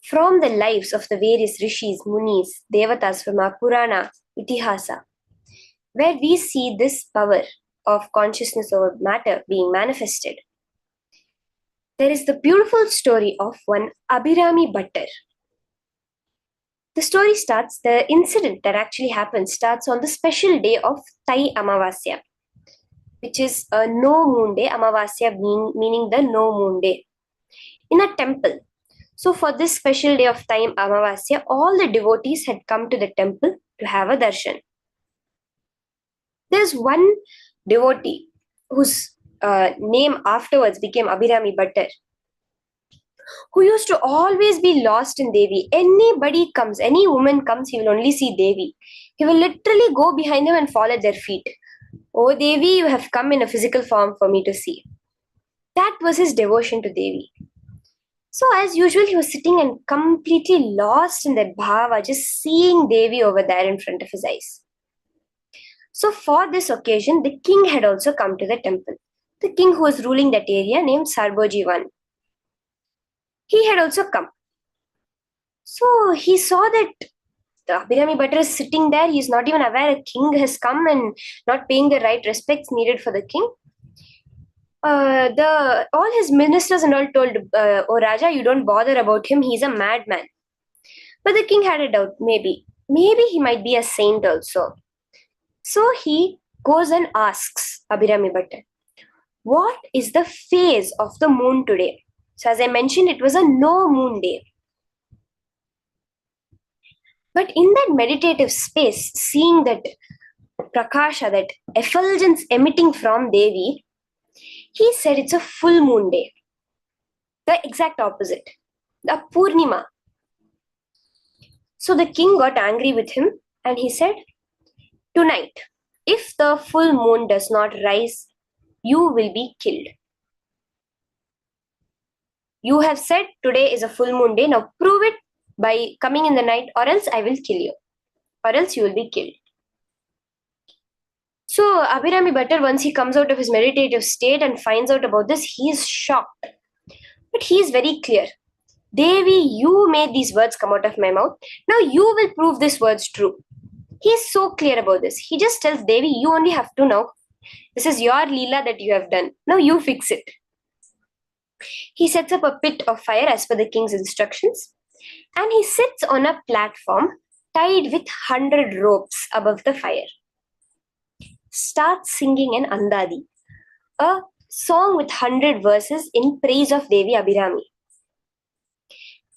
From the lives of the various rishis, munis, devatas from our Purana, Itihasa, where we see this power of consciousness over matter being manifested. There is the beautiful story of one Abhirami Bhattar. The story starts, the incident that actually happens starts on the special day of Tai Amavasya, which is a no moon day, Amavasya meaning the no moon day, in a temple. So for this special day of Tai Amavasya, all the devotees had come to the temple to have a darshan. There's one devotee whose name afterwards became Abhirami Bhattar, who used to always be lost in Devi. Anybody comes, any woman comes, he will only see Devi. He will literally go behind them and fall at their feet. Oh Devi, you have come in a physical form for me to see. That was his devotion to Devi. So as usual, he was sitting and completely lost in that bhava, just seeing Devi over there in front of his eyes. So for this occasion, the king had also come to the temple. The king who was ruling that area, named Sarboji I, he had also come. So he saw that the Abhirami Bhattar is sitting there. He is not even aware a king has come and not paying the right respects needed for the king. All his ministers and all told, "Oh Raja, you don't bother about him. He's a madman." But the king had a doubt. Maybe he might be a saint also. So he goes and asks Abhirami Bhattar, "What is the phase of the moon today?" So as I mentioned, it was a no moon day. But in that meditative space, seeing that prakasha, that effulgence emitting from Devi, he said it's a full moon day. The exact opposite, the Purnima. So the king got angry with him and he said, "Tonight, if the full moon does not rise, you will be killed. You have said today is a full moon day. Now prove it by coming in the night, or else I will kill you. Or else you will be killed." So Abhirami Bhattar, once he comes out of his meditative state and finds out about this, he is shocked. But he is very clear. "Devi, you made these words come out of my mouth. Now you will prove these words true." He is so clear about this. He just tells Devi, "You only have to know. This is your Leela that you have done. Now you fix it." He sets up a pit of fire as per the king's instructions, and he sits on a platform tied with 100 ropes above the fire. Starts singing an Andadi, a song with 100 verses in praise of Devi Abhirami.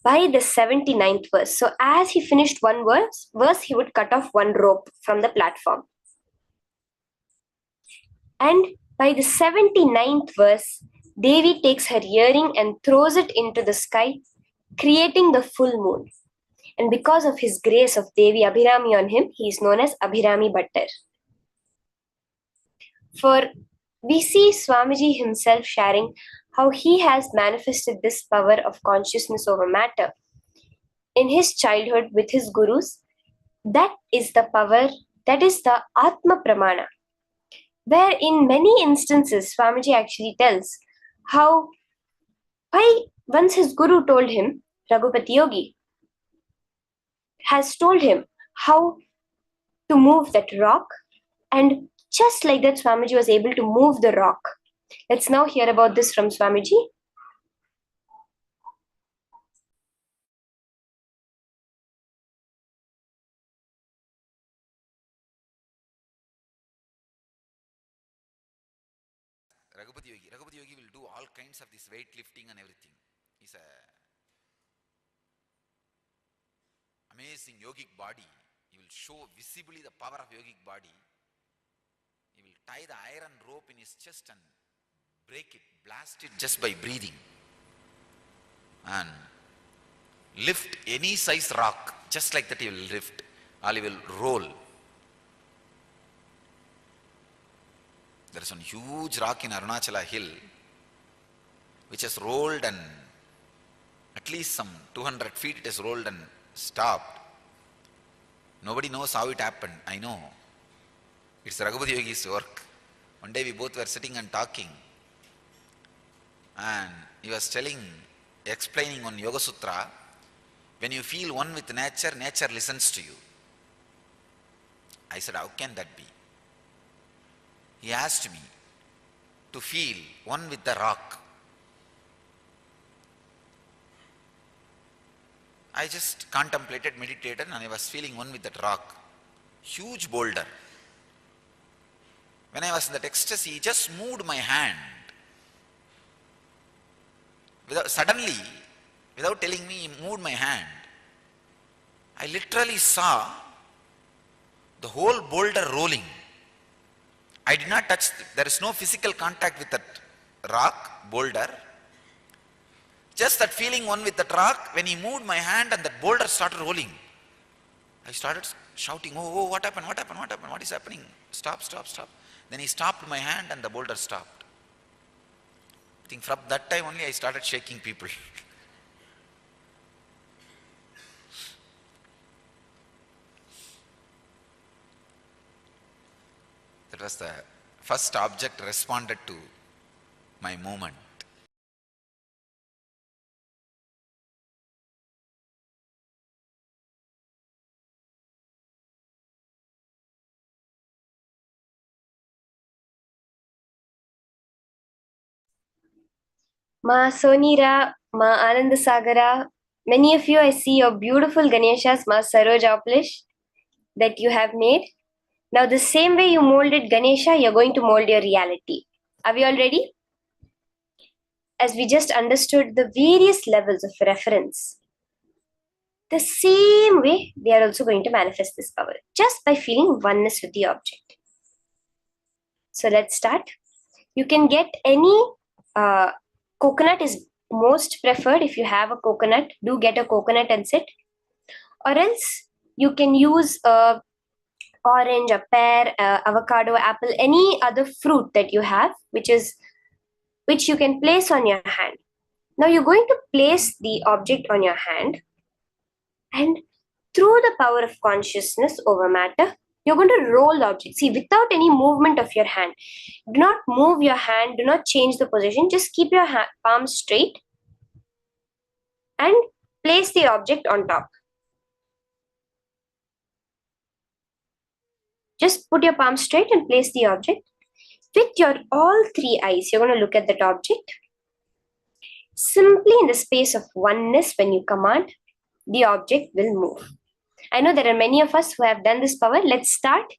By the 79th verse, so as he finished one verse, he would cut off one rope from the platform. And by the 79th verse, Devi takes her earring and throws it into the sky, creating the full moon. And because of his grace of Devi Abhirami on him, he is known as Abhirami Bhattar. For we see Swamiji himself sharing how he has manifested this power of consciousness over matter in his childhood with his gurus. That is the power, that is the Atma Pramana, where in many instances Swamiji actually tells how once his guru told him, Raghupati Yogi has told him how to move that rock, and just like that Swamiji was able to move the rock. Let's now hear about this from Swamiji. Raghupati Yogi will do all kinds of this weight lifting and everything. He's a amazing yogic body. He will show visibly the power of yogic body. He will tie the iron rope in his chest and break it, blast it just by breathing. And lift any size rock, just like that he will lift, or he will roll. There is one huge rock in Arunachala hill which has rolled, and at least some 200 feet it has rolled and stopped. Nobody knows how it happened. I know. It's Raghupati Yogi's work. One day we both were sitting and talking, and he was explaining on Yoga Sutra, when you feel one with nature, nature listens to you. I said, how can that be? he asked me to feel one with the rock. I just contemplated, meditated, and I was feeling one with that rock. Huge boulder. When I was in that ecstasy, he just moved my hand. Suddenly, without telling me, he moved my hand. I literally saw the whole boulder rolling. I did not touch, there is no physical contact with that rock, boulder. Just that feeling one with that rock, when he moved my hand and that boulder started rolling. I started shouting, oh, what happened, what happened, what happened, what is happening? Stop, stop, stop. Then he stopped my hand and the boulder stopped. I think from that time only I started shaking people. That was the first object responded to my movement. Ma Sonira, Ma Anandasagara, many of you I see your beautiful Ganeshas, Ma Sarojaplish, that you have made. Now the same way you molded Ganesha, you're going to mold your reality. Are we all ready? As we just understood the various levels of reference, the same way we are also going to manifest this power, just by feeling oneness with the object. So let's start. You can get any coconut is most preferred. If you have a coconut, do get a coconut and sit. Or else you can use a orange, a pear, avocado, apple, any other fruit that you have, which you can place on your hand. Now you're going to place the object on your hand, and through the power of consciousness over matter, you're going to roll the object. See, without any movement of your hand. Do not move your hand, do not change the position, just keep your palm straight and place the object on top. Just put your palm straight and place the object. With your all three eyes, you're going to look at that object. Simply in the space of oneness, when you command, the object will move. I know there are many of us who have done this power. Let's start.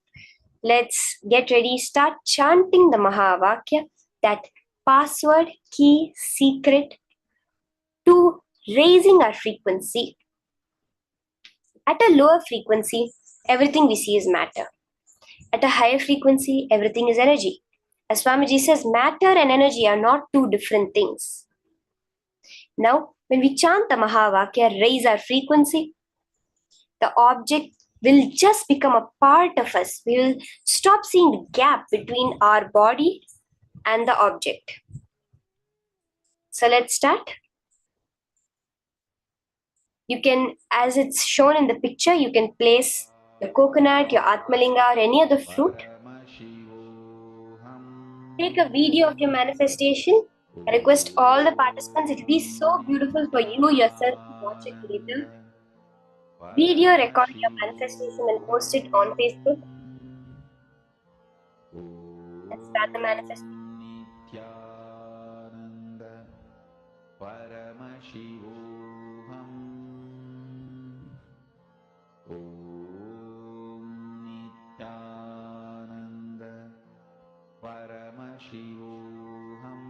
Let's get ready. Start chanting the Mahavakya, that password, key, secret to raising our frequency. At a lower frequency, everything we see is matter. At a higher frequency, everything is energy. As Swamiji says, matter and energy are not two different things. Now, when we chant the Mahavakya, raise our frequency, the object will just become a part of us. We will stop seeing the gap between our body and the object. So let's start. You can, as it's shown in the picture, you can place the coconut, your Atmalinga, or any other fruit. Take a video of your manifestation. I request all the participants, it will be so beautiful for you yourself to watch it later. Video record your manifestation and post it on Facebook. Let's start the manifestation. Nithyananda Paramashivoham Nithyananda Paramashivoham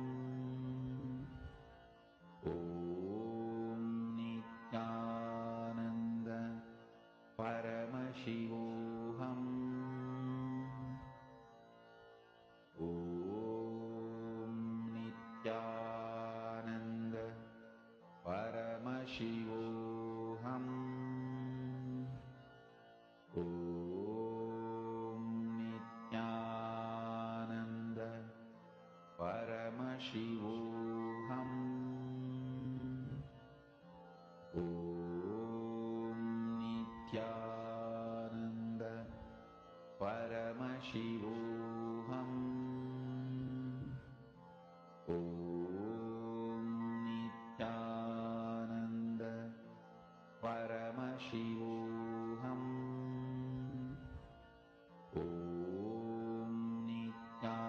Nithyananda Paramashivoham Nithyananda Paramashivoham Nithyananda Paramashivoham Nithyananda Paramashivoham Nithyananda Paramashivoham Nithyananda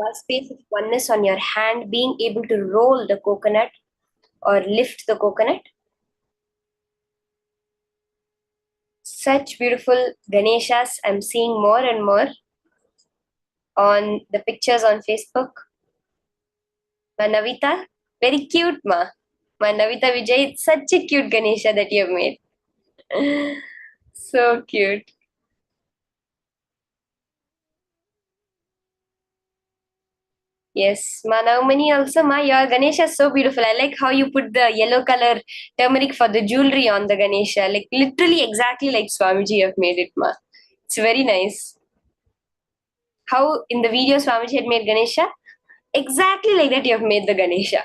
vast space of oneness on your hand, being able to roll the coconut or lift the coconut. Such beautiful Ganeshas I'm seeing more and more on the pictures on Facebook. Ma Navita, very cute, ma. Ma Navita Vijay, it's such a cute Ganesha that you have made. So cute. Yes, Ma Navamani also, ma, your Ganesha is so beautiful. I like how you put the yellow color turmeric for the jewelry on the Ganesha. Like literally exactly like Swamiji have made it, ma. It's very nice. How in the video Swamiji had made Ganesha, exactly like that you have made the Ganesha.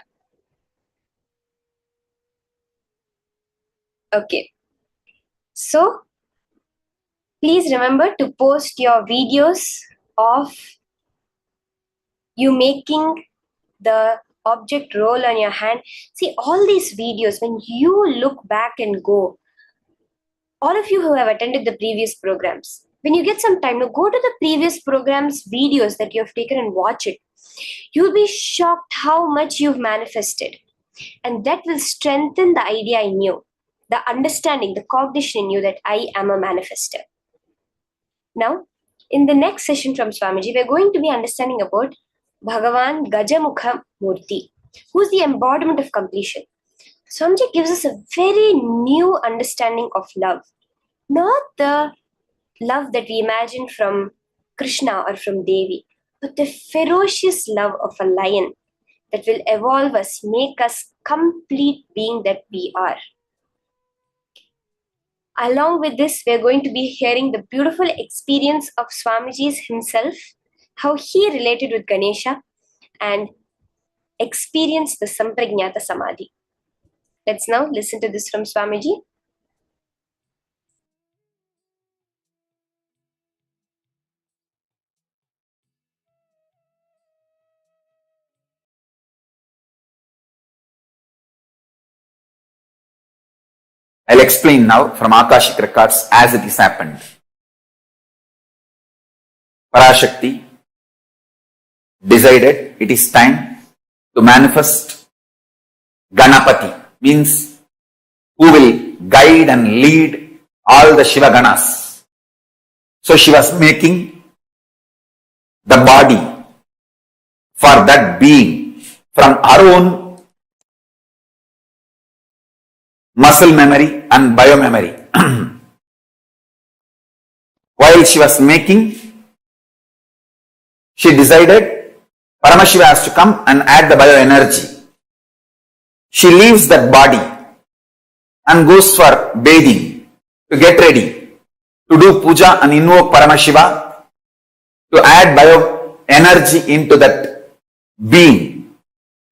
Okay. So, please remember to post your videos of you making the object roll on your hand. See, all these videos, when you look back and go, all of you who have attended the previous programs, when you get some time, now go to the previous programs videos that you have taken and watch it. You'll be shocked how much you've manifested. And that will strengthen the idea in you, the understanding, the cognition in you that I am a manifester. Now, in the next session from Swamiji, we're going to be understanding about Bhagavan Gajamukha Murti, who's the embodiment of completion. Swamiji gives us a very new understanding of love. Not the love that we imagine from Krishna or from Devi, but the ferocious love of a lion that will evolve us, make us complete being that we are. Along with this, we're going to be hearing the beautiful experience of Swamiji's himself, how he related with Ganesha and experienced the Sampragnata Samadhi. Let's now listen to this from Swamiji. I'll explain now from Akashic records as it has happened. Parashakti decided it is time to manifest Ganapati, means who will guide and lead all the Shiva Ganas. So she was making the body for that being from her own muscle memory and biomemory. While she was making, she decided Paramashiva has to come and add the bioenergy. She leaves that body and goes for bathing to get ready to do puja and invoke Paramashiva to add bioenergy into that being.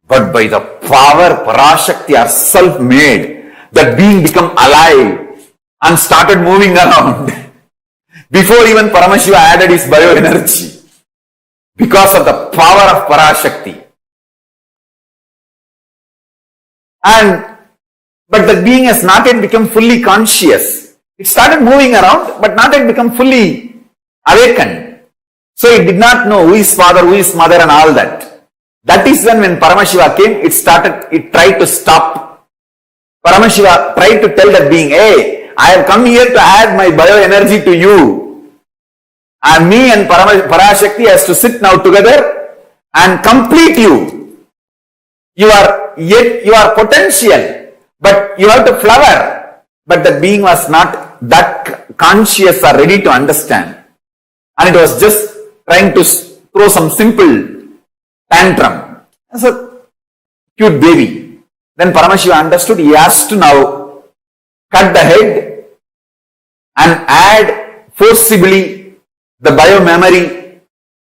But by the power Parashakti herself made, that being become alive and started moving around before even Paramashiva added his bioenergy, because of the power of Parashakti. But the being has not yet become fully conscious. It started moving around, but not yet become fully awakened. So it did not know who is father, who is mother, and all that. That is when Paramashiva came, it tried to stop. Paramashiva tried to tell that being, hey, I have come here to add my bioenergy to you. And me and Parashakti has to sit now together and complete you. You are potential, but you have to flower. But the being was not that conscious or ready to understand. And it was just trying to throw some simple tantrum. As a cute baby. Then Paramashiva understood he has to now cut the head and add forcibly the biomemory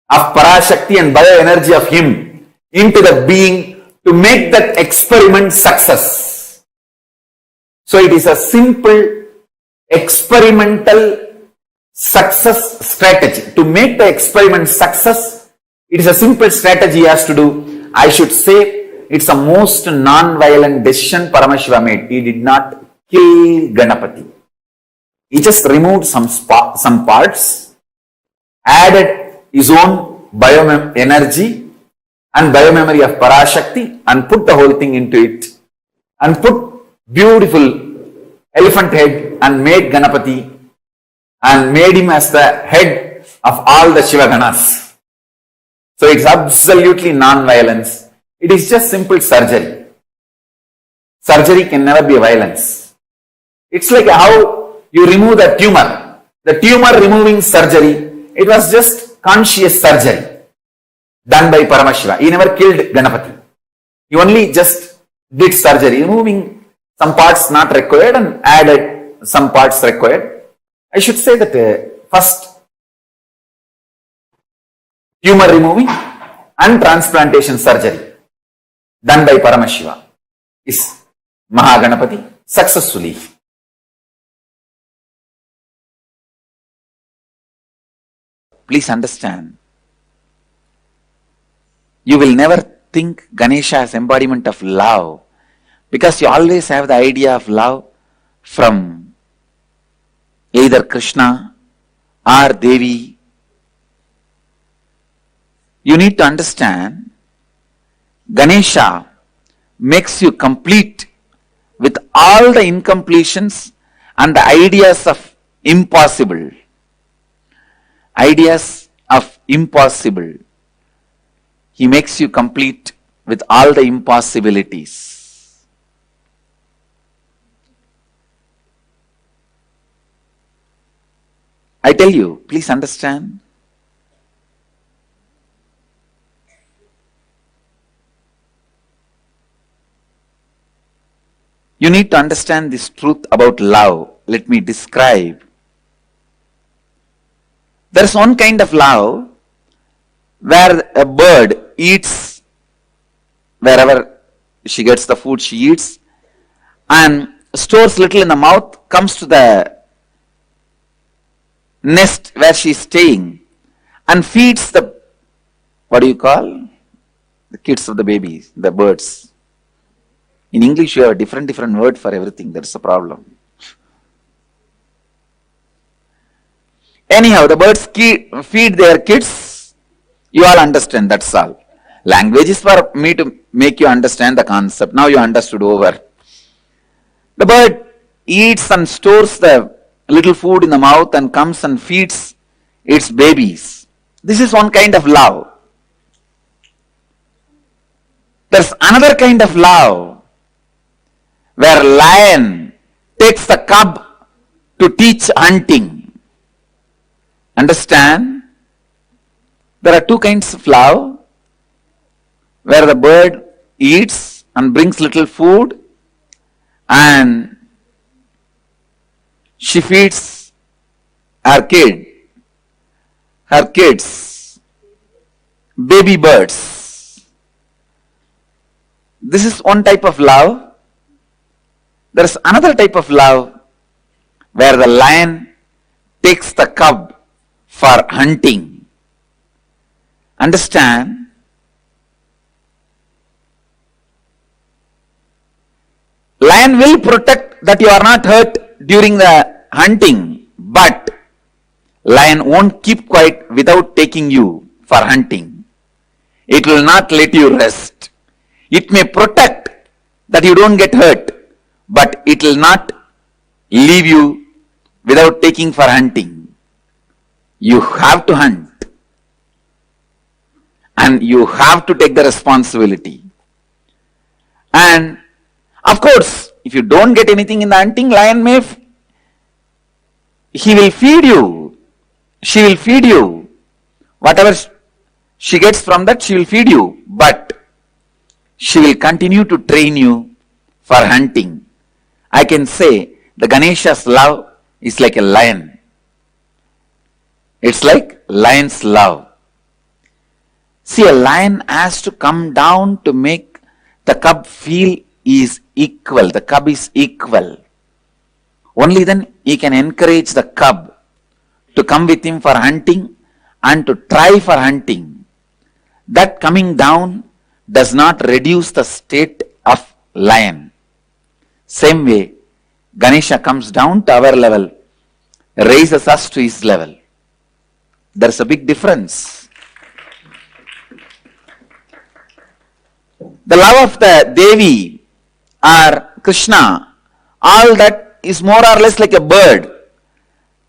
of Parashakti and bioenergy of him into the being to make that experiment success. So it is a simple experimental success strategy. To make the experiment success, it is a simple strategy he has to do. I should say, it's a most non-violent decision Paramashiva made. He did not kill Ganapati. He just removed some parts, added his own bioenergy and biomemory of Parashakti and put the whole thing into it and put beautiful elephant head and made Ganapati and made him as the head of all the Shiva Ganas. So it's absolutely non-violence. It is just simple surgery. Surgery can never be violence. It's like how you remove the tumor. The tumor removing surgery, it was just conscious surgery done by Paramashiva. He never killed Ganapati. He only just did surgery, removing some parts not required and added some parts required. I should say that first tumor removing and transplantation surgery done by Paramashiva is Mahaganapati successfully. Please understand, you will never think Ganesha as embodiment of love because you always have the idea of love from either Krishna or Devi. You need to understand, Ganesha makes you complete with all the incompletions and the ideas of impossible. Ideas of impossible. He makes you complete with all the impossibilities. I tell you, please understand. You need to understand this truth about love. Let me describe. There is one kind of love where a bird eats wherever she gets the food she eats and stores little in the mouth, comes to the nest where she is staying and feeds the, what do you call? The kids of the babies, the birds. In English you have a different word for everything. That's the problem. Anyhow, the birds feed their kids. You all understand, that's all. Language is for me to make you understand the concept. Now you understood over. The bird eats and stores the little food in the mouth and comes and feeds its babies. This is one kind of love. There's another kind of love where lion takes the cub to teach hunting. Understand? There are two kinds of love where the bird eats and brings little food and she feeds her kids, baby birds. This is one type of love. There is another type of love where the lion takes the cub for hunting. Understand? Lion will protect that you are not hurt during the hunting, but lion won't keep quiet without taking you for hunting. It will not let you rest. It may protect that you don't get hurt, but it will not leave you without taking for hunting. You have to hunt and you have to take the responsibility. And of course, if you don't get anything in the hunting, lion may, he will feed you, she will feed you. Whatever she gets from that, she will feed you. But she will continue to train you for hunting. I can say the Ganesha's love is like a lion. It's like lion's love. See, a lion has to come down to make the cub feel he is equal. The cub is equal. Only then he can encourage the cub to come with him for hunting and to try for hunting. That coming down does not reduce the state of lion. Same way, Ganesha comes down to our level, raises us to his level. There's a big difference. the love of the Devi or Krishna, all that is more or less like a bird.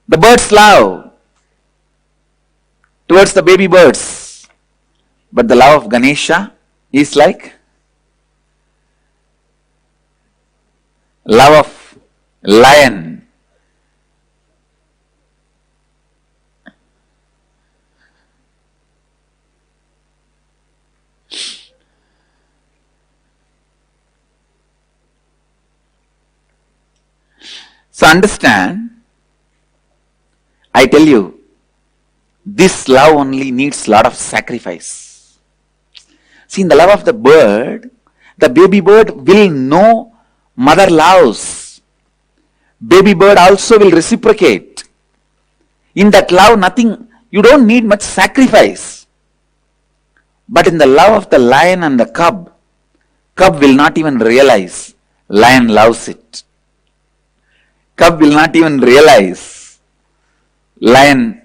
The bird's love towards the baby birds. But the love of Ganesha is like love of lion. So understand, I tell you, this love only needs lot of sacrifice. See, in the love of the bird, the baby bird will know mother loves. Baby bird also will reciprocate. In that love, nothing, you don't need much sacrifice. But in the love of the lion and the cub, cub will not even realize lion loves it. Cub will not even realize lion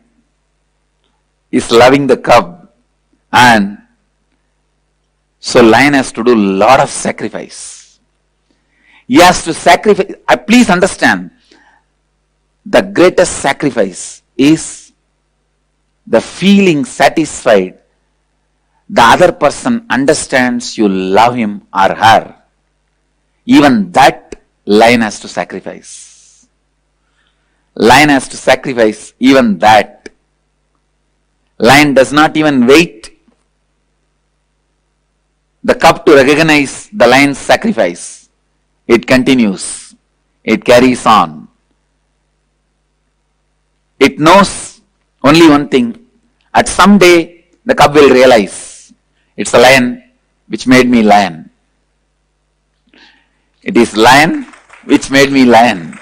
is loving the cub, and so lion has to do a lot of sacrifice. He has to sacrifice. Please understand, the greatest sacrifice is the feeling satisfied the other person understands you love him or her. Even that lion has to sacrifice. Lion has to sacrifice even that. Lion does not even wait the cub to recognize the lion's sacrifice. It continues. It carries on. It knows only one thing. At some day, the cub will realize it's a lion which made me lion. It is lion which made me lion.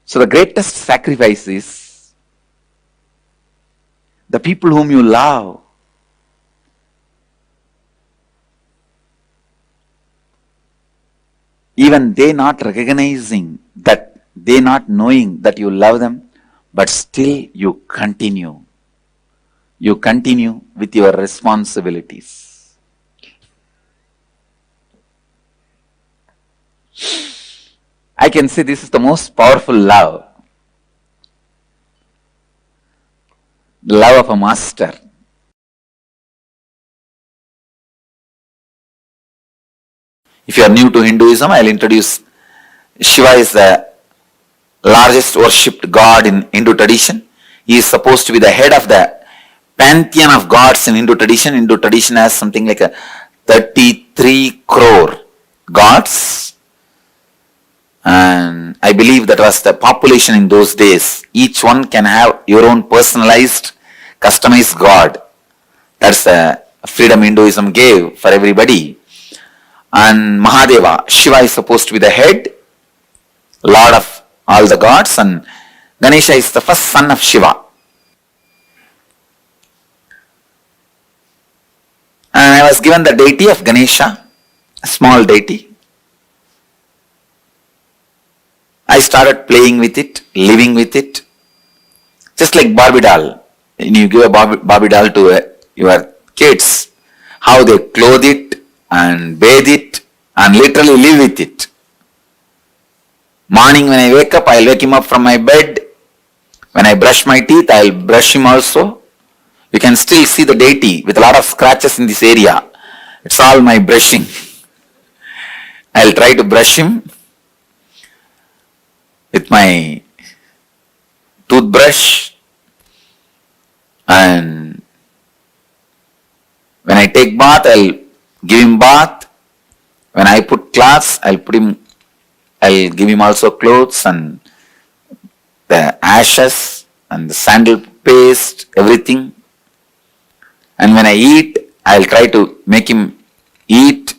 So the greatest sacrifice is the people whom you love. Even they not recognizing that, they not knowing that you love them, but still you continue. You continue with your responsibilities. I can say this is the most powerful love. The love of a master. If you are new to Hinduism, I will introduce Shiva is the largest worshipped god in Hindu tradition. He is supposed to be the head of the pantheon of gods in Hindu tradition. Hindu tradition has something like a 33 crore gods. And I believe that was the population in those days. Each one can have your own personalized, customized god. That's the freedom Hinduism gave for everybody. And Mahadeva, Shiva is supposed to be the head, lord of all the gods, and Ganesha is the first son of Shiva. And I was given the deity of Ganesha, a small deity. I started playing with it, living with it. Just like Barbie doll. When you give a Barbie doll to your kids, how they clothe it and bathe it and literally live with it. Morning when I wake up, I'll wake him up from my bed. When I brush my teeth, I'll brush him also. You can still see the deity with a lot of scratches in this area. It's all my brushing. I'll try to brush him with my toothbrush, and when I take bath, I'll give him bath. When I put clothes, I'll give him also clothes and the ashes and the sandal paste, everything. And when I eat, I'll try to make him eat.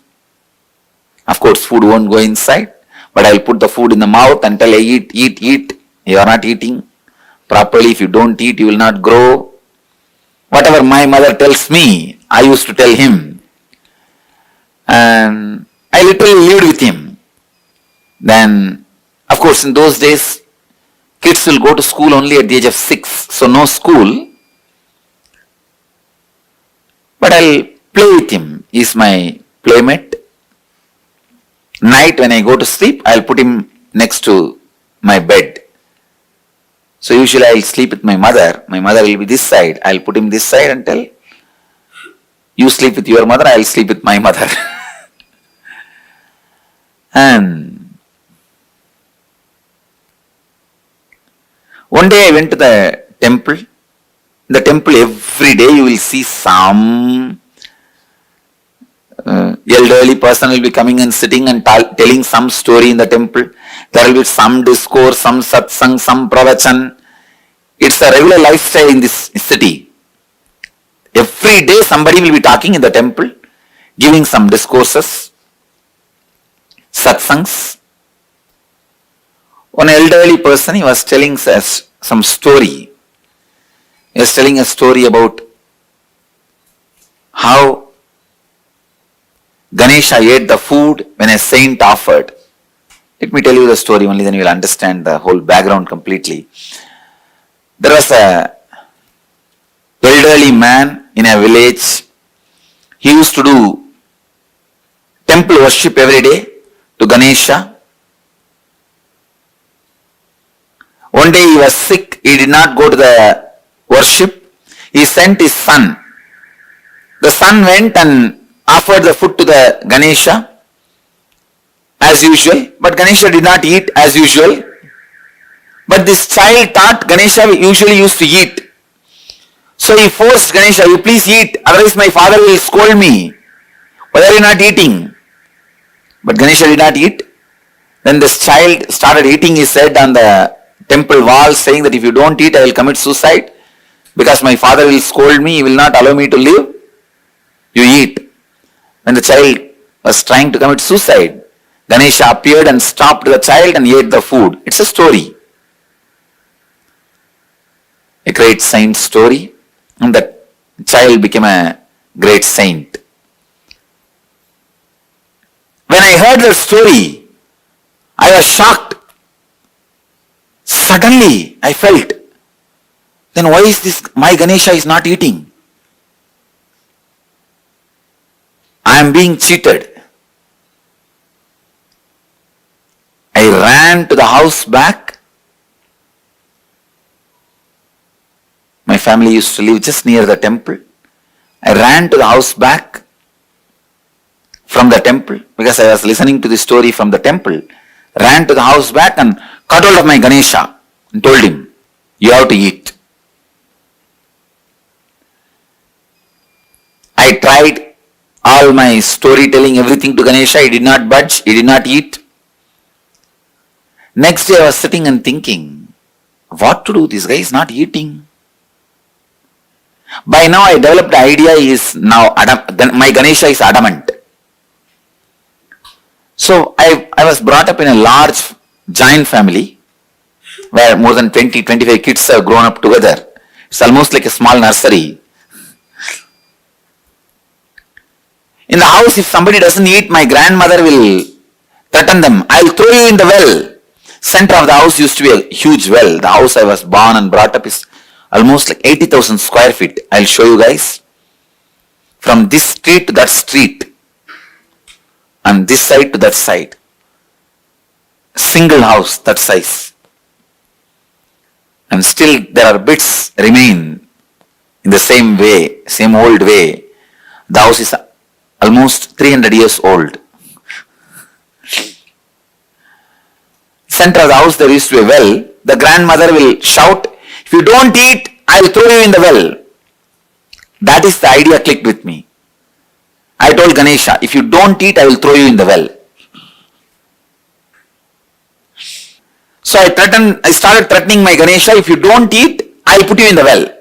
Of course, food won't go inside, but I'll put the food in the mouth until I eat. You are not eating properly. If you don't eat, you will not grow. Whatever my mother tells me, I used to tell him. And I literally lived with him. Then, of course, in those days, kids will go to school only at the age of 6. So no school. but I'll play with him. He's my playmate. Night when I go to sleep, I'll put him next to my bed. So usually I'll sleep with my mother. My mother will be this side. I'll put him this side and tell, you sleep with your mother, I'll sleep with my mother. And one day I went to the temple. In the temple every day you will see some elderly person will be coming and sitting and telling some story in the temple. There will be some discourse, some satsang, some pravachan. It's a regular lifestyle in this city. Every day somebody will be talking in the temple, giving some discourses, satsangs. One elderly person, he was telling us some story. He was telling a story about how Ganesha ate the food when a saint offered. Let me tell you the story only, then you will understand the whole background completely. There was a elderly man in a village. He used to do temple worship every day to Ganesha. One day he was sick, he did not go to the worship. He sent his son. The son went and offered the food to the Ganesha as usual, but Ganesha did not eat as usual. But this child thought Ganesha usually used to eat. So he forced Ganesha, you please eat, otherwise my father will scold me. Why are you not eating? But Ganesha did not eat. Then this child started eating his head on the temple wall, saying that if you don't eat, I will commit suicide. Because my father will scold me, he will not allow me to live. You eat. When the child was trying to commit suicide, Ganesha appeared and stopped the child and ate the food. It's a story. A great saint story. And that child became a great saint. When I heard that story, I was shocked. Suddenly, I felt, then why is this, my Ganesha is not eating? I am being cheated. I ran to the house back. My family used to live just near the temple. I ran to the house back from the temple because I was listening to the story from the temple. Ran to the house back and caught hold of my Ganesha and told him, you have to eat. I tried all my storytelling, everything to Ganesha. He did not budge. He did not eat. Next day I was sitting and thinking, what to do? This guy is not eating. By now I developed the idea he is now, my Ganesha is adamant. So I was brought up in a large giant family where more than 20-25 kids have grown up together. It's almost like a small nursery. In the house, if somebody doesn't eat, my grandmother will threaten them. I'll throw you in the well. Center of the house used to be a huge well. The house I was born and brought up is almost like 80,000 square feet. I'll show you guys. From this street to that street. And this side to that side. Single house that size. And still there are bits remain in the same way, same old way. The house is almost 300 years old. Center of the house there used to be a well. The grandmother will shout, if you don't eat, I will throw you in the well. That is the idea clicked with me. I told Ganesha, if you don't eat, I will throw you in the well. So I started threatening my Ganesha, if you don't eat, I will put you in the well.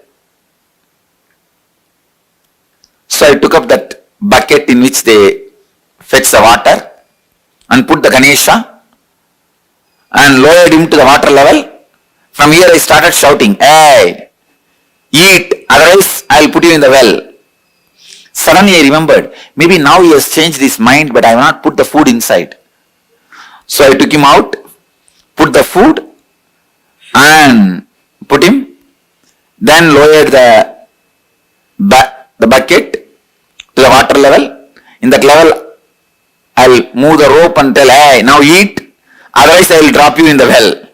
So I took up that bucket in which they fetch the water and put the Ganesha and lowered him to the water level. From here I started shouting, hey, eat, otherwise I will put you in the well. Suddenly I remembered, maybe now he has changed his mind, but I have not put the food inside. So I took him out, put the food and put him, then lowered the bucket level. In that level, I'll move the rope and tell, hey, now eat, otherwise I will drop you in the well.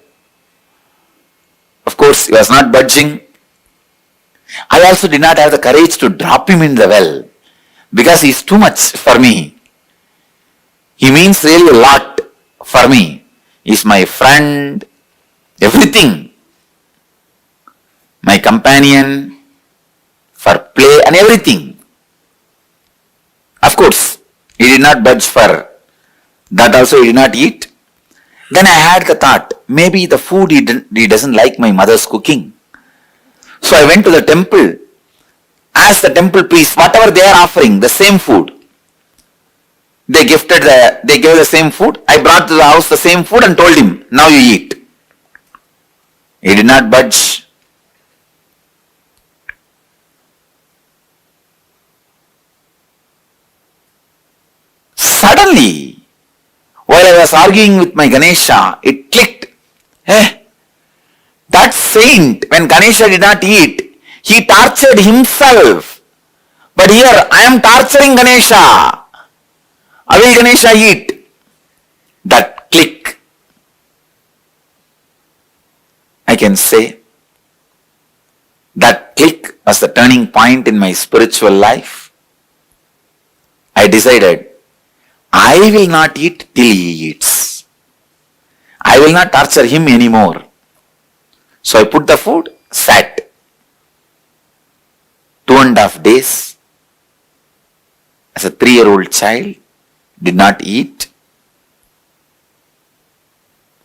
Of course, he was not budging. I also did not have the courage to drop him in the well because he is too much for me. He means really a lot for me. He is my friend, everything. My companion for play and everything. Of course, he did not budge for that also, he did not eat. Then I had the thought, maybe the food he doesn't like my mother's cooking. So I went to the temple, asked the temple priest, whatever they are offering, the same food. They gave the same food. I brought to the house the same food and told him, now you eat. He did not budge. Suddenly, while I was arguing with my Ganesha, it clicked. That saint, when Ganesha did not eat, he tortured himself. But here, I am torturing Ganesha. How will Ganesha eat? That click. I can say, that click was the turning point in my spiritual life. I decided, I will not eat till he eats. I will not torture him anymore. So I put the food, sat. 2.5 days. As a 3-year-old child, did not eat,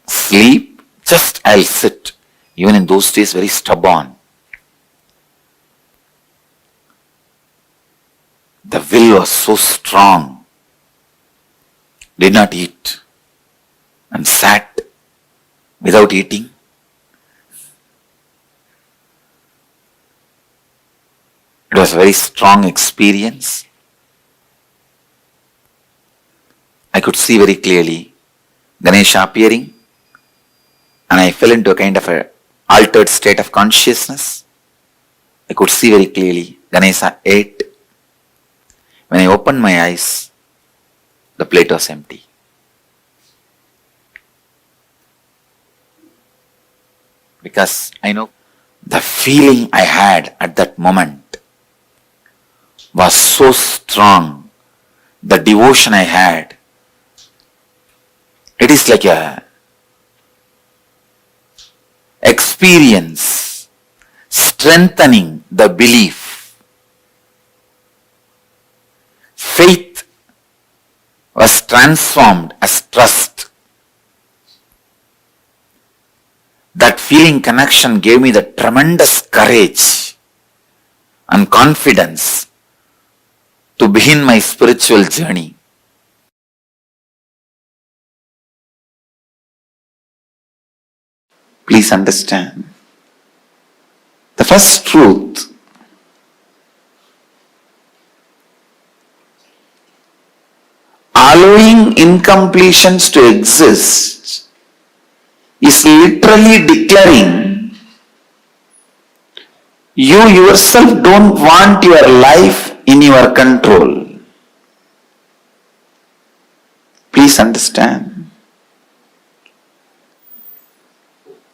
sleep, just I'll sit. Even in those days, very stubborn. The will was so strong. Did not eat and sat without eating. It was a very strong experience. I could see very clearly Ganesha appearing, and I fell into a kind of an altered state of consciousness. I could see very clearly Ganesha ate. When I opened my eyes, the plate was empty. Because I know the feeling I had at that moment was so strong. The devotion I had, it is like a experience strengthening the belief. Faith was transformed as trust. That feeling connection gave me the tremendous courage and confidence to begin my spiritual journey. Please understand, the first truth, allowing incompletions to exist is literally declaring you yourself don't want your life in your control. Please understand.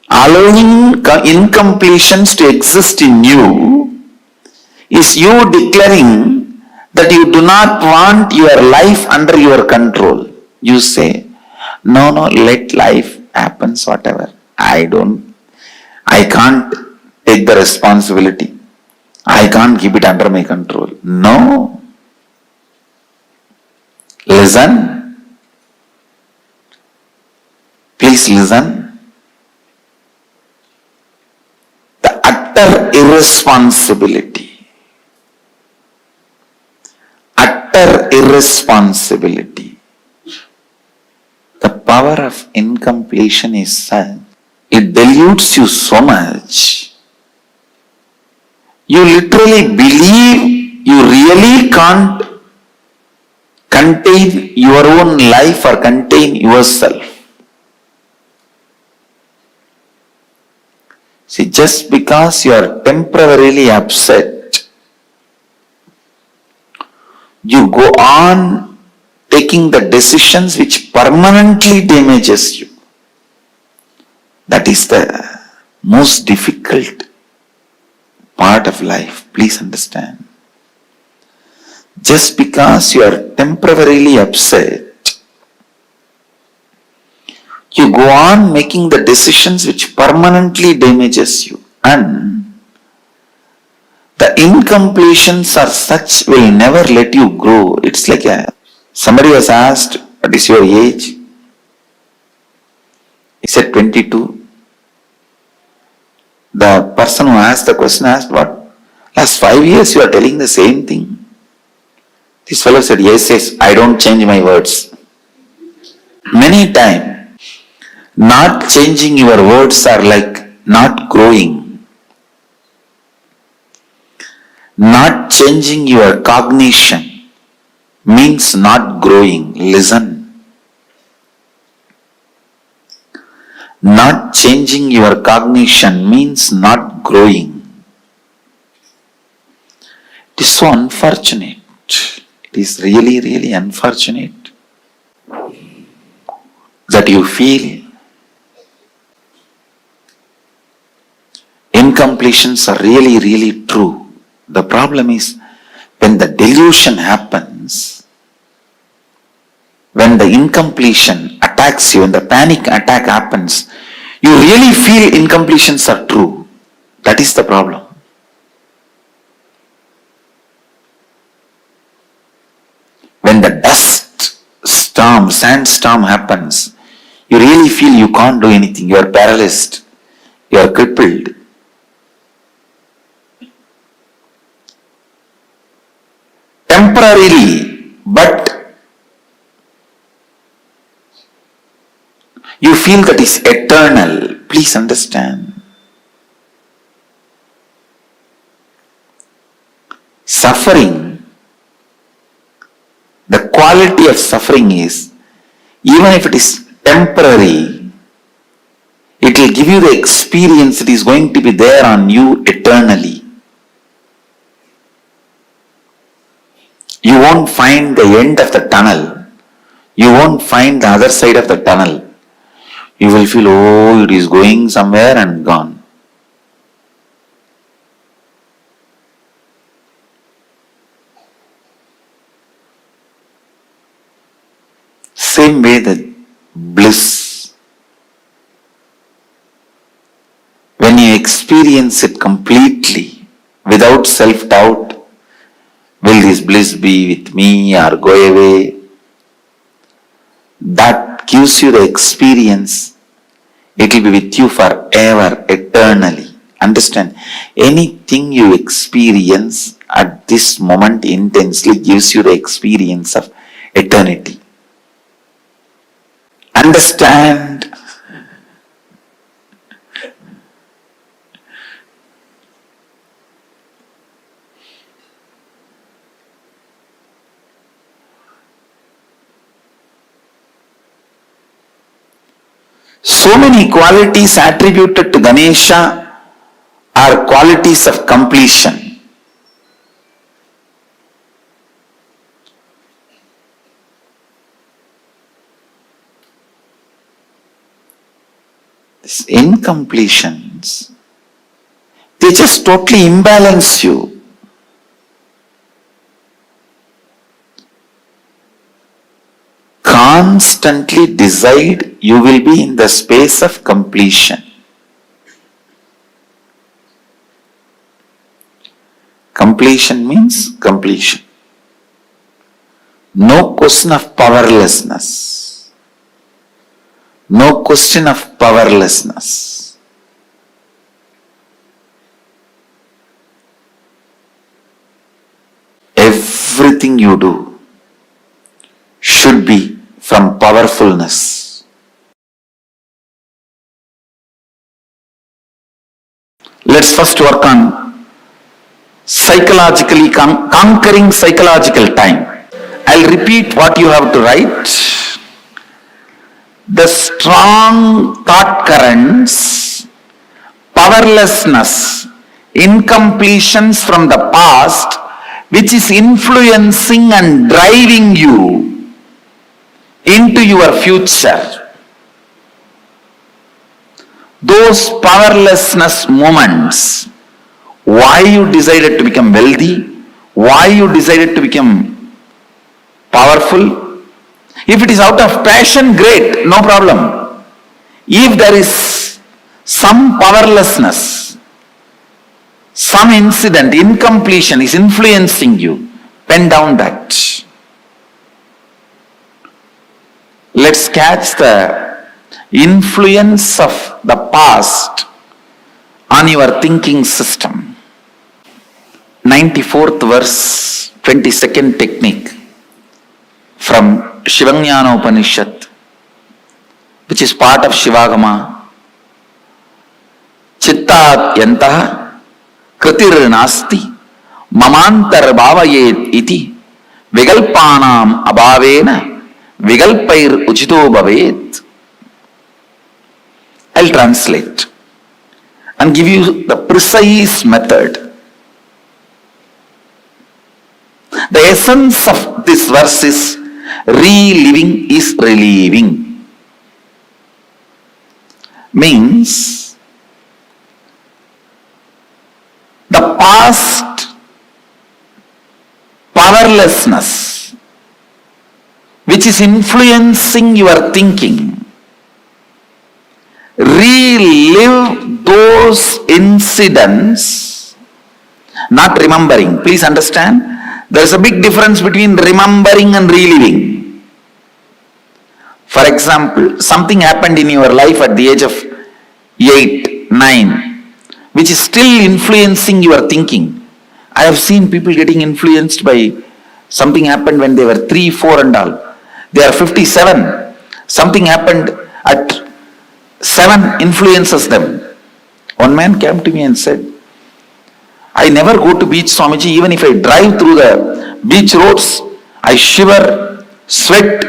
Allowing incompletions to exist in you is you declaring that you do not want your life under your control. You say, no, let life happen, whatever. I can't take the responsibility. I can't keep it under my control. No. Listen. Please listen. The utter irresponsibility. Utter irresponsibility. The power of incompletion is such, it dilutes you so much. You literally believe you really can't contain your own life or contain yourself. See, just because you are temporarily upset you go on taking the decisions which permanently damages you. That is the most difficult part of life. Please understand. Just because you are temporarily upset, you go on making the decisions which permanently damages you, and the incompletions are such will never let you grow. It's like somebody was asked, what is your age? He said 22. The person who asked the question asked, what? Last 5 years you are telling the same thing. This fellow said, yes, I don't change my words. Many times, not changing your words are like not growing. Not changing your cognition means not growing. Listen. Not changing your cognition means not growing. It is so unfortunate. It is really, really unfortunate that you feel incompletions are really, really true. The problem is when the delusion happens, when the incompletion attacks you, when the panic attack happens, you really feel incompletions are true. That is the problem. When the dust storm, sandstorm happens, you really feel you can't do anything. You are paralyzed. You are crippled. Temporarily, but you feel that is eternal. Please understand. Suffering, the quality of suffering is, even if it is temporary, it will give you the experience that is going to be there on you eternally. You won't find the end of the tunnel. You won't find the other side of the tunnel. You will feel, oh, it is going somewhere and gone. Same way the bliss. When you experience it completely, without self-doubt, will this bliss be with me or go away? That gives you the experience. It will be with you forever, eternally. Understand? Anything you experience at this moment intensely gives you the experience of eternity. Understand? So many qualities attributed to Ganesha are qualities of completion. These incompletions, they just totally imbalance you. Constantly decide you will be in the space of completion. Completion means completion. No question of powerlessness. No question of powerlessness. Everything you do should be from powerfulness. Let's first work on psychologically conquering psychological time. I'll repeat what you have to write. The strong thought currents, powerlessness, incompletions from the past which is influencing and driving you into your future. Those powerlessness moments, why you decided to become wealthy, why you decided to become powerful. If it is out of passion, great, no problem. If there is some powerlessness, some incident, incompletion is influencing you, pen down that. Let's catch the influence of the past on your thinking system. 94th verse, 22nd technique from Shivanyana Upanishad, which is part of Shivagama. Chittat yantaha kritir nasti mamantar bhavayet iti vigalpanam abhavena vigalpair uchito bhavet. I'll translate and give you the precise method. The essence of this verse is reliving is relieving. Means the past powerlessness which is influencing your thinking, relive those incidents, not remembering. Please understand, there is a big difference between remembering and reliving. For example, something happened in your life at the age of 8, 9, which is still influencing your thinking. I have seen people getting influenced by something happened when they were 3, 4 and all. They are 57. Something happened at 7 influences them. One man came to me and said, I never go to beach, Swamiji. Even if I drive through the beach roads, I shiver, sweat.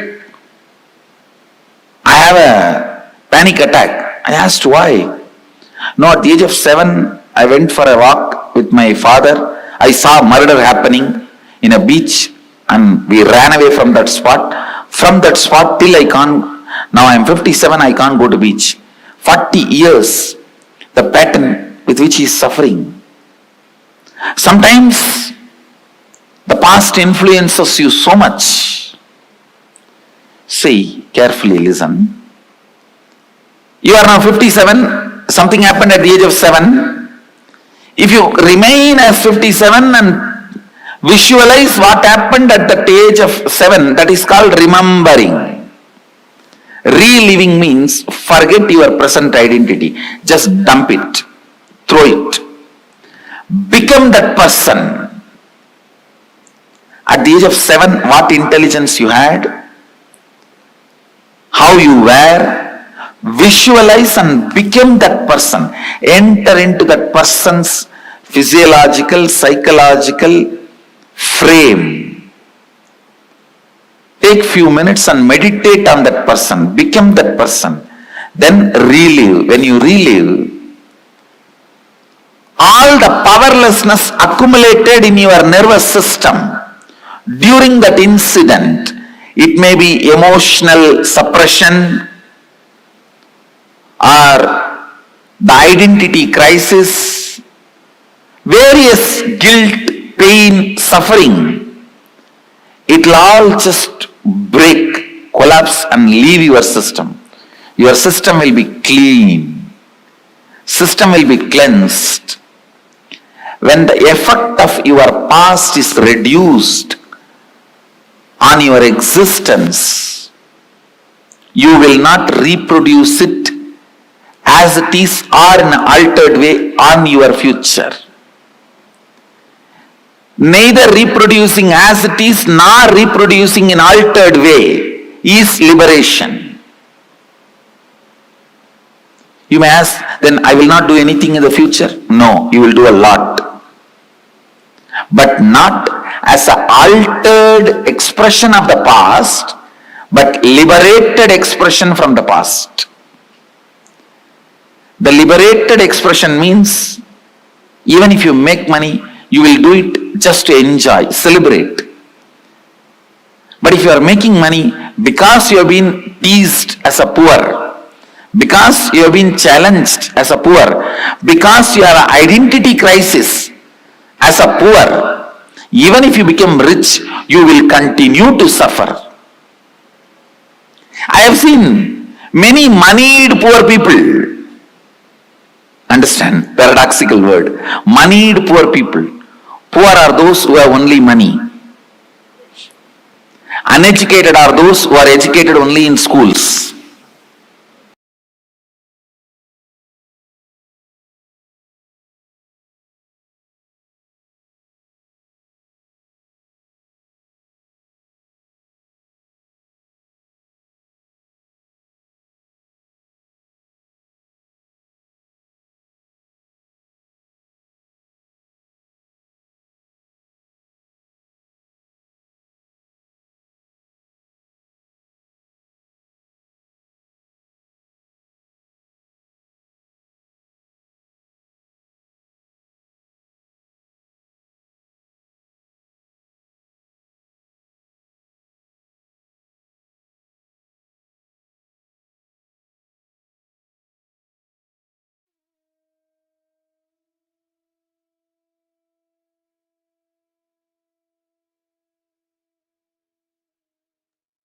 I have a panic attack. I asked why. No, at the age of 7, I went for a walk with my father. I saw murder happening in a beach and we ran away from that spot. From that spot till I can't, now I am 57, I can't go to beach. 40 years, the pattern with which he is suffering. Sometimes the past influences you so much. See, carefully listen. You are now 57, something happened at the age of 7. If you remain as 57 and visualize what happened at the age of 7, that is called remembering. Reliving means forget your present identity. Just dump it, throw it. Become that person. At the age of 7, what intelligence you had, how you were, visualize and become that person. Enter into that person's physiological, psychological frame. Take few minutes and meditate on that person. Become that person. Then relive. When you relive, all the powerlessness accumulated in your nervous system during that incident, it may be emotional suppression or the identity crisis, various guilt, pain, suffering, it will all just break, collapse and leave your system. Your system will be clean. System will be cleansed. When the effect of your past is reduced on your existence, you will not reproduce it as it is or in an altered way on your future. Neither reproducing as it is nor reproducing in altered way is liberation. You may ask, then I will not do anything in the future. No, you will do a lot. But not as an altered expression of the past, but liberated expression from the past. The liberated expression means, even if you make money, you will do it just to enjoy, celebrate. But if you are making money because you have been teased as a poor, because you have been challenged as a poor, because you have an identity crisis as a poor, even if you become rich, you will continue to suffer. I have seen many moneyed poor people. Understand, paradoxical word. Moneyed poor people. Poor are those who have only money. Uneducated are those who are educated only in schools.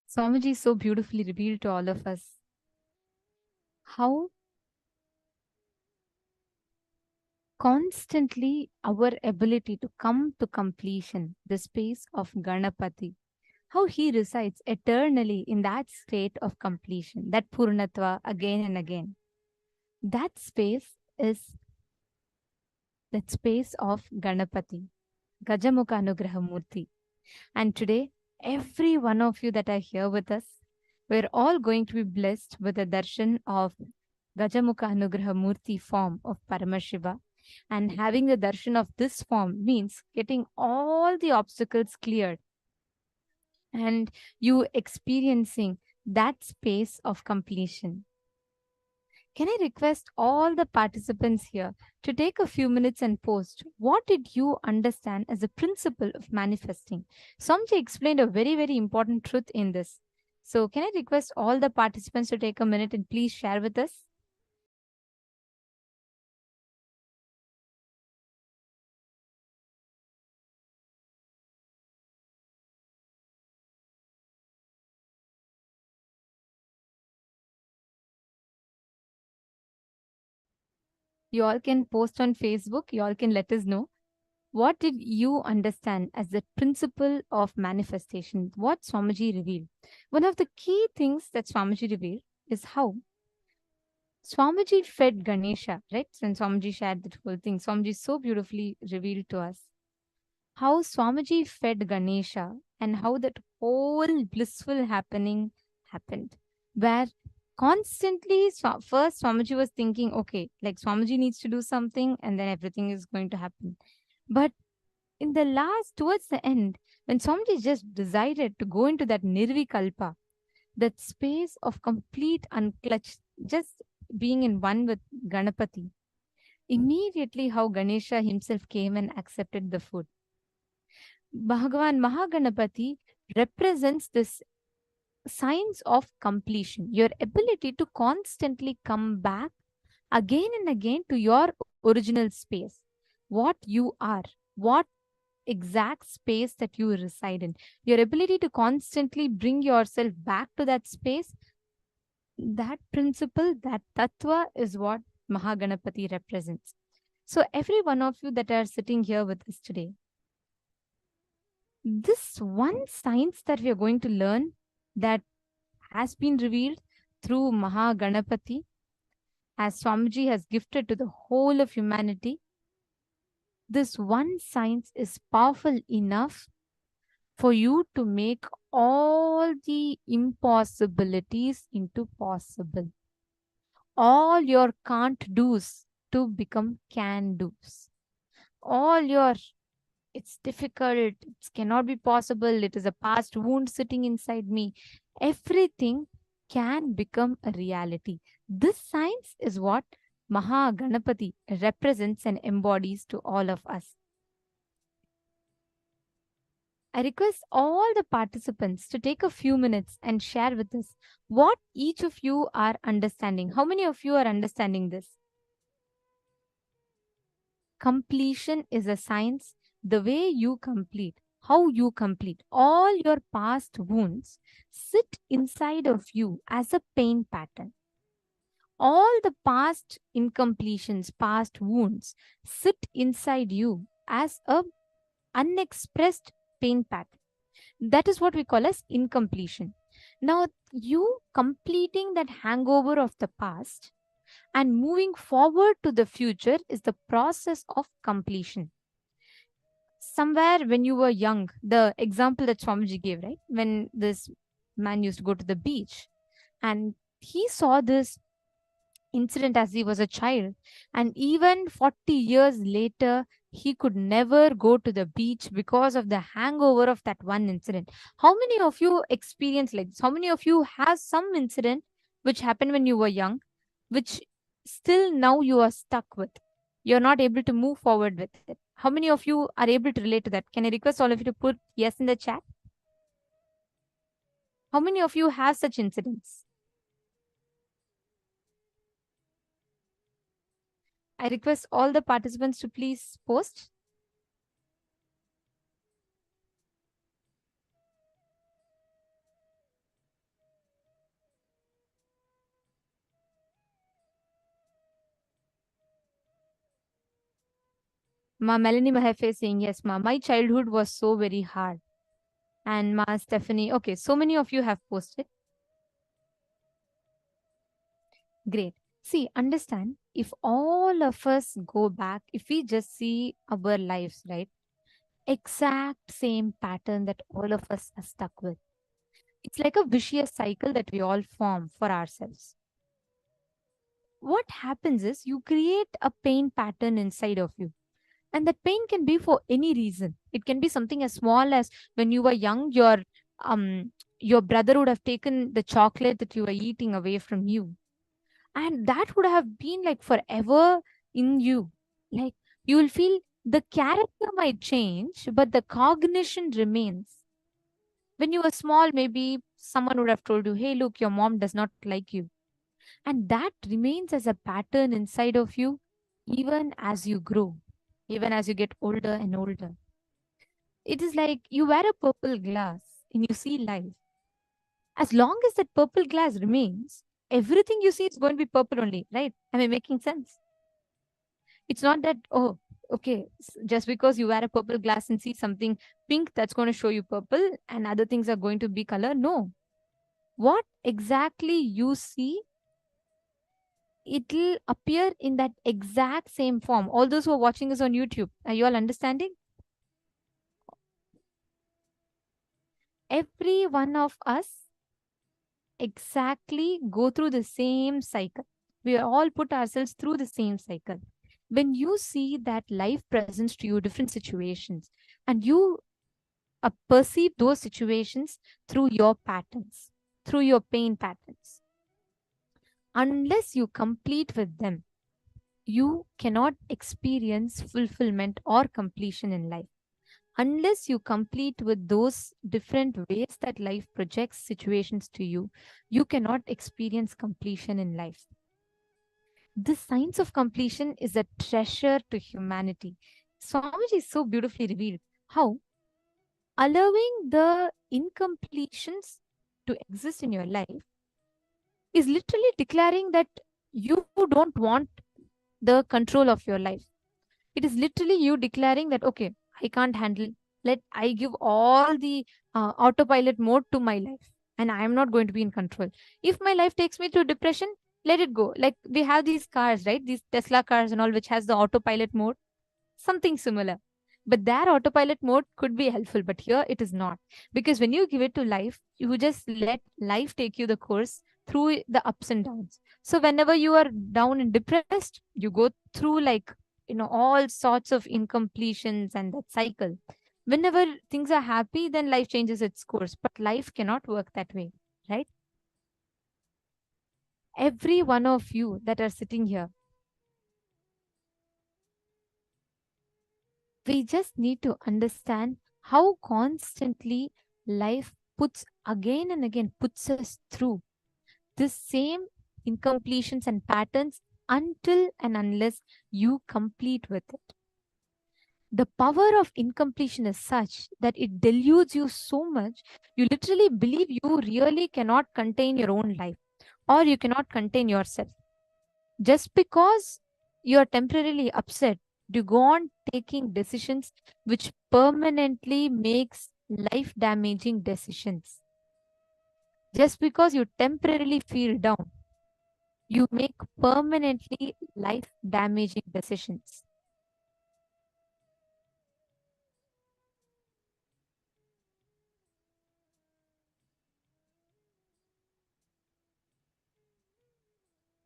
Swamiji so beautifully revealed to all of us how constantly our ability to come to completion, the space of Ganapati, how he resides eternally in that state of completion, that Purnatva again and again. That space is that space of Ganapati, Gajamukha Anugraha Murti. And today, every one of you that are here with us, we're all going to be blessed with the darshan of Gajamukha Anugraha Murti form of Paramashiva. And having the darshan of this form means getting all the obstacles cleared and you experiencing that space of completion. Can I request all the participants here to take a few minutes and post what did you understand as a principle of manifesting? Somji explained a very, very important truth in this. So can I request all the participants to take a minute and please share with us? You all can post on Facebook. You all can let us know. What did you understand as the principle of manifestation? What Swamiji revealed? One of the key things that Swamiji revealed is how Swamiji fed Ganesha, right? When Swamiji shared that whole thing, Swamiji so beautifully revealed to us how Swamiji fed Ganesha and how that whole blissful happening happened. Where constantly, first Swamiji was thinking, okay, like Swamiji needs to do something and then everything is going to happen. But in the last, towards the end, when Swamiji just decided to go into that Nirvikalpa, that space of complete unclutched, just being in one with Ganapati, immediately how Ganesha himself came and accepted the food. Bhagavan Mahaganapati represents this signs of completion, your ability to constantly come back again and again to your original space, what you are, what exact space that you reside in, your ability to constantly bring yourself back to that space. That principle, that tattva is what Mahaganapati represents. So every one of you that are sitting here with us today, this one science that we are going to learn that has been revealed through Mahaganapati, as Swamiji has gifted to the whole of humanity, this one science is powerful enough for you to make all the impossibilities into possible. All your can't do's to become can do's. All your it's difficult, it cannot be possible, it is a past wound sitting inside me, everything can become a reality. This science is what Mahaganapati represents and embodies to all of us. I request all the participants to take a few minutes and share with us what each of you are understanding. How many of you are understanding this? Completion is a science. The way you complete, how you complete, all your past wounds sit inside of you as a pain pattern. All the past incompletions, past wounds sit inside you as a unexpressed pain pattern. That is what we call as incompletion. Now, you completing that hangover of the past and moving forward to the future is the process of completion. Somewhere when you were young, the example that Swamiji gave, right? When this man used to go to the beach and he saw this incident as he was a child, and even 40 years later he could never go to the beach because of the hangover of that one incident. How many of you experience like this? How many of you have some incident which happened when you were young, which still now you are stuck with? You're not able to move forward with it. How many of you are able to relate to that? Can I request all of you to put yes in the chat? How many of you have such incidents? I request all the participants to please post. Ma Melanie Mahefe is saying yes, ma. My childhood was so very hard. And ma Stephanie, okay, so many of you have posted. Great. See, understand, if all of us go back, if we just see our lives, right? Exact same pattern that all of us are stuck with. It's like a vicious cycle that we all form for ourselves. What happens is you create a pain pattern inside of you. And that pain can be for any reason. It can be something as small as when you were young, your brother would have taken the chocolate that you were eating away from you. And that would have been like forever in you. Like you will feel the character might change, but the cognition remains. When you were small, maybe someone would have told you, hey, look, your mom does not like you. And that remains as a pattern inside of you, even as you grow, even as you get older and older. It is like you wear a purple glass and you see life. As long as that purple glass remains, everything you see is going to be purple only, right? Am I making sense? It's not that, oh, okay, just because you wear a purple glass and see something pink, that's going to show you purple and other things are going to be color. No. What exactly you see, it'll appear in that exact same form. All those who are watching us on YouTube, are you all understanding? Every one of us exactly go through the same cycle. We all put ourselves through the same cycle. When you see that life presents to you different situations and you perceive those situations through your patterns, through your pain patterns, unless you complete with them, you cannot experience fulfillment or completion in life. Unless you complete with those different ways that life projects situations to you, you cannot experience completion in life. The science of completion is a treasure to humanity. Swamiji is so beautifully revealed how allowing the incompletions to exist in your life is literally declaring that you don't want the control of your life. It is literally you declaring that, okay, I can't handle, I give all the autopilot mode to my life and I am not going to be in control. If my life takes me to depression, let it go. Like we have these cars, right? These Tesla cars and all, which has the autopilot mode, something similar. But their autopilot mode could be helpful, but here it is not. Because when you give it to life, you just let life take you the course through the ups and downs. So whenever you are down and depressed, you go through like, all sorts of incompletions and that cycle. Whenever things are happy, then life changes its course. But life cannot work that way, right? Every one of you that are sitting here, we just need to understand how constantly life puts again and again puts us through this same incompletions and patterns until and unless you complete with it. The power of incompletion is such that it deludes you so much, you literally believe you really cannot contain your own life or you cannot contain yourself. Just because you're temporarily upset, you go on taking decisions which permanently makes life damaging decisions. Just because you temporarily feel down, you make permanently life damaging decisions.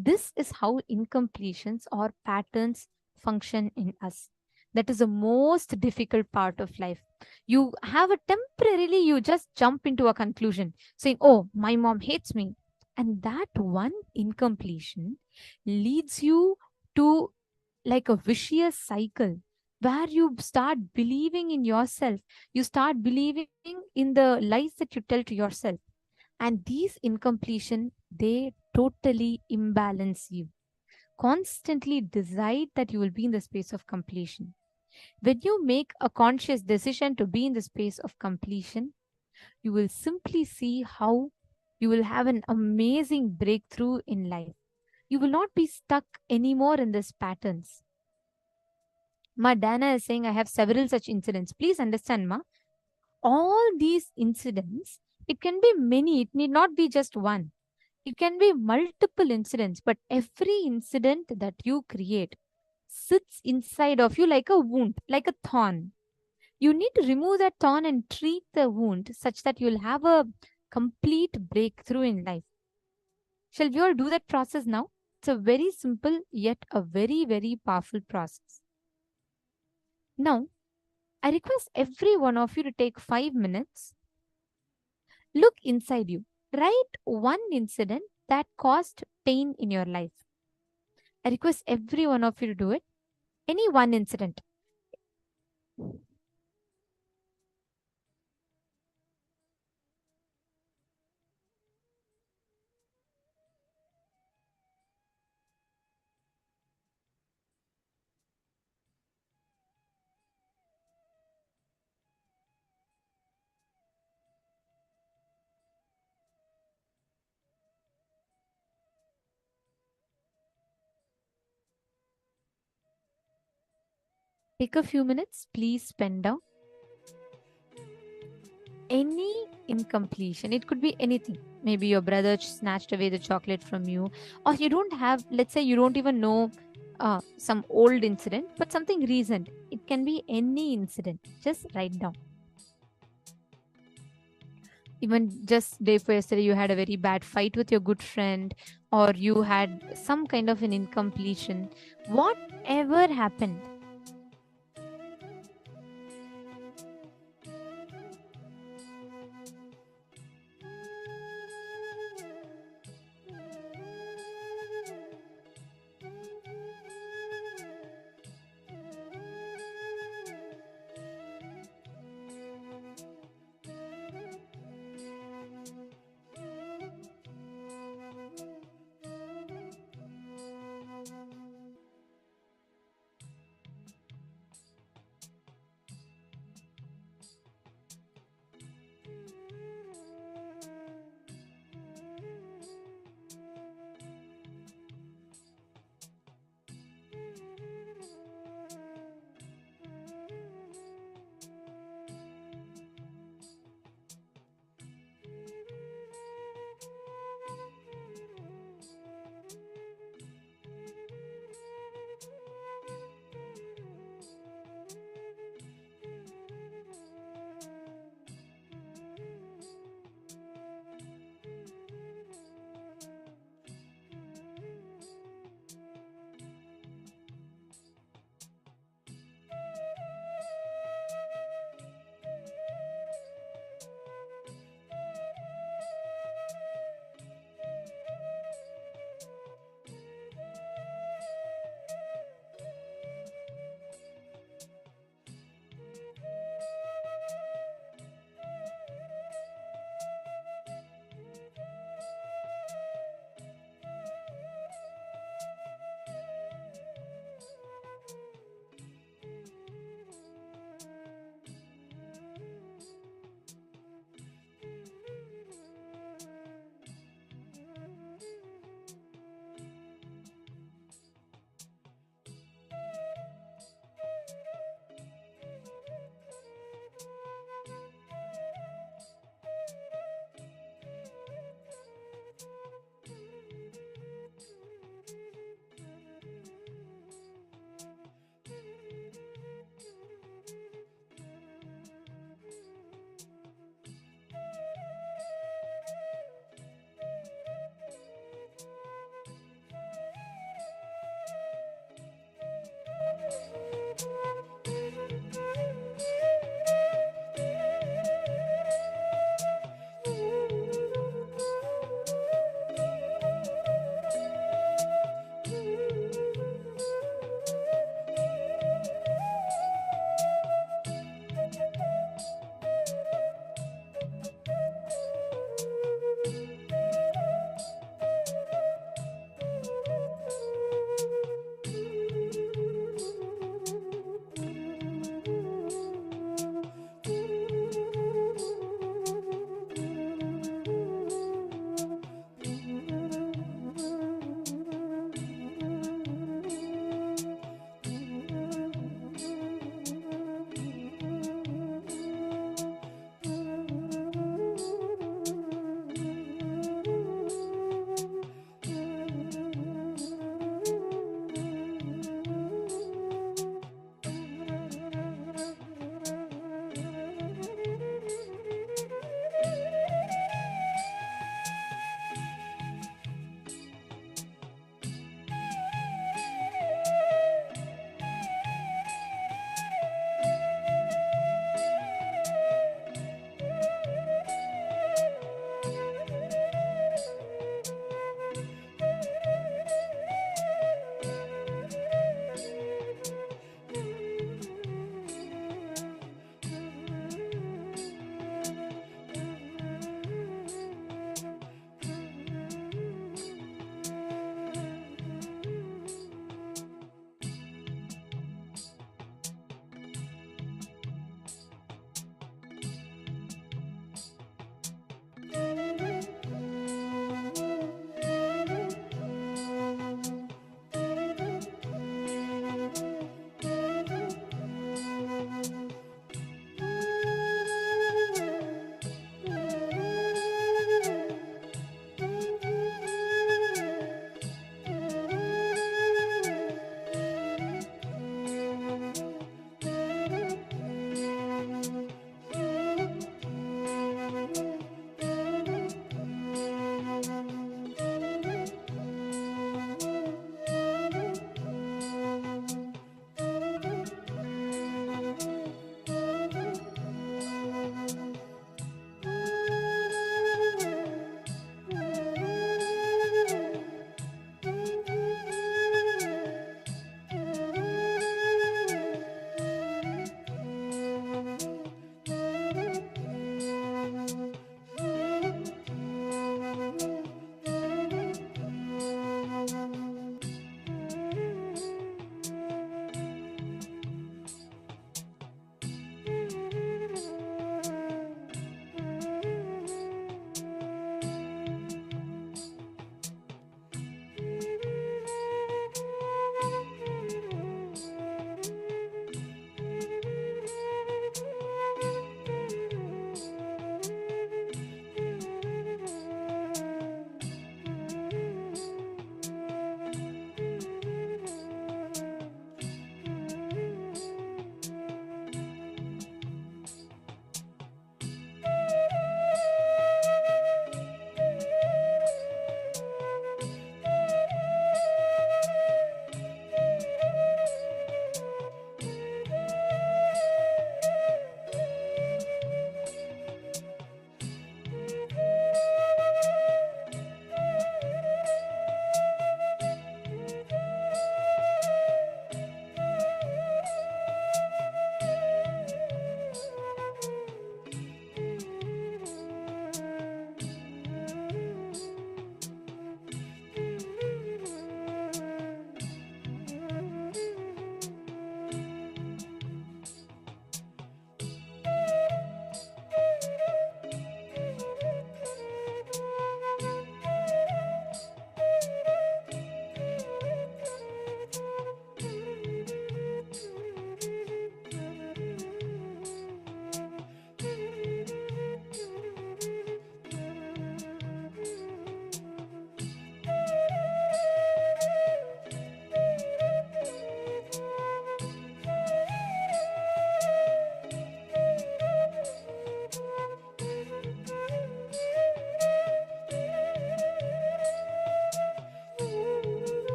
This is how incompletions or patterns function in us. That is the most difficult part of life. You have a temporarily, you just jump into a conclusion saying, oh, my mom hates me. And that one incompletion leads you to like a vicious cycle where you start believing in yourself. You start believing in the lies that you tell to yourself. And these incompletion, they totally imbalance you. Constantly decide that you will be in the space of completion. When you make a conscious decision to be in the space of completion, you will simply see how you will have an amazing breakthrough in life. You will not be stuck anymore in these patterns. Ma, Dana is saying, I have several such incidents. Please understand, Ma. All these incidents, it can be many, it need not be just one. It can be multiple incidents, but every incident that you create sits inside of you like a wound, like a thorn. You need to remove that thorn and treat the wound such that you'll have a complete breakthrough in life. Shall we all do that process now? It's a very simple yet a very, very powerful process. Now, I request every one of you to take 5 minutes. Look inside you. Write one incident that caused pain in your life. I request every one of you to do it. Any one incident. Take a few minutes. Please pen down any incompletion. It could be anything. Maybe your brother snatched away the chocolate from you, or you don't have, let's say, you don't even know some old incident, but something recent. It can be any incident. Just write down. Even just day for yesterday, you had a very bad fight with your good friend, or you had some kind of an incompletion. Whatever happened,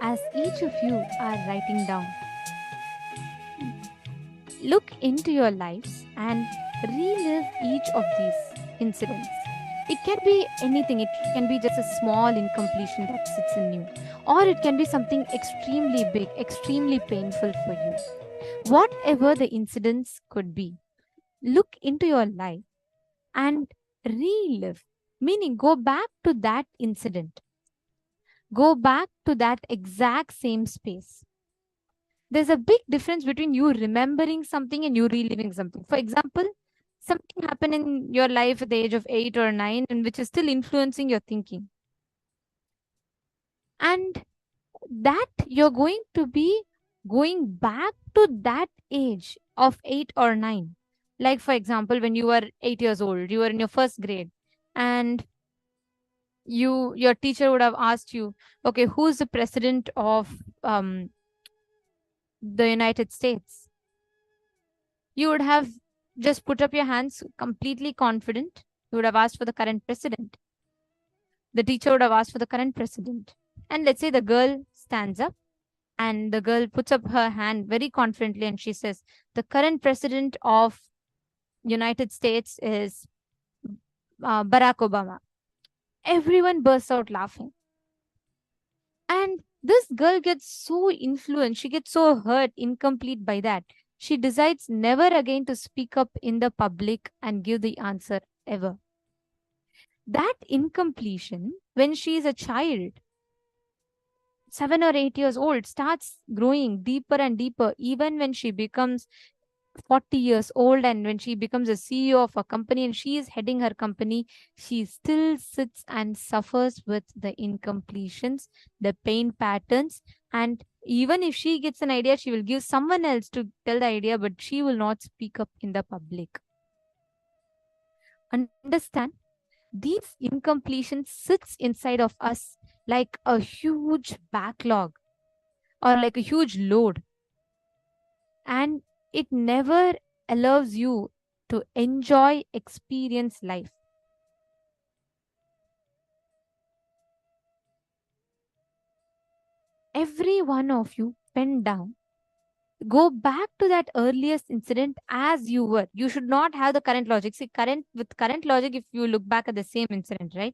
as each of you are writing down, look into your lives and relive each of these incidents. It can be anything. It can be just a small incompletion that sits in you, or it can be something extremely big, extremely painful for you. Whatever the incidents could be, look into your life and relive, meaning go back to that incident. Go back to that exact same space. There's a big difference between you remembering something and you reliving something. For example, something happened in your life at the age of 8 or 9 and which is still influencing your thinking. And that you're going to be going back to that age of 8 or 9. Like, for example, when you were 8 years old, you were in your first grade, and your teacher would have asked you, okay, who's the president of the United States? You would have just put up your hands completely confident. You would have asked for the current president. The teacher would have asked for the current president. And let's say the girl stands up and the girl puts up her hand very confidently and she says, the current president of United States is Barack Obama. Everyone bursts out laughing. And this girl gets so influenced, she gets so hurt, incomplete by that. She decides never again to speak up in the public and give the answer ever. That incompletion, when she is a child, 7 or 8 years old, starts growing deeper and deeper, even when she becomes 40 years old and when she becomes a CEO of a company and she is heading her company, she still sits and suffers with the incompletions, the pain patterns. And even if she gets an idea, she will give someone else to tell the idea, but she will not speak up in the public. Understand? These incompletions sits inside of us like a huge backlog or like a huge load. And it never allows you to enjoy, experience life. Every one of you, pen down. Go back to that earliest incident as you were. You should not have the current logic. See, with current logic, if you look back at the same incident, right?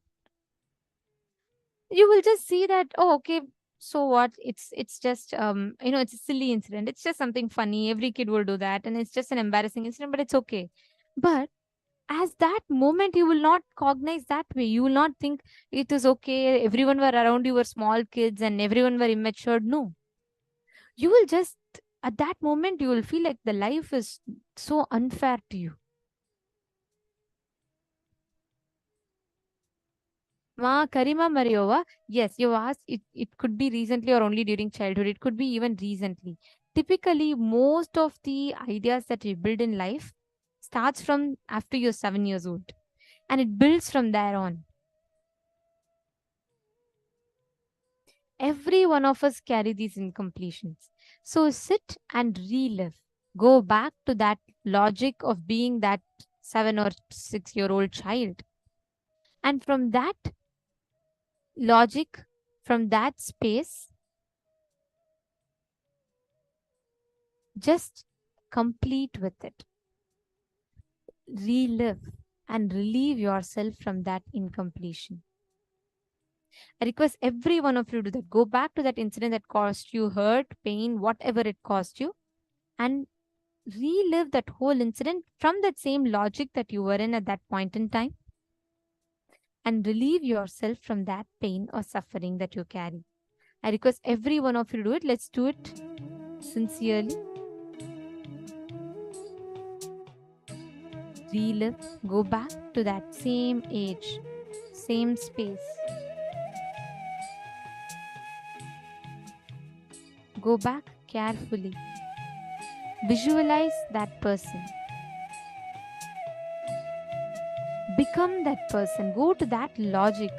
You will just see that, oh, okay, so what? It's just it's a silly incident. It's just something funny. Every kid will do that, and it's just an embarrassing incident, but it's okay. But as that moment, you will not cognize that way. You will not think it is okay. Everyone were around you were small kids and everyone were immature. No. You will just, at that moment, you will feel like the life is so unfair to you. Ma Karima Mariova, yes, you asked, it could be recently or only during childhood. It could be even recently. Typically, most of the ideas that we build in life starts from after you're 7 years old. And it builds from there on. Every one of us carry these incompletions. So sit and relive. Go back to that logic of being that 7 or 6-year-old child. And from that logic, from that space, just complete with it. Relive and relieve yourself from that incompletion. I request every one of you to do that. Go back to that incident that caused you hurt, pain, whatever it caused you, and relive that whole incident from that same logic that you were in at that point in time, and relieve yourself from that pain or suffering that you carry. I request every one of you to do it. Let's do it sincerely. Relive, go back to that same age, same space. Go back carefully. Visualize that person. Become that person. Go to that logic.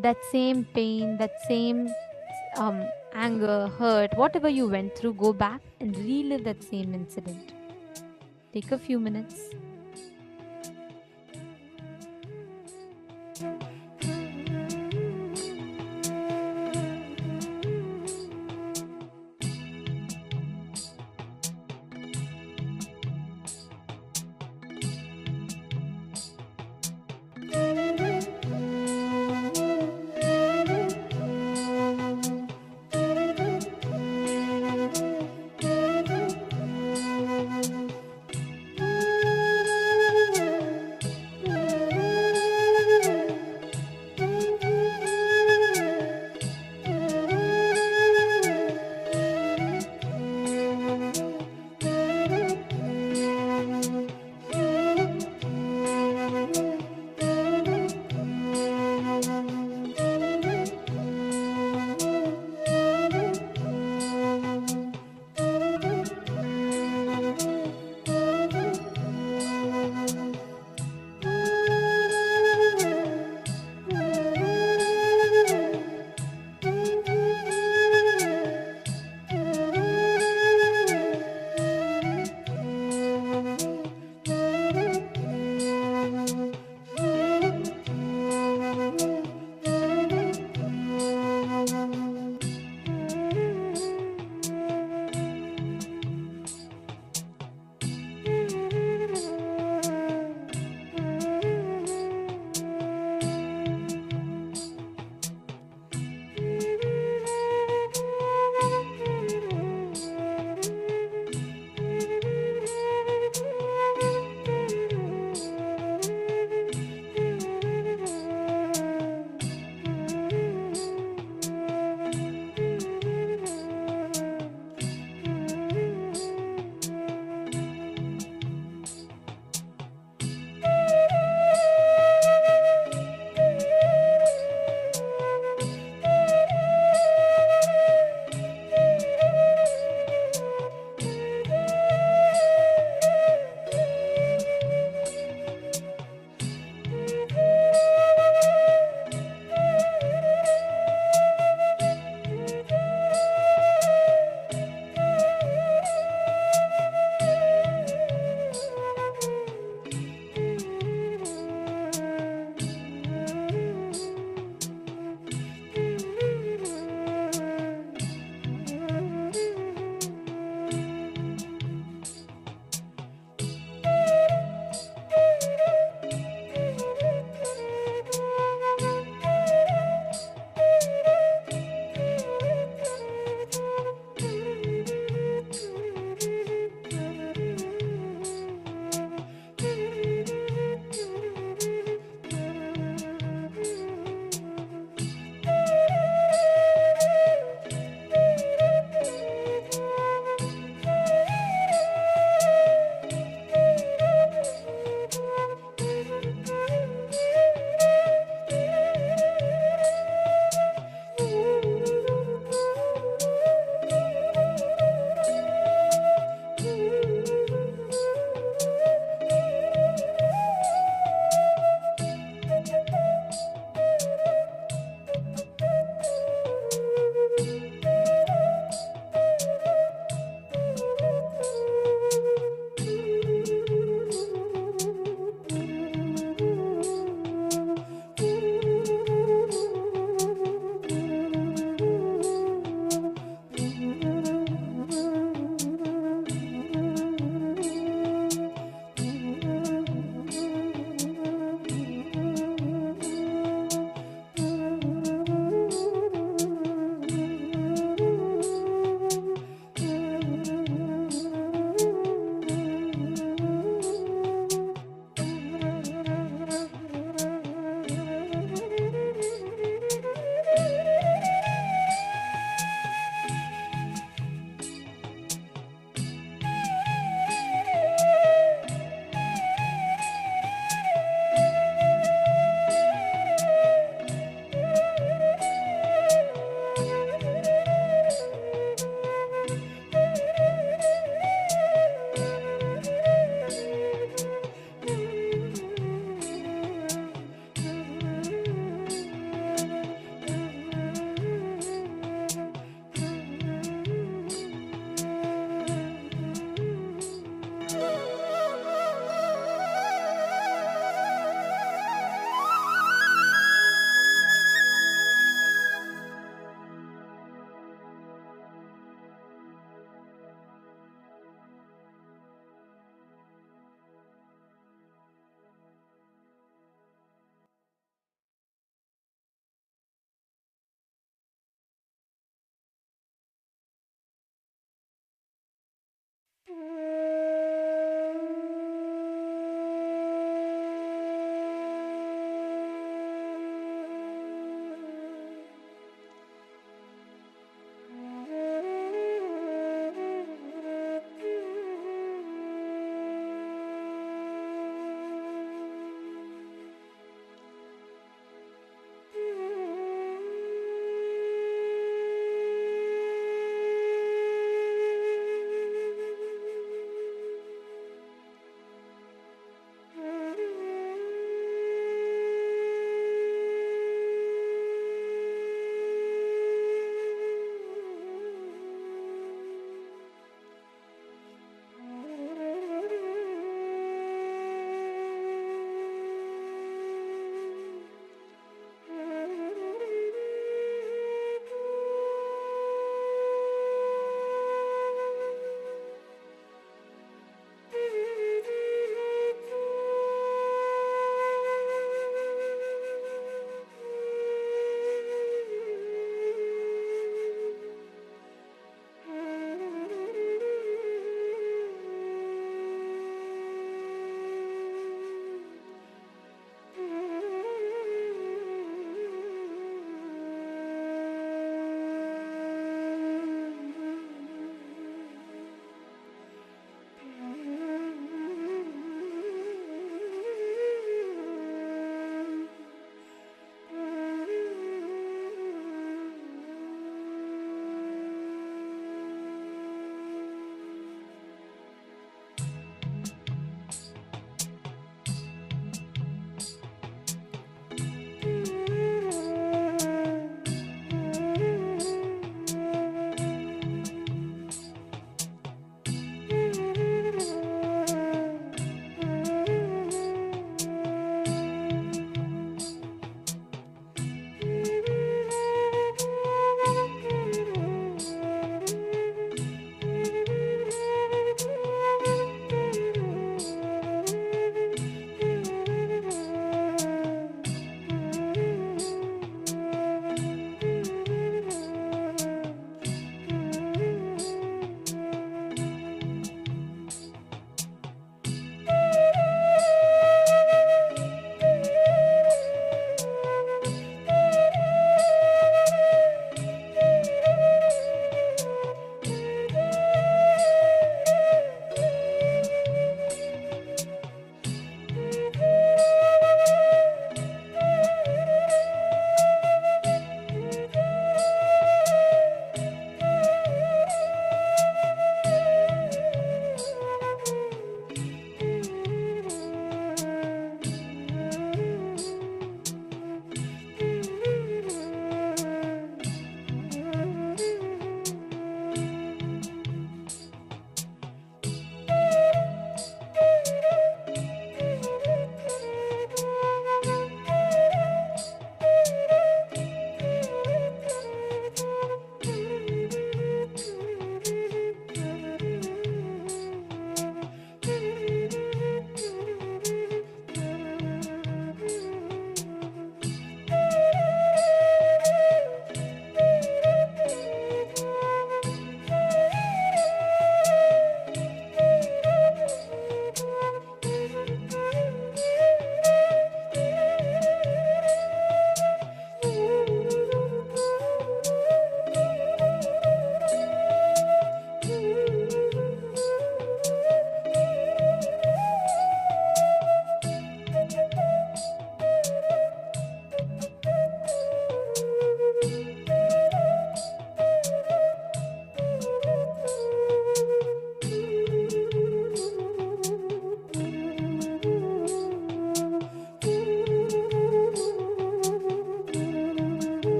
That same pain, that same anger, hurt, whatever you went through, go back and relive that same incident. Take a few minutes.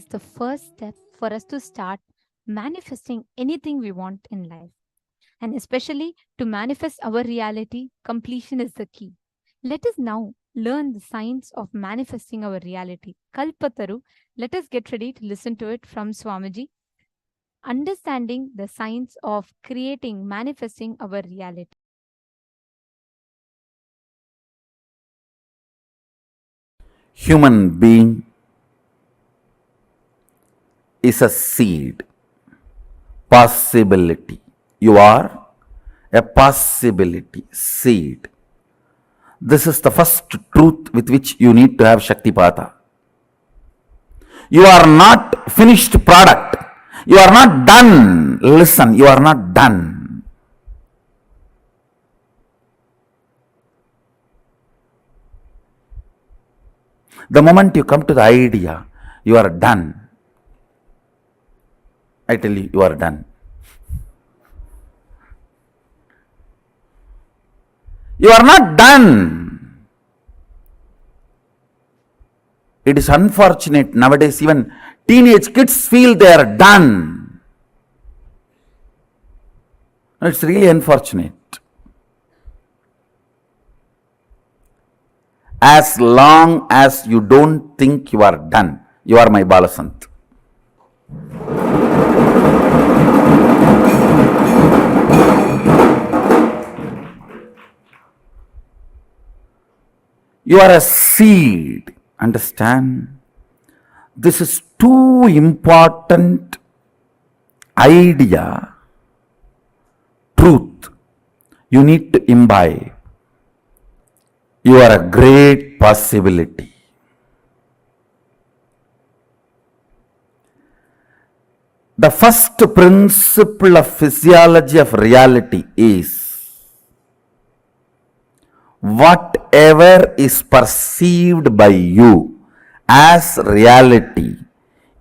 the first step for us to start manifesting anything we want in life. And especially to manifest our reality, completion is the key. Let us now learn the science of manifesting our reality. Kalpataru, let us get ready to listen to it from Swamiji. Understanding the science of creating, manifesting our reality. Human being is a seed, possibility. You are a possibility, seed. This is the first truth with which you need to have Shaktipata. You are not finished product. You are not done. Listen, you are not done. The moment you come to the idea, you are done. I tell you, you are done. You are not done. It is unfortunate nowadays, even teenage kids feel they are done. It's really unfortunate. As long as you don't think you are done, you are my Balasant. You are a seed. Understand? This is too important idea, truth. You need to imbibe. You are a great possibility. The first principle of physiology of reality is whatever is perceived by you as reality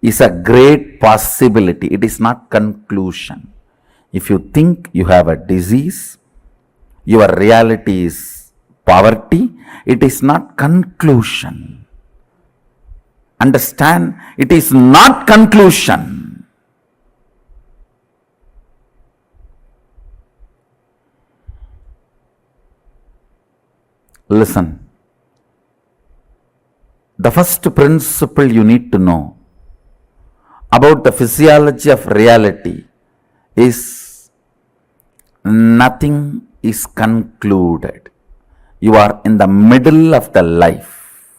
is a great possibility. It is not conclusion. If you think you have a disease, your reality is poverty, it is not conclusion. Understand? It is not conclusion. Listen. The first principle you need to know about the physiology of reality is nothing is concluded. You are in the middle of the life.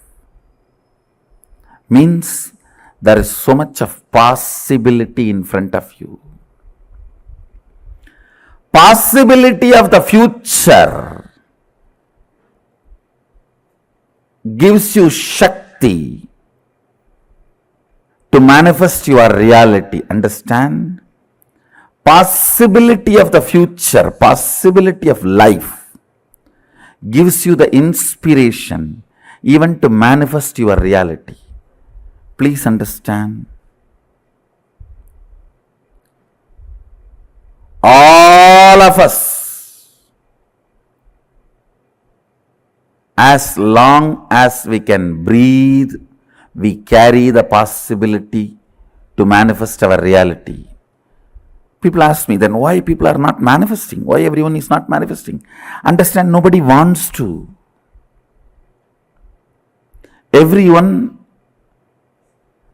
Means there is so much of possibility in front of you. Possibility of the future gives you Shakti to manifest your reality. Understand? Possibility of the future, possibility of life gives you the inspiration even to manifest your reality. Please understand. All of us, as long as we can breathe, we carry the possibility to manifest our reality. People ask me, then why people are not manifesting? Why everyone is not manifesting? Understand, nobody wants to. Everyone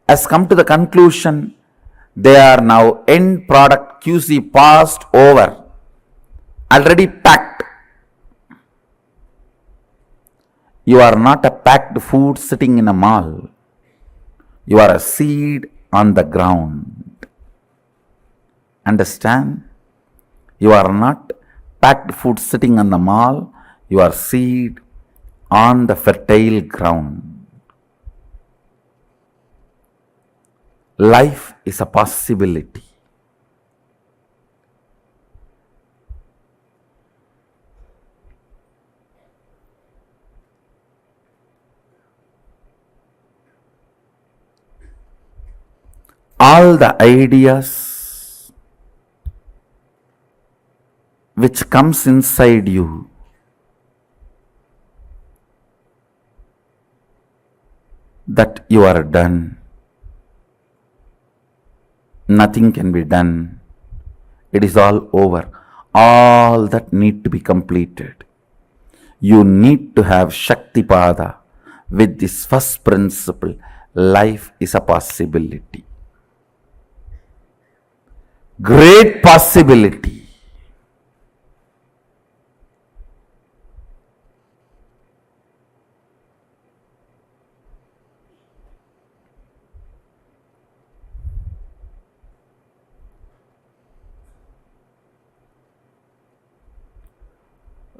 has come to the conclusion they are now end product QC passed over, already packed. You are not a packed food sitting in a mall. You are a seed on the ground. Understand? You are not packed food sitting on the mall. You are seed on the fertile ground. Life is a possibility. All the ideas which comes inside you that you are done, nothing can be done. It is all over. All that need to be completed. You need to have Shaktipada with this first principle. Life is a possibility. Great possibility.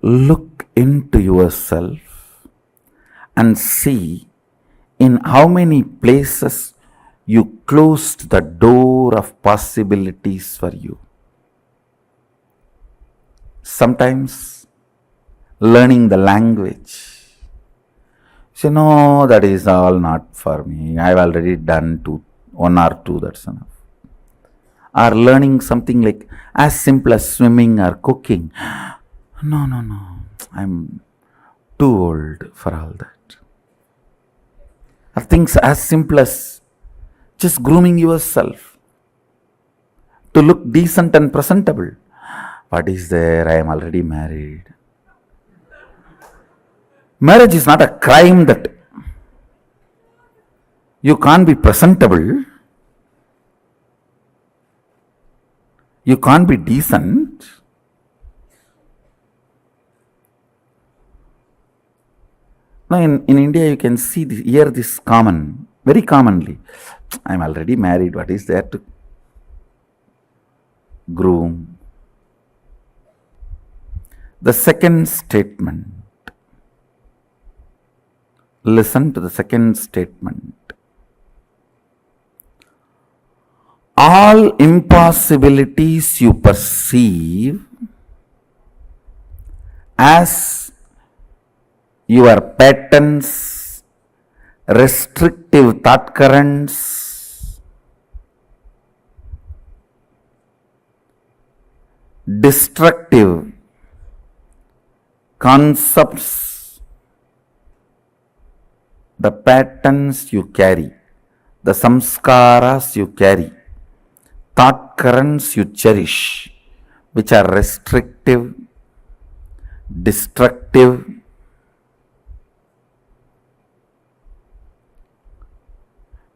Look into yourself and see in how many places you closed the door of possibilities for you. Sometimes learning the language. So, no, that is all not for me. I have already done one or two, that's enough. Or learning something like as simple as swimming or cooking. No, I'm too old for all that. Or things as simple as just grooming yourself to look decent and presentable. What is there? I am already married. Marriage is not a crime that you can't be presentable. You can't be decent. Now in India you can see this, hear this very commonly. I am already married. What is there to groom? The second statement. Listen to the second statement. All impossibilities you perceive as your patterns, restrictive thought currents, destructive concepts, the patterns you carry, the samskaras you carry, thought currents you cherish, which are restrictive, destructive,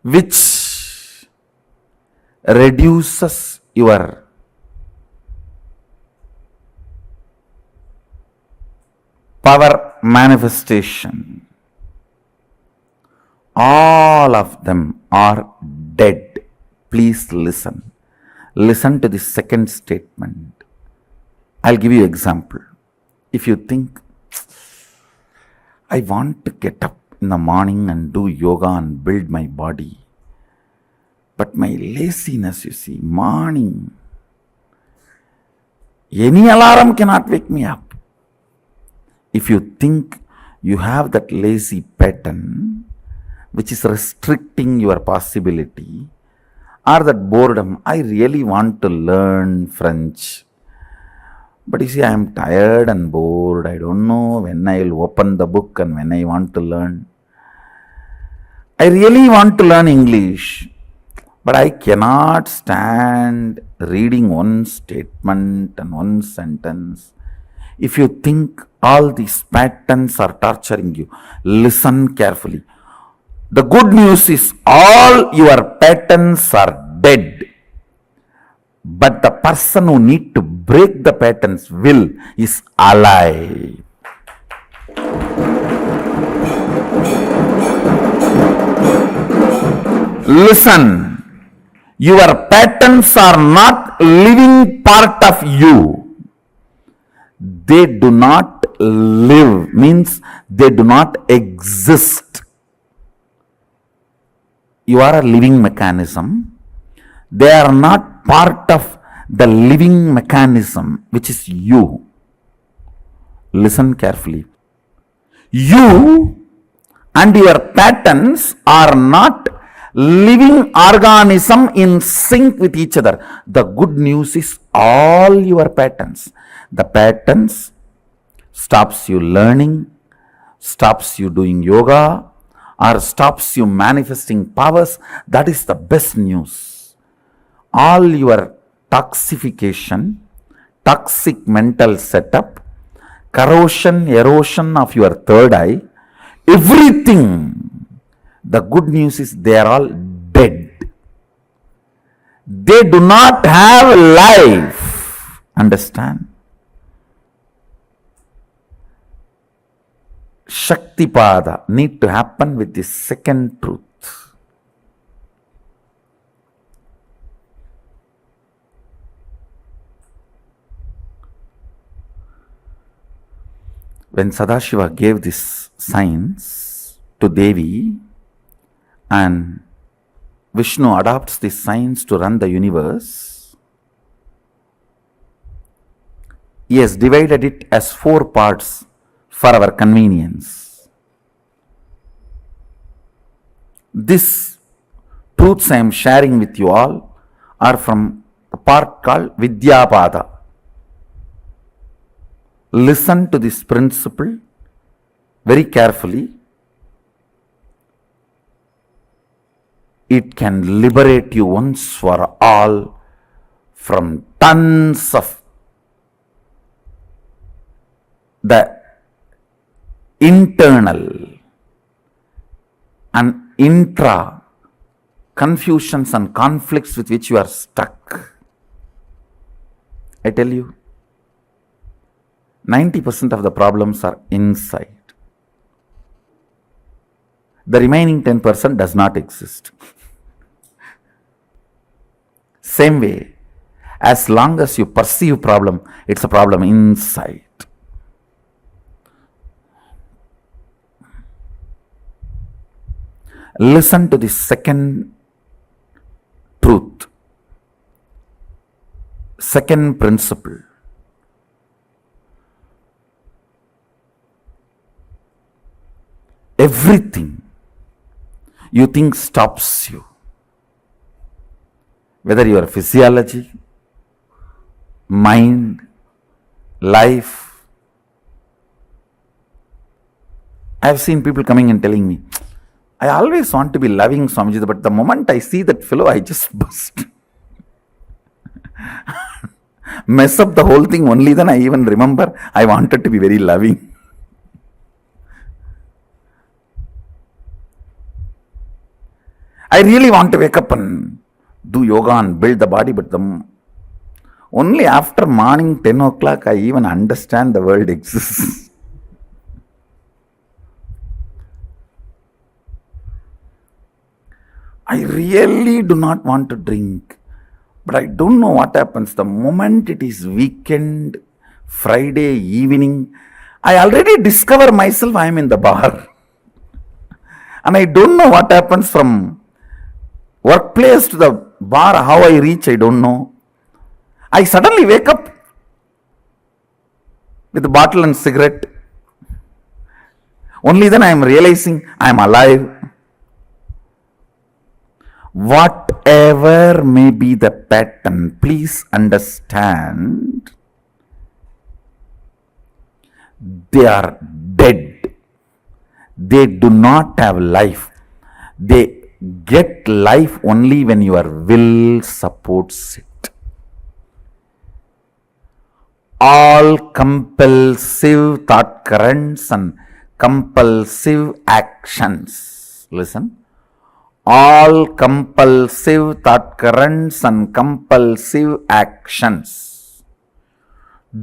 which reduces your power manifestation. All of them are dead. Please listen. Listen to the second statement. I'll give you an example. If you think, I want to get up in the morning and do yoga and build my body, but my laziness, you see, morning, any alarm cannot wake me up. If you think you have that lazy pattern which is restricting your possibility, or that boredom, I really want to learn French, but you see, I am tired and bored. I don't know when I will open the book and when I want to learn. I really want to learn English, but I cannot stand reading one statement and one sentence. If you think all these patterns are torturing you, listen carefully. The good news is all your patterns are dead. But the person who need to break the patterns will is alive. Listen, your patterns are not living part of you. They do not live, means they do not exist. You are a living mechanism. They are not part of the living mechanism, which is you. Listen carefully. You and your patterns are not living organism in sync with each other. The good news is all your patterns. The patterns stops you learning, stops you doing yoga, or stops you manifesting powers. That is the best news. all your toxification, toxic mental setup, corrosion, erosion of your third eye, everything. The good news is they are all dead. They do not have life. Understand? Shaktipada need to happen with the second truth. When Sadashiva gave this signs to Devi and Vishnu adopts these signs to run the universe, he has divided it as 4 parts for our convenience. These truths I am sharing with you all are from a part called Vidyapada. Listen to this principle very carefully. It can liberate you once for all from tons of the internal and intra confusions and conflicts with which you are stuck. I tell you, 90% of the problems are inside. The remaining 10% does not exist. Same way, as long as you perceive problem, it's a problem inside. Listen to the second truth, second principle. Everything you think stops you, whether your physiology, mind, life. I have seen people coming and telling me, I always want to be loving Swamiji, but the moment I see that fellow, I just burst. Mess up the whole thing, only then I even remember I wanted to be very loving. I really want to wake up and do yoga and build the body, but only after morning 10 o'clock I even understand the world exists. I really do not want to drink, but I don't know what happens. The moment it is weekend, Friday evening, I already discover myself I am in the bar. And I don't know what happens from workplace to the bar, how I reach, I don't know. I suddenly wake up with a bottle and cigarette. Only then I am realizing I am alive. Whatever may be the pattern, please understand, they are dead. They do not have life. They get life only when your will supports it. All compulsive thought currents and compulsive actions, listen, all compulsive thought currents and compulsive actions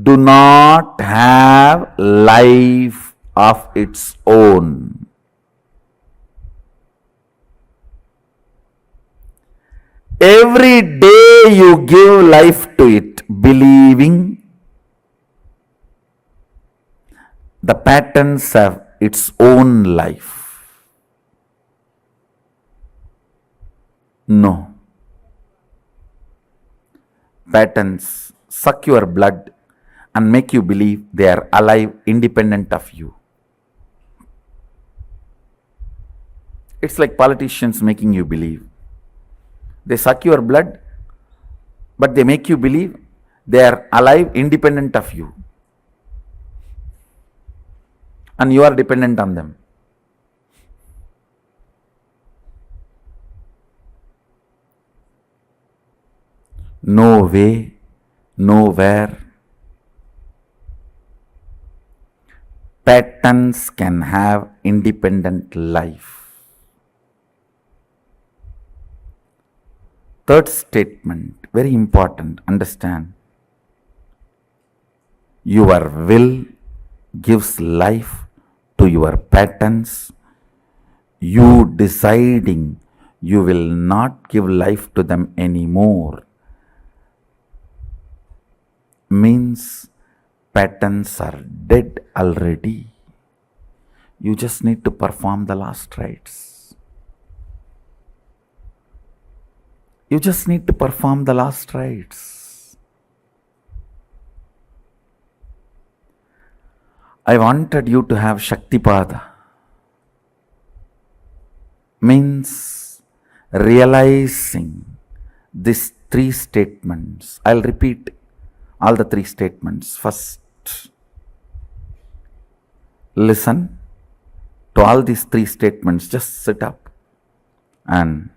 do not have life of its own. Every day you give life to it, believing the patterns have its own life. No. Patterns suck your blood and make you believe they are alive, independent of you. It's like politicians making you believe. They suck your blood, but they make you believe they are alive, independent of you. And you are dependent on them. no way, nowhere. Patterns can have independent life. Third statement, very important, understand. Your will gives life to your patterns. You deciding you will not give life to them anymore means patterns are dead already. You just need to perform the last rites. You just need to perform the last rites. I wanted you to have Shaktipada. Means realizing these three statements. I'll repeat all the three statements. First, listen to all these three statements. Just sit up, and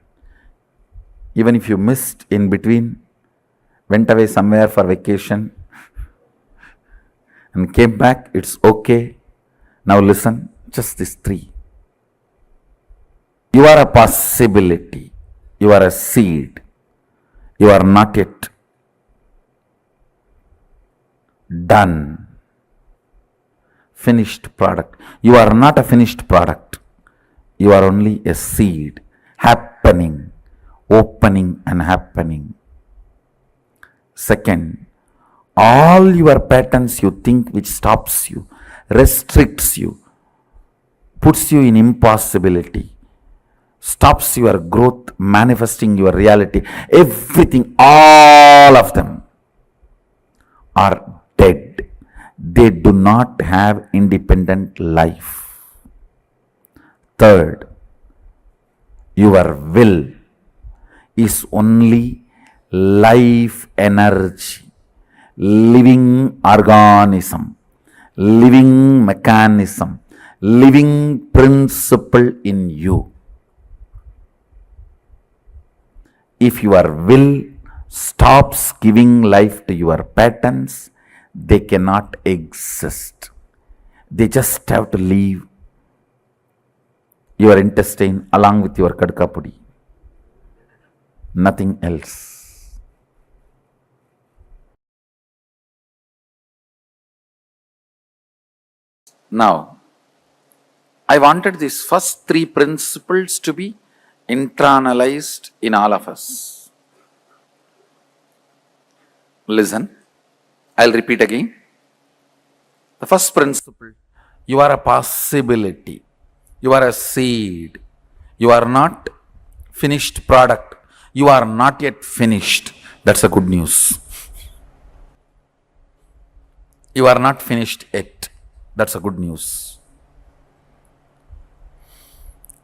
even if you missed in between, went away somewhere for vacation and came back, it's okay. Now listen, just these three. You are a possibility. You are a seed. You are not yet done. Finished product. You are not a finished product. You are only a seed happening, opening and happening. Second, all your patterns you think which stops you, restricts you, puts you in impossibility, stops your growth, manifesting your reality, everything, all of them are dead. They do not have independent life. Third, your will is only life energy, living organism, living mechanism, living principle in you. If your will stops giving life to your patterns, they cannot exist. They just have to leave your intestine along with your kadkapudi. Nothing else. Now, I wanted these first three principles to be internalized in all of us. Listen, I'll repeat again. The first principle, you are a possibility. You are a seed. You are not finished product. You are not yet finished. That's a good news. You are not finished yet. That's a good news.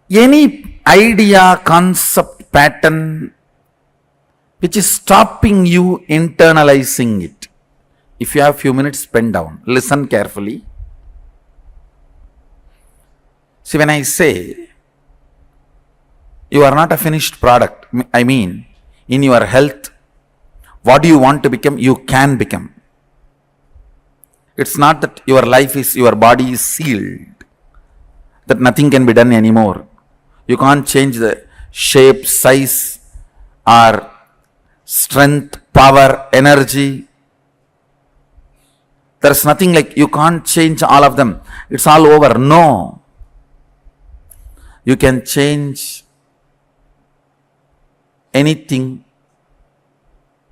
Any idea, concept, pattern which is stopping you internalizing it. If you have few minutes, pen down. Listen carefully. See, when I say you are not a finished product, I mean, in your health, what do you want to become? You can become. It's not that your life is, your body is sealed, that nothing can be done anymore. You can't change the shape, size, or strength, power, energy. There's nothing like you can't change all of them. It's all over. No. You can change anything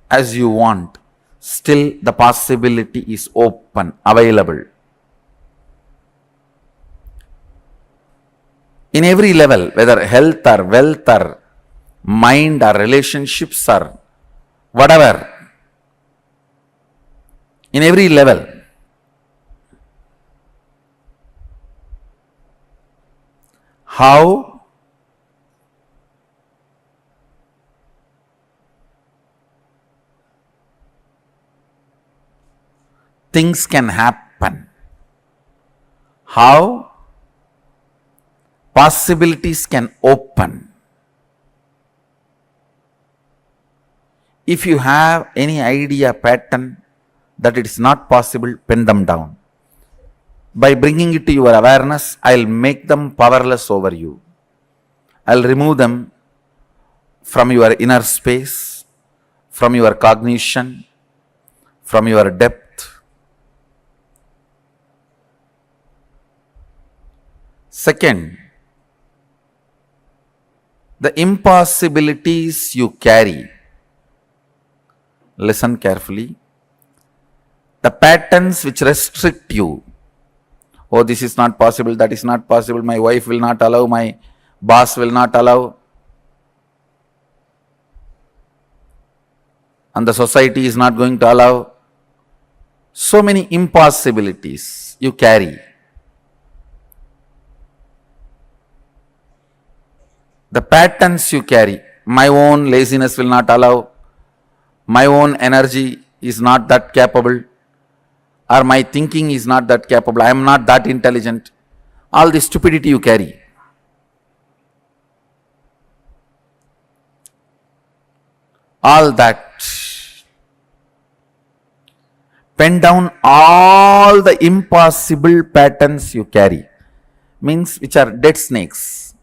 as you want. Still, the possibility is open, available. In every level, whether health or wealth or mind or relationships or whatever, in every level, how things can happen, how possibilities can open If you have any idea, pattern that it is not possible, pen them down. By bringing it to your awareness, I'll make them powerless over you. I'll remove them from your inner space, from your cognition, from your depth. Second, the impossibilities you carry. Listen carefully. The patterns which restrict you. Oh, this is not possible, that is not possible, my wife will not allow, my boss will not allow, and the society is not going to allow. So many impossibilities you carry. The patterns you carry. My own laziness will not allow, my own energy is not that capable, or my thinking is not that capable, I am not that intelligent. All the stupidity you carry. All that. Pen down all the impossible patterns you carry. Means which are dead snakes.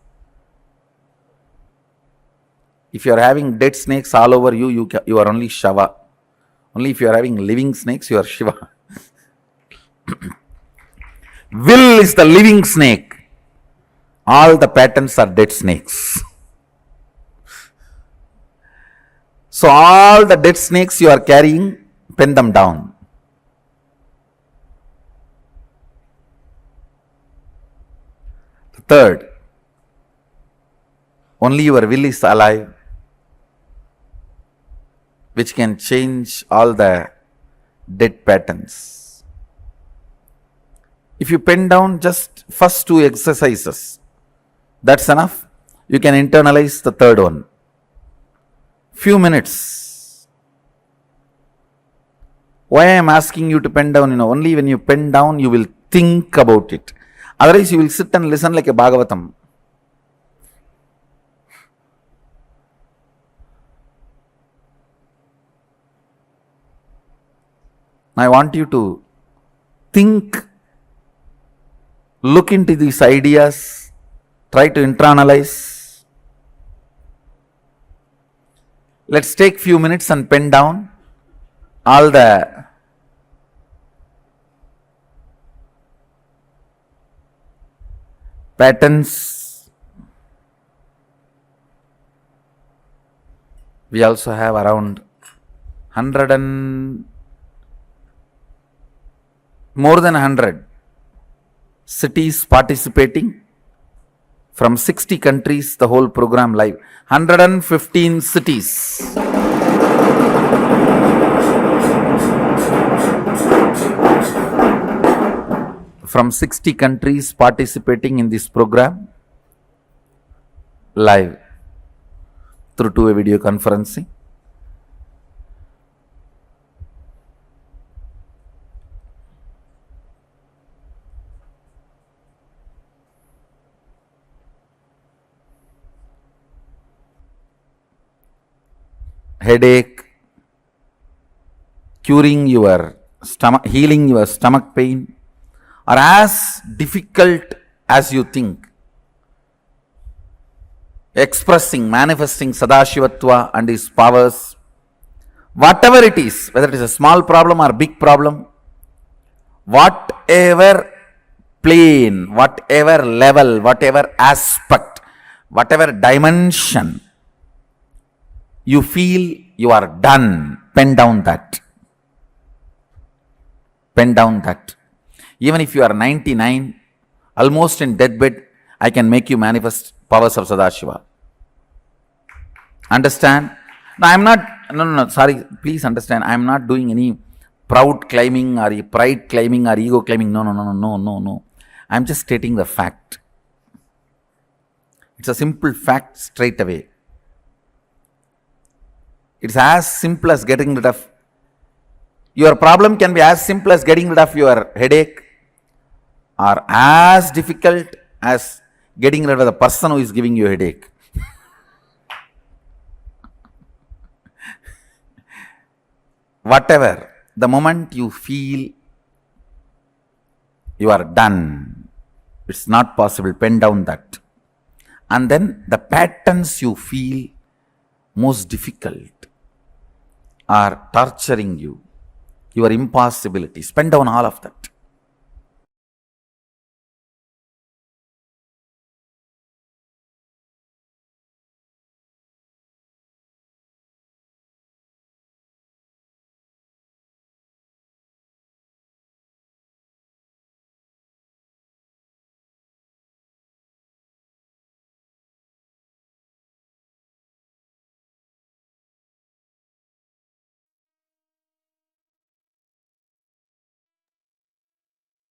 If you are having dead snakes all over you, you are only Shava. Only if you are having living snakes, you are Shiva. Will is the living snake. All the patterns are dead snakes. So all the dead snakes you are carrying, pen them down. Third, only your will is alive, which can change all the dead patterns. If you pen down just first two exercises, that's enough. You can internalize the third one. Few minutes. Why I am asking you to pen down? Only when you pen down, you will think about it. Otherwise, you will sit and listen like a Bhagavatam. I want you to think, look into these ideas, try to internalize. Let's take few minutes and pen down all the patterns. We also have around more than 100 cities participating from 60 countries, the whole program live. 115 cities. From 60 countries participating in this program live through two-way video conferencing. Headache, curing your stomach, healing your stomach pain are as difficult as you think. Expressing, manifesting Sadashivatva and his powers, whatever it is, whether it is a small problem or big problem, whatever plane, whatever level, whatever aspect, whatever dimension, you feel you are done, pen down that. Pen down that. Even if you are 99, almost in deathbed, I can make you manifest powers of Sadashiva. Understand? No, I am not, sorry, please understand, I am not doing any proud claiming or pride claiming or ego claiming. No. I am just stating the fact. It's a simple fact straight away. It's as simple as getting rid of, your problem can be as simple as getting rid of your headache, or as difficult as getting rid of the person who is giving you a headache. whatever, the moment you feel you are done, it's not possible, pen down that. And then the patterns you feel most difficult are torturing you, your impossibilities, pen down all of that.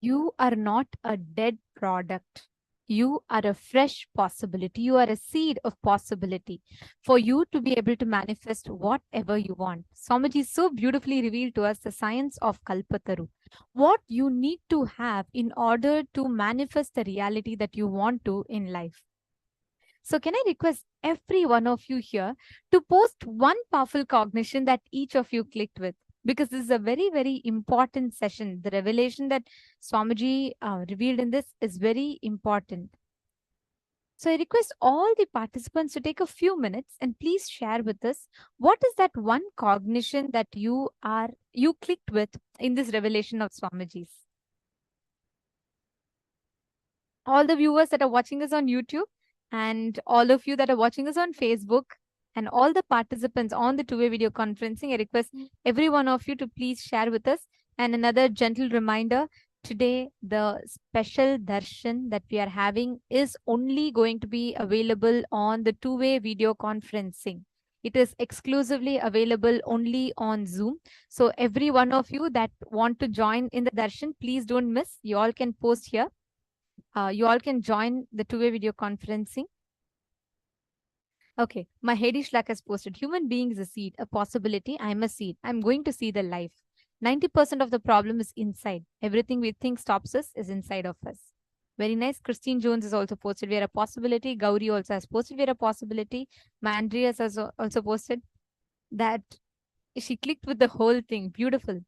You are not a dead product. You are a fresh possibility. You are a seed of possibility for you to be able to manifest whatever you want. Swamiji so beautifully revealed to us the science of Kalpataru. What you need to have in order to manifest the reality that you want to in life. So can I request every one of you here to post one powerful cognition that each of you clicked with? Because this is a very, very important session. The revelation that Swamiji revealed in this is very important. So I request all the participants to take a few minutes and please share with us what is that one cognition that you clicked with in this revelation of Swamiji's. All the viewers that are watching us on YouTube and all of you that are watching us on Facebook and all the participants on the two-way video conferencing, I request every one of you to please share with us. And another gentle reminder, today the special darshan that we are having is only going to be available on the two-way video conferencing. It is exclusively available only on Zoom. So every one of you that want to join in the darshan, please don't miss. You all can post here. You all can join the two-way video conferencing. Okay, my Hedi Shlak has posted, human being is a seed, a possibility. I'm a seed. I'm going to see the life. 90% of the problem is inside. Everything we think stops us is inside of us. Very nice. Christine Jones has also posted, we are a possibility. Gauri also has posted, we are a possibility. My Andreas has also posted that she clicked with the whole thing. Beautiful.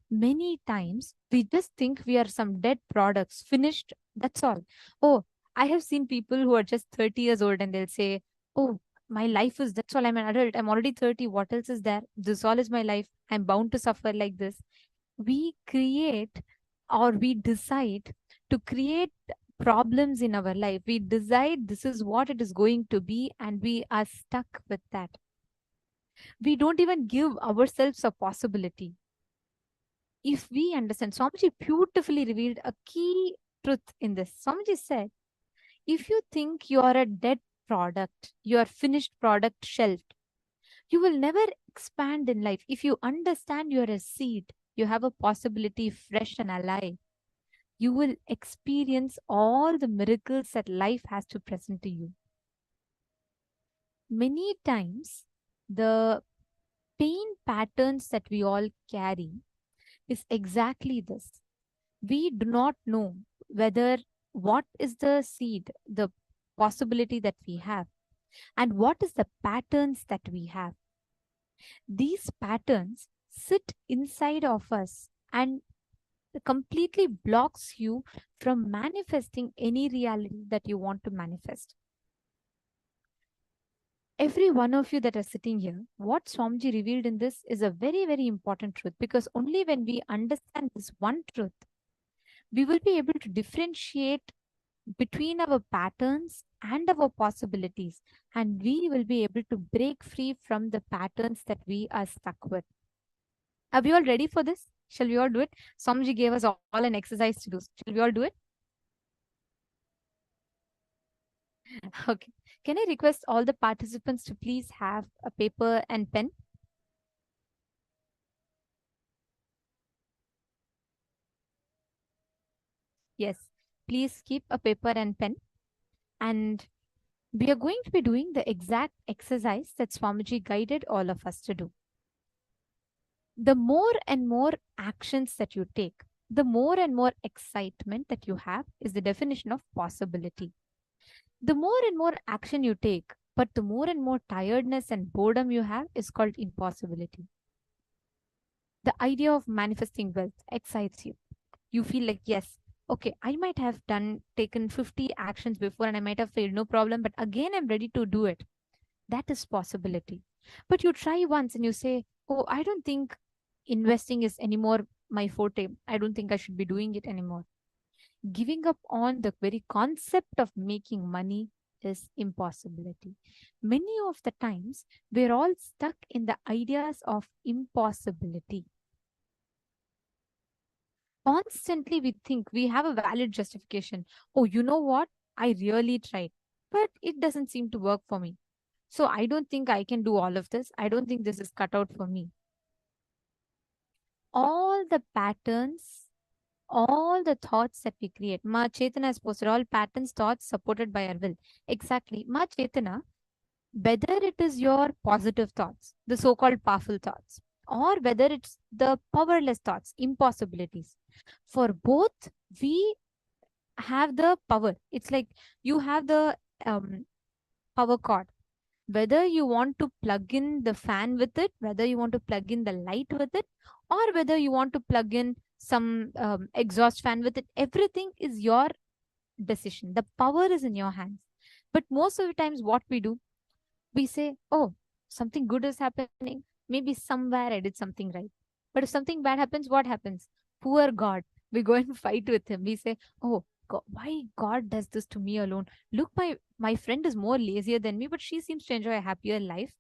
Many times we just think we are some dead products, finished. That's all. Oh, I have seen people who are just 30 years old and they'll say, oh, my life is, that's all, I'm an adult. I'm already 30. What else is there? This all is my life. I'm bound to suffer like this. We create or we decide to create problems in our life. We decide this is what it is going to be and we are stuck with that. We don't even give ourselves a possibility. If we understand, Swamiji beautifully revealed a key truth in this. Swamiji said, if you think you are a dead product, your finished product shelved, you will never expand in life. If you understand you are a seed, you have a possibility fresh and alive, you will experience all the miracles that life has to present to you. Many times, the pain patterns that we all carry is exactly this. We do not know whether what is the seed, the possibility that we have, and what is the patterns that we have. These patterns sit inside of us and completely blocks you from manifesting any reality that you want to manifest. Every one of you that are sitting here, what Swamiji revealed in this is a very, very important truth, because only when we understand this one truth, we will be able to differentiate between our patterns and our possibilities, and we will be able to break free from the patterns that we are stuck with. Are we all ready for this? Shall we all do it? Swamiji gave us all an exercise to do. Shall we all do it? Okay. Can I request all the participants to please have a paper and pen? Yes, please keep a paper and pen. And we are going to be doing the exact exercise that Swamiji guided all of us to do. The more and more actions that you take, the more and more excitement that you have is the definition of possibility. The more and more action you take, but the more and more tiredness and boredom you have is called impossibility. The idea of manifesting wealth excites you. You feel like, yes, okay, I might have taken 50 actions before and I might have failed, no problem, but again, I'm ready to do it. That is possibility. But you try once and you say, oh, I don't think investing is anymore my forte. I don't think I should be doing it anymore. Giving up on the very concept of making money is impossibility. Many of the times, we're all stuck in the ideas of impossibility. Constantly, we think we have a valid justification. Oh, you know what? I really tried, but it doesn't seem to work for me. So I don't think I can do all of this. I don't think this is cut out for me. All the patterns, all the thoughts that we create. Ma Chetana has posted all patterns, thoughts supported by our will. Exactly. Ma Chetana, whether it is your positive thoughts, the so-called powerful thoughts, or whether it's the powerless thoughts, impossibilities, for both, we have the power. It's like you have the power cord. Whether you want to plug in the fan with it, whether you want to plug in the light with it, or whether you want to plug in some exhaust fan with it, everything is your decision. The power is in your hands. But most of the times, what we do, we say, oh, something good is happening. Maybe somewhere I did something right. But if something bad happens, what happens? Poor God. We go and fight with him. We say, oh, God, why God does this to me alone? Look, my friend is more lazier than me, but she seems to enjoy a happier life.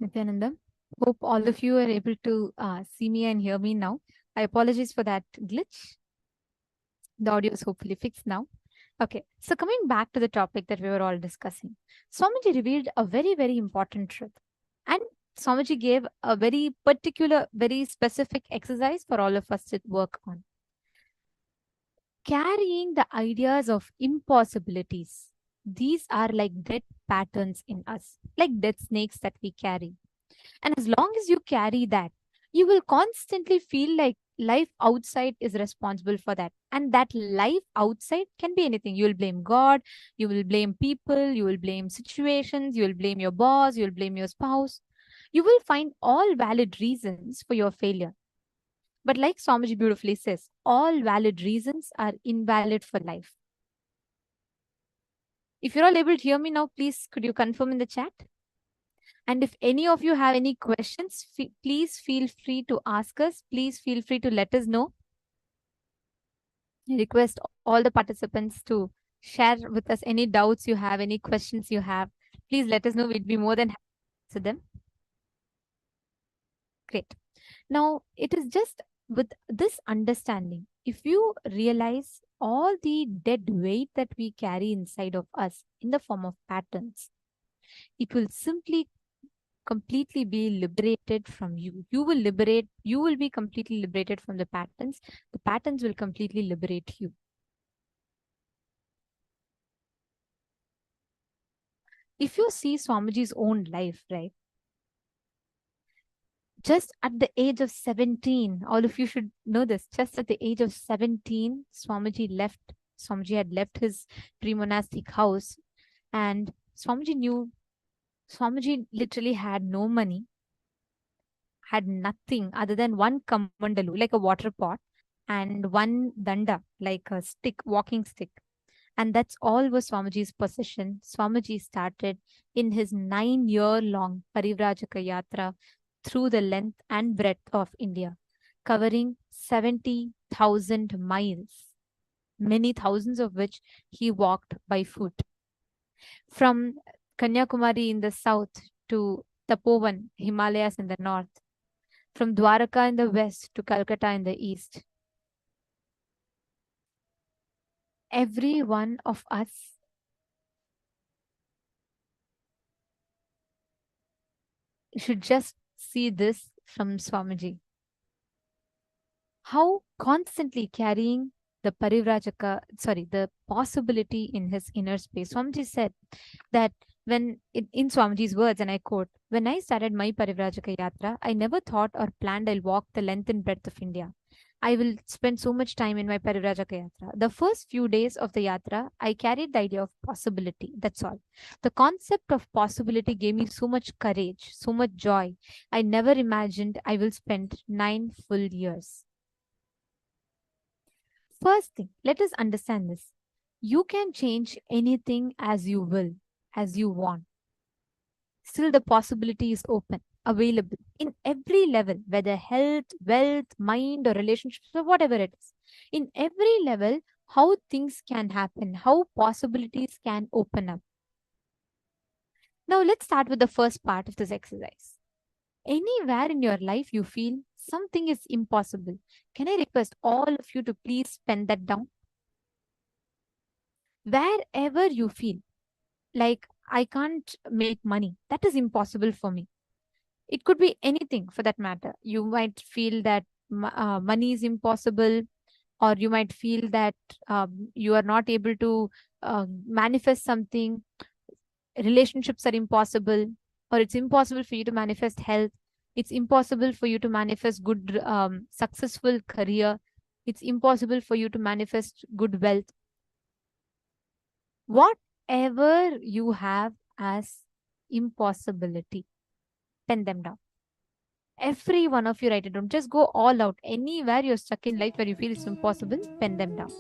Nithyananda. Hope all of you are able to see me and hear me now. I apologize for that glitch. The audio is hopefully fixed now. Okay, so coming back to the topic that we were all discussing, Swamiji revealed a very, very important truth. And Swamiji gave a very particular, very specific exercise for all of us to work on. Carrying the ideas of impossibilities. These are like dead patterns in us, like dead snakes that we carry. And as long as you carry that, you will constantly feel like life outside is responsible for that. And that life outside can be anything. You will blame God, you will blame people, you will blame situations, you will blame your boss, you will blame your spouse. You will find all valid reasons for your failure. But like Swamiji beautifully says, all valid reasons are invalid for life. If you're all able to hear me now, please could you confirm in the chat? And if any of you have any questions, please feel free to ask us. Please feel free to let us know. I request all the participants to share with us any doubts you have, any questions you have. Please let us know. We'd be more than happy to answer them. Great. Now, it is just with this understanding, if you realize all the dead weight that we carry inside of us in the form of patterns, it will simply completely be liberated from you. You will be completely liberated from the patterns. The patterns will completely liberate you. If you see Swamiji's own life, right? Just at the age of 17, all of you should know this, just at the age of 17, Swamiji had left his pre-monastic house, and Swamiji literally had no money, had nothing other than one kamandalu, like a water pot, and one danda, like a stick, walking stick. And that's all was Swamiji's possession. Swamiji started in his 9-year-long Parivrajaka Yatra through the length and breadth of India, covering 70,000 miles, many thousands of which he walked by foot. From Kanyakumari in the south to Tapovan, Himalayas in the north, from Dwaraka in the west to Calcutta in the east. Every one of us should just see this from Swamiji. How constantly carrying the the possibility in his inner space. Swamiji said that when, in Swamiji's words, and I quote, "When I started my Parivrajaka Yatra, I never thought or planned I'll walk the length and breadth of India. I will spend so much time in my Parivrajaka Yatra. The first few days of the Yatra, I carried the idea of possibility. That's all. The concept of possibility gave me so much courage, so much joy. I never imagined I will spend 9 full years." First thing, let us understand this. You can change anything as you will, as you want. Still, the possibility is open, available in every level, whether health, wealth, mind, or relationships, or whatever it is. In every level, how things can happen, how possibilities can open up. Now, let's start with the first part of this exercise. Anywhere in your life you feel something is impossible, can I request all of you to please pen that down? Wherever you feel like I can't make money, that is impossible for me. It could be anything for that matter. You might feel that money is impossible, or you might feel that you are not able to manifest something. Relationships are impossible, or it's impossible for you to manifest health. It's impossible for you to manifest good, successful career. It's impossible for you to manifest good wealth. Whatever you have as impossibility, pen them down. Every one of you write it down. Just go all out. Anywhere you're stuck in life where you feel it's impossible, pen them down.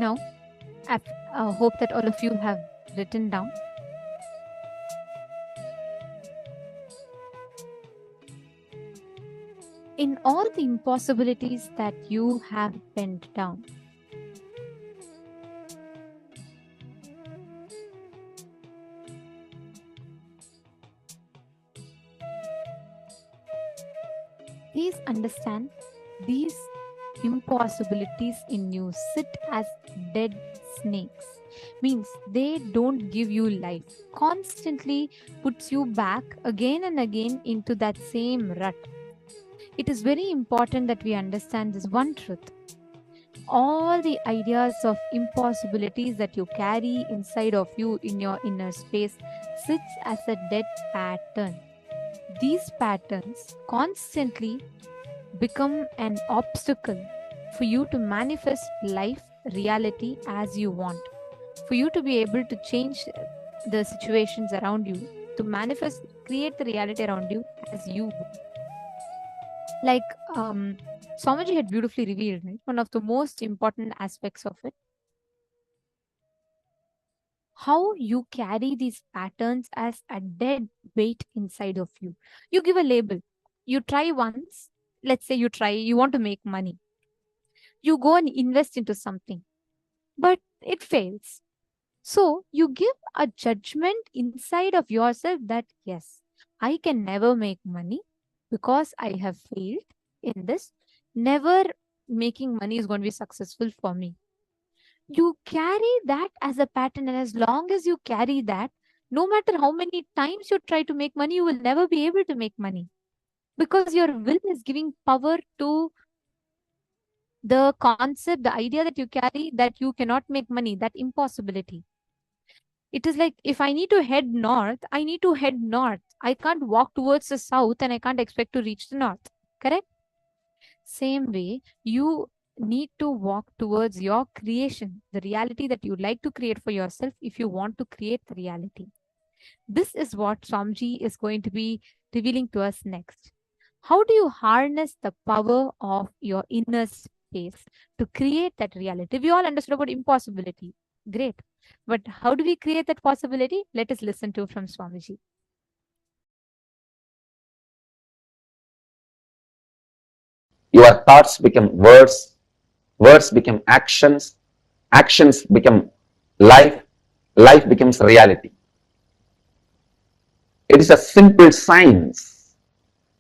Now, I hope that all of you have written down. In all the impossibilities that you have penned down, please understand these impossibilities in you sit as dead snakes. Means they don't give you life. Constantly puts you back again and again into that same rut. It is very important that we understand this one truth. All the ideas of impossibilities that you carry inside of you in your inner space sits as a dead pattern. These patterns constantly become an obstacle for you to manifest life, reality as you want, for you to be able to change the situations around you, to manifest, create the reality around you as you want. Like Swamiji had beautifully revealed, right? One of the most important aspects of it, how you carry these patterns as a dead weight inside of you. You give a label. You try once. Let's say you want to make money. You go and invest into something, but it fails. So you give a judgment inside of yourself that, yes, I can never make money because I have failed in this. Never making money is going to be successful for me. You carry that as a pattern, and as long as you carry that, no matter how many times you try to make money, you will never be able to make money, because your will is giving power to the concept, the idea that you carry, that you cannot make money, that impossibility. It is like, if I need to head north, I need to head north. I can't walk towards the south and I can't expect to reach the north. Correct? Same way, you need to walk towards your creation, the reality that you like to create for yourself if you want to create the reality. This is what Swamiji is going to be revealing to us next. How do you harness the power of your inner space to create that reality? We all understood about impossibility. Great. But how do we create that possibility? Let us listen to from Swamiji. Your thoughts become words, words become actions, actions become life, life becomes reality. It is a simple science,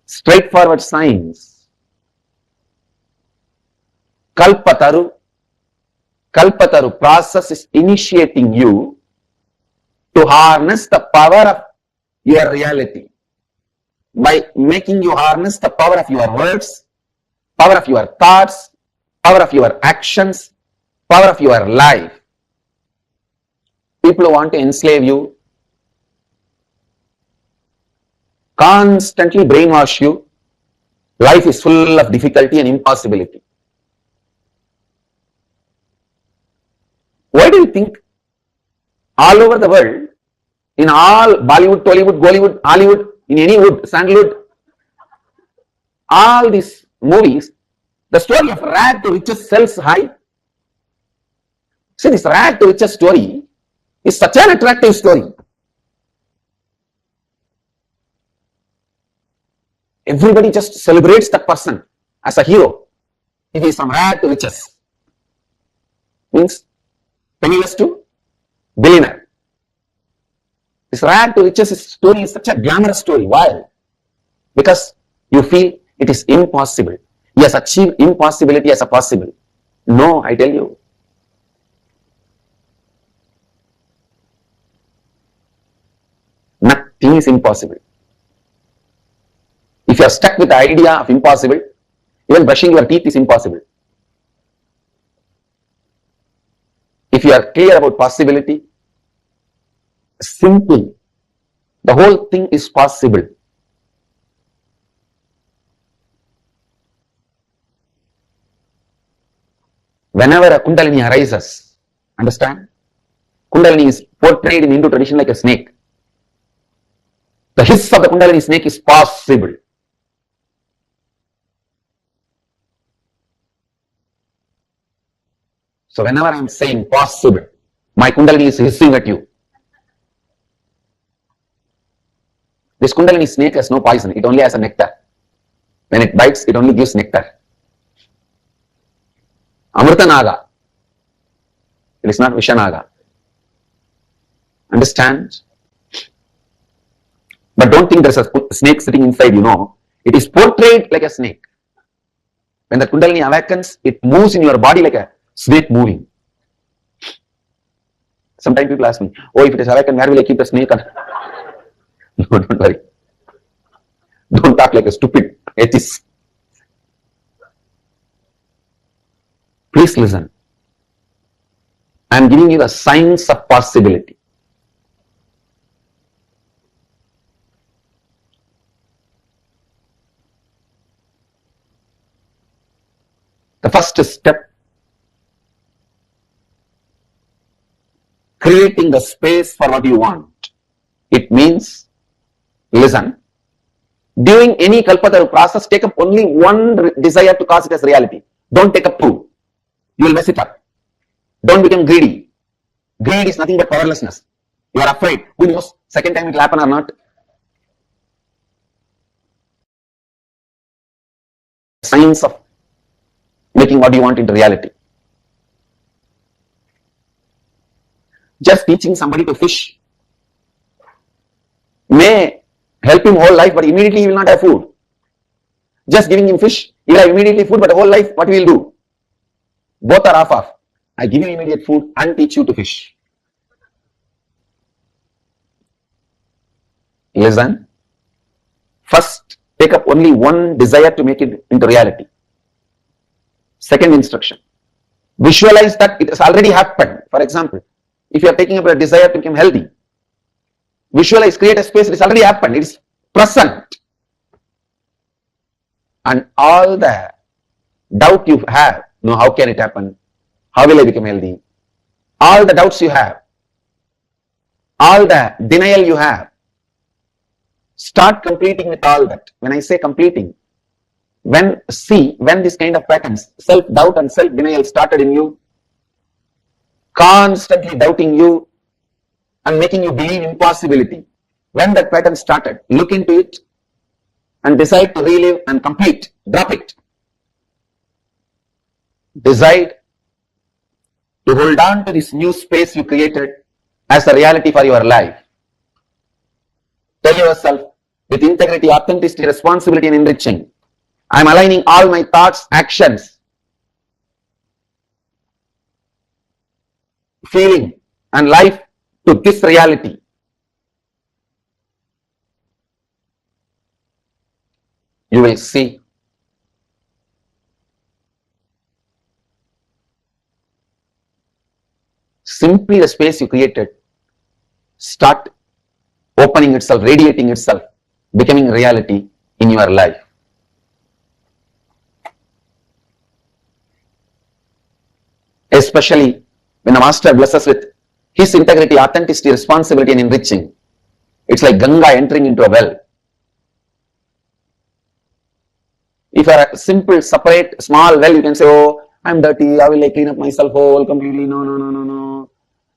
straightforward science. Kalpataru process is initiating you to harness the power of your reality by making you harness the power of your words, power of your thoughts, power of your actions, power of your life. People who want to enslave you, constantly brainwash you. Life is full of difficulty and impossibility. Why do you think all over the world, in all Bollywood, Tollywood, Gollywood, Hollywood, in any wood, sandalwood, all these movies, the story of rag to riches sells high? See, this rag to riches story is such an attractive story. Everybody just celebrates that person as a hero. If he is from rag to riches, means penniless to billionaire. This rag to riches story is such a glamorous story. Why? Because you feel it is impossible. He has achieved impossibility as a possible. No, I tell you. Nothing is impossible. If you are stuck with the idea of impossible, even brushing your teeth is impossible. If you are clear about possibility, simple, the whole thing is possible. Whenever a Kundalini arises, understand? Kundalini is portrayed in Hindu tradition like a snake. The hiss of the Kundalini snake is possible. So whenever I am saying possible, my Kundalini is hissing at you. This Kundalini snake has no poison, it only has a nectar. When it bites, it only gives nectar. Amrita Naga. It is not Vishanaga. Understand? But don't think there's a snake sitting inside, It is portrayed like a snake. When the Kundalini awakens, it moves in your body like a snake moving. Sometimes people ask me, oh, if it is awakened, where will I keep the snake? No, don't worry. Don't talk like a stupid atheist. Please listen. I am giving you the science of possibility. The first step, creating the space for what you want. It means, listen, during any kalpataru process, take up only one desire to cause it as reality. Don't take up two. You will mess it up. Don't become greedy. Greed is nothing but powerlessness. You are afraid. Who knows? Second time it will happen or not? Science of making what you want into reality. Just teaching somebody to fish may help him whole life, but immediately he will not have food. Just giving him fish, he will have immediately food, but whole life, what he will do? Both are off. I give you immediate food and teach you to fish. Listen. First, take up only one desire to make it into reality. Second instruction, visualize that it has already happened. For example, if you are taking up a desire to become healthy, visualize, create a space, it has already happened, it is present. And all the doubt you have, how can it happen? How will I become healthy? All the doubts you have, all the denial you have, start completing with all that. When I say completing, when this kind of patterns, self-doubt and self-denial started in you, constantly doubting you and making you believe impossibility. When that pattern started, look into it and decide to relive and complete. Drop it. Decide to hold on to this new space you created as a reality for your life. Tell yourself with integrity, authenticity, responsibility and enriching, I am aligning all my thoughts, actions, feeling and life to this reality. You will see simply the space you created start opening itself, radiating itself, becoming reality in your life. Especially when the master blesses with his integrity, authenticity, responsibility and enriching. It's like Ganga entering into a well. If you are a simple, separate, small well, you can say, oh, I'm dirty, how will I clean up myself whole completely? No.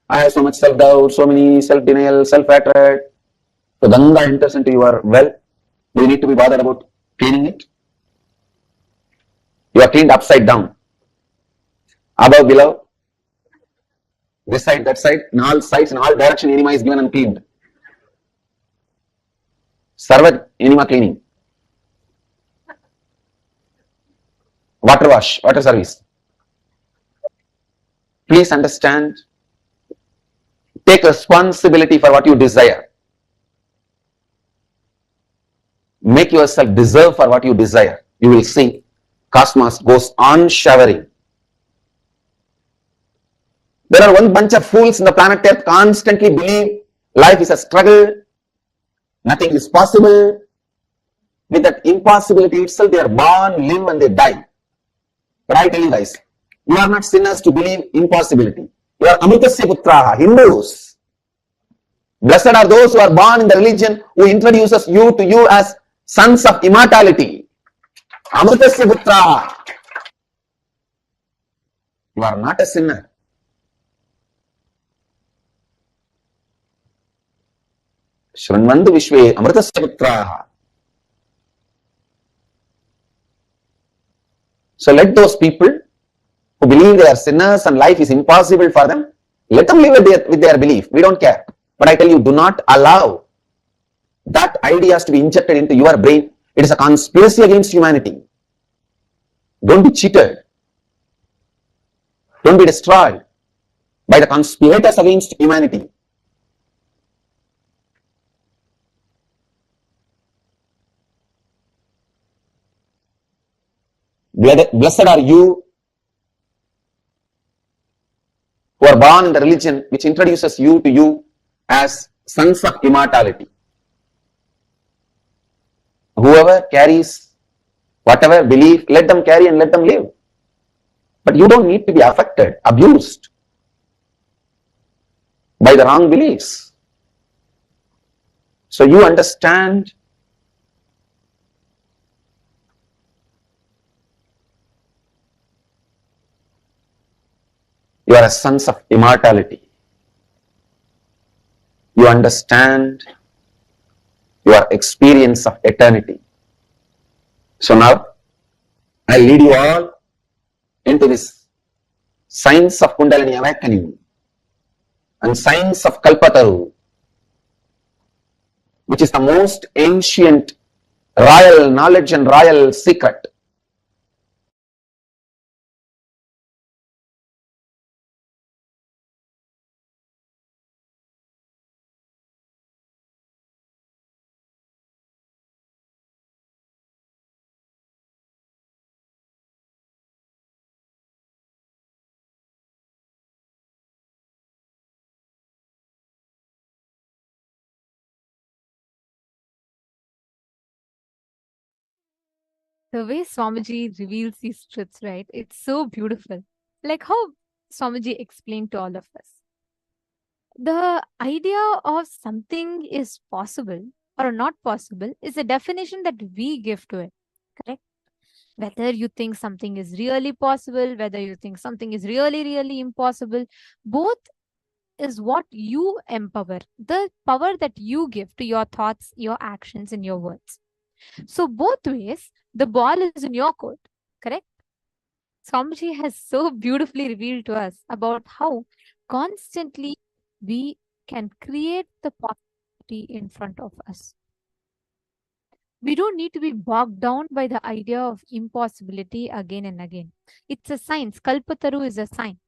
I have so much self-doubt, so many self-denial, self-hatred. So Ganga enters into your well. Do you need to be bothered about cleaning it? You are cleaned upside down. Above, below, this side, that side, in all sides, in all direction, enema is given and cleaned. Sarvat enema cleaning. Water wash, water service. Please understand, take responsibility for what you desire. Make yourself deserve for what you desire. You will see cosmos goes on showering. There are one bunch of fools in the planet Earth constantly believe life is a struggle, nothing is possible. With that impossibility itself, they are born, live and they die. But I tell you guys, you are not sinners to believe impossibility. You are Amritasya Putraha, Hindus. Blessed are those who are born in the religion who introduces you to you as sons of immortality. Amritasya Putraha. You are not a sinner. Shranvandu Vishwe Amritasya Putraha. So let those people who believe they are sinners and life is impossible for them, let them live with their belief. We don't care. But I tell you, do not allow that ideas to be injected into your brain. It is a conspiracy against humanity. Don't be cheated. Don't be destroyed by the conspirators against humanity. Blessed are you who are born in the religion which introduces you to you as sons of immortality. Whoever carries whatever belief, let them carry and let them live. But you don't need to be affected, abused by the wrong beliefs. So you understand you are a sons of immortality. You understand your experience of eternity. So now I lead you all into this science of Kundalini awakening and science of Kalpataru, which is the most ancient royal knowledge and royal secret. The way Swamiji reveals these truths, right? It's so beautiful. Like how Swamiji explained to all of us. The idea of something is possible or not possible is a definition that we give to it, correct? Whether you think something is really possible, whether you think something is really, really impossible, both is what you empower, the power that you give to your thoughts, your actions, and your words. So, both ways, the ball is in your court, correct? Swamiji has so beautifully revealed to us about how constantly we can create the possibility in front of us. We don't need to be bogged down by the idea of impossibility again and again. It's a science. Kalpataru is a science.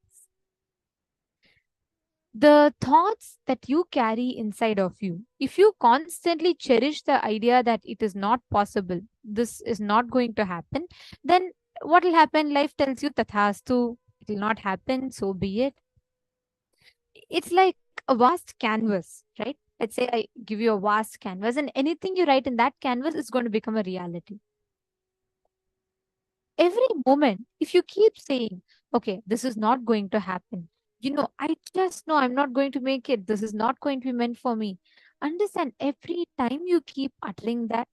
The thoughts that you carry inside of you, if you constantly cherish the idea that it is not possible, this is not going to happen, then what will happen? Life tells you tathastu, it will not happen, so be it. It's like a vast canvas, right? Let's say I give you a vast canvas, and anything you write in that canvas is going to become a reality. Every moment, if you keep saying, okay, this is not going to happen, I just know I'm not going to make it, this is not going to be meant for me. Understand, every time you keep uttering that,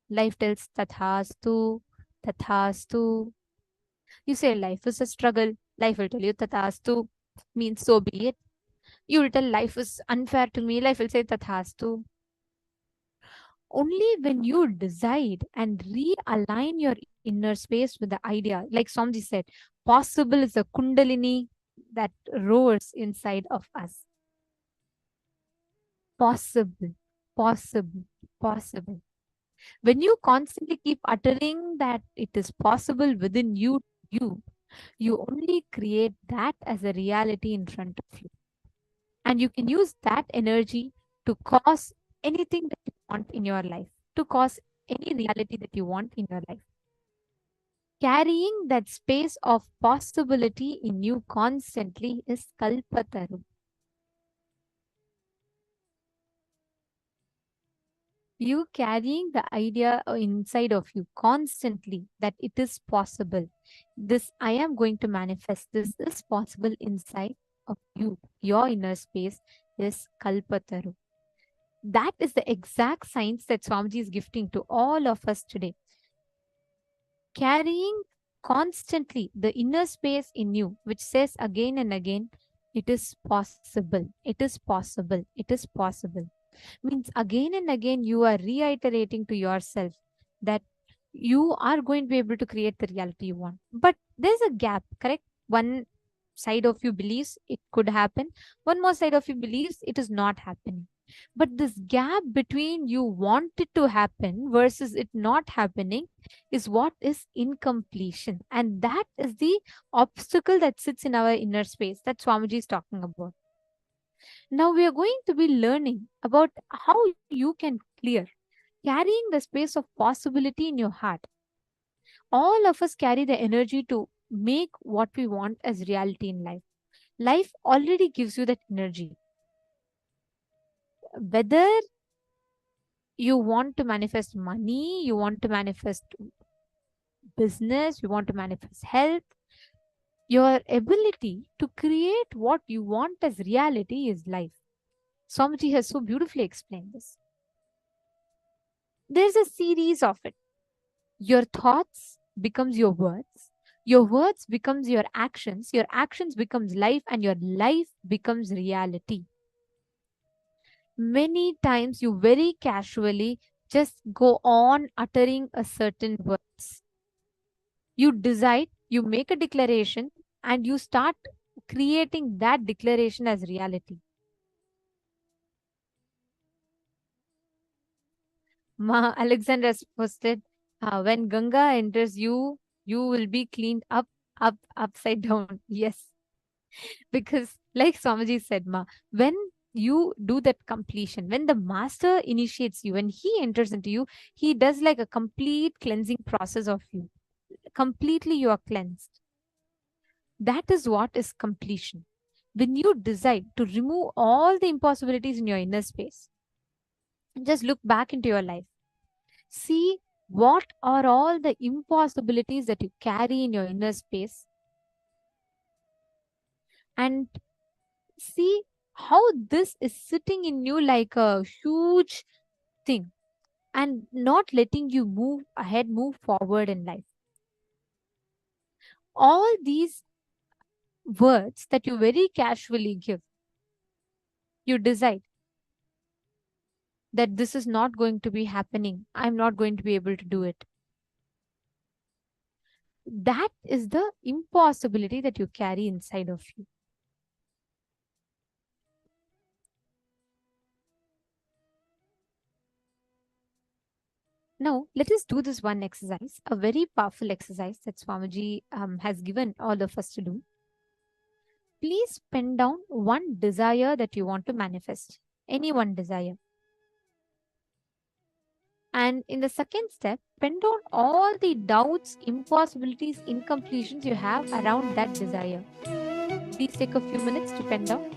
life tells tathastu, tathastu. You say life is a struggle, life will tell you tathastu, means so be it. You will tell life is unfair to me, life will say tathastu. Only when you decide and realign your inner space with the idea, like Swamiji said, possible is a kundalini that roars inside of us. Possible, possible, possible. When you constantly keep uttering that it is possible within you only create that as a reality in front of you. And you can use that energy to cause anything that you want in your life, to cause any reality that you want in your life. Carrying that space of possibility in you constantly is Kalpataru. You carrying the idea inside of you constantly that it is possible. This I am going to manifest. This is possible inside of you. Your inner space is Kalpataru. That is the exact science that Swamiji is gifting to all of us today. Carrying constantly the inner space in you which says again and again, it is possible, it is possible, it is possible. Means again and again you are reiterating to yourself that you are going to be able to create the reality you want. But there's a gap, correct? One side of you believes it could happen, one more side of you believes it is not happening. But this gap between you want it to happen versus it not happening is what is incompletion. And that is the obstacle that sits in our inner space that Swamiji is talking about. Now we are going to be learning about how you can clear carrying the space of possibility in your heart. All of us carry the energy to make what we want as reality in life. Life already gives you that energy. Whether you want to manifest money, you want to manifest business, you want to manifest health, your ability to create what you want as reality is life. Swamiji has so beautifully explained this. There's a series of it. Your thoughts becomes your words becomes your actions becomes life, and your life becomes reality. Many times you very casually just go on uttering a certain words. You decide, you make a declaration, and you start creating that declaration as reality. Ma Alexander has posted, when Ganga enters you, you will be cleaned up, upside down. Yes. Because like Swamiji said, Ma, when you do that completion, when the master initiates you, when he enters into you, he does like a complete cleansing process of you. Completely you are cleansed. That is what is completion. When you decide to remove all the impossibilities in your inner space, just look back into your life. See what are all the impossibilities that you carry in your inner space, and see how this is sitting in you like a huge thing and not letting you move ahead, move forward in life. All these words that you very casually give, you decide that this is not going to be happening, I'm not going to be able to do it. That is the impossibility that you carry inside of you. Now, let us do this one exercise, a very powerful exercise that Swamiji has given all of us to do. Please pen down one desire that you want to manifest, any one desire. And in the second step, pen down all the doubts, impossibilities, incompletions you have around that desire. Please take a few minutes to pen down.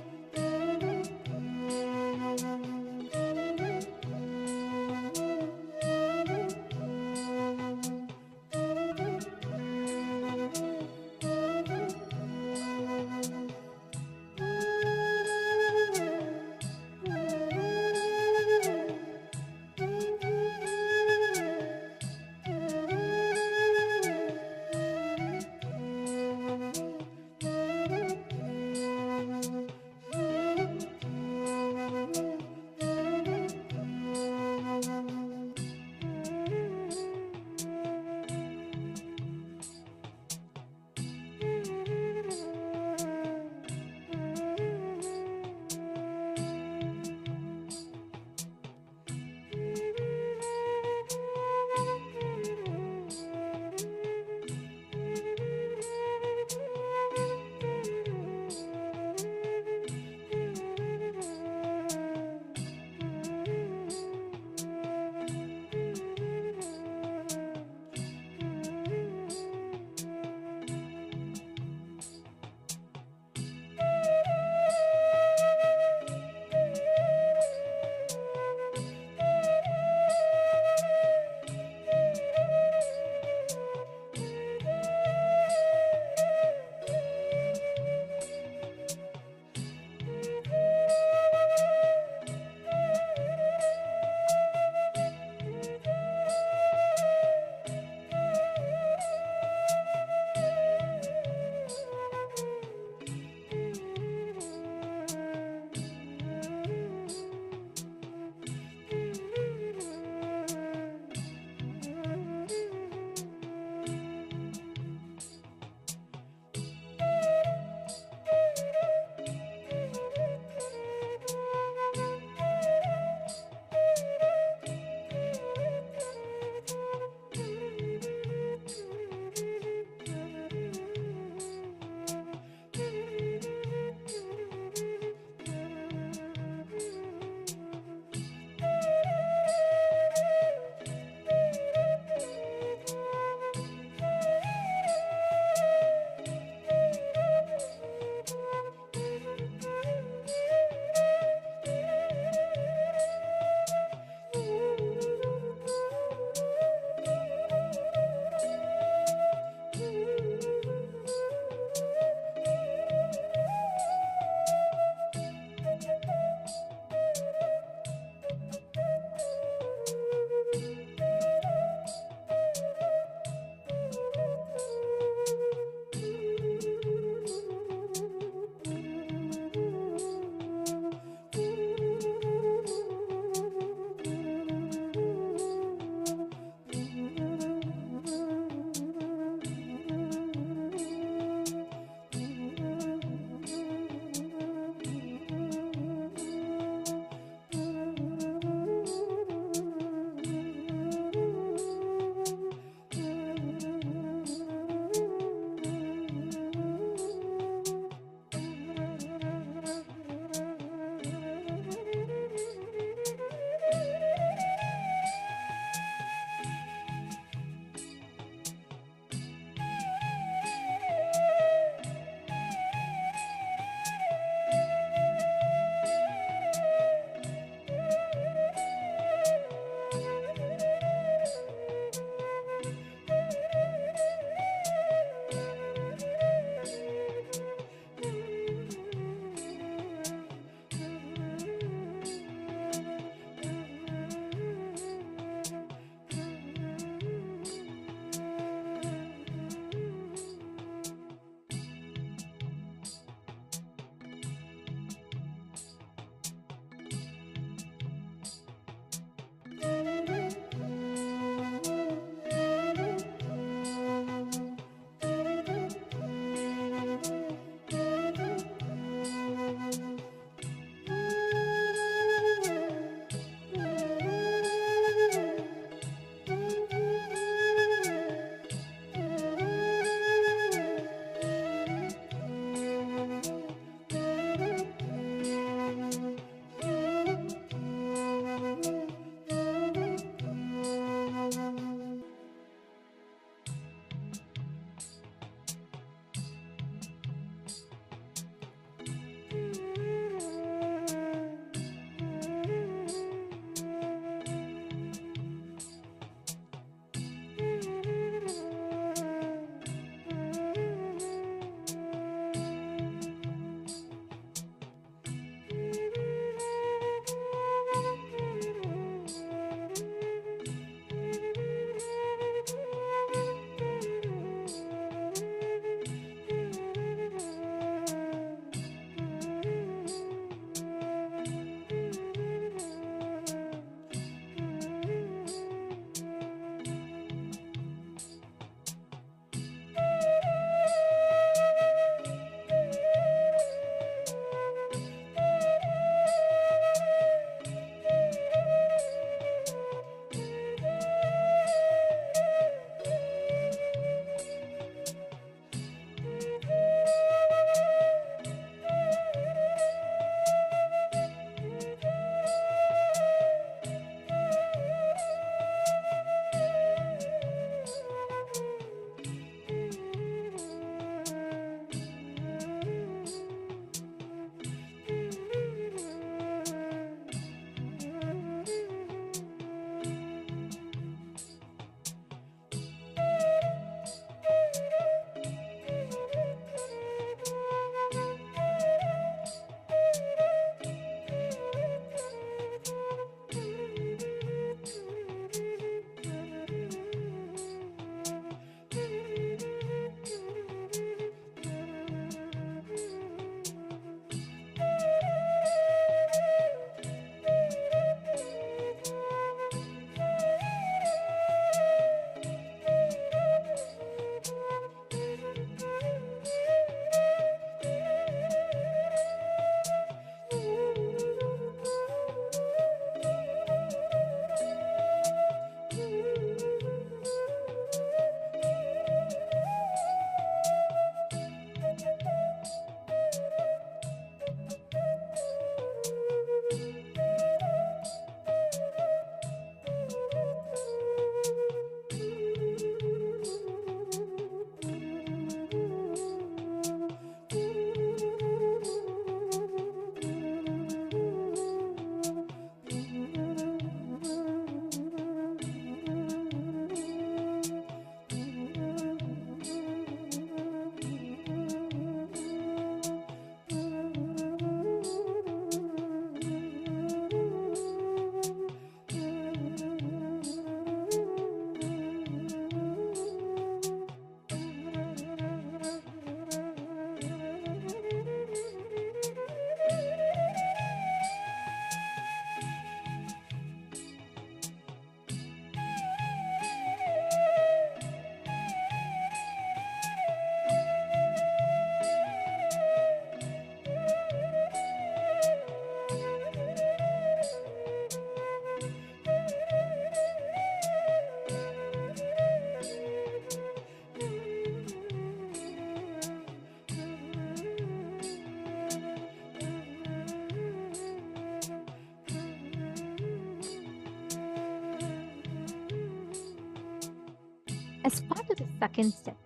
as part of the second step,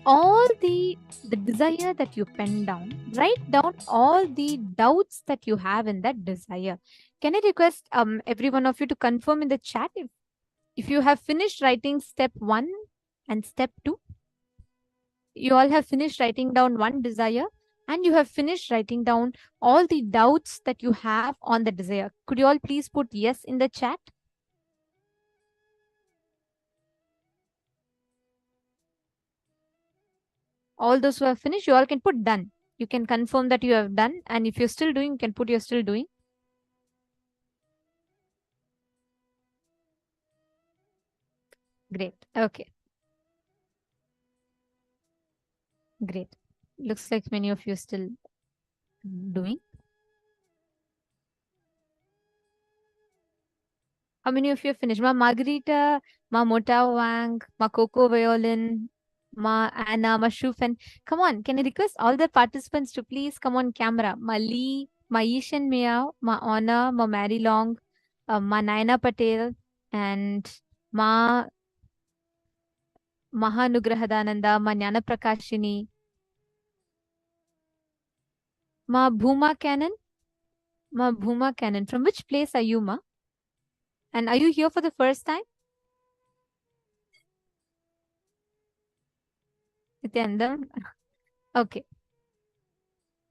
all the desire that you pen down, write down all the doubts that you have in that desire. Can I request every one of you to confirm in the chat if you have finished writing step 1 and step 2? You all have finished writing down one desire and you have finished writing down all the doubts that you have on the desire. Could you all please put yes in the chat? All those who have finished, you all can put done. You can confirm that you have done, and if you're still doing, you can put you're still doing. Great. Okay. Great. Looks like many of you are still doing. How many of you have finished? Ma Margarita, Ma Mota Wang, Ma Coco Violin, Ma Anna, Ma Shufen. Come on, can I request all the participants to please come on camera? Ma Lee, Ma Yishan Meow, Ma Ona, Ma Mary Long, Ma Naina Patel, and Ma Mahanugrahadananda, Ma Jnana Prakashini, Ma Bhuma Cannon, Ma Bhuma Cannon. From which place are you, Ma? And are you here for the first time? Nithyananda? Okay.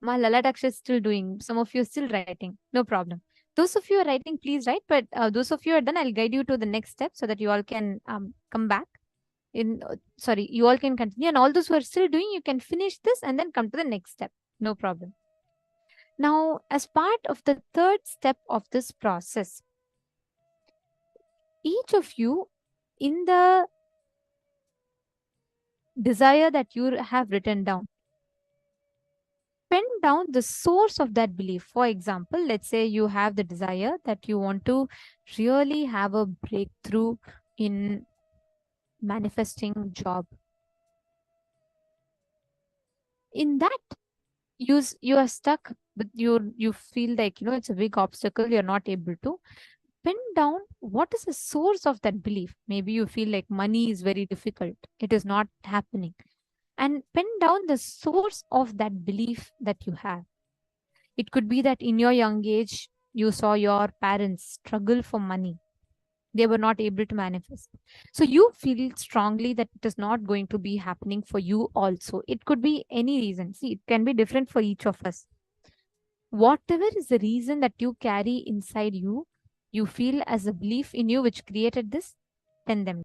Ma Lalataksha is still doing. Some of you are still writing. No problem. Those of you are writing, please write. But those of you are done, I'll guide you to the next step so that you all can come back. Sorry, you all can continue. And all those who are still doing, you can finish this and then come to the next step. No problem. Now, as part of the third step of this process, each of you in the desire that you have written down, pen down the source of that belief. For example, let's say you have the desire that you want to really have a breakthrough in manifesting job. In that, you are stuck, but you feel like it's a big obstacle. You're not able to pin down what is the source of that belief. Maybe you feel like money is very difficult. It is not happening. And pin down the source of that belief that you have. It could be that in your young age, you saw your parents struggle for money. They were not able to manifest. So you feel strongly that it is not going to be happening for you also. It could be any reason. See, it can be different for each of us. Whatever is the reason that you carry inside you, you feel as a belief in you which created this, pen them.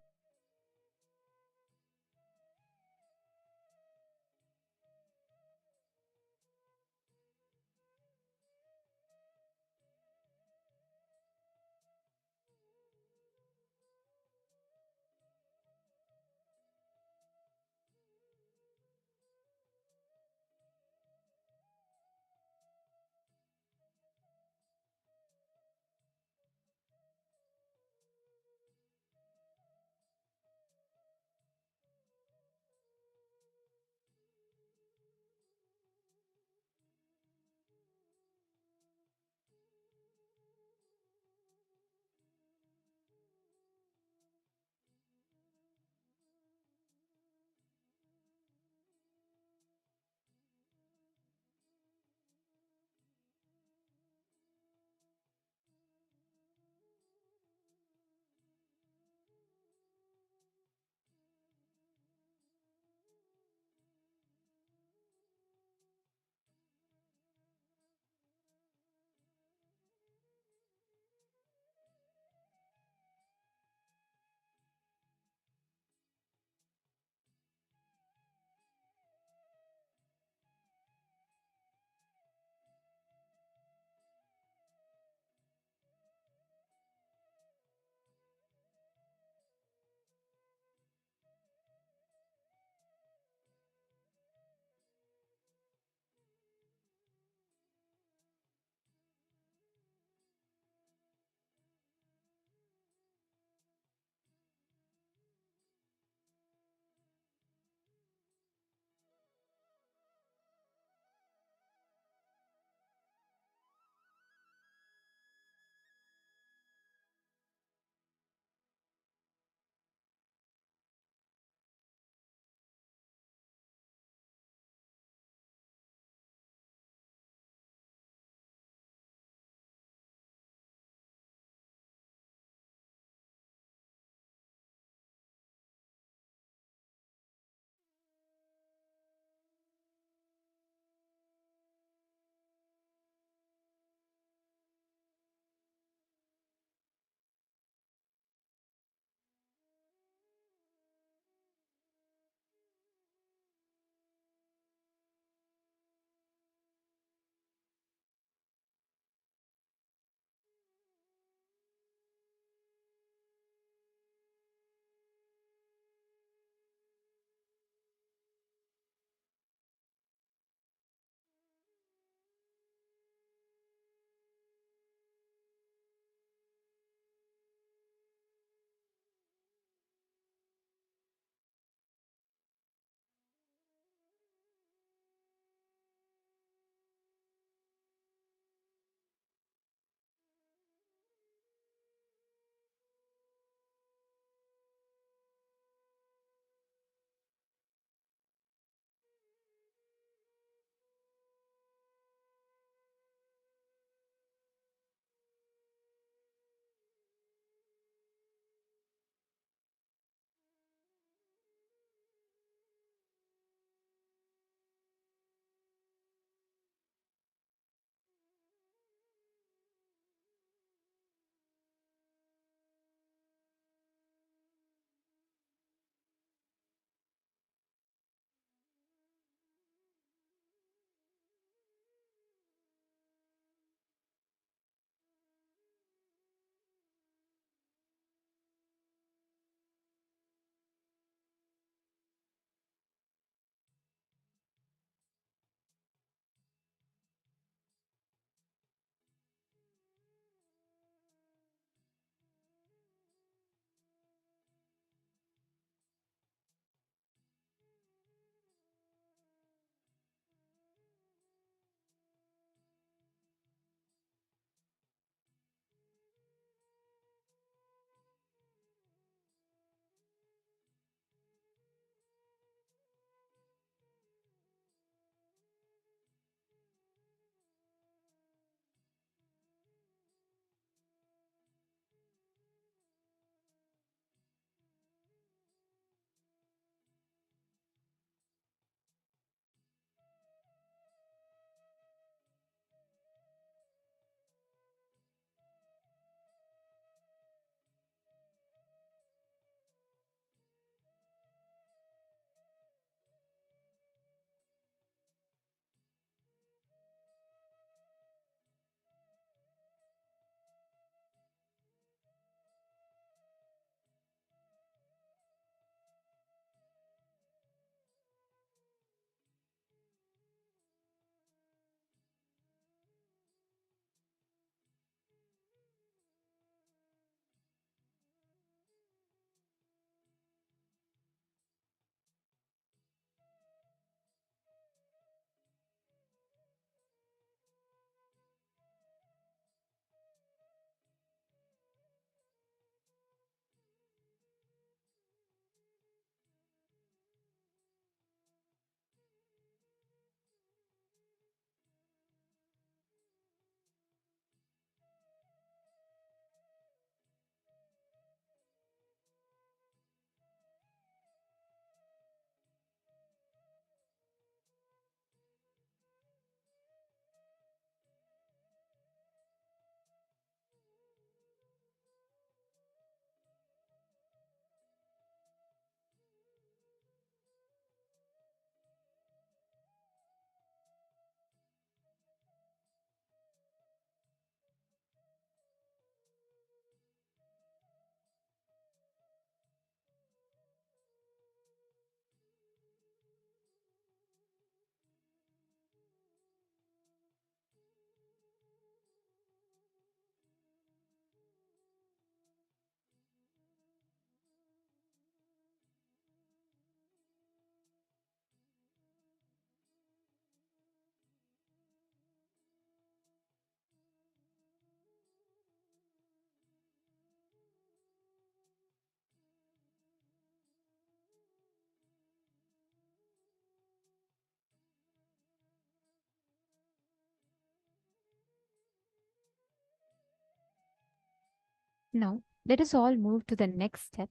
Now, let us all move to the next step,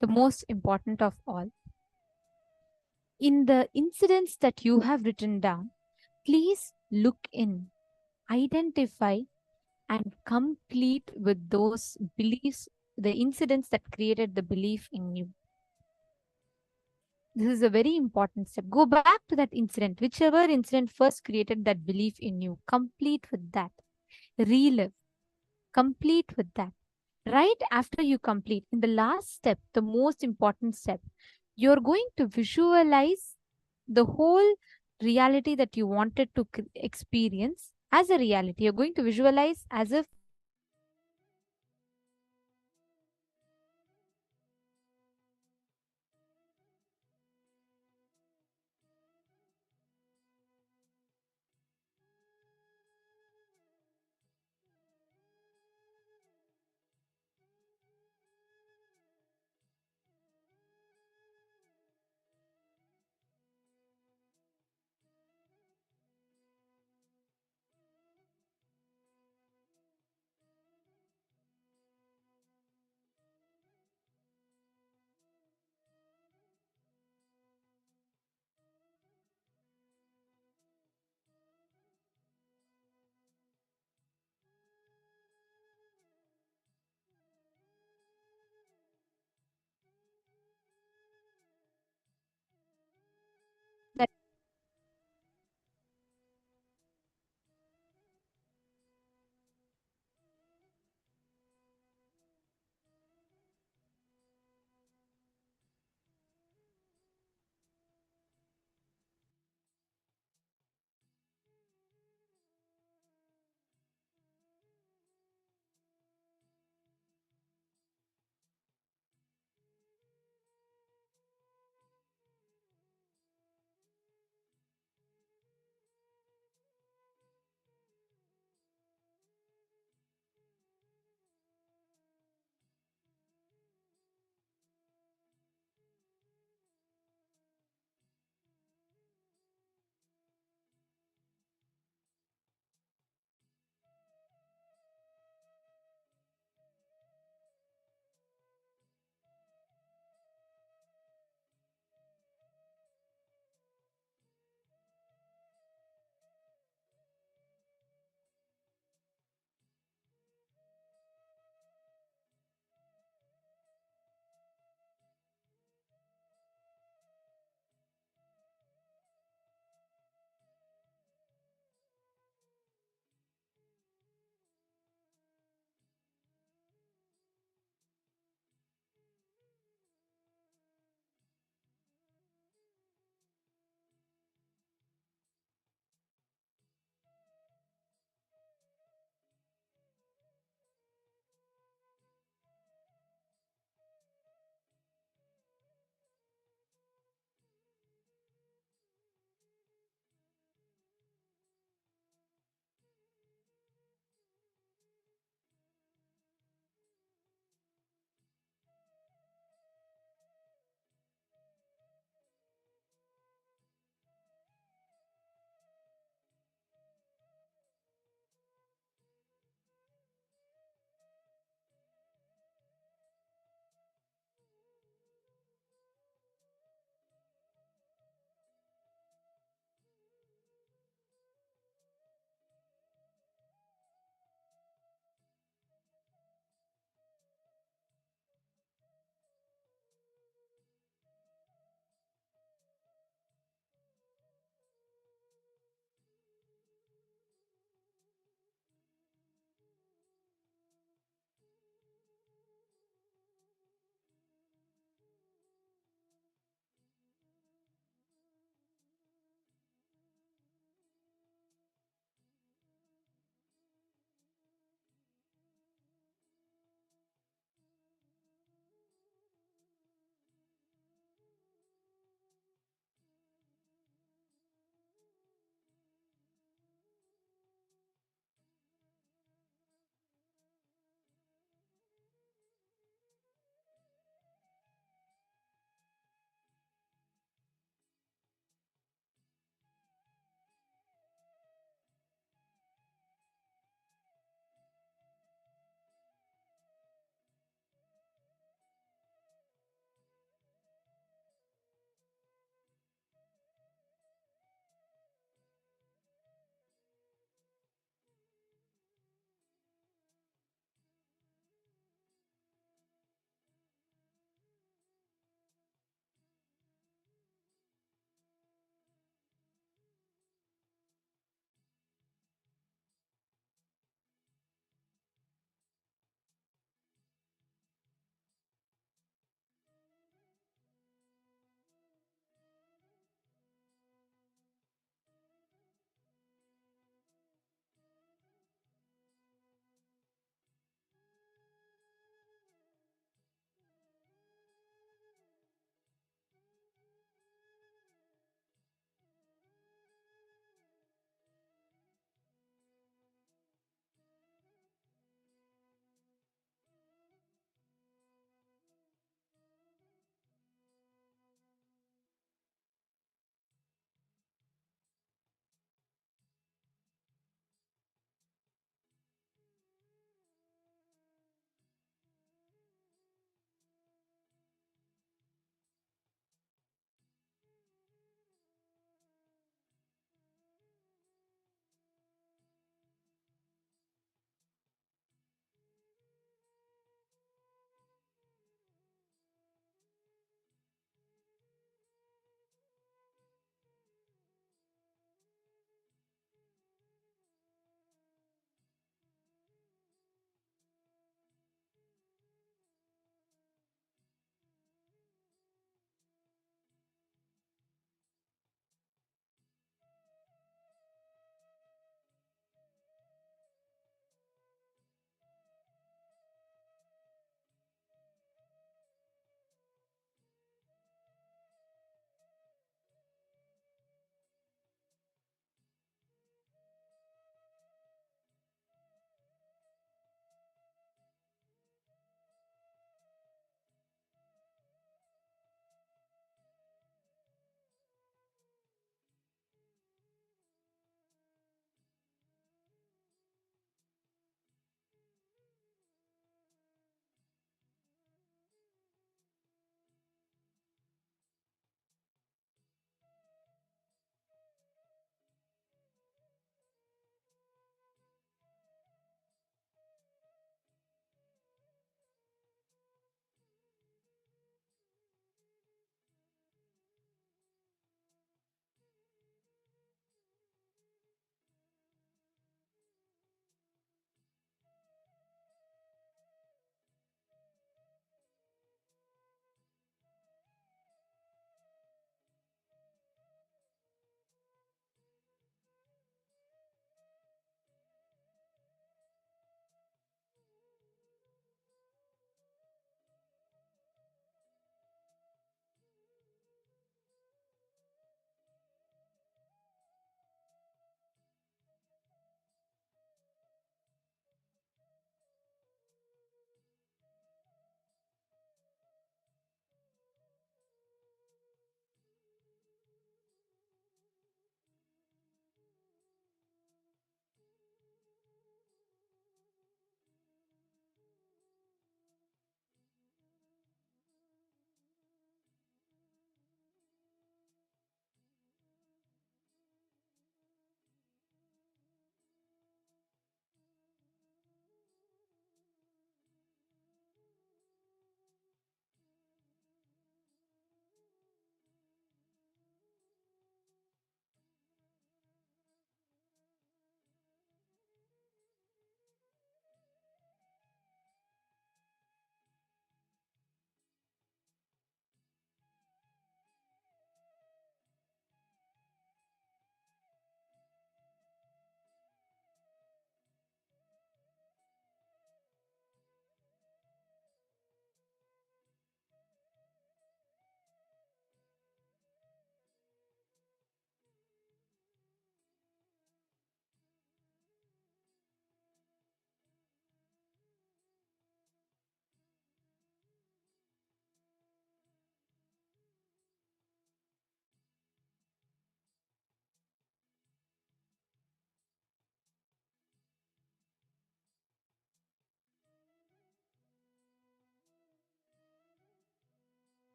the most important of all. In the incidents that you have written down, please look in, identify, and complete with those beliefs, the incidents that created the belief in you. This is a very important step. Go back to that incident, whichever incident first created that belief in you. Complete with that. Relive. Complete with that. Right after you complete, in the last step, the most important step, you're going to visualize the whole reality that you wanted to experience as a reality. You're going to visualize as if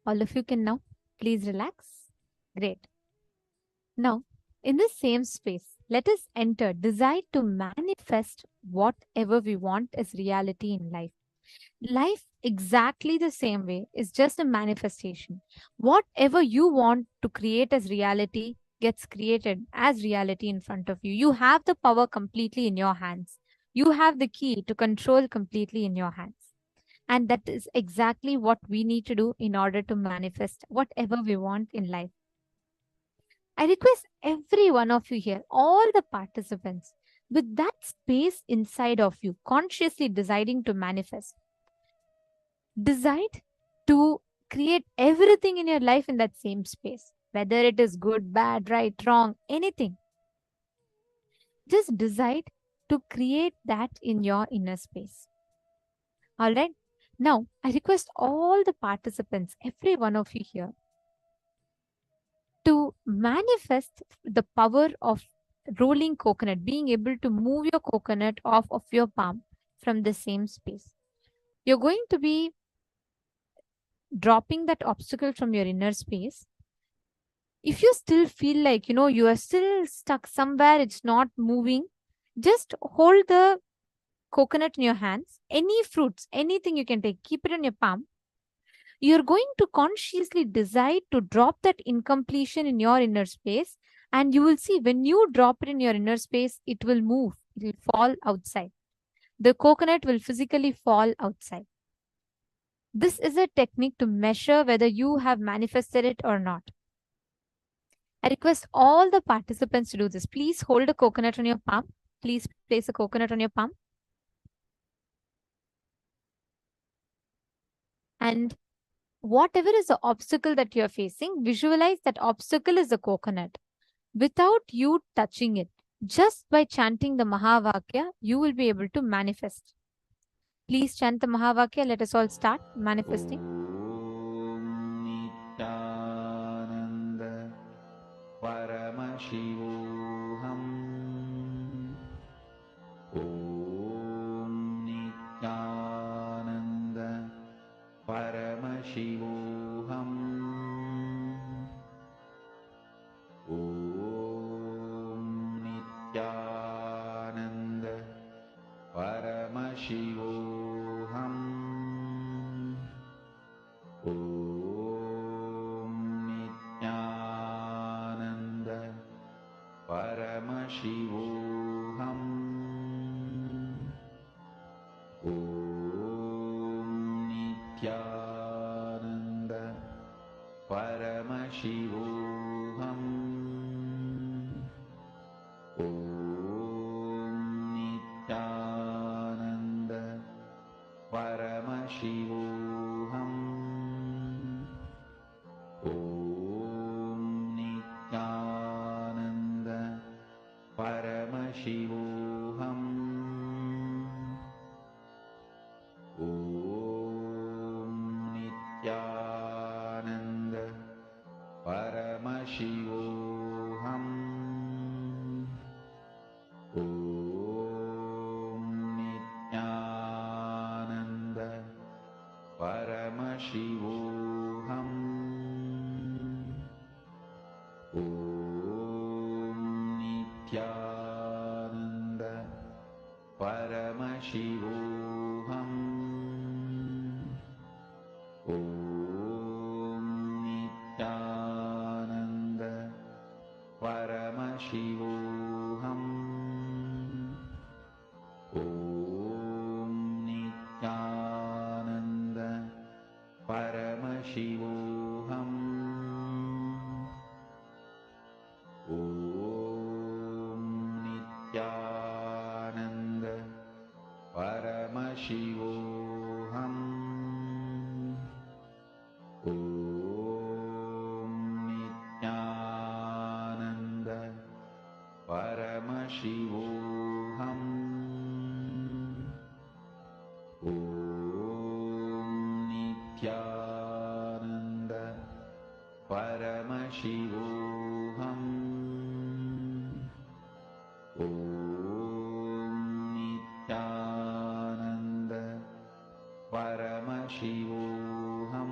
All of you can now please relax. Great. Now, in the same space, let us enter, decide to manifest whatever we want as reality in life. Life, exactly the same way, is just a manifestation. Whatever you want to create as reality gets created as reality in front of you. You have the power completely in your hands. You have the key to control completely in your hands. And that is exactly what we need to do in order to manifest whatever we want in life. I request every one of you here, all the participants, with that space inside of you, consciously deciding to manifest, decide to create everything in your life in that same space, whether it is good, bad, right, wrong, anything. Just decide to create that in your inner space. All right. Now, I request all the participants, every one of you here, to manifest the power of rolling coconut, being able to move your coconut off of your palm from the same space. You're going to be dropping that obstacle from your inner space. If you still feel like, you are still stuck somewhere, it's not moving, just hold the coconut in your hands. Any fruits, anything you can take, keep it in your palm. You're going to consciously decide to drop that incompletion in your inner space. And you will see when you drop it in your inner space, it will move, it will fall outside. The coconut will physically fall outside. This is a technique to measure whether you have manifested it or not. I request all the participants to do this. Please hold a coconut on your palm. Please place a coconut on your palm. And whatever is the obstacle that you're facing, visualize that obstacle is a coconut without you touching it. Just by chanting the Mahavakya, you will be able to manifest. Please chant the Mahavakya. Let us all start manifesting. Nithyananda Paramashivoham. Om Nithyananda Paramashivoham. Om Nithyananda Paramashivoham. Om Nithyananda Paramashivoham. Om Nithyananda Paramashivoham. Om Nithyananda Paramashivoham. Om Nithyananda Paramashivoham. Om Nithyananda Paramashivoham. Om Nithyananda Paramashivoham. Om Nithyananda Paramashivoham. Om Nithyananda Paramashivoham. Om Nithyananda Paramashivoham. Om Nithyananda Paramashivoham. Om Nithyananda Paramashivoham. Om Nithyananda Paramashivoham. Om Nithyananda Paramashivoham.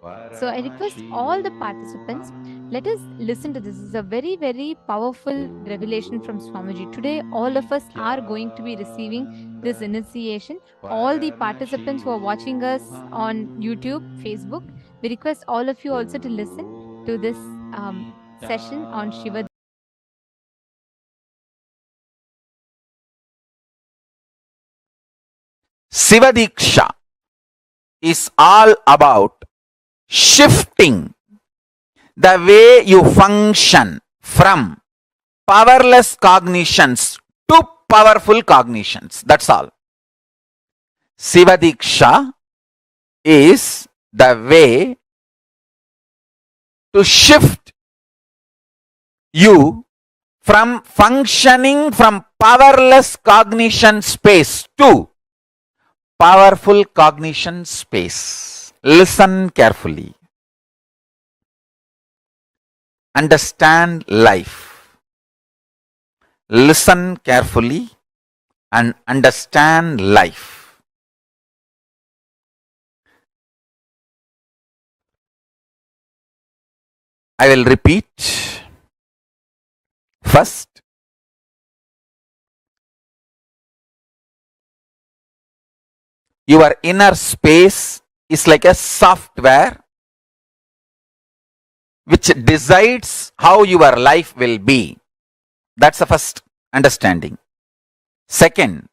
So I request all the participants, let us listen to this. This is a very, very powerful revelation from Swamiji. Today, all of us are going to be receiving this initiation. All the participants who are watching us on YouTube, Facebook, we request all of you also to listen to this session on Shiva. Shiva Diksha is all about shifting the way you function from powerless cognitions to powerful cognitions. That's all. Shiva Diksha is the way to shift you from functioning from powerless cognition space to powerful cognition space. Listen carefully. Understand life. Listen carefully and understand life. I will repeat. First, your inner space is like a software which decides how your life will be. That's the first understanding. Second,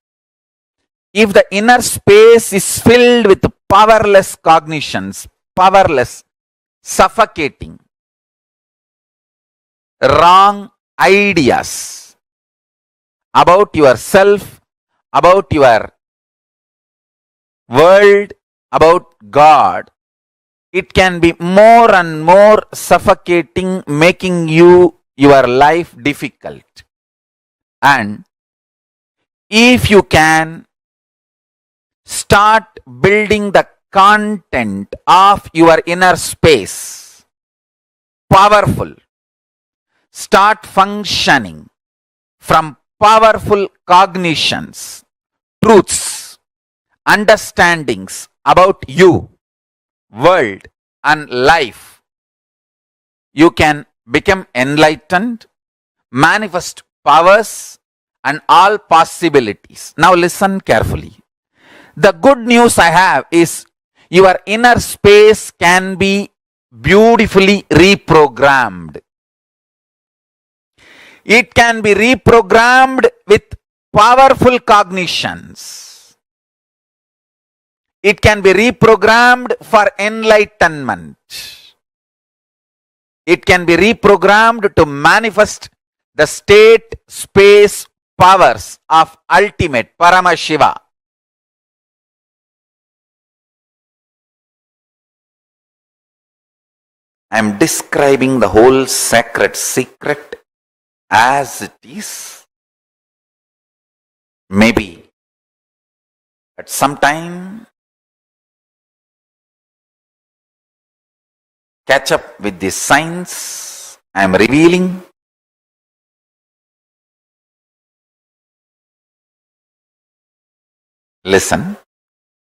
if the inner space is filled with powerless cognitions, powerless, suffocating, wrong ideas about yourself, about your world, about God, it can be more and more suffocating, making your life difficult. And if you can start building the content of your inner space, powerful, start functioning from powerful cognitions, truths, understandings about you, world and life, you can become enlightened, manifest powers and all possibilities. Now listen carefully. The good news I have is your inner space can be beautifully reprogrammed. It can be reprogrammed with powerful cognitions. It can be reprogrammed for enlightenment. It can be reprogrammed to manifest the state, space, powers of ultimate Paramashiva. I am describing the whole sacred secret as it is. Maybe at some time catch up with the science I am revealing. Listen,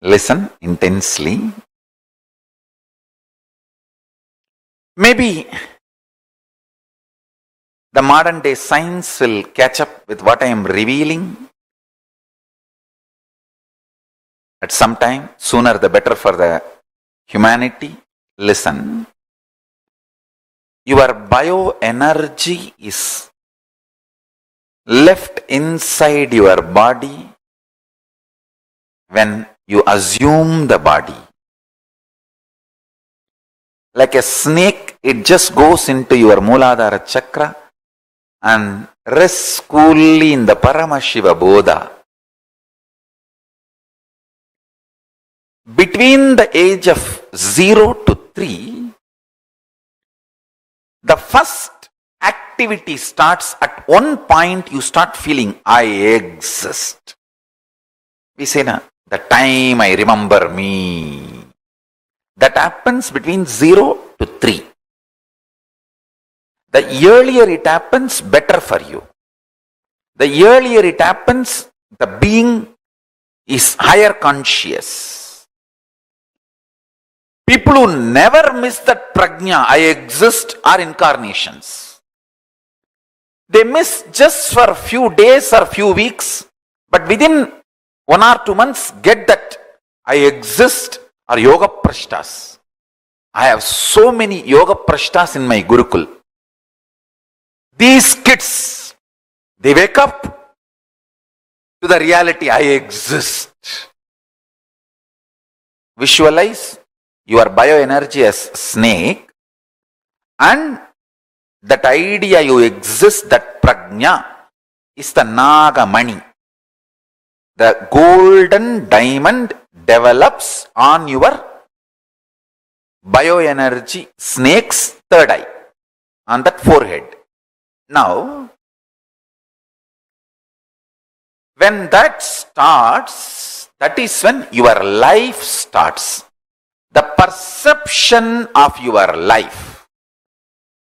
listen intensely. Maybe the modern day science will catch up with what I am revealing at some time, sooner the better for the humanity. Listen, your bioenergy is left inside your body when you assume the body. Like a snake, it just goes into your Mooladhara chakra and rests coolly in the Paramashiva Bodha. Between the age of 0 to 3, the first activity starts at one point. You start feeling, I exist. We say, na, the time I remember me. That happens between 0 to 3. The earlier it happens, better for you. The earlier it happens, the being is higher conscious. People who never miss that prajna, I exist, are incarnations. They miss just for a few days or few weeks, but within 1 or 2 months, get that I exist, are yoga prashtas. I have so many yoga prashtas in my Gurukul. These kids, they wake up to the reality, I exist. Visualize your bioenergy as snake, and that idea you exist, that prajna, is the Naga Mani. The golden diamond develops on your bioenergy snake's third eye, on that forehead. Now, when that starts, that is when your life starts. The perception of your life,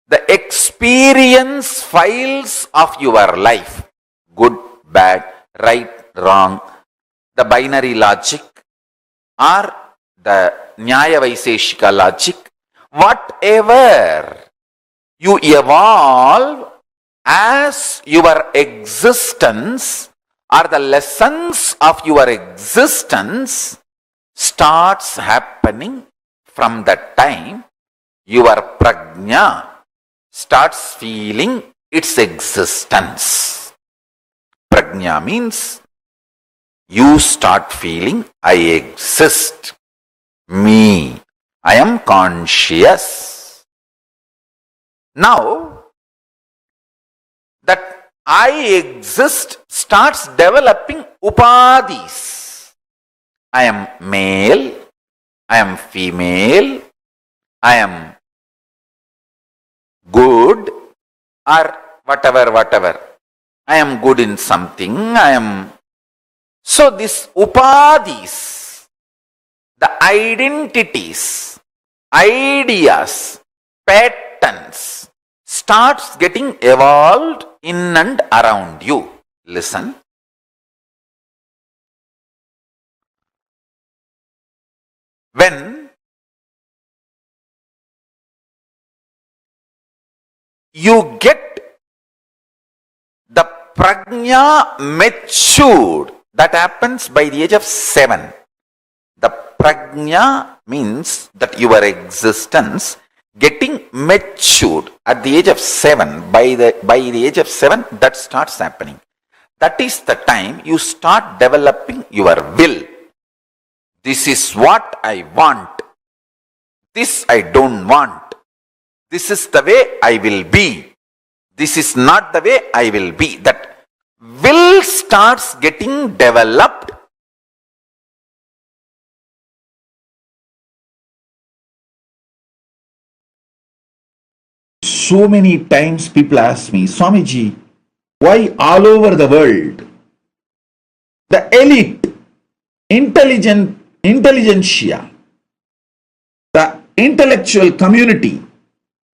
the experience files of your life, good, bad, right, wrong, the binary logic or the Nyaya Vaiseshika logic, whatever you evolve as your existence or the lessons of your existence starts happening from that time your prajna starts feeling its existence. Prajna means you start feeling I exist, me, I am conscious. Now, that I exist starts developing upadhis. I am male, I am female, I am good, or whatever. I am good in something, I am. So this upadhis, the identities, ideas, patterns, starts getting evolved in and around you. Listen. When you get the prajna matured, that happens by the age of 7. The prajna means that your existence getting matured at the age of 7. By the age of 7, that starts happening. That is the time you start developing your will. This is what I want. This I don't want. This is the way I will be. This is not the way I will be. That will starts getting developed. So many times people ask me, Swamiji, why all over the world the elite, intelligentsia, the intellectual community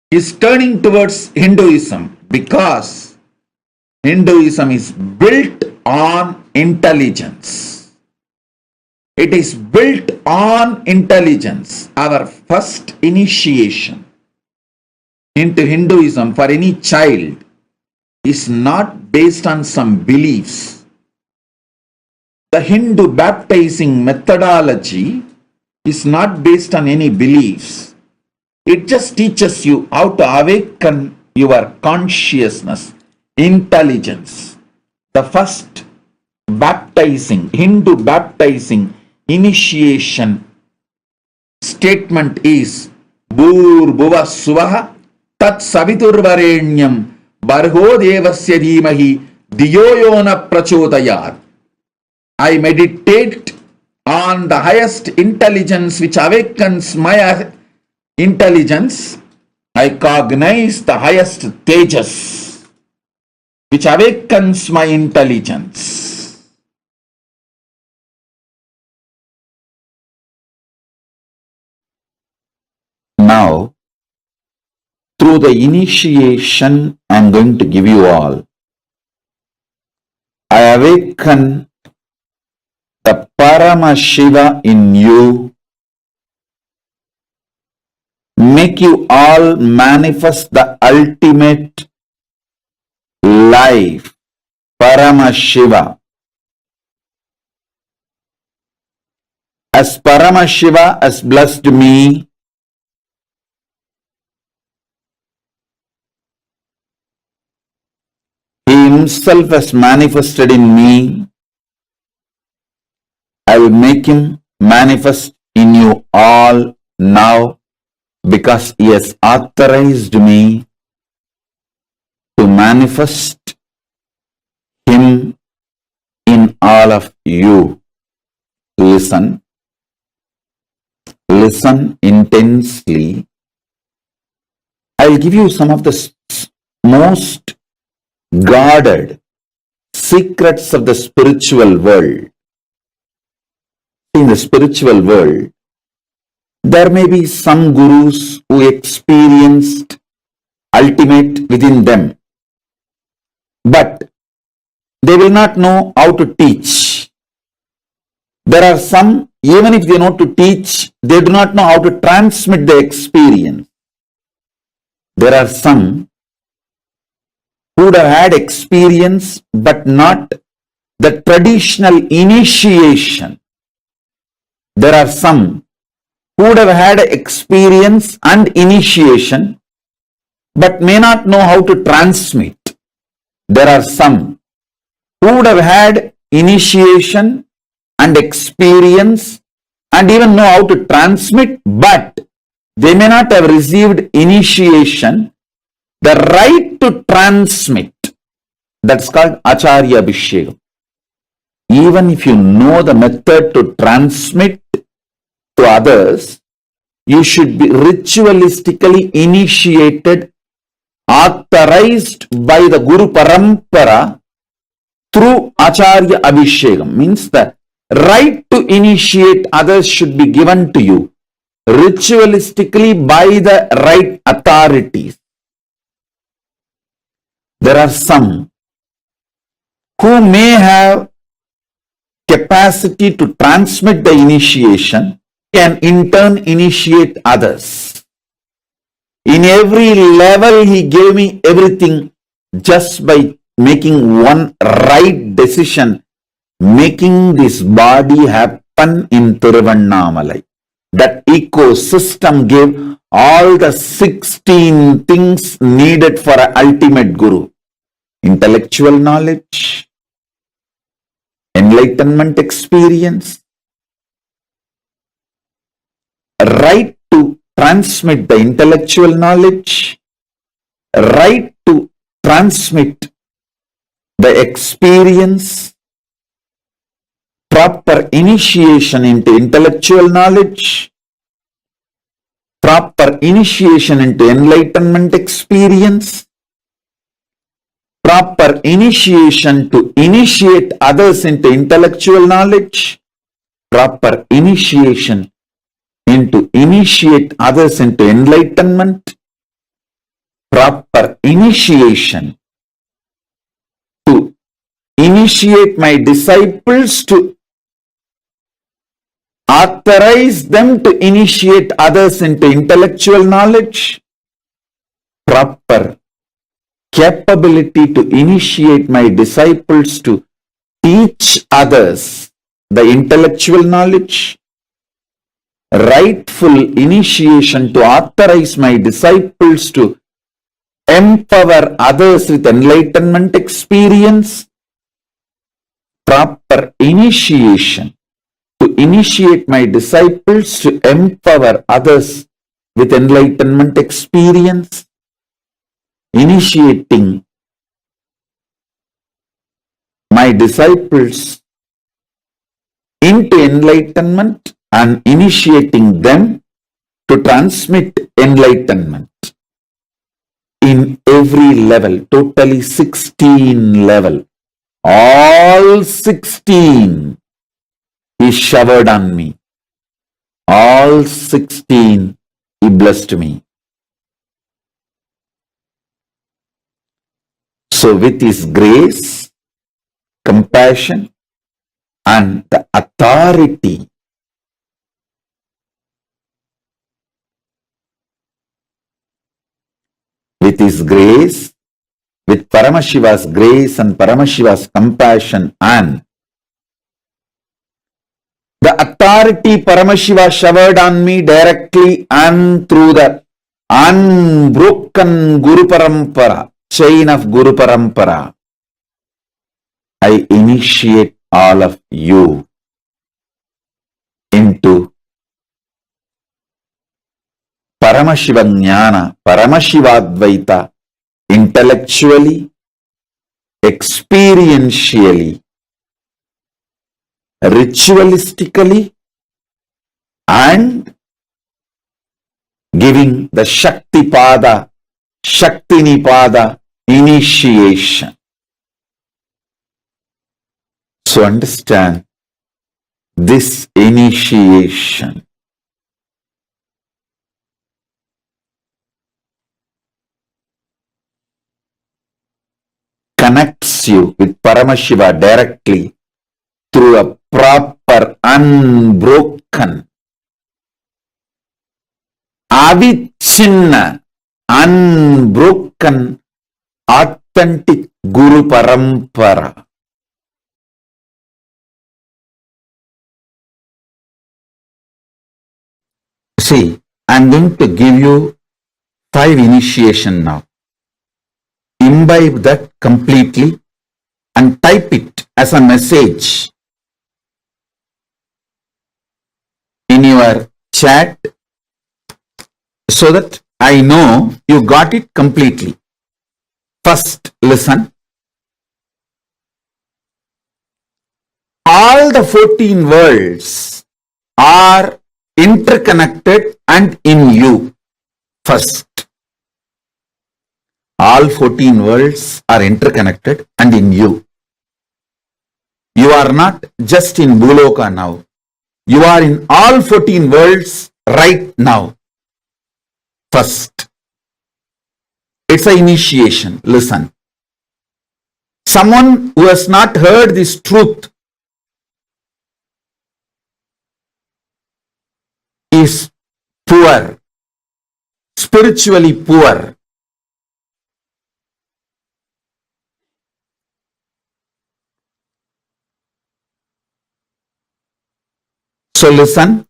is turning towards Hinduism? Because Hinduism is built on intelligence. It is built on intelligence. Our first initiation into Hinduism for any child is not based on some beliefs. The Hindu baptizing methodology is not based on any beliefs. It just teaches you how to awaken your consciousness, intelligence. The first baptizing, Hindu baptizing initiation statement is Bhur Bhuva Suvaha Tat Saviturvarenyam Barho Devasya Dhimahi Diyoyona Prachodayat. I meditate on the highest intelligence which awakens my intelligence. I cognize the highest tejas which awakens my intelligence. Now, through the initiation I am going to give you all, I awaken the Paramashiva in you make you all manifest the ultimate life, Paramashiva. As Paramashiva has blessed me, he himself has manifested in me, I will make him manifest in you all now, because he has authorized me to manifest him in all of you. Listen intensely. I'll give you some of the most guarded secrets of the spiritual world. In the spiritual world, there may be some gurus who experienced ultimate within them, but they will not know how to teach. There are some, even if they know to teach, they do not know how to transmit the experience. There are some who would have had experience, but not the traditional initiation. There are some who would have had experience and initiation, but may not know how to transmit. There are some who would have had initiation and experience and even know how to transmit, but they may not have received initiation, the right to transmit. That's called Acharya Abhishekam. Even if you know the method to transmit to others, you should be ritualistically initiated, authorized by the Guru Parampara through Acharya Abhishekam. Means the right to initiate others should be given to you ritualistically by the right authorities. There are some who may have capacity to transmit the initiation, can in turn initiate others. In every level, he gave me everything just by making one right decision, making this body happen in Tiruvannamalai. That ecosystem gave all the 16 things needed for an ultimate guru. Intellectual knowledge, enlightenment experience, right to transmit the intellectual knowledge, right to transmit the experience, proper initiation into intellectual knowledge, proper initiation into enlightenment experience, proper initiation to initiate others into intellectual knowledge, proper initiation into initiate others into enlightenment, proper initiation to initiate my disciples to authorize them to initiate others into intellectual knowledge, proper capability to initiate my disciples to teach others the intellectual knowledge, rightful initiation to authorize my disciples to empower others with enlightenment experience, proper initiation to initiate my disciples to empower others with enlightenment experience, initiating my disciples into enlightenment and initiating them to transmit enlightenment in every level, totally 16 level. All 16 he showered on me. All 16 he blessed me. So with his grace, compassion, and the authority, with his grace, with Paramashiva's grace and Paramashiva's compassion and the authority Paramashiva showered on me directly and through the unbroken Guru Parampara, chain of Guru Parampara, I initiate all of you into Paramashiva Jnana, Paramashivadvaita, intellectually, experientially, ritualistically, and giving the Shakti Pada, Shakti Nipada initiation. So understand this initiation. Connects you with Paramashiva directly through a proper, unbroken, avichinna, unbroken, authentic Guru Parampara. See, I'm going to give you 5 initiation now. Imbibe that completely and type it as a message in your chat so that I know you got it completely. First, listen. All the 14 worlds are interconnected and in you. First, all 14 worlds are interconnected and in you. You are not just in Bhuloka now. You are in all 14 worlds right now. First, it's an initiation. Listen. Someone who has not heard this truth is poor, spiritually poor. So listen.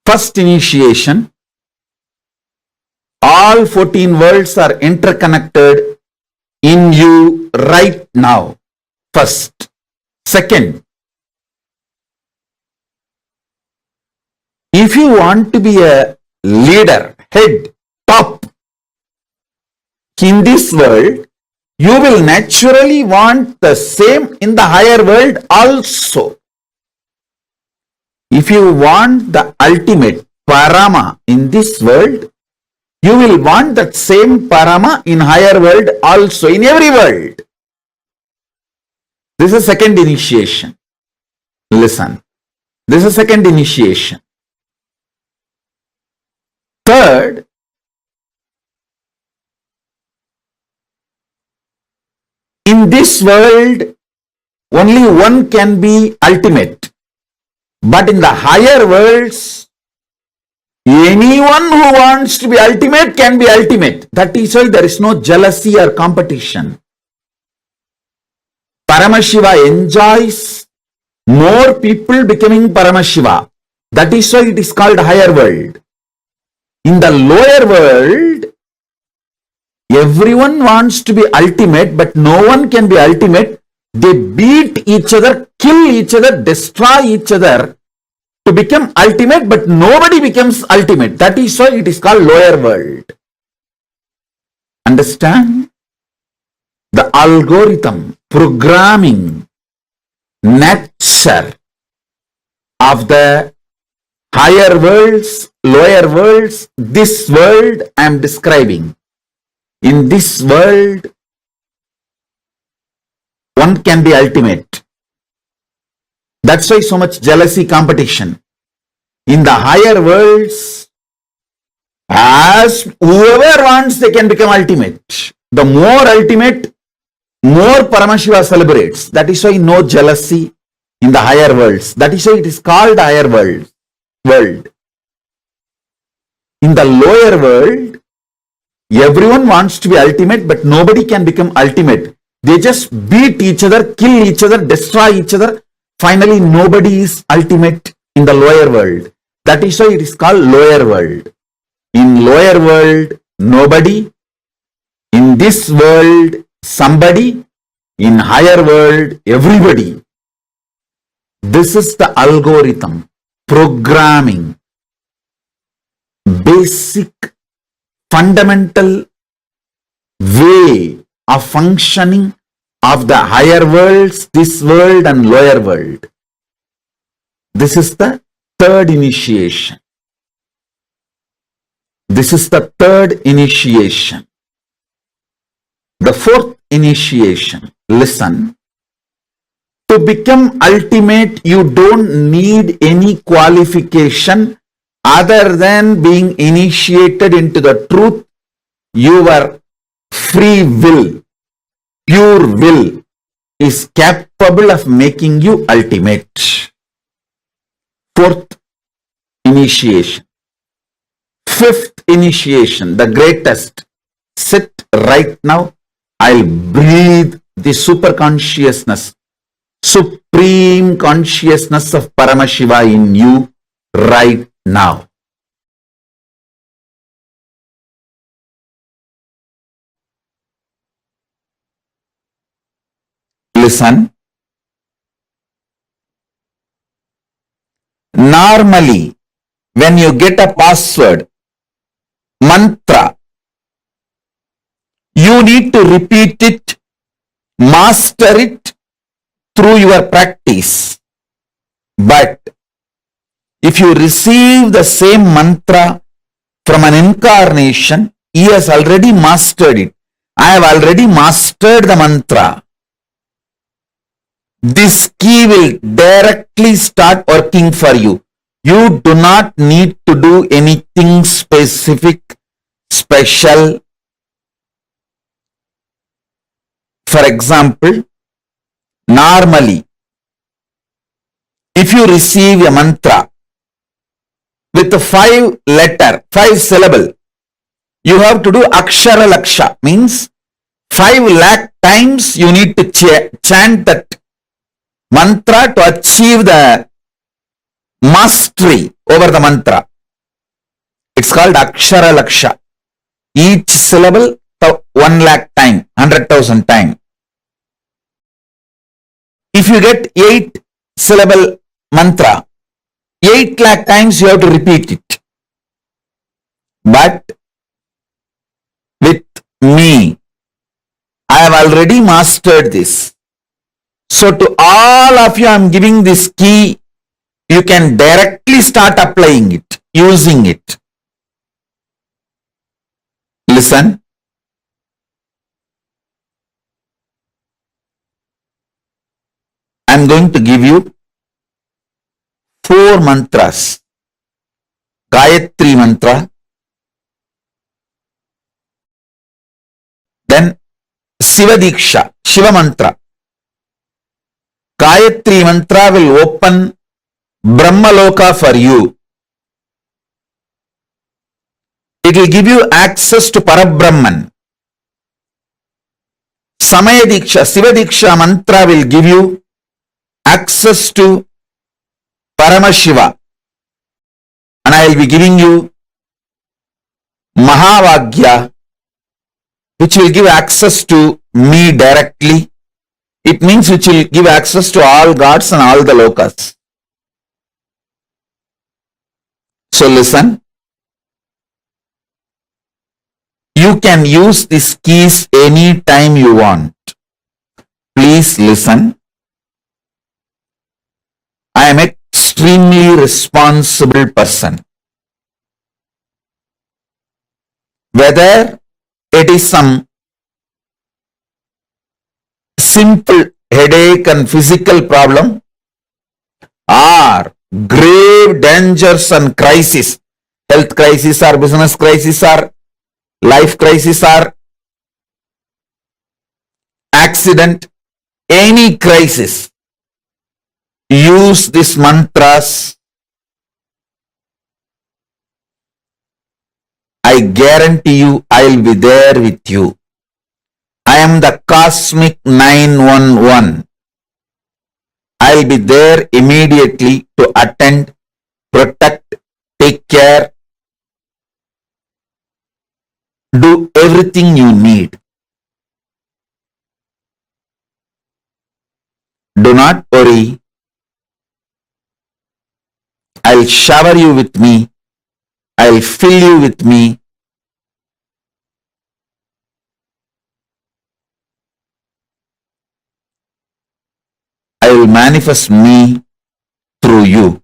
First initiation. All 14 worlds are interconnected in you right now. First. Second, if you want to be a leader, head, top in this world, you will naturally want the same in the higher world also. If you want the ultimate Parama in this world, you will want that same Parama in higher world also, in every world. This is second initiation. Listen. This is second initiation. Third, in this world, only one can be ultimate. But in the higher worlds, anyone who wants to be ultimate can be ultimate. That is why there is no jealousy or competition. Paramashiva enjoys more people becoming Paramashiva. That is why it is called higher world. In the lower world, everyone wants to be ultimate, but no one can be ultimate. They beat each other, kill each other, destroy each other to become ultimate, but nobody becomes ultimate. That is why it is called lower world. Understand? The algorithm, programming, nature of the higher worlds, lower worlds, this world I am describing. In this world, one can be ultimate. That's why so much jealousy, competition. In the higher worlds, as whoever wants, they can become ultimate. The more ultimate, more Paramashiva celebrates. That is why no jealousy in the higher worlds. That is why it is called higher world. In the lower world, everyone wants to be ultimate, but nobody can become ultimate. They just beat each other, kill each other, destroy each other. Finally, nobody is ultimate in the lower world. That is why it is called lower world. In lower world, nobody. In this world, somebody. In higher world, everybody. This is the algorithm, programming, basic, fundamental way of functioning of the higher worlds, this world and lower world. This is the third initiation. This is the third initiation. The fourth initiation, listen. To become ultimate, you don't need any qualification other than being initiated into the truth. Your free will, pure will, is capable of making you ultimate. Fourth initiation. Fifth initiation, the greatest. Sit right now. I'll breathe the super consciousness, supreme consciousness of Paramashiva in you right now. Listen. Normally, when you get a password, mantra, you need to repeat it, master it through your practice. But if you receive the same mantra from an incarnation, he has already mastered it. I have already mastered the mantra. This key will directly start working for you. You do not need to do anything specific, special. For example, normally, if you receive a mantra with a 5 syllable, you have to do akshara laksha, means 5 lakh times you need to chant that mantra to achieve the mastery over the mantra. It's called akshara laksha. Each syllable 1 lakh time, 100,000 time. If you get 8 syllable mantra, 8 lakh times you have to repeat it. But with me, I have already mastered this. So to all of you, I am giving this key. You can directly start applying it, using it. Listen. I am going to give you 4 mantras. Gayatri mantra. Then Shiva Deeksha, Shiva mantra. Gayatri mantra will open Brahmaloka for you. It will give you access to Parabrahman. Samaya Deeksha, Shiva Deeksha mantra will give you access to Paramashiva. And I will be giving you Mahavagya, which will give access to me directly. It means which will give access to all gods and all the lokas. So listen. You can use these keys anytime you want. Please listen. I am an extremely responsible person. Whether it is some simple headache and physical problem, or grave dangers and crisis, health crisis or business crisis or life crisis or accident, any crisis, use these mantras. I guarantee you I'll be there with you. I am the cosmic 911. I'll be there immediately to attend, protect, take care, do everything you need. Do not worry. I'll shower you with me. I'll fill you with me. I will manifest me through you.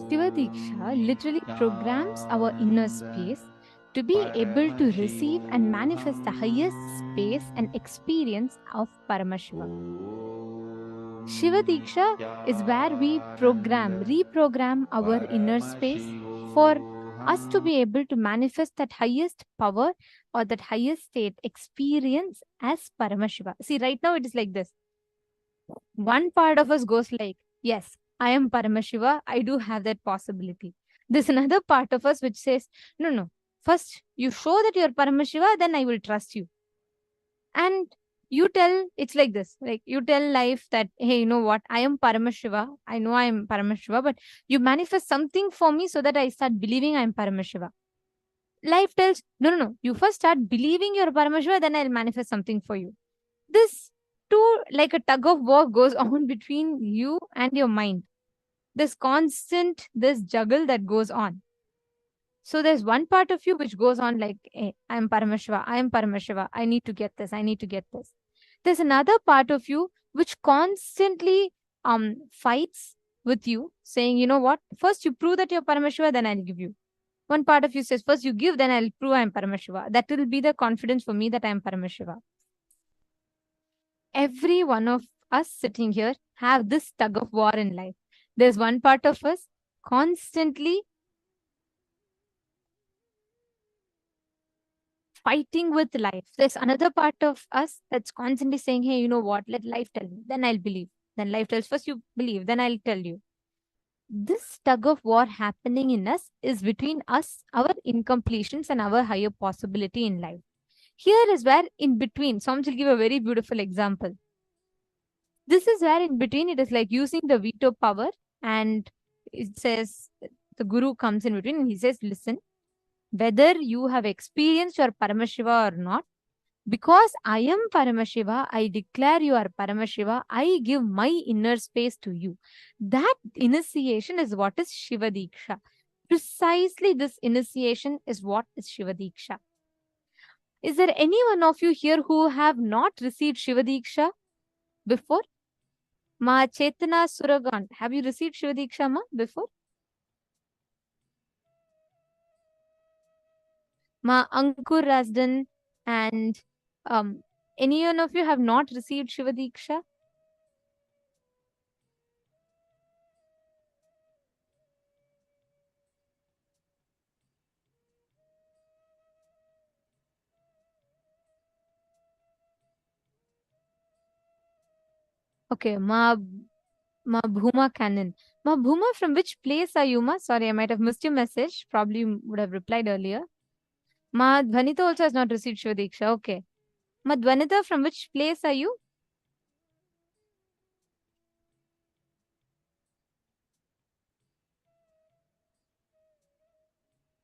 Shiva Diksha literally programs our inner space to be able to receive and manifest the highest space and experience of Paramashiva. Shiva Diksha is where we reprogram our inner space for us to be able to manifest that highest power or that highest state experience as Paramashiva. See, right now it is like this. One part of us goes like, yes, I am Paramashiva. I do have that possibility. There's another part of us which says, no, no. First, you show that you're Paramashiva, then I will trust you. And you tell, it's like this, like you tell life that, hey, you know what? I am Paramashiva. I know I am Paramashiva, but you manifest something for me so that I start believing I am Paramashiva. Life tells, no, no, no. You first start believing you're Paramashiva, then I'll manifest something for you. This too, like a tug of war, goes on between you and your mind. This juggle that goes on. So there's one part of you which goes on like, hey, I am Paramashiva, I need to get this, I need to get this. There's another part of you which constantly fights with you, saying, you know what, first you prove that you're Paramashiva, then I'll give you. One part of you says, first you give, then I'll prove I'm Paramashiva. That will be the confidence for me that I'm Paramashiva. Every one of us sitting here have this tug of war in life. There's one part of us constantly fighting with life. There's another part of us that's constantly saying, hey, you know what, let life tell me, then I'll believe. Then life tells, first you believe, then I'll tell you. This tug of war happening in us is between us, our incompletions, and our higher possibility in life. Here is where in between, Swami will give a very beautiful example. This is where in between it is like using the veto power, and it says the guru comes in between and he says, listen, whether you have experienced your Paramashiva or not, because I am Paramashiva, I declare you are Paramashiva, I give my inner space to you. That initiation is what is Shiva Diksha. Precisely this initiation is what is Shiva Diksha. Is there any one of you here who have not received Shiva Diksha before? Ma Chetana Suragan, have you received Shiva Diksha ma before? Ma Ankur Rasdan and any one of you have not received Shiva Deeksha? Okay, Ma Bhuma Cannon. Ma Bhuma, from which place are you, Ma? Sorry, I might have missed your message. Probably would have replied earlier. Ma Dvanita also has not received Shiva Deeksha. Okay. Ma Dvanita, from which place are you?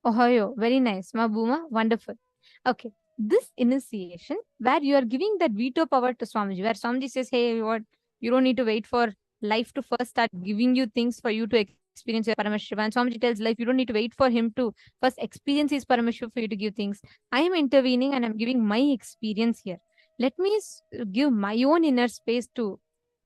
Ohio. Very nice. Ma Bhuma, wonderful. Okay. This initiation, where you are giving that veto power to Swamiji, where Swamiji says, hey, what you don't need to wait for life to first start giving you things for you to experience your Paramashiva. And Swamiji tells life, you don't need to wait for him to first experience his Paramashiva for you to give things. I am intervening and I'm giving my experience here. Let me give my own inner space to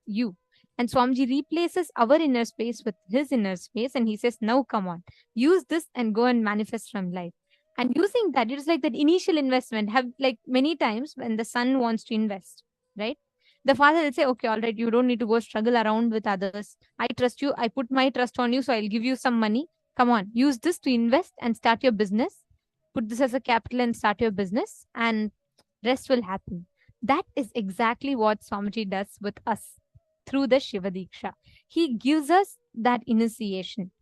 you. And Swamiji replaces our inner space with his inner space. And he says, now come on, use this and go and manifest from life. And using that, it is like that initial investment. Have like many times when the son wants to invest, right? The father will say, okay, all right, you don't need to go struggle around with others. I trust you. I put my trust on you. So I'll give you some money. Come on, use this to invest and start your business. Put this as a capital and start your business, and rest will happen. That is exactly what Swamiji does with us through the Shiva Deeksha. He gives us that initiation.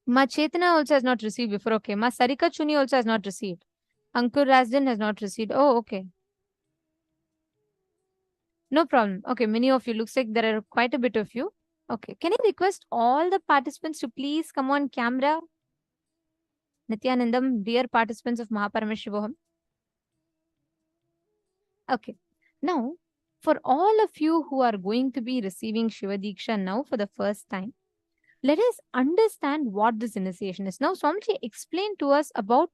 Ma Chetana also has not received before. Okay. Ma Sarika Chuni also has not received. Ankur Rasdan has not received. Oh, okay. No problem. Okay. Many of you. Looks like there are quite a bit of you. Okay. Can I request all the participants to please come on camera? Nithyanandam, dear participants of Paramashivoham. Okay. Now, for all of you who are going to be receiving Shiva Deeksha now for the first time, let us understand what this initiation is. Now, Swamiji explained to us about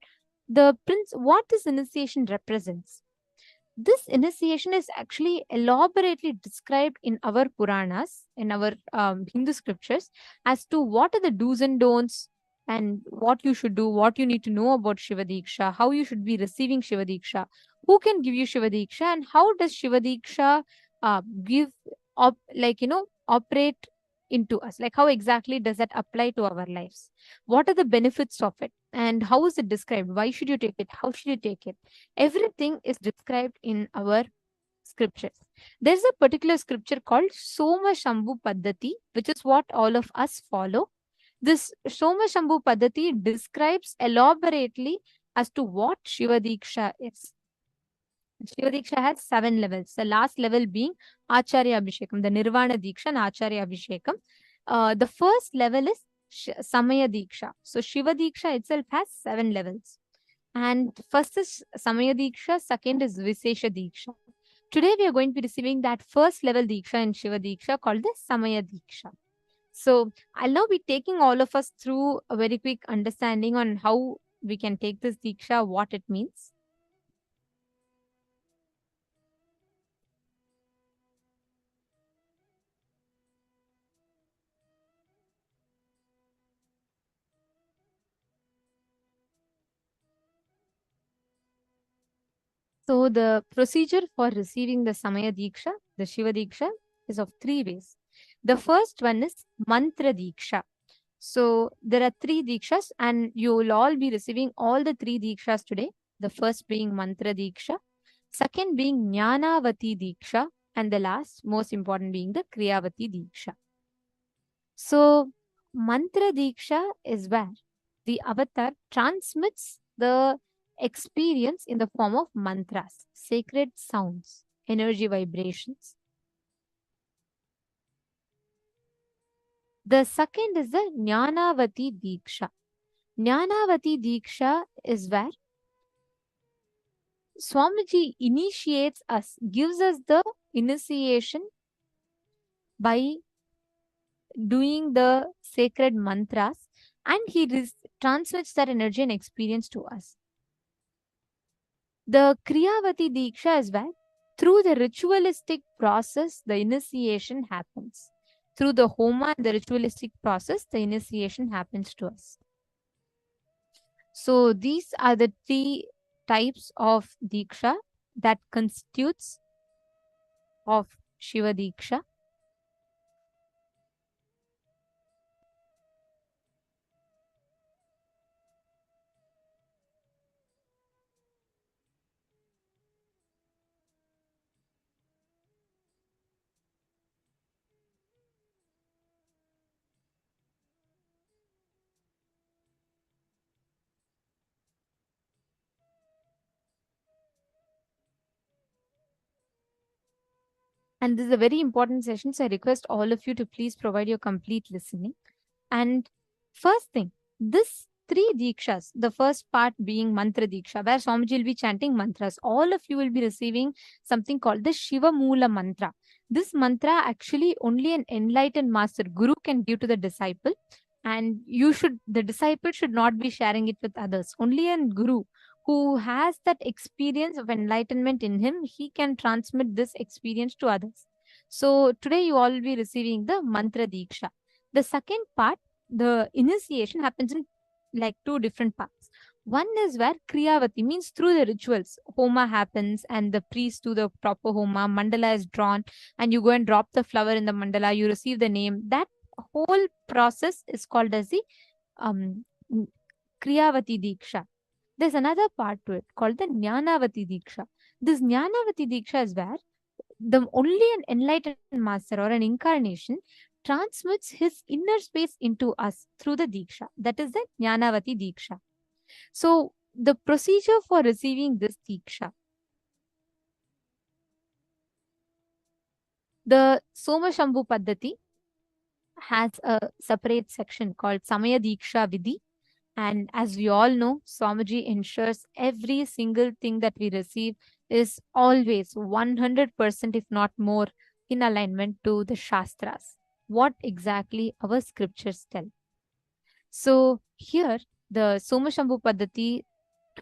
the what this initiation represents. This initiation is actually elaborately described in our Puranas, in our Hindu scriptures, as to what are the do's and don'ts and what you should do, what you need to know about Shiva Deeksha, how you should be receiving Shiva Deeksha, who can give you Shiva Deeksha, and how does Shiva Deeksha operate into us, like how exactly does that apply to our lives, what are the benefits of it, and how is it described, why should you take it, how should you take it. Everything is described in our scriptures. There's a particular scripture called Soma Shambhu Paddhati, which is what all of us follow. This Soma Shambhu Paddhati describes elaborately as to what Shiva Deeksha is. Shiva Deeksha has 7 levels. The last level being Acharya Abhishekam, the Nirvana Deeksha and Acharya Abhishekam. The first level is Samaya Deeksha. So Shiva Deeksha itself has 7 levels. And first is Samaya Deeksha, second is Visesha Deeksha. Today we are going to be receiving that first level Deeksha in Shiva Deeksha called the Samaya Deeksha. So I'll now be taking all of us through a very quick understanding on how we can take this Deeksha, what it means. So the procedure for receiving the Samaya Deeksha, the Shiva Deeksha, is of 3 ways. The first one is Mantra Deeksha. So there are 3 Deekshas and you will all be receiving all the 3 Deekshas today. The first being Mantra Deeksha, second being Jnanavati Deeksha, and the last, most important, being the Kriyavati Deeksha. So Mantra Deeksha is where the avatar transmits the experience in the form of mantras, sacred sounds, energy vibrations. The second is the Jnanavati Deeksha. Jnanavati Deeksha is where Swamiji initiates us, gives us the initiation by doing the sacred mantras, and he transmits that energy and experience to us. The Kriyavati Deeksha is where through the ritualistic process, the initiation happens. Through the Homa and the ritualistic process, the initiation happens to us. So these are the 3 types of deeksha that constitutes of Shiva Deeksha. And this is a very important session, so I request all of you to please provide your complete listening. And first thing, this 3 Deekshas, the first part being Mantra Deeksha, where Swamiji will be chanting mantras. All of you will be receiving something called the Shiva Moola Mantra. This mantra actually only an enlightened master, Guru, can give to the disciple. And the disciple should not be sharing it with others. Only a Guru who has that experience of enlightenment in him, he can transmit this experience to others. So today you all will be receiving the Mantra Deeksha. The second part, the initiation, happens in like 2 different parts. One is where Kriyavati, means through the rituals, Homa happens and the priest do the proper Homa, Mandala is drawn, and you go and drop the flower in the Mandala, you receive the name. That whole process is called as the Kriyavati Deeksha. There's another part to it called the Jnanavati Deeksha. This Jnanavati Deeksha is where only an enlightened master or an incarnation transmits his inner space into us through the Deeksha. That is the Jnanavati Deeksha. So the procedure for receiving this Deeksha, the Soma Shambhu Paddhati has a separate section called Samaya Deeksha Vidhi. And as we all know, Swamiji ensures every single thing that we receive is always 100%, if not more, in alignment to the Shastras, what exactly our scriptures tell. So here, the Somashambhu Paddhati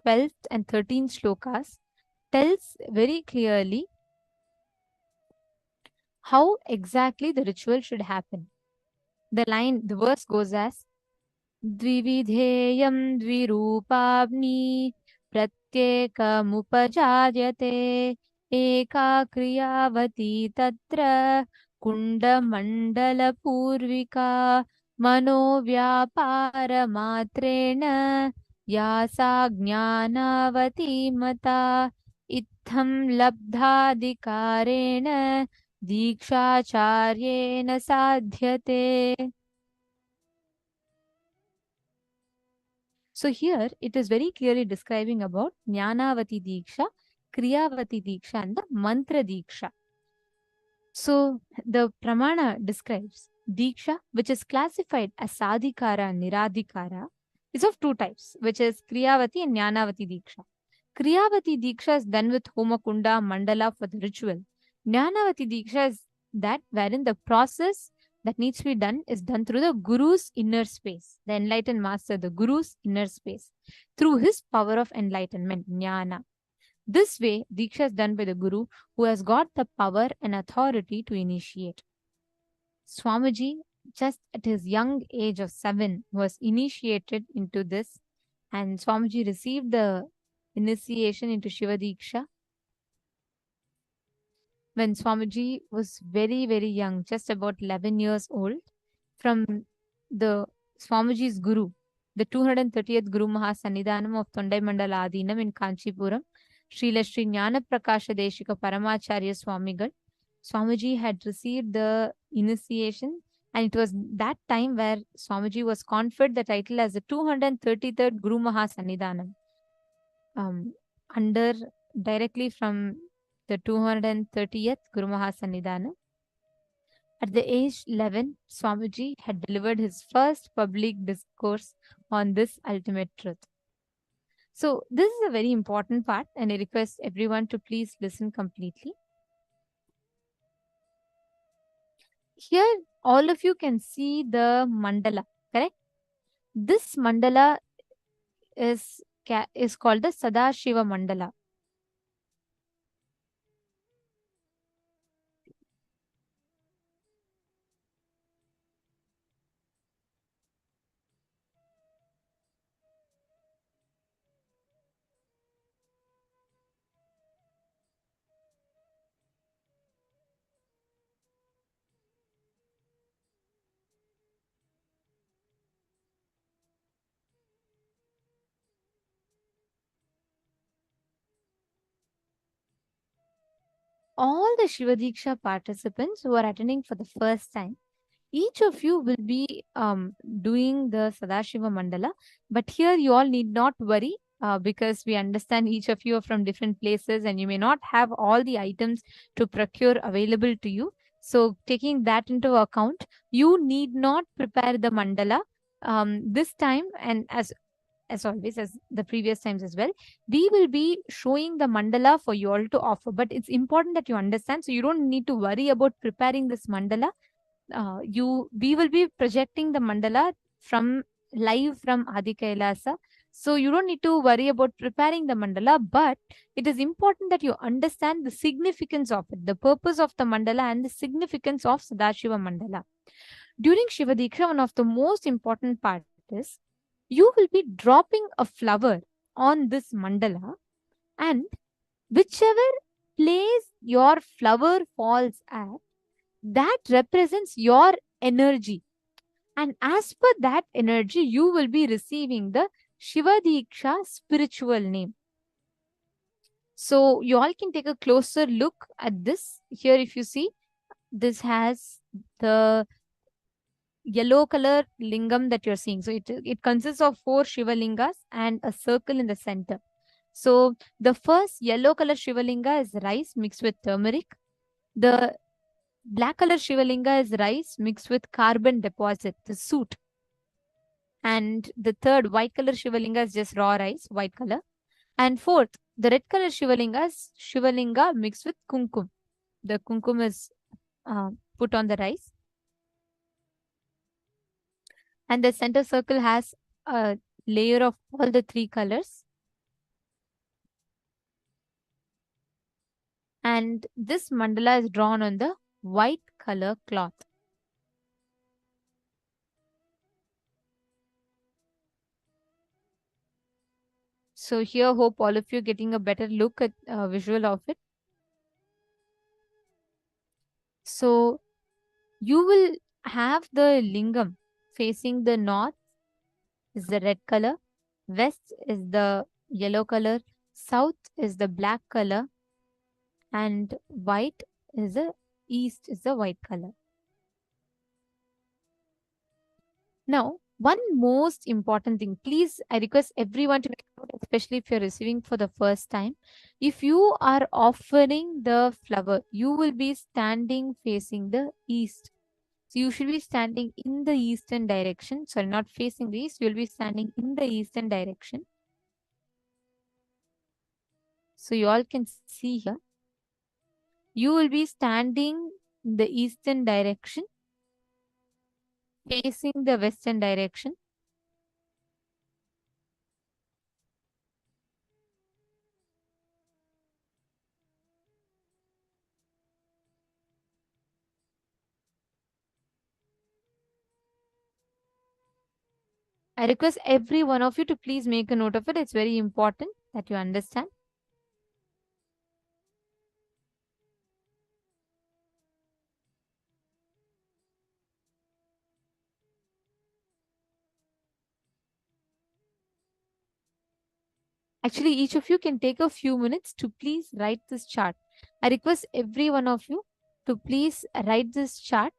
12th and 13th shlokas tells very clearly how exactly the ritual should happen. The verse goes as द्विविधेयं द्विरूपाग्नि प्रत्येकमुपजायते एका क्रियावती तत्र कुण्डमण्डलपूर्विका मनोव्यापारमात्रेण या सा ज्ञानावती मता इत्थं लब्धाधिकारेण दीक्षाचार्येण साध्यते. So here it is very clearly describing about Jnanavati Deeksha, Kriyavati Deeksha and the Mantra Deeksha. So the Pramana describes Deeksha, which is classified as Sadhikara and Niradhikara, is of 2 types, which is Kriyavati and Jnanavati Deeksha. Kriyavati Deeksha is done with Homakunda, Mandala for the ritual. Jnanavati Deeksha is that wherein the process that needs to be done is done through the Guru's inner space, the enlightened master, the Guru's inner space, through his power of enlightenment, Jnana. This way, Deeksha is done by the Guru who has got the power and authority to initiate. Swamiji, just at his young age of 7, was initiated into this, and Swamiji received the initiation into Shiva Deeksha when Swamiji was very, very young, just about 11 years old, from the Swamiji's Guru, the 230th Guru Mahasannidhanam of Tondai Mandala Adinam in Kanchipuram, Srila Sri Jnana Prakasha Deshika Paramacharya Swamigal. Swamiji had received the initiation, and it was that time where Swamiji was conferred the title as the 233rd Guru Mahasannidhanam, under directly from the 230th Guru Mahasannidhanam. At the age 11, Swamiji had delivered his first public discourse on this ultimate truth. So this is a very important part, and I request everyone to please listen completely. Here, all of you can see the mandala, correct? This mandala is called the Sadashiva Mandala. all the Shiva Diksha participants who are attending for the first time, each of you will be doing the Sadashiva Mandala. But here you all need not worry because we understand each of you are from different places and you may not have all the items to procure available to you. So taking that into account, you need not prepare the mandala this time, and as always, as the previous times as well, we will be showing the mandala for you all to offer. But it's important that you understand, so you don't need to worry about preparing this mandala. We will be projecting the mandala from live from Adi Kailasa. So you don't need to worry about preparing the mandala, but it is important that you understand the significance of it, the purpose of the mandala and the significance of Sadashiva Mandala. During Shiva Diksha, one of the most important part is you will be dropping a flower on this mandala, and whichever place your flower falls at, that represents your energy. And as per that energy, you will be receiving the Shiva Diksha spiritual name. So you all can take a closer look at this. Here, if you see, this has the yellow color lingam that you're seeing. So it consists of 4 Shiva lingas and a circle in the center. So the first yellow color Shiva linga is rice mixed with turmeric. The black color Shiva linga is rice mixed with carbon deposit, the soot. And the third white color Shiva linga is just raw rice, white color. And fourth, the red color Shiva linga is Shiva linga mixed with kumkum. The kumkum is put on the rice. And the center circle has a layer of all the 3 colors. And this mandala is drawn on the white color cloth. So here, hope all of you are getting a better look at visual of it. So you will have the lingam facing the north is the red color, west is the yellow color, south is the black color, and white is the east is the white color. Now, one most important thing, please, I request everyone to make note, especially if you're receiving for the first time. If you are offering the flower, you will be standing facing the east. So you should be standing in the eastern direction. Sorry, not facing the east. You will be standing in the eastern direction. So you all can see here. You will be standing in the eastern direction, facing the western direction. I request every one of you to please make a note of it. It's very important that you understand. Actually, each of you can take a few minutes to please write this chart. I request every one of you to please write this chart.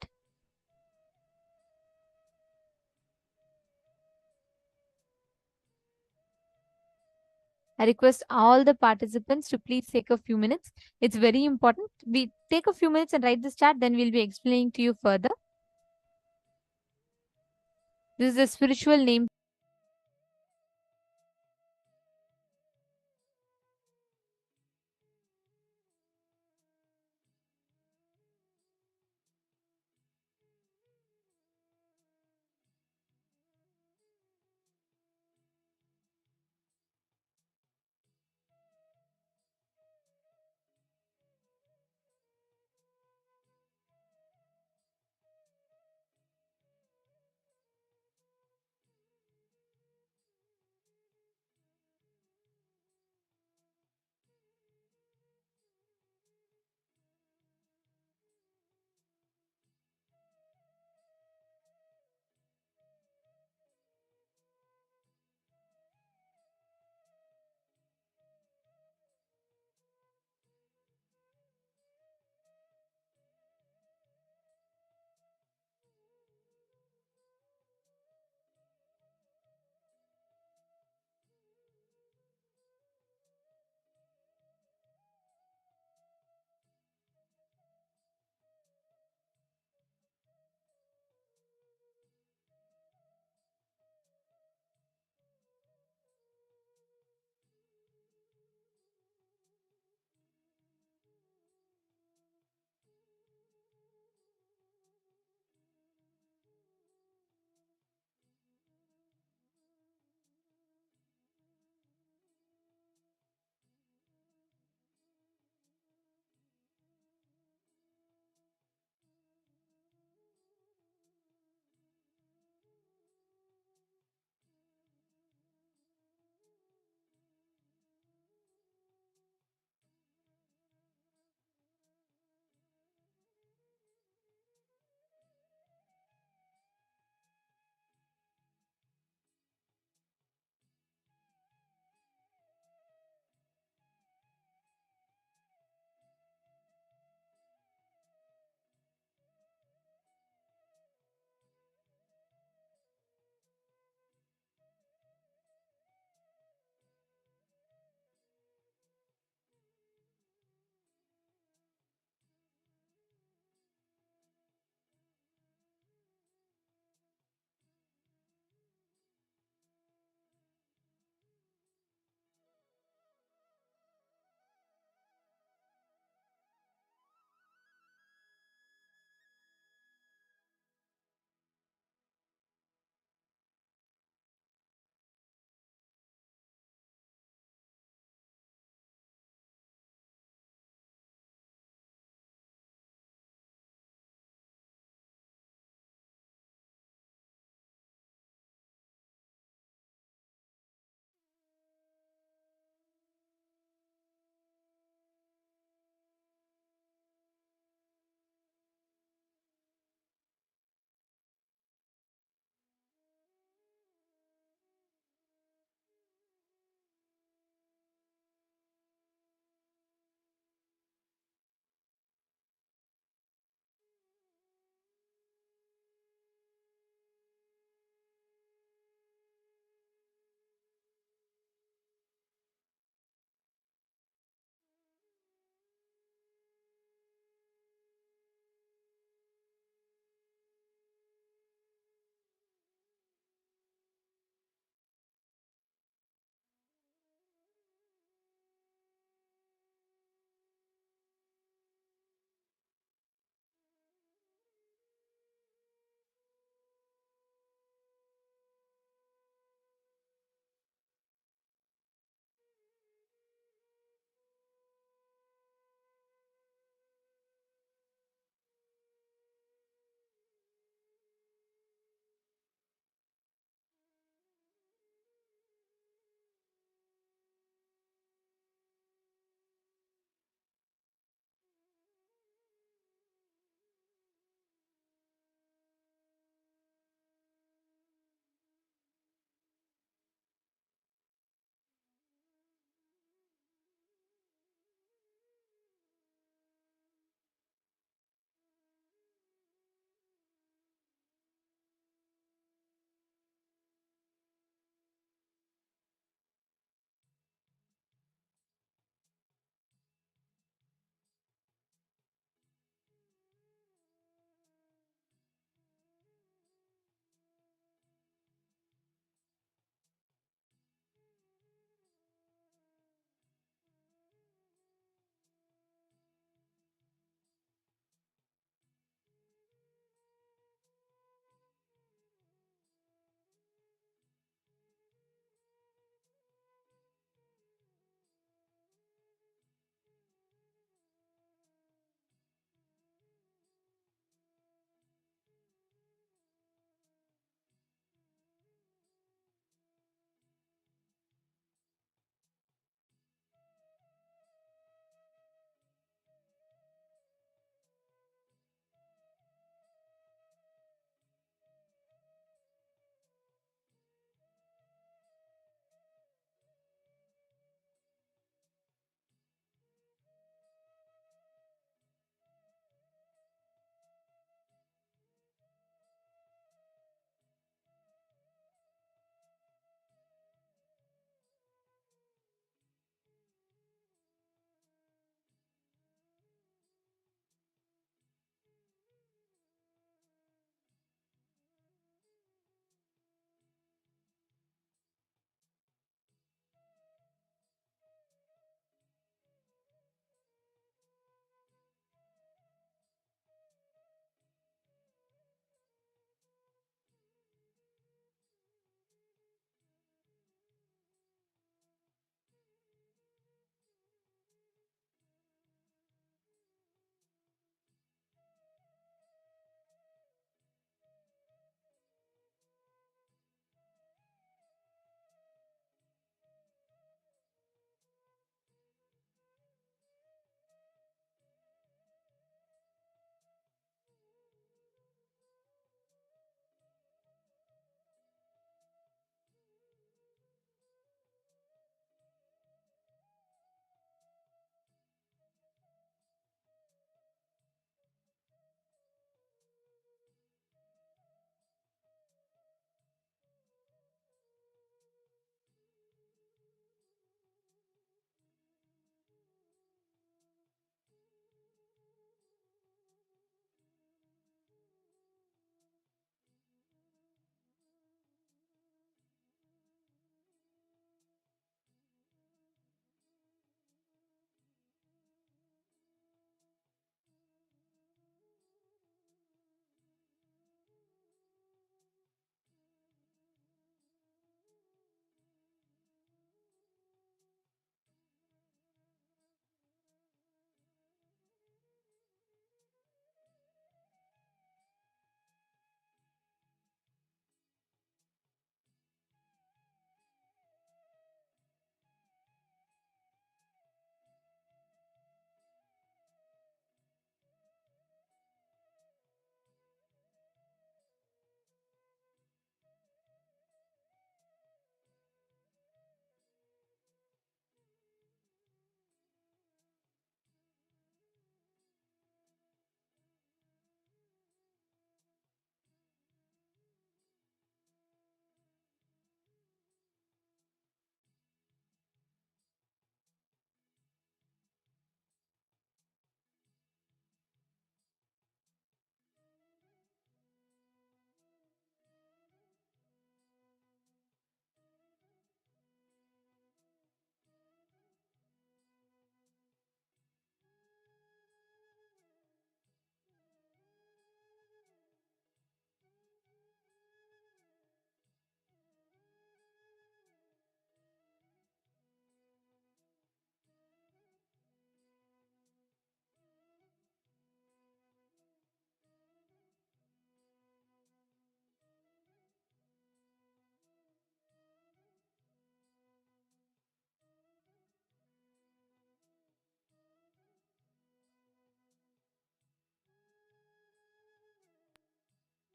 I request all the participants to please take a few minutes. It's very important. We take a few minutes and write this chart, then we'll be explaining to you further. This is a spiritual name.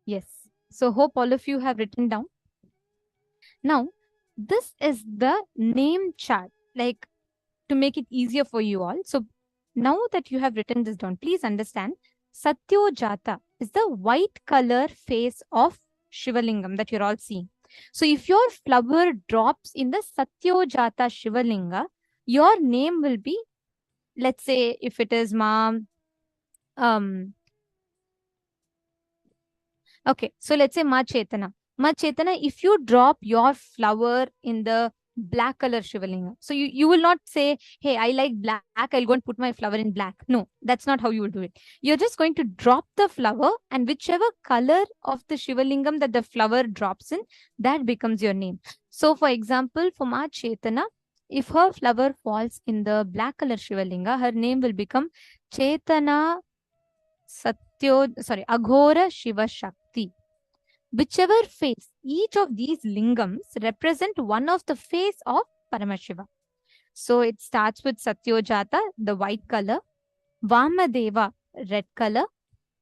Yes. So hope all of you have written down. Now, this is the name chart, like to make it easier for you all. So now that you have written this down, please understand Satyojata is the white color face of Shivalingam that you're all seeing. So if your flower drops in the Satyojata Shivalinga, your name will be, let's say if it is okay, so let's say Ma Chetana. Ma Chetana, if you drop your flower in the black color Shivalinga, so you will not say, hey, I like black, I'll go and put my flower in black. No, that's not how you will do it. You're just going to drop the flower, and whichever color of the Shivalingam that the flower drops in, that becomes your name. So for example, for Ma Chetana, if her flower falls in the black color Shivalinga, her name will become Chetana Aghora Shiva Shakti. Whichever face, each of these lingams represent one of the face of Paramashiva. So it starts with Satyojata, the white color, Vamadeva, red color,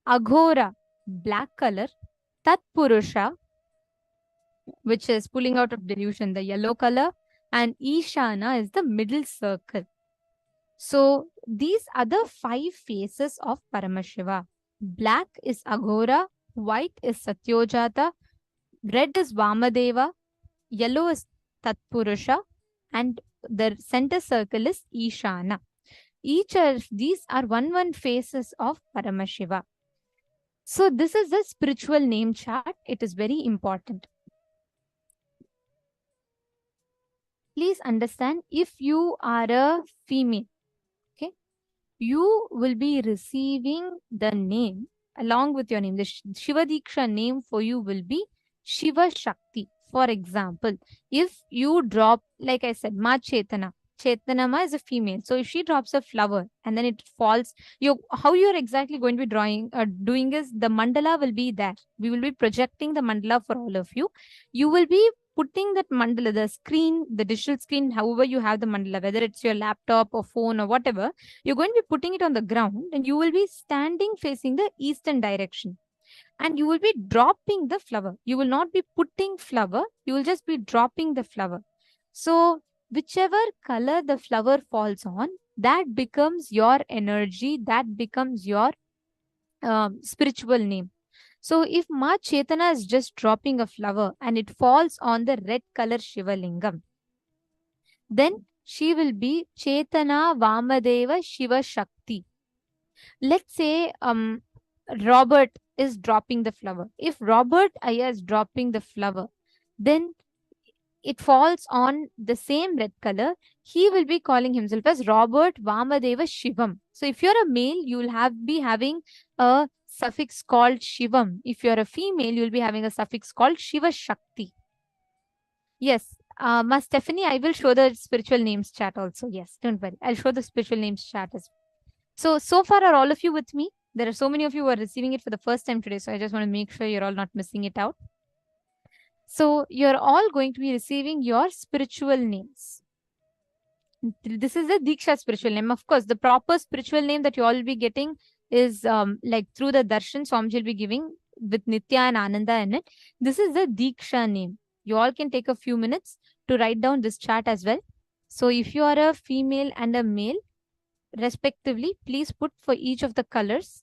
Aghora, black color, Tatpurusha, which is pulling out of delusion, the yellow color, and Ishana is the middle circle. So these are the 5 faces of Paramashiva. Black is Aghora, white is Satyojata, red is Vamadeva, yellow is Tatpurusha, and the center circle is Ishana. Each of these are one faces of Paramashiva. So this is the spiritual name chart. It is very important. Please understand, if you are a female, okay, you will be receiving the name along with your name. The Shiva Deeksha name for you will be Shiva Shakti. For example, if you drop, like I said, Ma Chetana. Chetana Ma is a female. So if she drops a flower and then it falls, how you're exactly going to be doing is the mandala will be there. We will be projecting the mandala for all of you. You will be putting that mandala, the screen, the digital screen, however you have the mandala, whether it's your laptop or phone or whatever, you're going to be putting it on the ground and you will be standing facing the eastern direction. And you will be dropping the flower. You will not be putting flower. You will just be dropping the flower. So whichever color the flower falls on, that becomes your energy. That becomes your spiritual name. So if Ma Chetana is just dropping a flower and it falls on the red color Shiva Lingam, then she will be Chetana Vamadeva Shiva Shakti. Let's say Robert is dropping the flower. If Robert Aya is dropping the flower, then it falls on the same red color. He will be calling himself as Robert Vamadeva Shivam. So if you're a male, you will be having a suffix called Shivam. If you're a female, you'll be having a suffix called Shiva Shakti. Yes, Ma Stephanie, I will show the spiritual names chat also. Yes, don't worry. I'll show the spiritual names chat as well. So far, are all of you with me? There are so many of you who are receiving it for the first time today. So I just want to make sure you're all not missing it out. So you're all going to be receiving your spiritual names. This is the Deeksha spiritual name. Of course, the proper spiritual name that you all will be getting is like through the darshan, Swamiji will be giving with Nitya and Ananda in it. This is the Deeksha name. You all can take a few minutes to write down this chart as well. So if you are a female and a male, respectively, please put for each of the colors.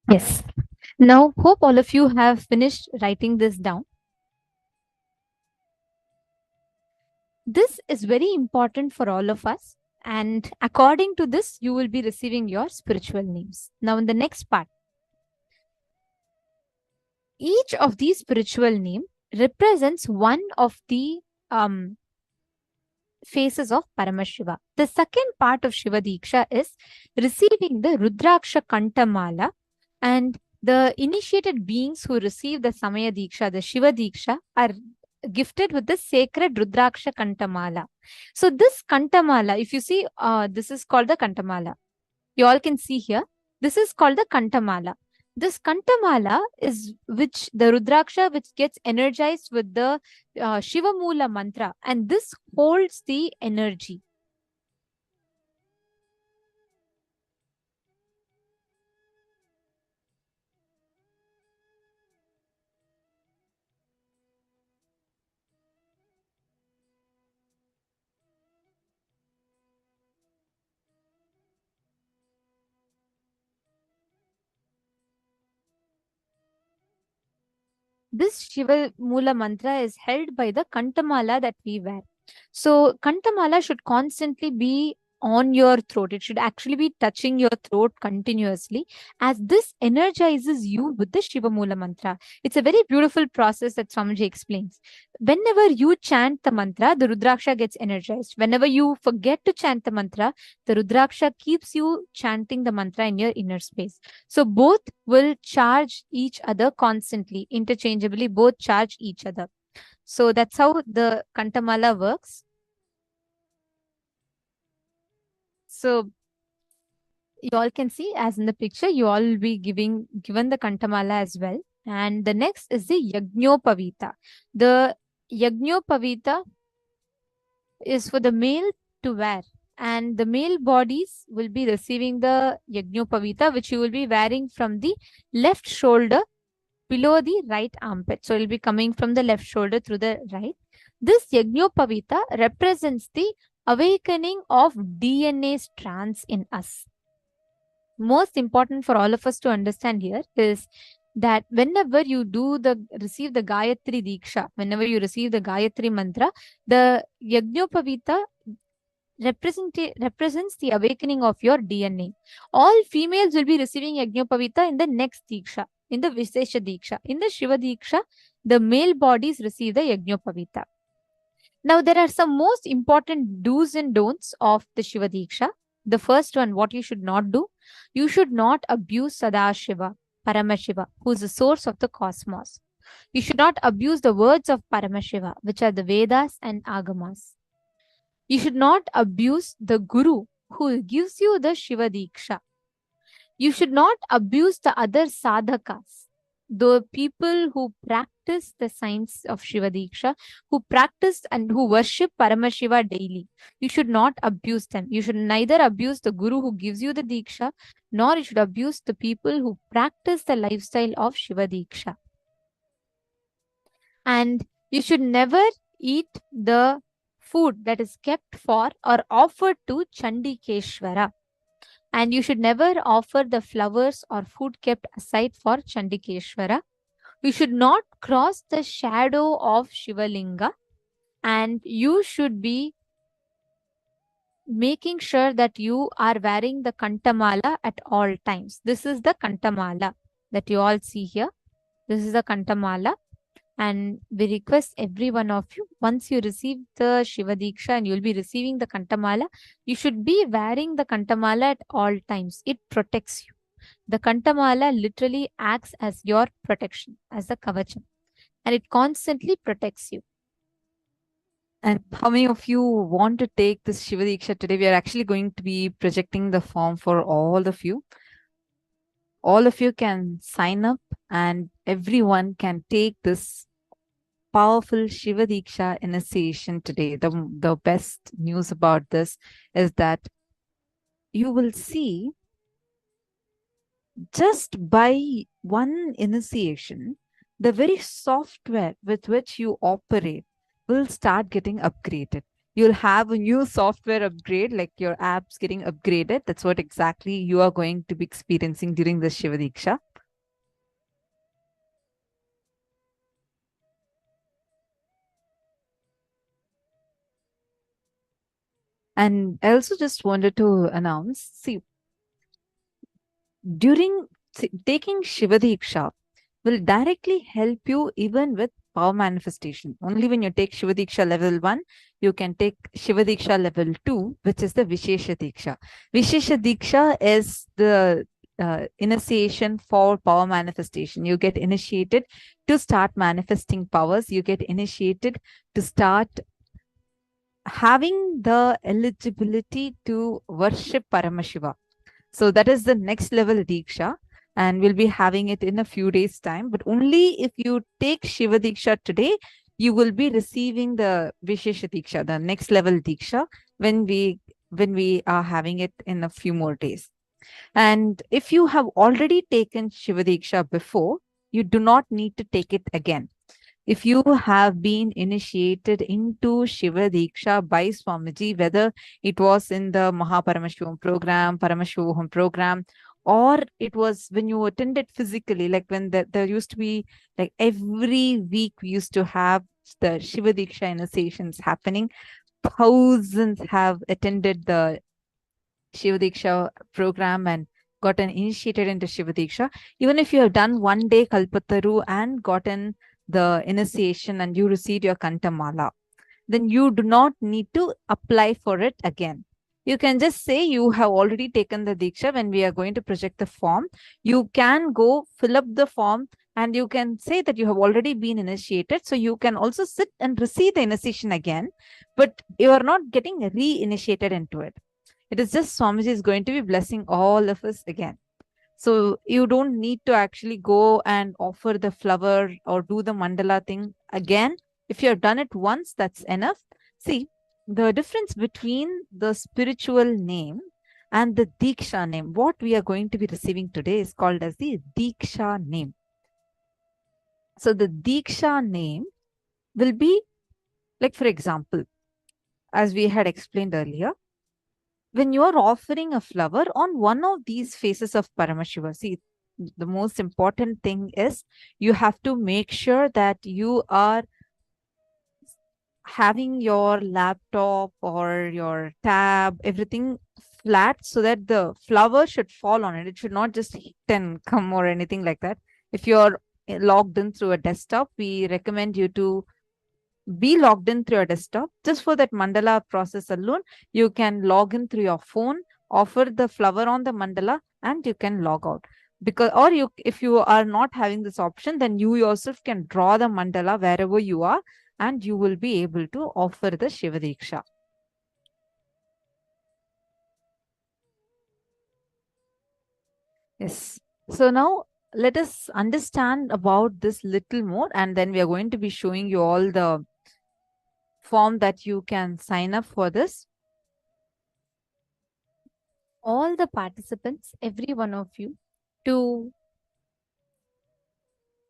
Yes. Now, hope all of you have finished writing this down. This is very important for all of us. And according to this, you will be receiving your spiritual names. Now, in the next part, each of these spiritual name represents one of the phases of Paramashiva. The second part of Shiva Deeksha is receiving the Rudraksha Kantamala, and the initiated beings who receive the Samaya Deeksha, the Shiva Deeksha, are gifted with the sacred Rudraksha Kantamala. So this Kantamala, if you see, this is called the Kantamala. You all can see here. This is called the Kantamala. This Kantamala is which the Rudraksha which gets energized with the Shiva Mula mantra, and this holds the energy. This Shiva Mula mantra is held by the Kantamala that we wear. So Kantamala should constantly be on your throat. It should actually be touching your throat continuously, as this energizes you with the Shiva Mula mantra. It's a very beautiful process that Swamiji explains. Whenever you chant the mantra, the Rudraksha gets energized. Whenever you forget to chant the mantra, the Rudraksha keeps you chanting the mantra in your inner space. So both will charge each other constantly, interchangeably, both charge each other. So that's how the Kantamala works. So you all can see, as in the picture, you all will be given the Kantamala as well. And the next is the Yagnopavita. The Yagnopavita is for the male to wear, and the male bodies will be receiving the Yagnopavita, which you will be wearing from the left shoulder below the right armpit. So it will be coming from the left shoulder through the right. This Yagnopavita represents the awakening of DNA strands in us. Most important for all of us to understand here is that whenever you receive the Gayatri Deeksha, whenever you receive the Gayatri mantra, the Yagnopavita represents the awakening of your DNA. All females will be receiving Yagnopavita in the next Deeksha, in the Vishesha Deeksha. In the Shiva Deeksha, the male bodies receive the Yagnopavita. Now, there are some most important do's and don'ts of the Shiva Deeksha. The first one, what you should not do. You should not abuse Sadashiva, Paramashiva, who is the source of the cosmos. You should not abuse the words of Paramashiva, which are the Vedas and Agamas. You should not abuse the Guru who gives you the Shiva Deeksha. You should not abuse the other sadhakas, the people who practice the science of Shiva Deeksha, who practice and who worship Paramashiva daily. You should not abuse them. You should neither abuse the Guru who gives you the Deeksha, nor you should abuse the people who practice the lifestyle of Shiva Deeksha. And you should never eat the food that is kept for or offered to Chandikeshwara. And you should never offer the flowers or food kept aside for Chandikeshwara. You should not cross the shadow of Shivalinga. And you should be making sure that you are wearing the Kantamala at all times. This is the Kantamala that you all see here. This is the Kantamala. And we request every one of you, once you receive the Shiva Deeksha and you will be receiving the Kantamala, you should be wearing the Kantamala at all times. It protects you. The Kantamala literally acts as your protection, as the Kavacham. And it constantly protects you. And how many of you want to take this Shiva Deeksha today? We are actually going to be projecting the form for all of you. All of you can sign up and everyone can take this powerful Shiva Deeksha initiation today. The best news about this is that you will see, just by one initiation, the very software with which you operate will start getting upgraded. You'll have a new software upgrade, like your apps getting upgraded. That's what exactly you are going to be experiencing during the Shiva Deeksha. And I also just wanted to announce, see, during taking Shiva Diksha will directly help you even with power manifestation. Only when you take Shiva Diksha level 1, you can take Shiva Diksha level 2, which is the Vishesha Diksha. Vishesha Diksha is the initiation for power manifestation. You get initiated to start manifesting powers. You get initiated to start having the eligibility to worship Paramashiva. So that is the next level Deeksha, and we'll be having it in a few days' time. But only if you take Shiva Deeksha today, you will be receiving the Vishesha Deeksha, the next level Deeksha, when we are having it in a few more days. And if you have already taken Shiva Deeksha before, you do not need to take it again. If you have been initiated into Shiva Diksha by Swamiji, whether it was in the Paramashivam program, Paramashivoham program, or it was when you attended physically, like when there used to be, like every week we used to have the Shiva Diksha initiations happening. Thousands have attended the Shiva Diksha program and gotten initiated into Shiva Diksha. Even if you have done one day Kalpataru and gotten the initiation and you received your Kantamala, then you do not need to apply for it again. You can just say you have already taken the Diksha. When we are going to project the form, you can go fill up the form and you can say that you have already been initiated. So you can also sit and receive the initiation again, but you are not getting re-initiated into it. It is just Swamiji is going to be blessing all of us again. So you don't need to actually go and offer the flower or do the mandala thing again. If you have done it once, that's enough. See, the difference between the spiritual name and the Deeksha name, what we are going to be receiving today is called as the Deeksha name. So the Deeksha name will be, like, for example, as we had explained earlier, when you are offering a flower on one of these faces of Paramashiva, see, the most important thing is you have to make sure that you are having your laptop or your tab, everything flat so that the flower should fall on it. It should not just hit and come or anything like that. If you're logged in through a desktop, we recommend you to be logged in through your desktop. Just for that mandala process alone, you can log in through your phone, offer the flower on the mandala, and you can log out. Because, or you, if you are not having this option, then you yourself can draw the mandala wherever you are, and you will be able to offer the Shiva Diksha. Yes. So now let us understand about this little more, and then we are going to be showing you all the form that you can sign up for this. All the participants, every one of you, to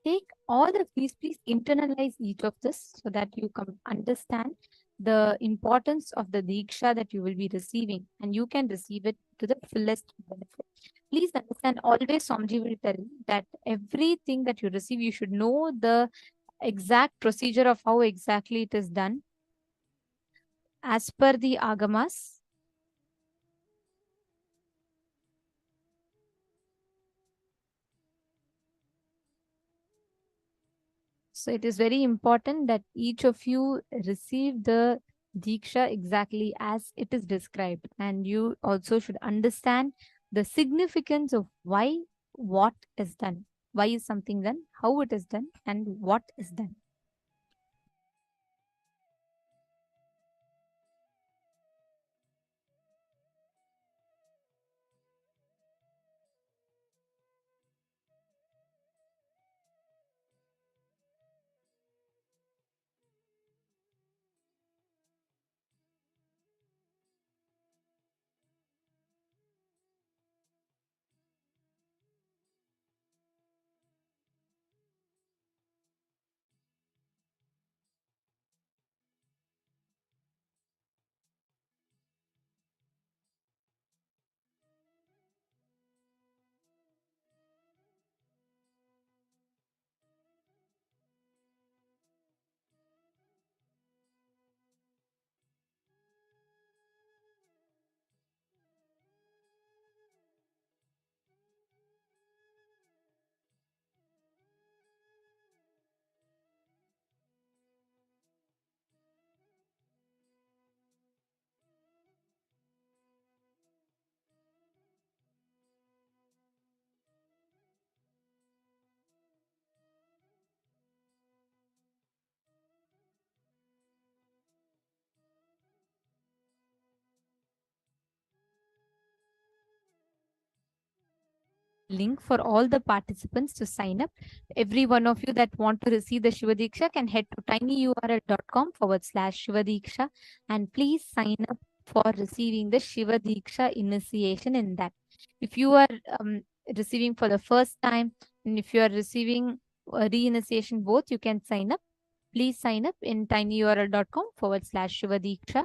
take all the please internalize each of this so that you can understand the importance of the Diksha that you will be receiving, and you can receive it to the fullest benefit. Please understand, always Swamiji will tell that everything that you receive, you should know the exact procedure of how exactly it is done as per the Agamas. So it is very important that each of you receive the Diksha exactly as it is described. And you also should understand the significance of why what is done. Why is something done, how it is done, and what is done. link for all the participants to sign up. Every one of you that want to receive the Shiva Deeksha can head to tinyurl.com/Shiva Deeksha and please sign up for receiving the Shiva Deeksha initiation in that. If you are receiving for the first time and if you are receiving a re-initiation both, you can sign up. Please sign up in tinyurl.com/Shiva Deeksha.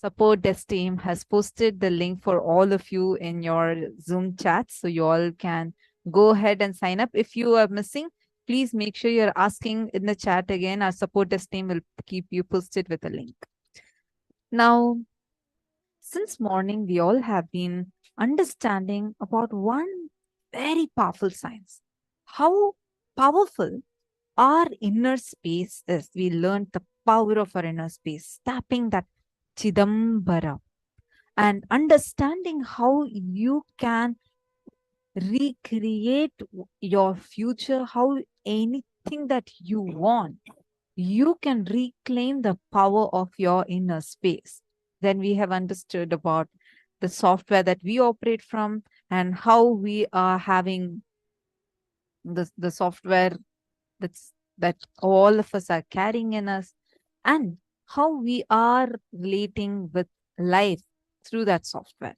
Support desk team has posted the link for all of you in your Zoom chat, so you all can go ahead and sign up. If you are missing, please make sure you're asking in the chat again. Our support desk team will keep you posted with a link. Now, since morning, we all have been understanding about one very powerful science. How powerful our inner space is. We learned the power of our inner space, tapping that Chidambara and understanding how you can recreate your future, how anything that you want, you can reclaim the power of your inner space. Then we have understood about the software that we operate from and how we are having the software that all of us are carrying in us, and how we are relating with life through that software.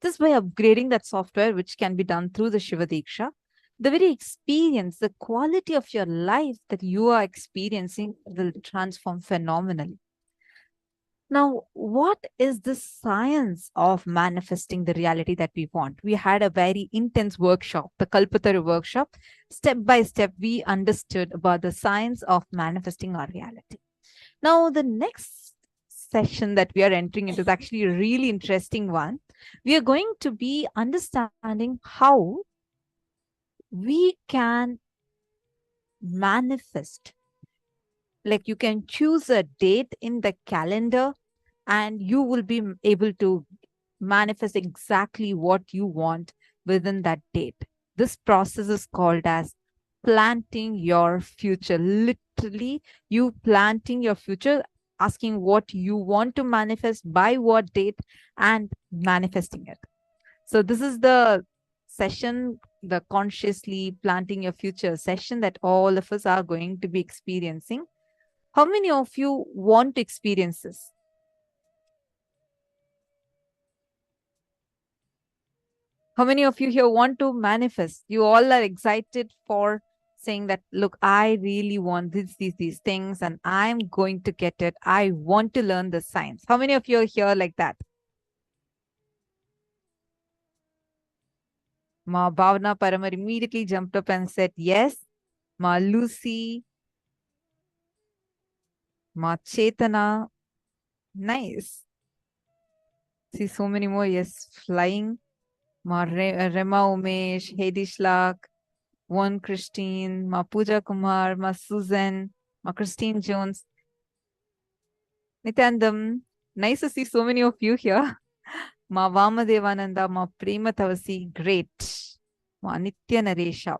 This by upgrading that software, which can be done through the Shiva Deeksha, the very experience, the quality of your life that you are experiencing will transform phenomenally. Now, what is the science of manifesting the reality that we want? We had a very intense workshop, the Kalpataru workshop. Step by step, we understood about the science of manifesting our reality. Now, the next session that we are entering into is actually a really interesting one. We are going to be understanding how we can manifest. Like you can choose a date in the calendar and you will be able to manifest exactly what you want within that date. This process is called as planting your future. Literally, you planting your future, asking what you want to manifest by what date and manifesting it. So this is the session, the consciously planting your future session that all of us are going to be experiencing. How many of you want to experience this? How many of you here want to manifest? You all are excited for saying that, look, I really want these things and I'm going to get it. I want to learn the science. How many of you are here like that? Ma Bhavna Paramar immediately jumped up and said, yes. Ma Lucy, Ma Chetana, nice. See so many more, yes, flying. Ma Rema Umesh, Hedi Shlak, One Christine, Ma Pooja Kumar, Ma Susan, Ma Christine Jones. Nithyanandam, nice to see so many of you here. Ma Vamadevananda, Ma Prema Tavasi, great. Ma Nitya Naresha.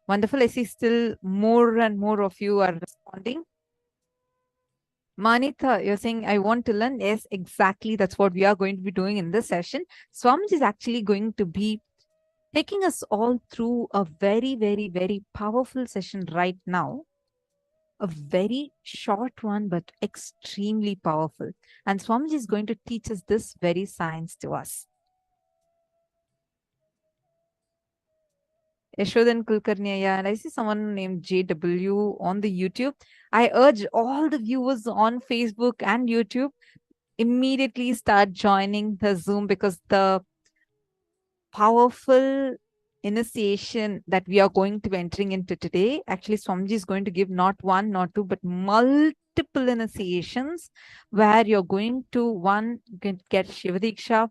Wonderful. I see still more and more of you are responding. Manitha, you're saying, I want to learn. Yes, exactly. That's what we are going to be doing in this session. Swamiji is actually going to be taking us all through a very, very, very powerful session right now. A very short one, but extremely powerful. And Swamiji is going to teach us this very science to us. Yashodan Kulkarniya, and I see someone named JW on the YouTube. I urge all the viewers on Facebook and YouTube immediately start joining the Zoom, because the powerful initiation that we are going to be entering into today, actually Swamiji is going to give not one, not two, but multiple initiations where you're going to, one, get Shiva Deeksha,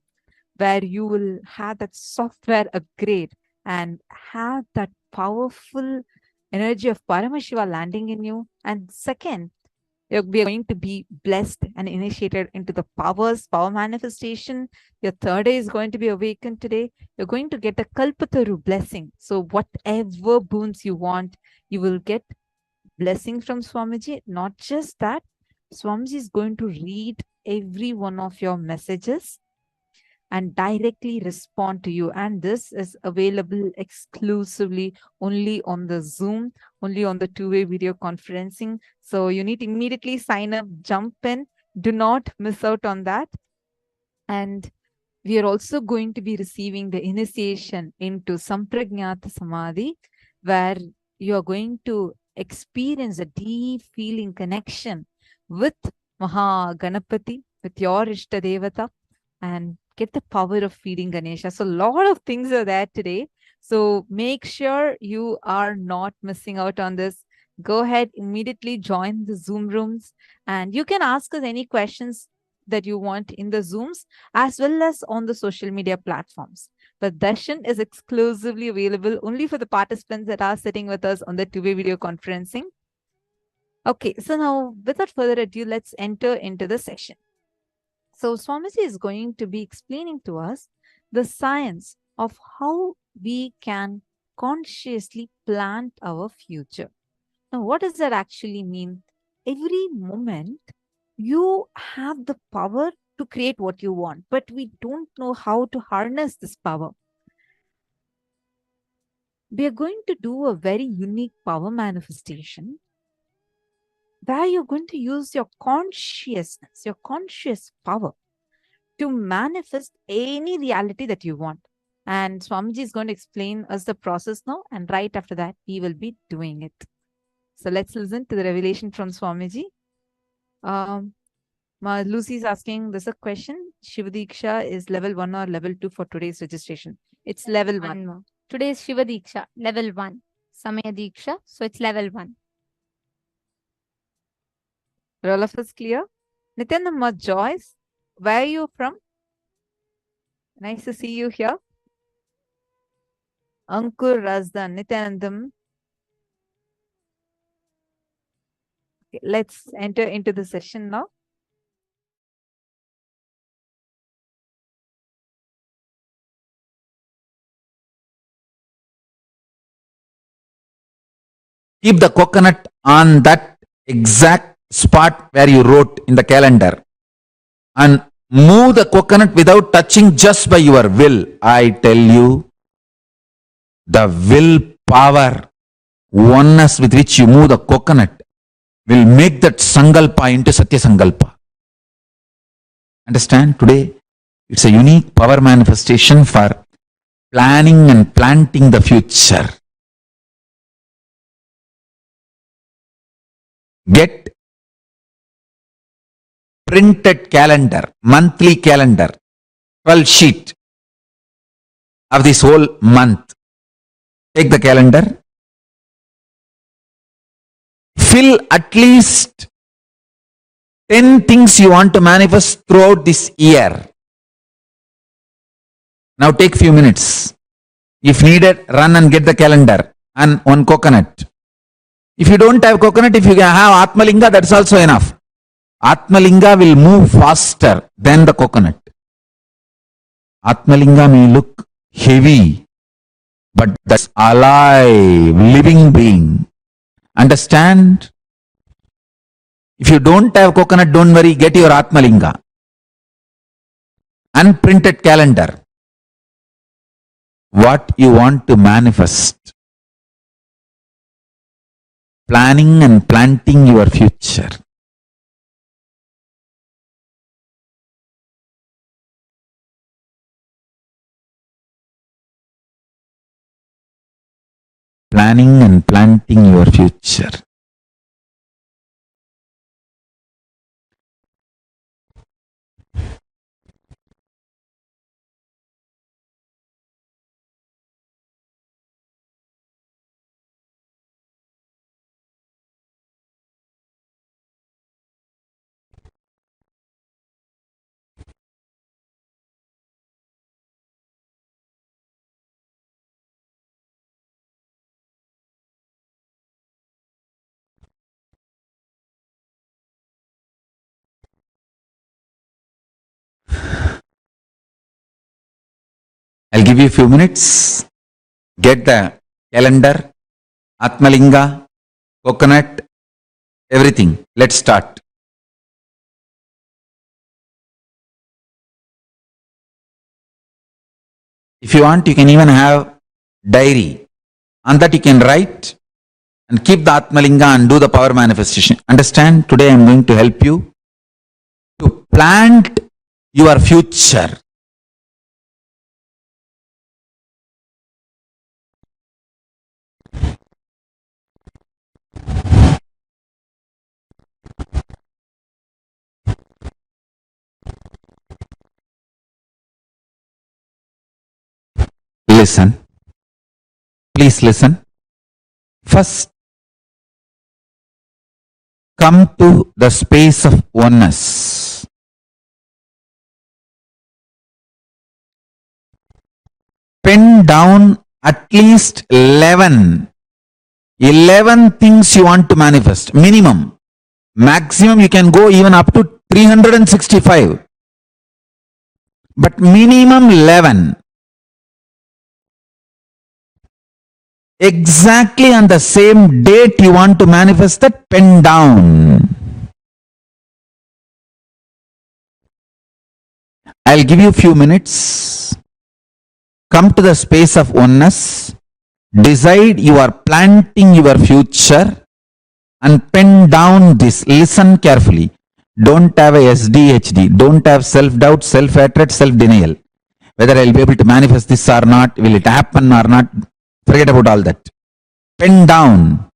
where you will have that software upgrade and have that powerful energy of Paramashiva landing in you. And second, we are going to be blessed and initiated into the power manifestation. Your third eye is going to be awakened today. You're going to get a Kalpataru blessing. So whatever boons you want, you will get blessing from Swamiji. Not just that, Swamiji is going to read every one of your messages and directly respond to you. And this is available exclusively only on the Zoom, only on the two-way video conferencing. So you need to immediately sign up, jump in. Do not miss out on that. And we are also going to be receiving the initiation into Sampragnata Samadhi, where you are going to experience a deep feeling connection with Maha Ganapati, with your Ishta Devata, and get the power of feeding Ganesha. So a lot of things are there today. So make sure you are not missing out on this. Go ahead, immediately join the Zoom rooms, and you can ask us any questions that you want in the Zooms as well as on the social media platforms. But darshan is exclusively available only for the participants that are sitting with us on the two-way video conferencing. Okay, so now without further ado, let's enter into the session. So Swamiji is going to be explaining to us the science of how we can consciously plant our future. Now, what does that actually mean? Every moment you have the power to create what you want, but we don't know how to harness this power. We are going to do a very unique power manifestation where you're going to use your consciousness, your conscious power to manifest any reality that you want. And Swamiji is going to explain us the process now, and right after that, we will be doing it. So let's listen to the revelation from Swamiji. Lucy is asking, there's a question. Shiva Deeksha is level 1 or level 2 for today's registration? It's level 1. Today's Shiva Deeksha, level 1. Samaya Deeksha, so it's level 1. Are all of us clear? Nithyananda Joyce, where are you from? Nice to see you here. Ankur Razdan, Nithyanandam. Okay, let's enter into the session now. Keep the coconut on that exact spot where you wrote in the calendar and move the coconut without touching, just by your will. I tell you, the will power, oneness with which you move the coconut will make that sankalpa into Satya Sankalpa. Understand? Today, it's a unique power manifestation for planning and planting the future. Get printed calendar, monthly calendar, 12 sheet of this whole month. Take the calendar, fill at least 10 things you want to manifest throughout this year. Now take few minutes. If needed, run and get the calendar and one coconut. If you don't have coconut, if you have Atmalinga, that's also enough. Atmalinga will move faster than the coconut. Atmalinga may look heavy, but that's alive, living being. Understand? If you don't have coconut, don't worry, get your Atmalinga. Unprinted calendar. What you want to manifest. Planning and planting your future. Planning and planting your future. I'll give you a few minutes. Get the calendar, Atmalinga, coconut, everything. Let's start. If you want, you can even have diary. On that you can write and keep the Atmalinga and do the power manifestation. Understand? Today I am going to help you to plant your future. Listen. Please listen. First, come to the space of oneness. Pen down at least 11 things you want to manifest, minimum. Maximum you can go even up to 365. But minimum 11. Exactly on the same date you want to manifest that, pen down. I'll give you a few minutes. Come to the space of oneness. Decide you are planting your future and pen down this. Listen carefully. Don't have a SDHD. Don't have self-doubt, self-hatred, self-denial. Whether I'll be able to manifest this or not, will it happen or not? Forget about all that. Pen down.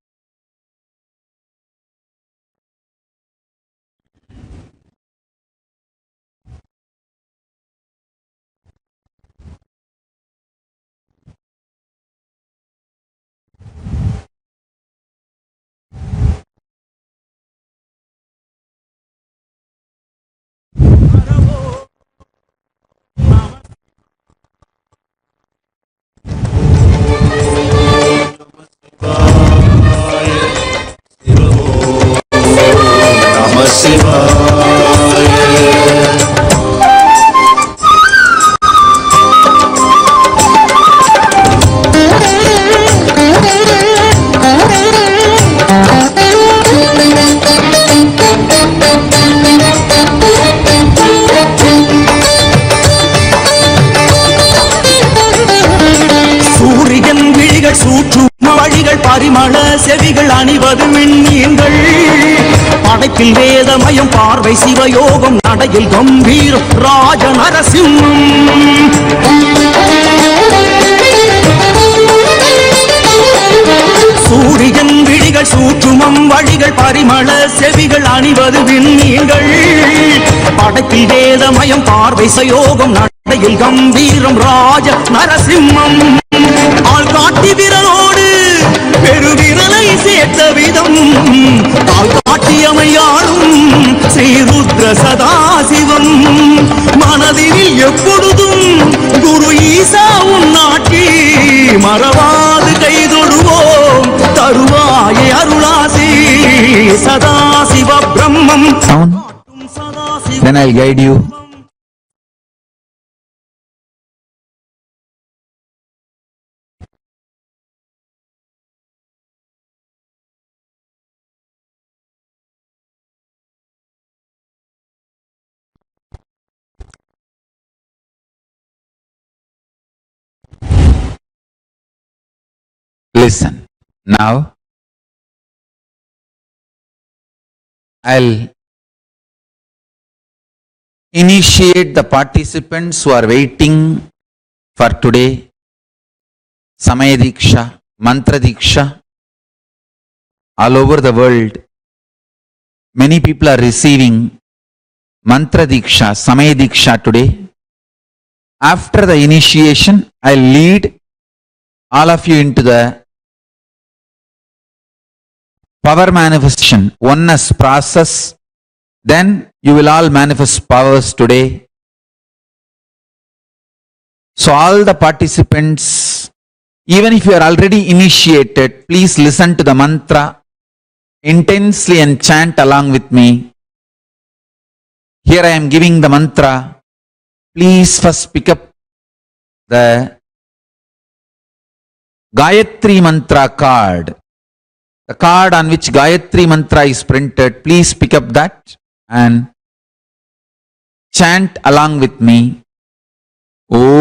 பரிமள செவிகள் அணிவது விண்மீன்கள் படைப்பில் வேதமயம் பார்வை சிவயோகம் நடையில் கம்பீரம் ராஜ நரசிம்மம் சூரியன் விழிகள் சூற்றுமம் வழிகள் பரிமள செவிகள் அணிவது விண்மீன்கள் படைப்பில் வேதமயம் பார்வை சிவயோகம் நடையில் கம்பீரம் ராஜ நரசிம்மம் ஆள் காட்டி விரலோடு பெருவிரலை சேர்த்த விதம் ஆள் காட்டியமையாளும் ஸ்ரீருத்ர சதாசிவம் மனதில் எப்பொழுதும் குரு ஈசா உன்னாட்சி மறவாது கைதொடுவோம் தருவாயே அருளாசி சதாசிவ பிரம்மம். Then I'll guide you. Listen. Now, I'll initiate the participants who are waiting for today. Samaya Deeksha, Mantra Deeksha. All over the world, many people are receiving Mantra Deeksha, Samaya Deeksha today. After the initiation, I'll lead all of you into the power manifestation, oneness process. Then you will all manifest powers today. So all the participants, even if you are already initiated, please listen to the mantra intensely and chant along with me. Here I am giving the mantra. Please first pick up the Gayatri Mantra card. The card on which Gayatri Mantra is printed, please pick up that and chant along with me. Om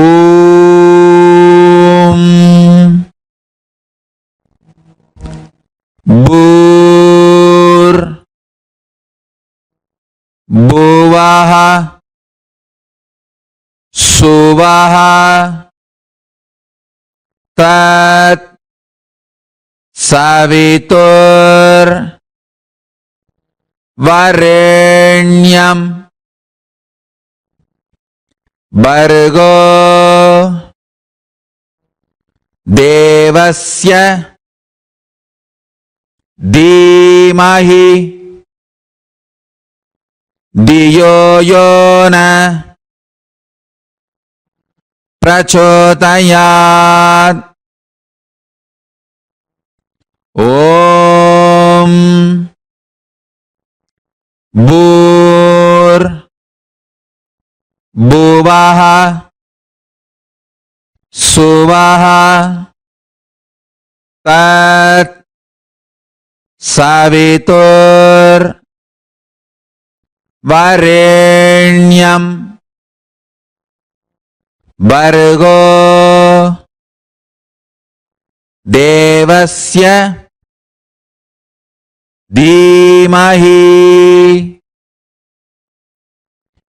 Bhur Bhuvaha Suvaha Tat Savitur Varenyam Bhargo Devasya Dhimahi Diyo Yona Prachodayat. Om Bhur Bhuvaha Suvaha Tat Savitur Varenyam Bhargo Devasya Dhimahi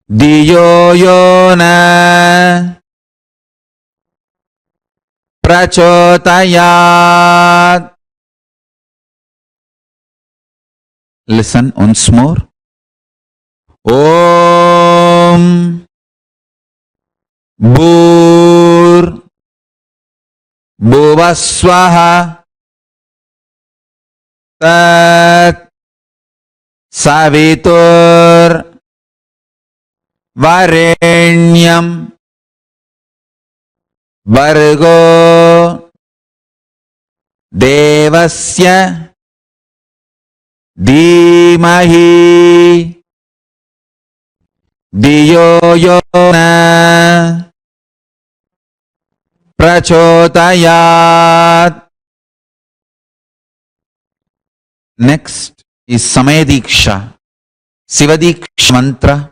Diyo Yona Prachodayat. Listen once more. Om Bhur Bhuvaswaha Tat Savitur Varenyam Bhargo Devasya Dhimahi Diyo Yona Prachodayat. Next is Samaya Deeksha, Siva Deeksha mantra.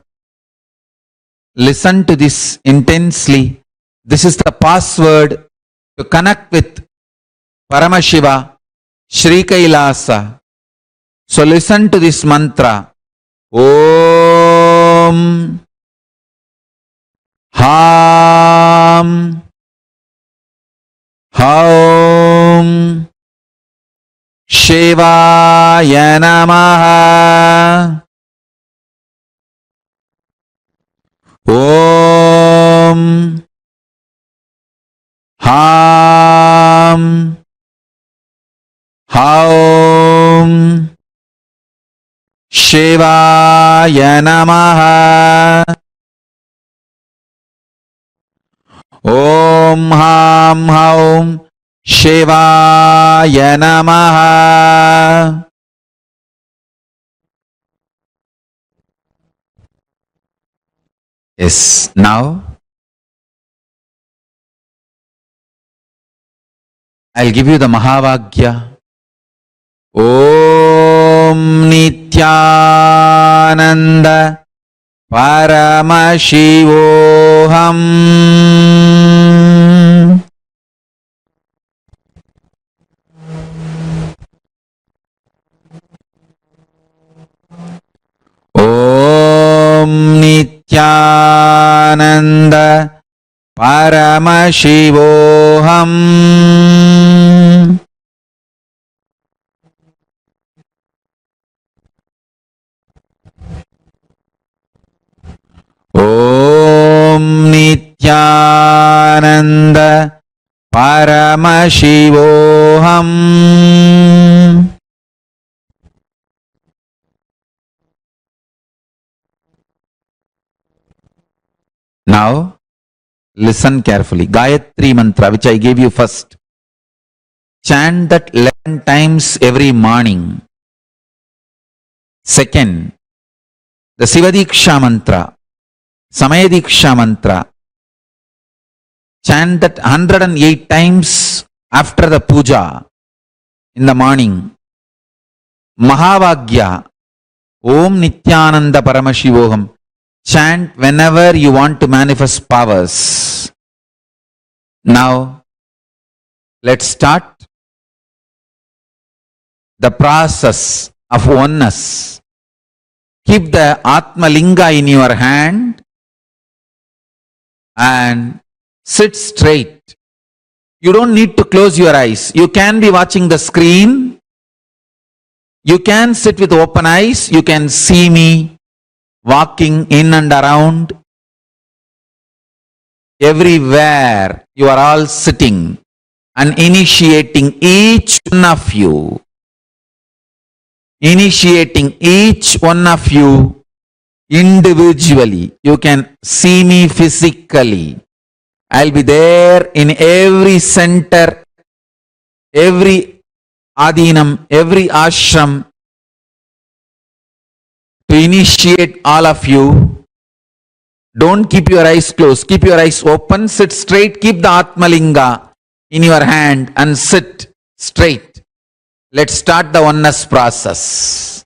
Listen to this intensely. This is the password to connect with Paramashiva, Sri Kailasa. So listen to this mantra. Om Ham Haum Shivaya Namaha. Om Ham Haum Shivaya Namaha. Om Ham Haum Shivaya Namaha. Yes, now I'll give you the Mahavagya. Om Nithyananda Paramashivoham. Om Nithyananda Paramashivoham. Om Nithyananda Paramashivoham. Now, listen carefully. Gayatri mantra, which I gave you first. Chant that 11 times every morning. Second, the Siva Deeksha mantra, Samaya Deeksha mantra. Chant that 108 times after the puja in the morning. Mahavagya, Om Nithyananda Paramashivoham. Chant whenever you want to manifest powers. Now, let's start the process of oneness. Keep the Atma Linga in your hand and sit straight. You don't need to close your eyes. You can be watching the screen. You can sit with open eyes. You can see me walking in and around. Everywhere you are all sitting. and initiating each one of you, individually. You can see me physically. I'll be there in every center, every adinam, every ashram to initiate all of you. Don't keep your eyes closed. Keep your eyes open. Sit straight. Keep the Atmalinga in your hand and sit straight. Let's start the oneness process.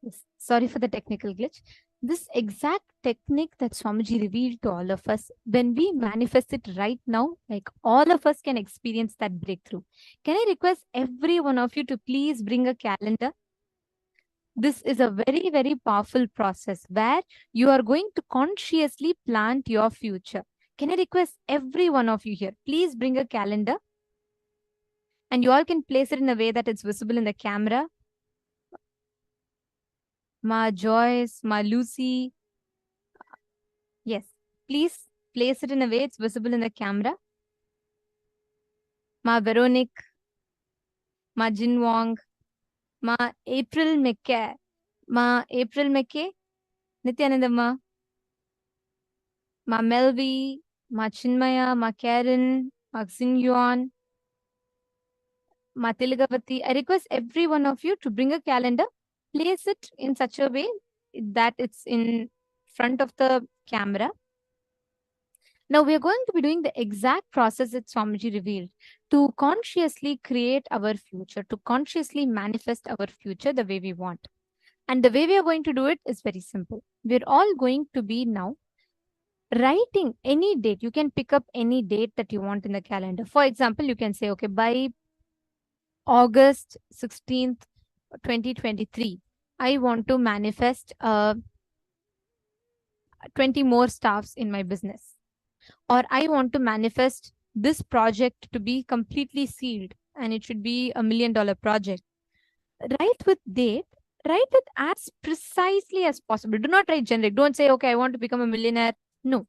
Yes, sorry for the technical glitch. This exact technique that Swamiji revealed to all of us, when we manifest it right now, like all of us can experience that breakthrough. Can I request every one of you to please bring a calendar? This is a very, very powerful process where you are going to consciously plant your future. Can I request every one of you here, please bring a calendar, and you all can place it in a way that it's visible in the camera. Ma Joyce, Ma Lucy. Yes, please place it in a way it's visible in the camera. Ma Veronique, Ma Jin Wong, Ma April McKay, Nithyananda Ma Melvi, Ma Chinmaya, Ma Karen, Ma Xin Yuan, Ma Tilgavati. I request every one of you to bring a calendar, place it in such a way that it's in front of the camera. Now we are going to be doing the exact process that Swamiji revealed to consciously create our future, to consciously manifest our future the way we want. And the way we are going to do it is very simple. We're all going to be now writing any date. You can pick up any date that you want in the calendar. For example, you can say, okay, by August 16th, 2023, I want to manifest 20 more staffs in my business. Or I want to manifest this project to be completely sealed and it should be $1 million project. Write with date, write it as precisely as possible. Do not write generic. Don't say, okay, I want to become a millionaire. No.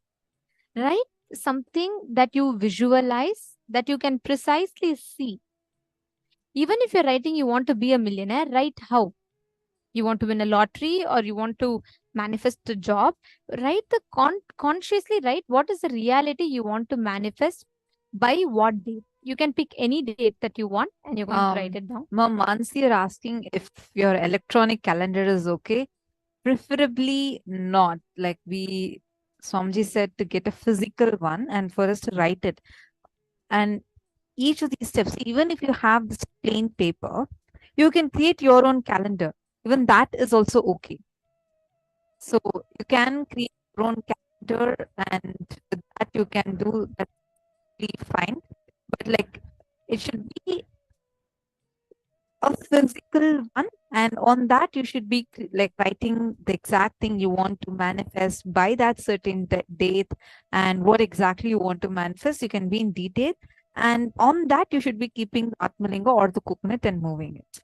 Write something that you visualize, that you can precisely see. Even if you're writing you want to be a millionaire, write how. You want to win a lottery or you want to manifest a job, write the consciously write what is the reality you want to manifest by what date. You can pick any date that you want and you're going to write it down. Ma'am, Mansi, you're asking if your electronic calendar is okay. Preferably not. Like Swamiji said, to get a physical one and for us to write it. And each of these steps, even if you have this plain paper, you can create your own calendar. Even that is also okay. So you can create your own calendar and with that you can do that fine. But like it should be a physical one, and on that you should be like writing the exact thing you want to manifest by that certain date and what exactly you want to manifest. You can be in detail, and on that you should be keeping Atmalinga or the coconut and moving it.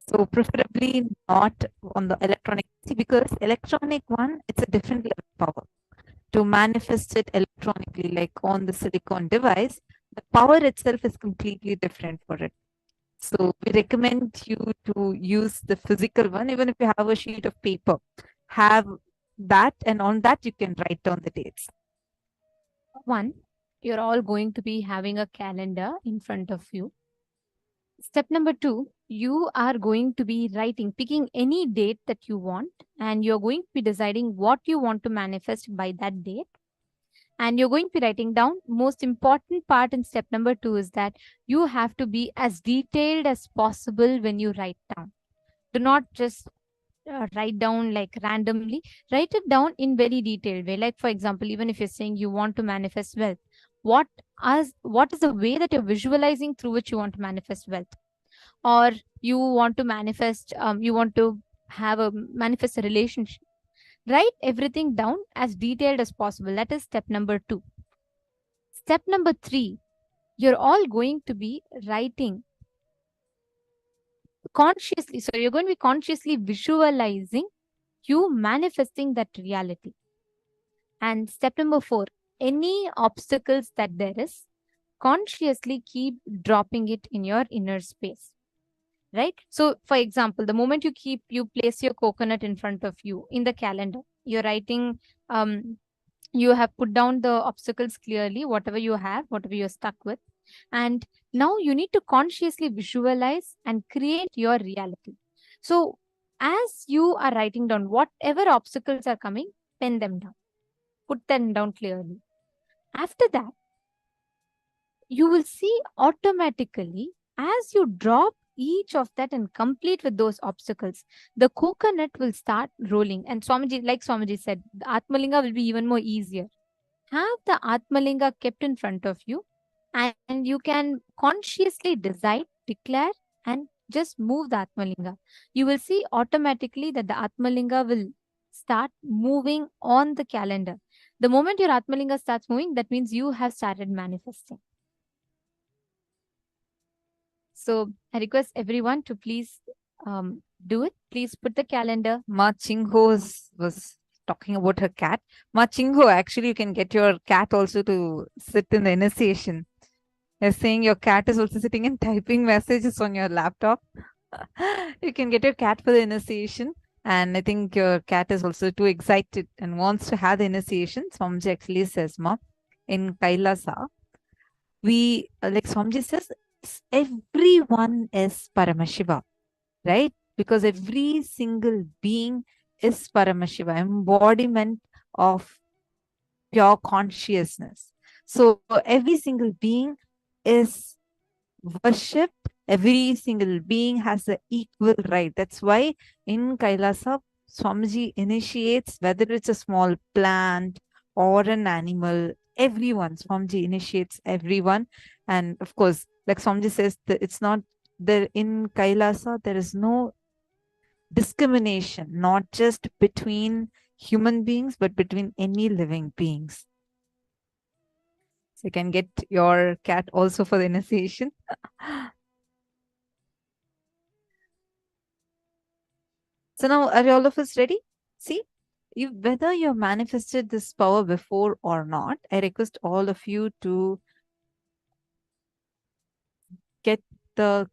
So preferably not on the electronic, because electronic one, it's a different level of power. To manifest it electronically, like on the silicon device, the power itself is completely different for it. So we recommend you to use the physical one, even if you have a sheet of paper, have that, and on that you can write down the dates. One, you're all going to be having a calendar in front of you. Step number 2, you are going to be picking any date that you want, and you're going to be deciding what you want to manifest by that date. And you're going to be writing down. Most important part in step number 2 is that you have to be as detailed as possible when you write down. Do not just write down like randomly. Write it down in very detailed way. Like for example, even if you're saying you want to manifest wealth, what is the way that you're visualizing through which you want to manifest wealth, or you want to manifest you want to have a manifest a relationship. Write everything down as detailed as possible. That is step number 2. Step number 3, you're all going to be writing consciously. So you're going to be consciously visualizing you manifesting that reality. And step number 4, any obstacles that there is, consciously keep dropping it in your inner space. Right? So for example, the moment you place your coconut in front of you in the calendar, you're writing, you have put down the obstacles clearly, whatever you have, whatever you're stuck with. And now you need to consciously visualize and create your reality. So as you are writing down whatever obstacles are coming, pen them down, put them down clearly. After that, you will see automatically as you drop each of that and complete with those obstacles, the coconut will start rolling. And Swamiji, like Swamiji said, the Atmalinga will be even more easier. Have the Atmalinga kept in front of you, and you can consciously decide, declare, and just move the Atmalinga. You will see automatically that the Atmalinga will start moving on the calendar. The moment your Atmalinga starts moving, that means you have started manifesting. So I request everyone to please do it. Please put the calendar. Ma Chingho was talking about her cat. Ma Chingho, actually, you can get your cat also to sit in the initiation. You're saying your cat is also sitting and typing messages on your laptop. You can get your cat for the initiation. And I think your cat is also too excited and wants to have the initiation. Swamiji actually says, Ma, in Kailasa, we, like Swamiji says, everyone is Paramashiva, right? Because every single being is Paramashiva, embodiment of pure consciousness. So every single being is worshipped. Every single being has the equal right. That's why in Kailasa, Swamiji initiates, whether it's a small plant or an animal, everyone, Swamiji initiates everyone. And of course, like Swamiji says, it's not there in Kailasa, there is no discrimination, not just between human beings, but between any living beings. So you can get your cat also for the initiation. So now, are all of us ready? See, whether you manifested this power before or not, I request all of you to get the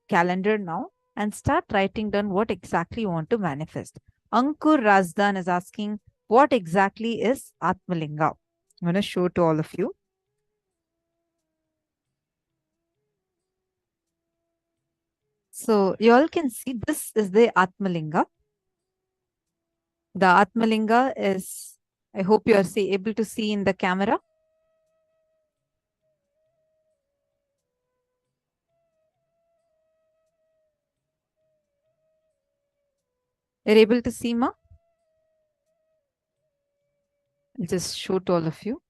calendar now and start writing down what exactly you want to manifest. Ankur Razdan is asking, what exactly is Atmalinga? I'm going to show to all of you. So you all can see this is the Atmalinga. The Atmalinga is, I hope you are able to see in the camera. You're able to see, Ma? I'll just show to all of you.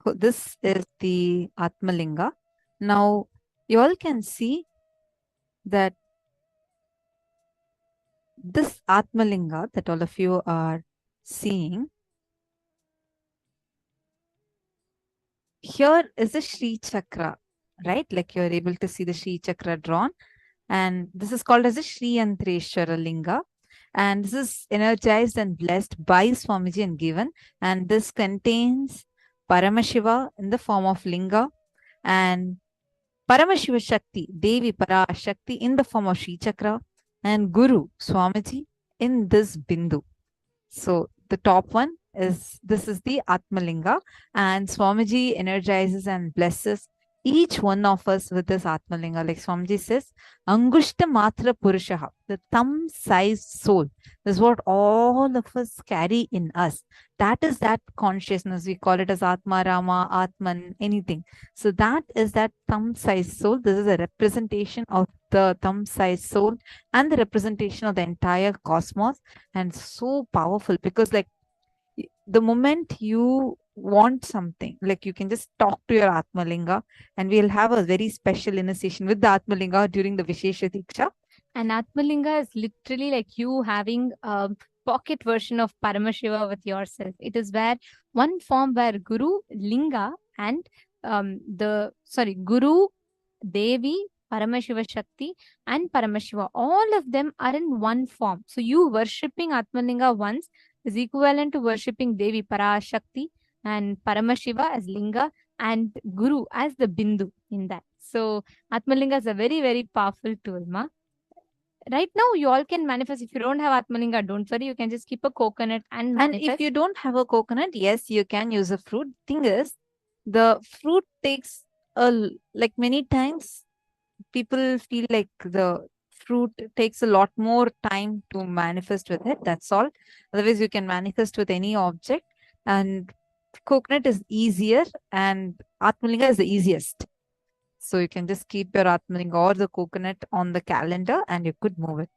So this is the Atmalinga. Now, you all can see that this Atmalinga that all of you are seeing, here is a Shri Chakra, right? Like you're able to see the Shri Chakra drawn. And this is called as a Shri Yantreshwara Linga. And this is energized and blessed by Swamiji and given. And this contains Paramashiva in the form of Linga and Paramashiva Shakti, Devi Para Shakti in the form of Shri Chakra, and Guru Swamiji in this Bindu. So the top one is, this is the Atmalinga, and Swamiji energizes and blesses each one of us with this Atmalinga. Like Swamiji says, Angushta Matra Purushaha, the thumb-sized soul. This is what all of us carry in us. That is that consciousness. We call it as Atma, Rama, Atman, anything. So that is that thumb-sized soul. This is a representation of the thumb-sized soul and the representation of the entire cosmos. And so powerful, because like the moment you want something, like you can just talk to your Atmalinga, and we'll have a very special initiation with the Atmalinga during the Vishesha Diksha. And Atmalinga is literally like you having a pocket version of Paramashiva with yourself. It is where one form where Guru, Linga, and Guru, Devi, Paramashiva Shakti, and Paramashiva, all of them are in one form. So you worshipping Atmalinga once is equivalent to worshipping Devi Parashakti and Paramashiva as Linga and Guru as the Bindu in that. So Atmalinga is a very, very powerful tool, ma. Right now, you all can manifest. If you don't have Atmalinga, don't worry. You can just keep a coconut and manifest. And if you don't have a coconut, yes, you can use a fruit. Thing is, the fruit takes like many times people feel like the fruit takes a lot more time to manifest with it. That's all. Otherwise, you can manifest with any object. And coconut is easier, and Atmalinga is the easiest. So you can just keep your Atmalinga or the coconut on the calendar and you could move it.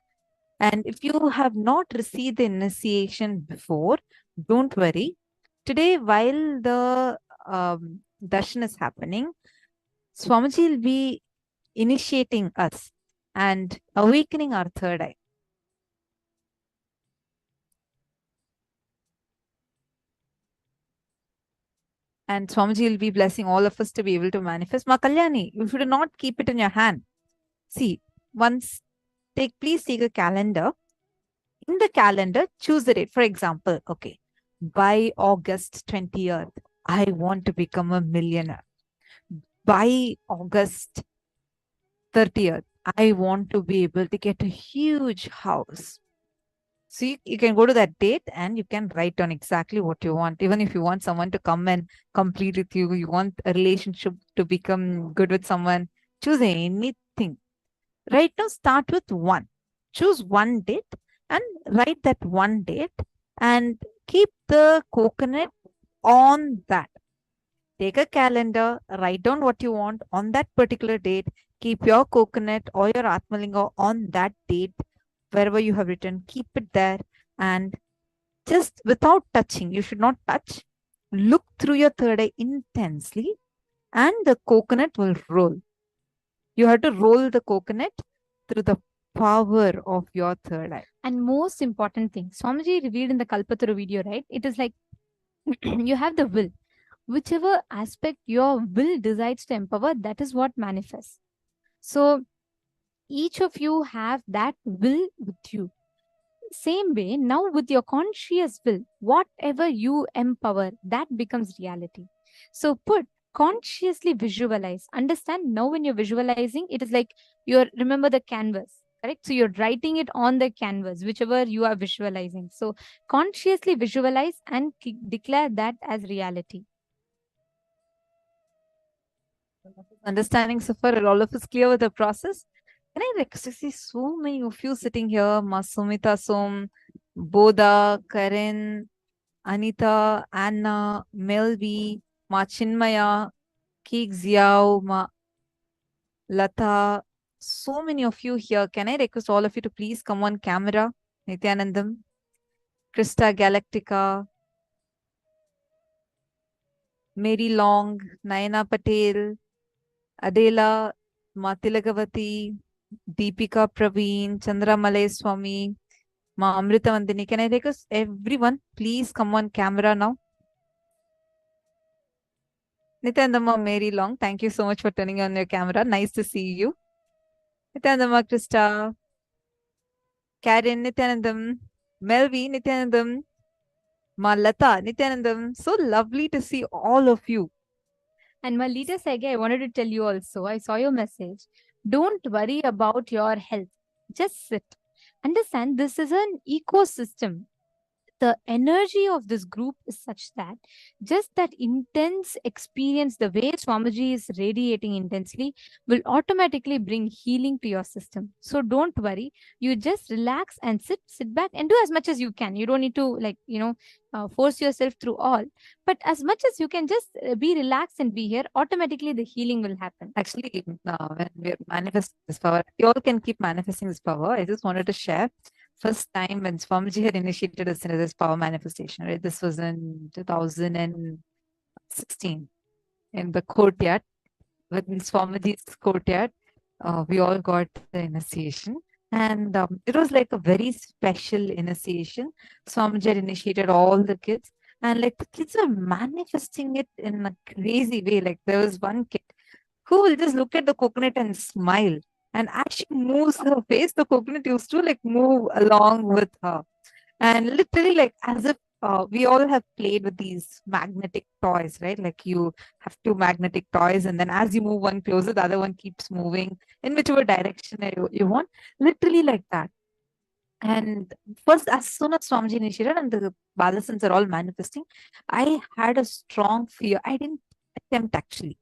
And if you have not received the initiation before, don't worry. Today, while the darshan is happening, Swamiji will be initiating us and awakening our third eye. And Swamiji will be blessing all of us to be able to manifest. Ma Kalyani, you should not keep it in your hand. See, once please take a calendar. In the calendar, choose the date. For example, okay, by August 20th, I want to become a millionaire. By August 30th, I want to be able to get a huge house. So you can go to that date and you can write down exactly what you want. Even if you want someone to come and complete with you, you want a relationship to become good with someone, choose anything. Right now, start with one. Choose one date and write that one date and keep the coconut on that. Take a calendar, write down what you want on that particular date. Keep your coconut or your Atmalinga on that date. Wherever you have written, keep it there, and just without touching, you should not touch. Look through your third eye intensely and the coconut will roll. You have to roll the coconut through the power of your third eye. And most important thing, Swamiji revealed in the Kalpataru video, right? It is like you have the will. Whichever aspect your will decides to empower, that is what manifests. So each of you have that will with you. Same way, now with your conscious will, whatever you empower, that becomes reality. So consciously visualize. Understand, now when you're visualizing, it is like remember the canvas, correct? So you're writing it on the canvas, whichever you are visualizing. So consciously visualize and declare that as reality. Understanding so far, all of us clear with the process? Can I see so many of you sitting here? Ma Sumita Som, Bodha, Karin, Anita, Anna, Melvi, Ma Chinmaya, Keek Ziao, Ma Lata. So many of you here. Can I request all of you to please come on camera? Nithyanandam, Krista Galactica, Mary Long, Nayana Patel, Adela, Matilagavati, Deepika Praveen, Chandra Malay Swami, Ma Amrita Vandini. Can I request everyone, please come on camera now? Nithyanandama, Mary Long, thank you so much for turning on your camera. Nice to see you. Nithyanandama, Krista, Karen, Nithyanandam, Melvi, Nithyanandam, Ma Lata, Nithyanandam. So lovely to see all of you. And Malita Sege, I wanted to tell you also, I saw your message. Don't worry about your health. Just sit. Understand, this is an ecosystem. The energy of this group is such that just that intense experience, the way Swamiji is radiating intensely, will automatically bring healing to your system. So don't worry. You just relax and sit back and do as much as you can. You don't need to force yourself through all. But as much as you can, just be relaxed and be here. Automatically, the healing will happen. Actually, when we're manifesting this power, you all can keep manifesting this power. I just wanted to share. First time when Swamiji had initiated us into this power manifestation, right? This was in 2000 and 16 in the courtyard, within Swamiji's courtyard. We all got the initiation. And it was like a very special initiation. Swamiji had initiated all the kids. And like the kids were manifesting it in a crazy way. Like there was one kid who will just look at the coconut and smile. And as she moves her face, the coconut used to like move along with her. And literally, like as if we all have played with these magnetic toys, right? Like you have two magnetic toys, and then as you move one closer, the other one keeps moving in whichever direction you want. Literally like that. And first, as soon as Swamiji initiated and the Balasans are all manifesting, I had a strong fear. I didn't attempt actually.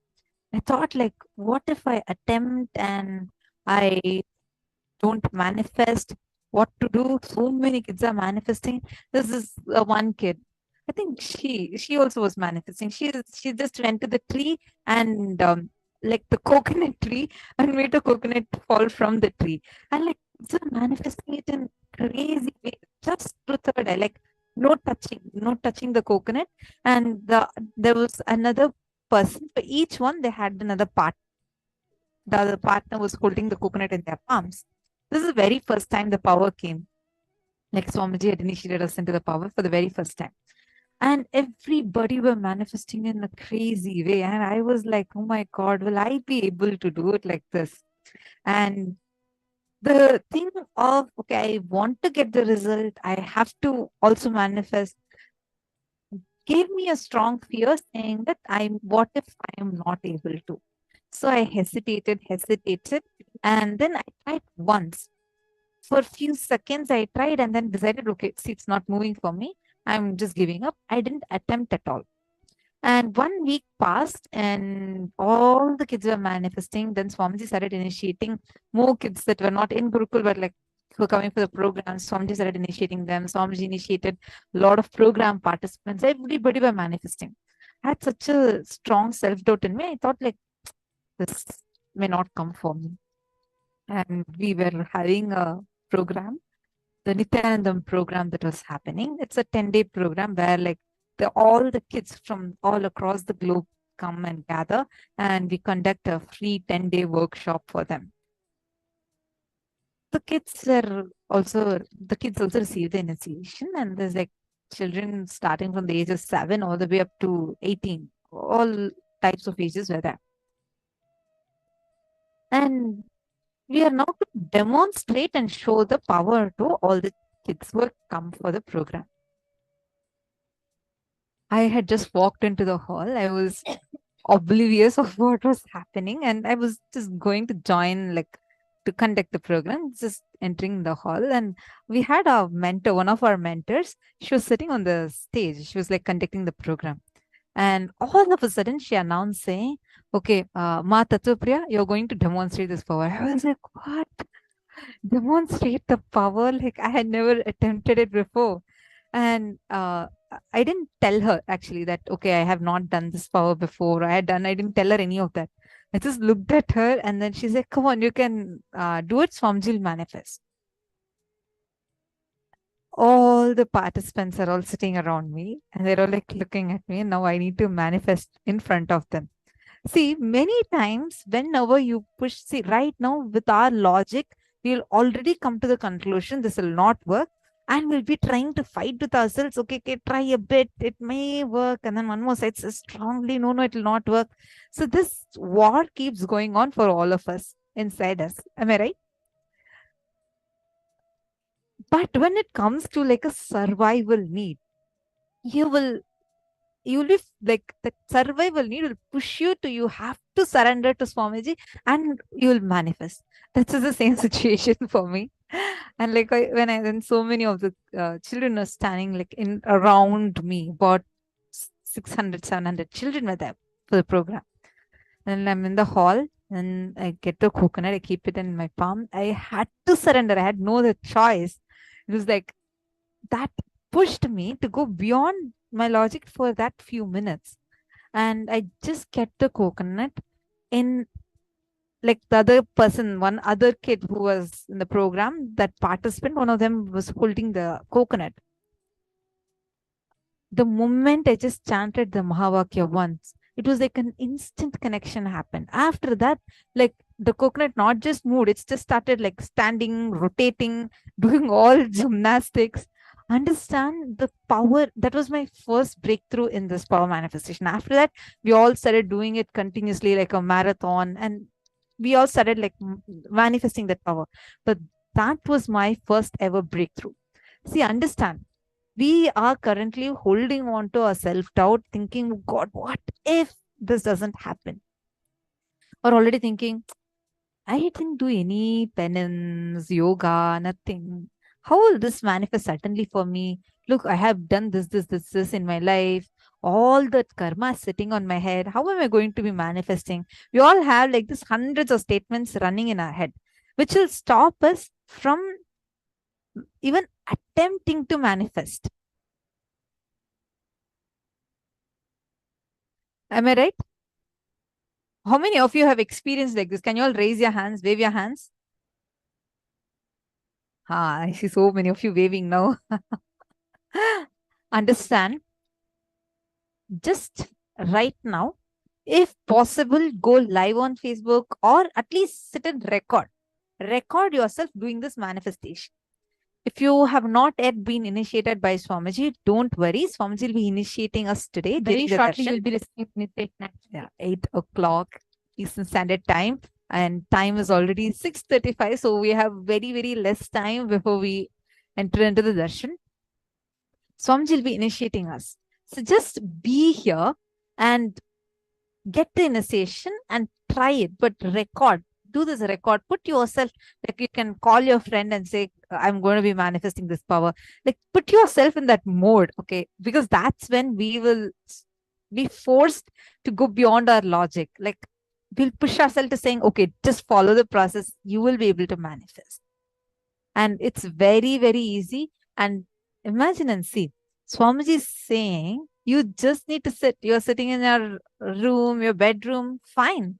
I thought, like, what if I attempt and I don't manifest? What to do? So many kids are manifesting. This is one kid. I think she also was manifesting. She just went to the tree and like the coconut tree and made the coconut fall from the tree, and like just manifesting it in crazy way, just through third eye, like no touching the coconut. And there was another person for each one. They had another part. The other partner was holding the coconut in their palms. This is the very first time the power came. Like Swamiji had initiated us into the power for the very first time. And everybody were manifesting in a crazy way. And I was like, oh my God, will I be able to do it like this? And the thing of, okay, I want to get the result, I have to also manifest, gave me a strong fear saying that what if I am not able to? So I hesitated, and then I tried once. For a few seconds, I tried and then decided, okay, see, it's not moving for me. I'm just giving up. I didn't attempt at all. And 1 week passed and all the kids were manifesting. Then Swamiji started initiating more kids that were not in Gurukul, but like who were coming for the program. Swamiji started initiating them. Swamiji initiated a lot of program participants. Everybody were manifesting. I had such a strong self-doubt in me. I thought like, this may not come for me. And we were having a program, the Nithyanandam program that was happening. It's a 10-day program where like all the kids from all across the globe come and gather, and we conduct a free 10-day workshop for them. The kids also receive the initiation, and there's like children starting from the age of 7 all the way up to 18. All types of ages were there. And we are now to demonstrate and show the power to all the kids who have come for the program. I had just walked into the hall. I was oblivious of what was happening, and I was just going to join, like, to conduct the program, just entering the hall. And we had our mentor, one of our mentors. She was sitting on the stage. She was like conducting the program. And all of a sudden, she announced saying, okay, Ma Tattvapriya, you're going to demonstrate this power. I was like, what? Demonstrate the power? Like, I had never attempted it before. And I didn't tell her actually that, okay, I have not done this power before. I didn't tell her any of that. I just looked at her and then she said, come on, you can do it. Swamiji will manifest. All the participants are all sitting around me and they're all like looking at me, and now I need to manifest in front of them. See, many times whenever you push, see, right now with our logic, we'll already come to the conclusion this will not work, and we'll be trying to fight with ourselves. Okay, try a bit, it may work. And then one more side says strongly, no, it will not work. So this war keeps going on for all of us inside us. Am I right? But when it comes to like a survival need, you will be like, the survival need will push you to, you have to surrender to Swamiji and you will manifest. That's the same situation for me. And like when so many of the children are standing like in around me, about 600, 700 children were there for the program. And I'm in the hall and I get the coconut, I keep it in my palm. I had to surrender. I had no other choice. It was like that pushed me to go beyond my logic for that few minutes. And I just kept the coconut in, like the other person, one other kid who was in the program, that participant, one of them was holding the coconut. The moment I just chanted the Mahavakya once, it was like an instant connection happened. After that, like the coconut not just moved, it's just started like standing, rotating, doing all gymnastics. Understand the power. That was my first breakthrough in this power manifestation. After that, we all started doing it continuously like a marathon, and we all started like manifesting that power. But that was my first ever breakthrough. See, understand, we are currently holding on to our self-doubt, thinking, God, what if this doesn't happen? Or already thinking, I didn't do any penance, yoga, nothing. How will this manifest suddenly for me? Look, I have done this in my life. All that karma is sitting on my head. How am I going to be manifesting? We all have like this hundreds of statements running in our head, which will stop us from even attempting to manifest. Am I right? How many of you have experienced like this? Can you all raise your hands, wave your hands? I see so many of you waving now. Understand, just right now, if possible, go live on Facebook or at least sit and record. Record yourself doing this manifestation. If you have not yet been initiated by Swamiji, don't worry. Swamiji will be initiating us today. Very during the shortly, darshan. you'll be listening to it. Yeah, 8 o'clock Eastern Standard Time. And time is already 6:35. So we have very, very less time before we enter into the darshan. Swamiji will be initiating us. So just be here and get the initiation and try it, but record. Do this record. Put yourself, like you can call your friend and say, I'm going to be manifesting this power. Like put yourself in that mode, okay? Because that's when we will be forced to go beyond our logic. Like we'll push ourselves to saying, okay, just follow the process. You will be able to manifest. And it's very, very easy. And imagine and see, Swamiji is saying, you just need to sit. You're sitting in your room, your bedroom, fine.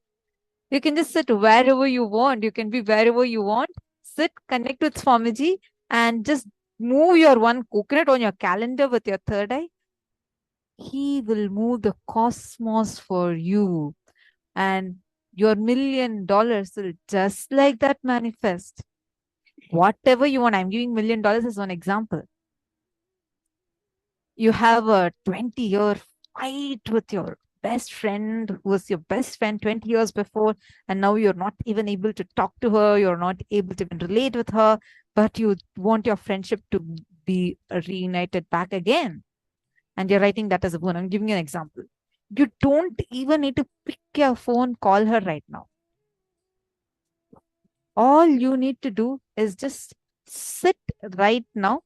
You can just sit wherever you want. You can be wherever you want. Sit, connect with Swamiji, and just move your one coconut on your calendar with your third eye. He will move the cosmos for you. And your $1 million will just like that manifest. Whatever you want. I'm giving $1 million as one example. You have a 20-year fight with your best friend who was your best friend 20 years before, and now you're not even able to talk to her, you're not able to even relate with her, but you want your friendship to be reunited back again. And you're writing that as a boon. I'm giving you an example. You don't even need to pick your phone, call her right now. All you need to do is just sit right now,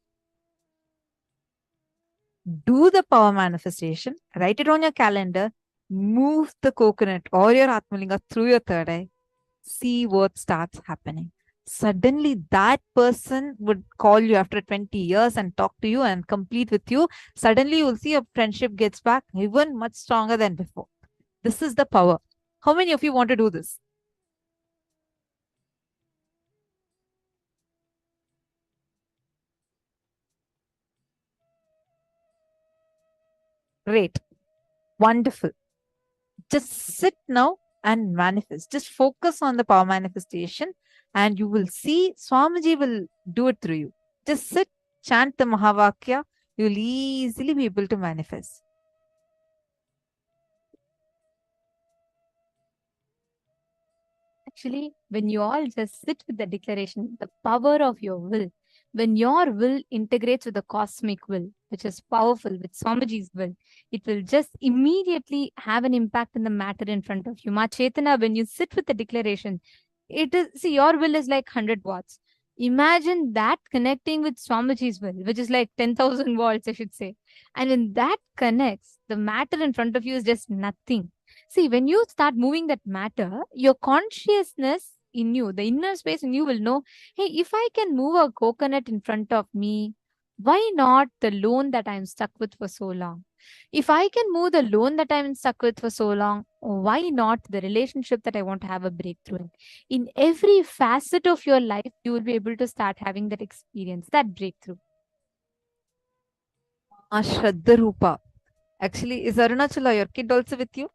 do the power manifestation, write it on your calendar, move the coconut or your Atmalinga through your third eye, see what starts happening. Suddenly that person would call you after 20 years and talk to you and complete with you. Suddenly you will see your friendship gets back even much stronger than before. This is the power. How many of you want to do this? Great. Wonderful. Just sit now and manifest. Just focus on the power manifestation and you will see Swamiji will do it through you. Just sit, chant the Mahavakya. You will easily be able to manifest. Actually, when you all just sit with the declaration, the power of your will, when your will integrates with the cosmic will, which is powerful with Swamiji's will, it will just immediately have an impact in the matter in front of you. Ma Chetana, when you sit with the declaration, it is, see, your will is like 100 watts. Imagine that connecting with Swamiji's will, which is like 10,000 volts, I should say. And when that connects, the matter in front of you is just nothing. See, when you start moving that matter, your consciousness in you, the inner space in you will know, hey, if I can move a coconut in front of me, why not the loan that I'm stuck with for so long? If I can move the loan that I'm stuck with for so long, why not the relationship that I want to have a breakthrough in? In every facet of your life, you will be able to start having that experience, that breakthrough. Shraddha Rupa. Actually, is Arunachala your kid also with you?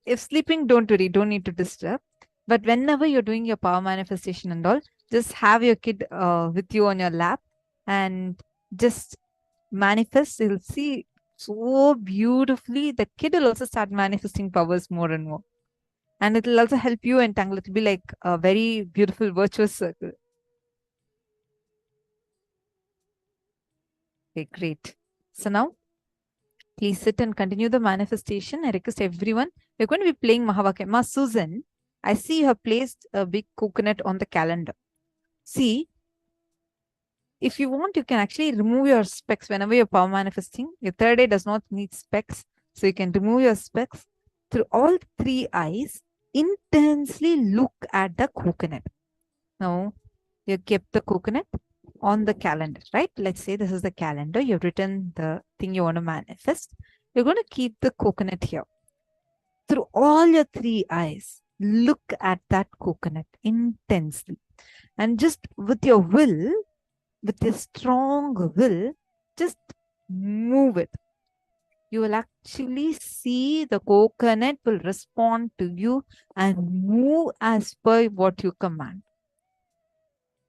If sleeping, don't worry, don't need to disturb. But whenever you're doing your power manifestation and all, just have your kid with you on your lap and just manifest. You'll see so beautifully. The kid will also start manifesting powers more and more. And it will also help you entangle. It will be like a very beautiful virtuous circle. Okay, great. So now, please sit and continue the manifestation. I request everyone. We're going to be playing Mahavakya. Ma Susan, I see you have placed a big coconut on the calendar. See, if you want, you can actually remove your specs whenever you're power manifesting. Your third eye does not need specs. So you can remove your specs. Through all three eyes, intensely look at the coconut. Now, you kept the coconut on the calendar, right? Let's say this is the calendar. You've written the thing you want to manifest. You're going to keep the coconut here. Through all your three eyes, look at that coconut intensely. And just with your will, with your strong will, just move it. You will actually see the coconut will respond to you and move as per what you command.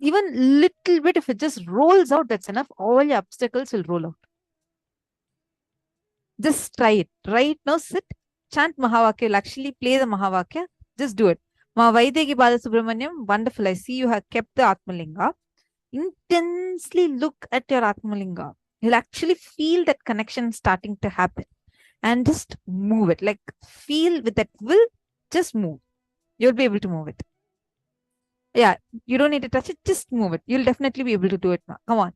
Even little bit, if it just rolls out, that's enough. All your obstacles will roll out. Just try it. Right now, sit, chant Mahavakya. You'll actually play the Mahavakya. Just do it. Ma Vaidegi Bala Subramanyam, wonderful. I see you have kept the Atmalinga. Intensely look at your Atmalinga. You'll actually feel that connection starting to happen. And just move it. Like feel with that will, just move. You'll be able to move it. Yeah, you don't need to touch it. Just move it. You'll definitely be able to do it now. Come on.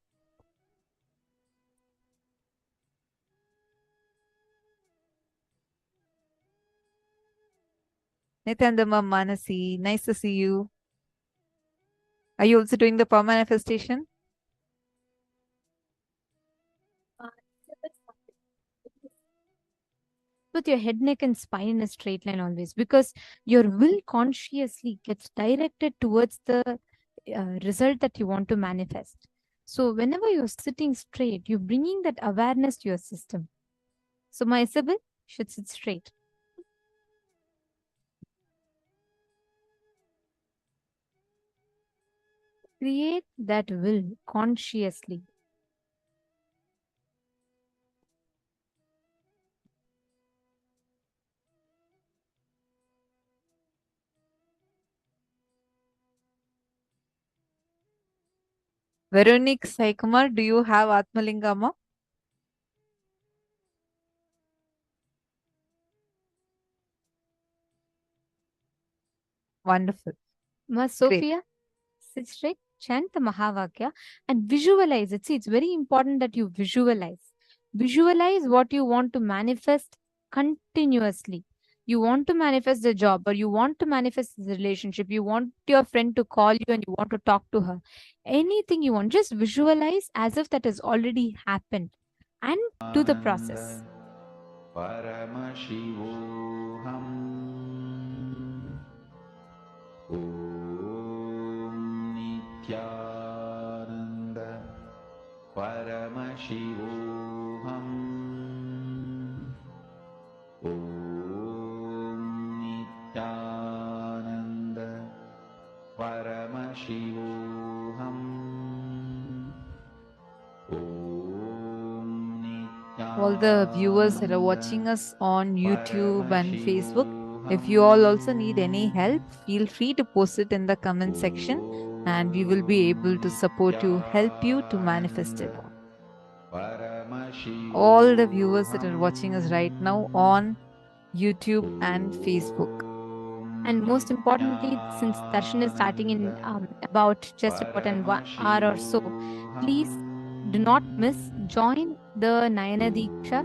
Nithyananda Manasi, nice to see you. Are you also doing the power manifestation? With your head, neck, and spine in a straight line always, because your will consciously gets directed towards the result that you want to manifest. So whenever you're sitting straight, you're bringing that awareness to your system. So my Isabel should sit straight. Create that will consciously. Veronique Saikumar, do you have Atmalingama? Wonderful. Ma Sophia, sit straight, chant the Mahavakya and visualize it. See, it's very important that you visualize. Visualize what you want to manifest continuously. You want to manifest the job, or you want to manifest the relationship. You want your friend to call you and you want to talk to her. Anything you want, just visualize as if that has already happened and do the process. Paramashivoham Om Nithyananda Paramashivoham Om Nithyananda Paramashivoham All the viewers that are watching us on YouTube and Facebook, if you all also need any help, feel free to post it in the comment section and we will be able to support you, help you to manifest it. All the viewers that are watching us right now on YouTube and Facebook. And most importantly, since darshan is starting in about just about an 1 hour or so, please do not miss. Join the Nayana Deeksha,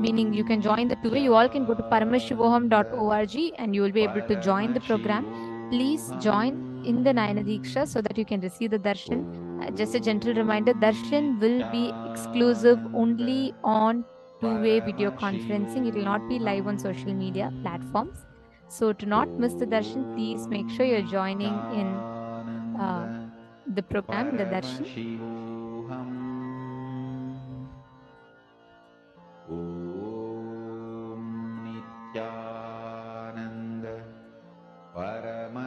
meaning you can join the two-way. You all can go to paramashivoham.org and you will be able to join the program. Please join in the Nayana Deeksha so that you can receive the darshan. Just a gentle reminder, darshan will be exclusive only on two-way video conferencing. It will not be live on social media platforms. So to not miss the darshan, please make sure you're joining in the program, the darshan.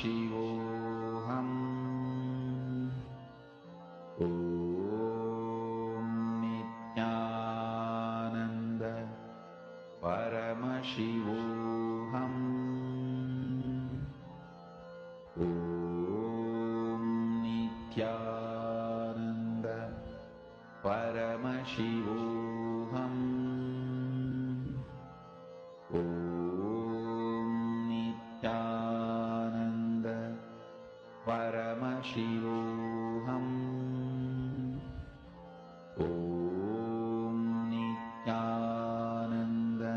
Paramashivoham. Om Nithyananda Paramashivoham. Om Nithyananda Paramashivoham. Om Nithyananda Paramashivoham. Om Nithyananda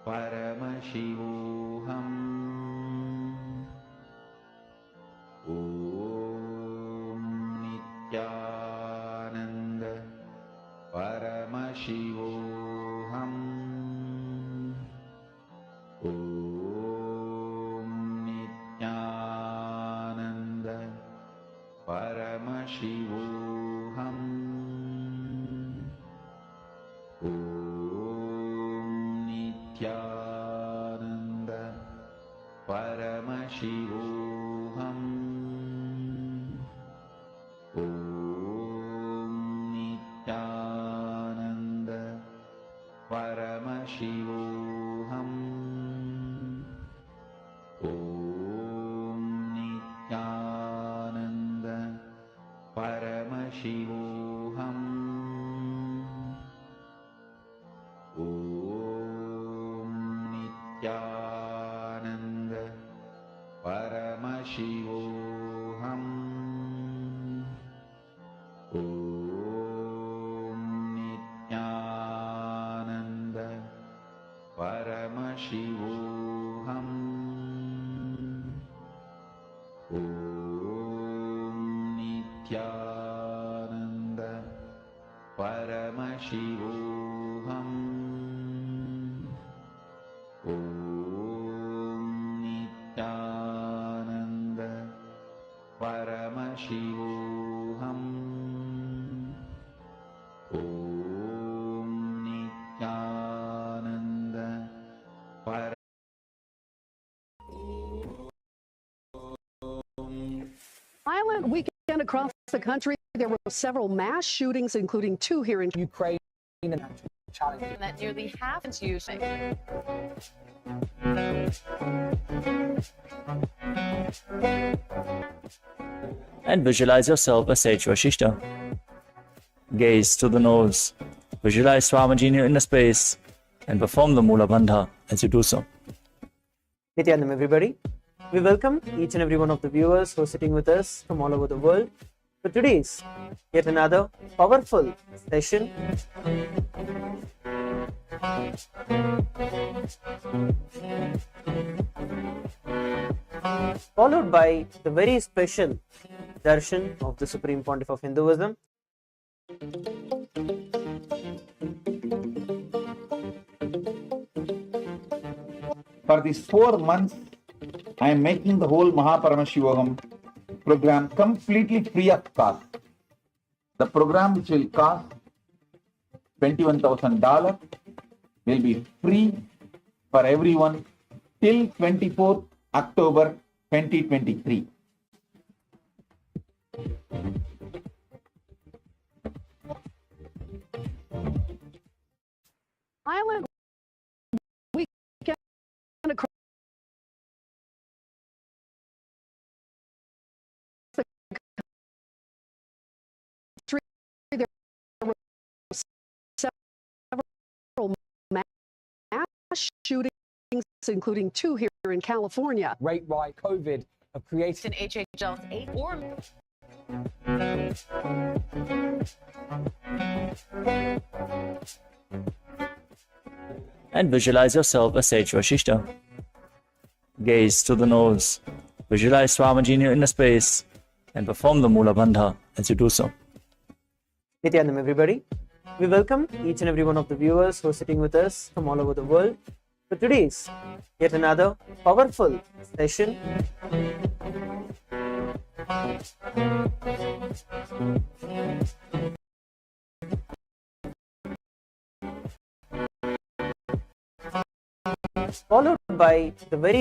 Paramashivoham. Om Nithyananda Paramashivoham. Om Nithyananda Paramashivoham. Om Nithyananda Paramashivoham. Om Nithyananda Paramashivoham. Om Nithyananda Paramashivoham. Om Nithyananda Paramashivoham. Om Nithyananda Paramashivoham. Om Nithyananda Paramashivoham. Om Nithyananda Paramashivoham. Om Nithyananda Violent weekend across the country. There were several mass shootings, including 2 here in Ukraine and challenges. That nearly half is using. And visualize yourself as Sage Vashishta. Gaze to the nose. Visualize Swamiji in your inner space and perform the Mula Bandha as you do so. Nithyanandam, everybody. We welcome each and every one of the viewers who are sitting with us from all over the world for today's yet another powerful session. Followed by the very special darshan of the Supreme Pontiff of Hinduism. For these 4 months, I am making the whole Paramashivoham program completely free of cost. The program, which will cost $21,000, will be free for everyone till 24th October 2023. violent weekend across the country. There were several mass shootings, including 2 here in California. Rate right COVID have created In HHL's 8 or And visualize yourself as Sage Vashishta. Gaze to the nose. Visualize Swamiji in your inner space and perform the Mula Bandha as you do so. Nithyanandam, everybody. We welcome each and every one of the viewers who are sitting with us from all over the world for today's yet another powerful session. Followed by the very